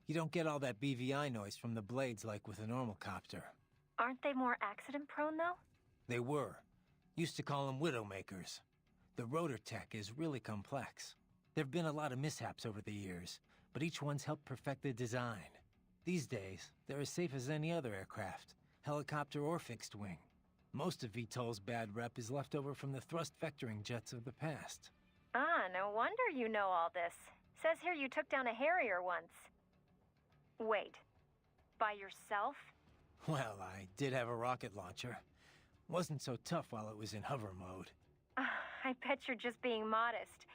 You don't get all that BVI noise from the blades like with a normal copter. Aren't they more accident-prone, though? They were. Used to call them Widowmakers. The rotor tech is really complex. There've been a lot of mishaps over the years, but each one's helped perfect the design. These days, they're as safe as any other aircraft, helicopter or fixed wing. Most of VTOL's bad rep is left over from the thrust vectoring jets of the past. Ah, no wonder you know all this. Says here you took down a Harrier once. Wait, by yourself? Well, I did have a rocket launcher. Wasn't so tough while it was in hover mode. I bet you're just being modest.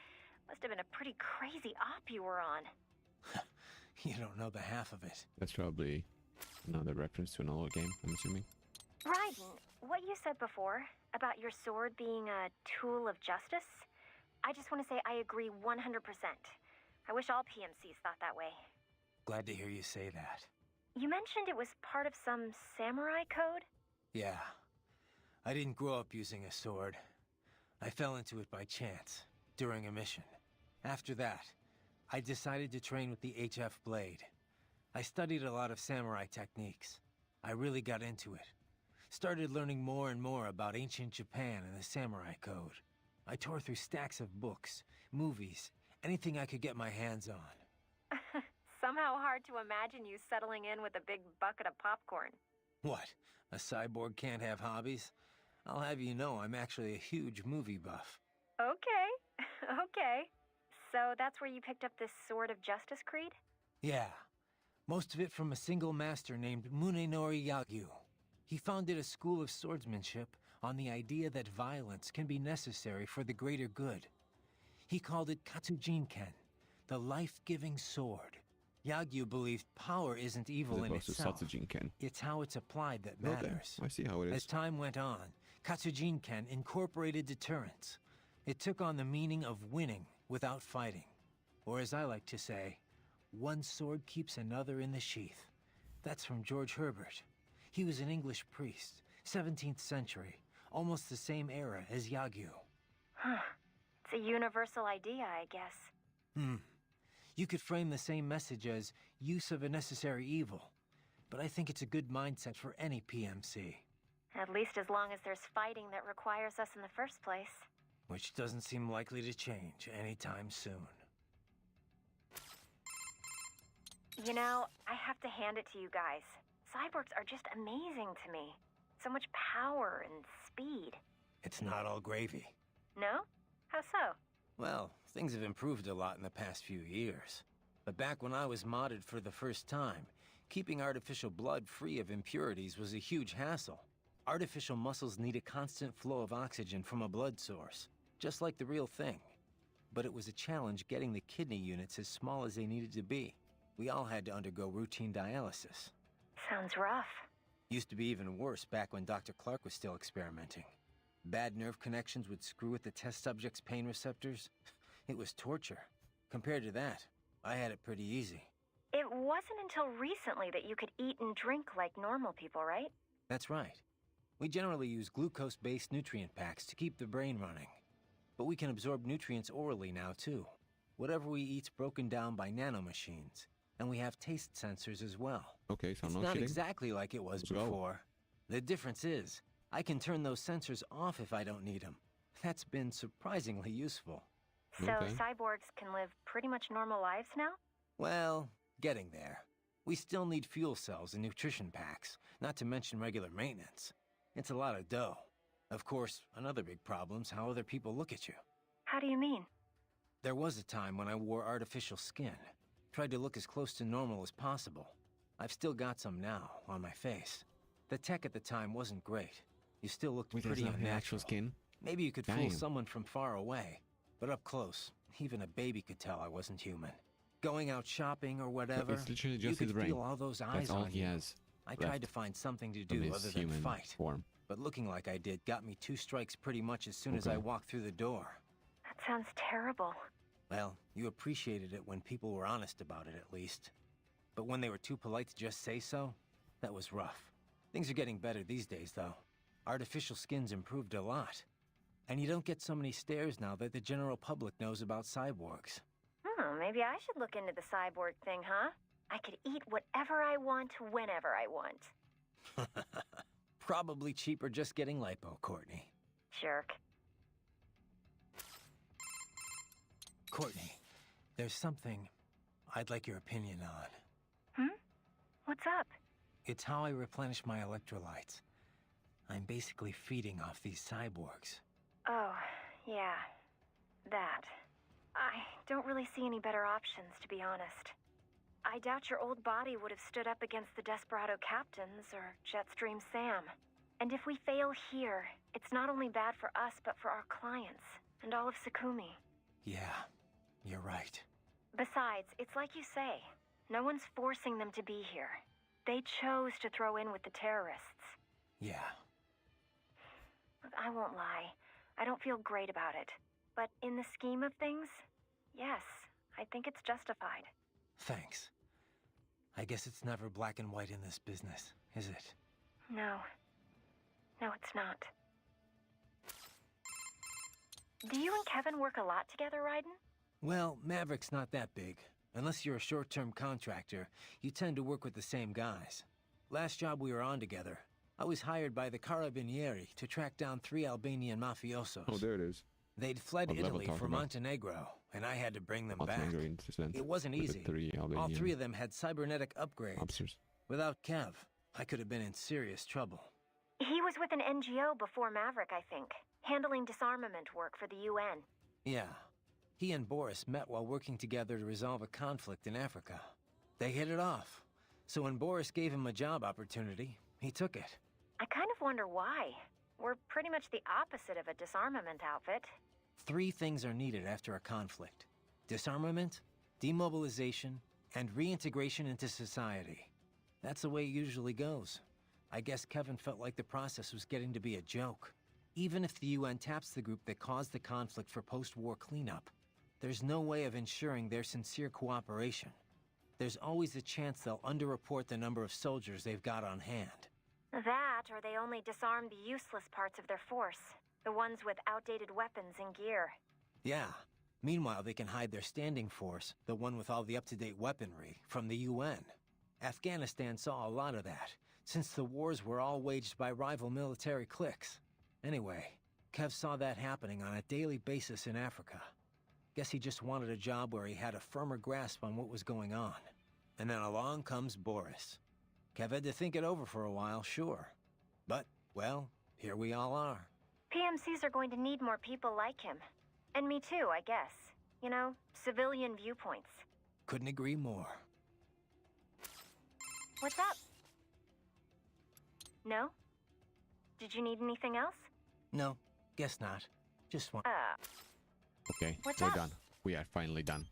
Must have been a pretty crazy op you were on. You don't know the half of it. That's probably another reference to an old game, I'm assuming. Raiden, what you said before about your sword being a tool of justice, I just want to say I agree 100%. I wish all PMCs thought that way. Glad to hear you say that. You mentioned it was part of some samurai code? Yeah. I didn't grow up using a sword. I fell into it by chance, during a mission. After that, I decided to train with the HF blade. I studied a lot of samurai techniques. I really got into it. Started learning more and more about ancient Japan and the samurai code. I tore through stacks of books, movies, anything I could get my hands on. Somehow hard to imagine you settling in with a big bucket of popcorn. What? A cyborg can't have hobbies? I'll have you know I'm actually a huge movie buff. Okay, okay. So that's where you picked up this Sword of Justice creed? Yeah. Most of it from a single master named Munenori Yagyu. He founded a school of swordsmanship on the idea that violence can be necessary for the greater good. He called it Katsujinken, the life-giving sword. Yagyu believed power isn't evil in itself. It's how it's applied that matters. I see how it is. As time went on, Katsujinken incorporated deterrence. It took on the meaning of winning without fighting. Or as I like to say, one sword keeps another in the sheath. That's from George Herbert. He was an English priest, 17th century, almost the same era as Yagyu. Huh. It's a universal idea, I guess. You could frame the same message as use of a necessary evil, but I think it's a good mindset for any PMC. At least as long as there's fighting that requires us in the first place. Which doesn't seem likely to change anytime soon. You know, I have to hand it to you guys. Cyborgs are just amazing to me. So much power and speed. It's not all gravy. No? How so? Well, things have improved a lot in the past few years. But back when I was modded for the first time, keeping artificial blood free of impurities was a huge hassle. Artificial muscles need a constant flow of oxygen from a blood source, just like the real thing. But it was a challenge getting the kidney units as small as they needed to be. We all had to undergo routine dialysis. Sounds rough. Used to be even worse back when Dr. Clark was still experimenting. Bad nerve connections would screw with the test subject's pain receptors. It was torture. Compared to that, I had it pretty easy. It wasn't until recently that you could eat and drink like normal people, right? That's right. We generally use glucose-based nutrient packs to keep the brain running. But we can absorb nutrients orally now, too. Whatever we eat's broken down by nanomachines. And we have taste sensors as well. Okay, so I'm not not kidding. Exactly like it was before. The difference is, I can turn those sensors off if I don't need them. That's been surprisingly useful. So cyborgs can live pretty much normal lives now? Well, getting there. We still need fuel cells and nutrition packs, not to mention regular maintenance. It's a lot of dough. Of course, another big problem's how other people look at you. How do you mean? There was a time when I wore artificial skin. Tried to look as close to normal as possible. I've still got some now, on my face. The tech at the time wasn't great. You still looked pretty unnatural. Actual skin? Maybe you could fool someone from far away. But up close, even a baby could tell I wasn't human. Going out shopping or whatever, It's literally you just could his brain. feel all those eyes That's all on he you. has. I tried to find something to do other than fight. Form. But looking like I did got me 2 strikes pretty much as soon as I walked through the door. That sounds terrible. Well, you appreciated it when people were honest about it, at least. But when they were too polite to just say so, that was rough. Things are getting better these days, though. Artificial skin's improved a lot. And you don't get so many stares now that the general public knows about cyborgs. Maybe I should look into the cyborg thing, huh? I could eat whatever I want, whenever I want. Probably cheaper just getting lipo, Courtney. Jerk. Courtney, there's something I'd like your opinion on. What's up? It's how I replenish my electrolytes. I'm basically feeding off these cyborgs. Oh, yeah. That. I don't really see any better options, to be honest. I doubt your old body would have stood up against the Desperado Captains or Jetstream Sam. And if we fail here, it's not only bad for us, but for our clients, and all of Sukumi. Yeah, you're right. Besides, it's like you say. No one's forcing them to be here. They chose to throw in with the terrorists. Yeah. Look, I won't lie. I don't feel great about it. But in the scheme of things, yes, I think it's justified. Thanks. I guess it's never black and white in this business, is it? No. No, it's not. Do you and Kevin work a lot together, Raiden? Well, Maverick's not that big. Unless you're a short-term contractor, you tend to work with the same guys. Last job we were on together, I was hired by the Carabinieri to track down 3 Albanian mafiosos. Oh, there it is. They'd fled What level Italy talking for about? Montenegro, and I had to bring them back. Montenegro incident It wasn't with easy. the 3 All Albanian 3 of them had cybernetic upgrades. officers. Without Kev, I could have been in serious trouble. He was with an NGO before Maverick, I think, handling disarmament work for the UN. Yeah. He and Boris met while working together to resolve a conflict in Africa. They hit it off. So when Boris gave him a job opportunity, he took it. I kind of wonder why. We're pretty much the opposite of a disarmament outfit. 3 things are needed after a conflict: disarmament, demobilization, and reintegration into society. That's the way it usually goes. I guess Kevin felt like the process was getting to be a joke. Even if the UN taps the group that caused the conflict for post-war cleanup, there's no way of ensuring their sincere cooperation. There's always a chance they'll underreport the number of soldiers they've got on hand. That, or they only disarm the useless parts of their force. The ones with outdated weapons and gear. Yeah. Meanwhile, they can hide their standing force, the one with all the up-to-date weaponry, from the UN. Afghanistan saw a lot of that, since the wars were all waged by rival military cliques. Anyway, Kev saw that happening on a daily basis in Africa. Guess he just wanted a job where he had a firmer grasp on what was going on. And then along comes Boris. Kev had to think it over for a while, sure. But, well, here we all are. PMCs are going to need more people like him. And me too, I guess. You know, civilian viewpoints. Couldn't agree more. What's up? No? Did you need anything else? No, guess not. Just one. Okay, What's we're up? done. We are finally done.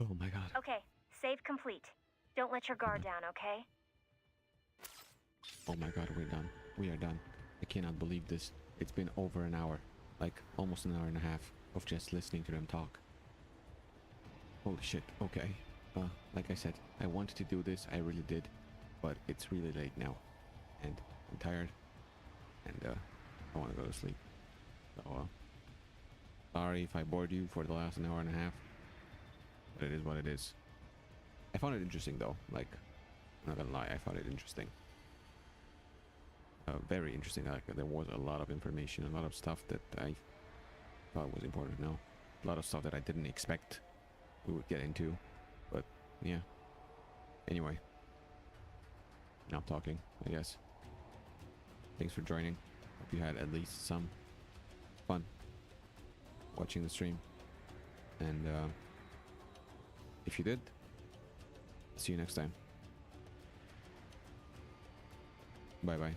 Oh my god. Okay, save complete. Don't let your guard down, okay? Oh my god, we're done. We are done. I cannot believe this. It's been over an hour. Like, almost an hour and a half of just listening to them talk. Holy shit, okay. Like I said, I wanted to do this, I really did. But it's really late now. And I'm tired. And, I want to go to sleep. So, sorry if I bored you for the last an hour and a half. But it is what it is. I found it interesting though. Like, I'm not gonna lie, I found it interesting. Very interesting. Like, there was a lot of information, a lot of stuff that I thought was important to know. A lot of stuff that I didn't expect we would get into. But, yeah. Anyway. Now I'm talking, I guess. Thanks for joining. Hope you had at least some fun watching the stream. And, if you did, see you next time. Bye bye.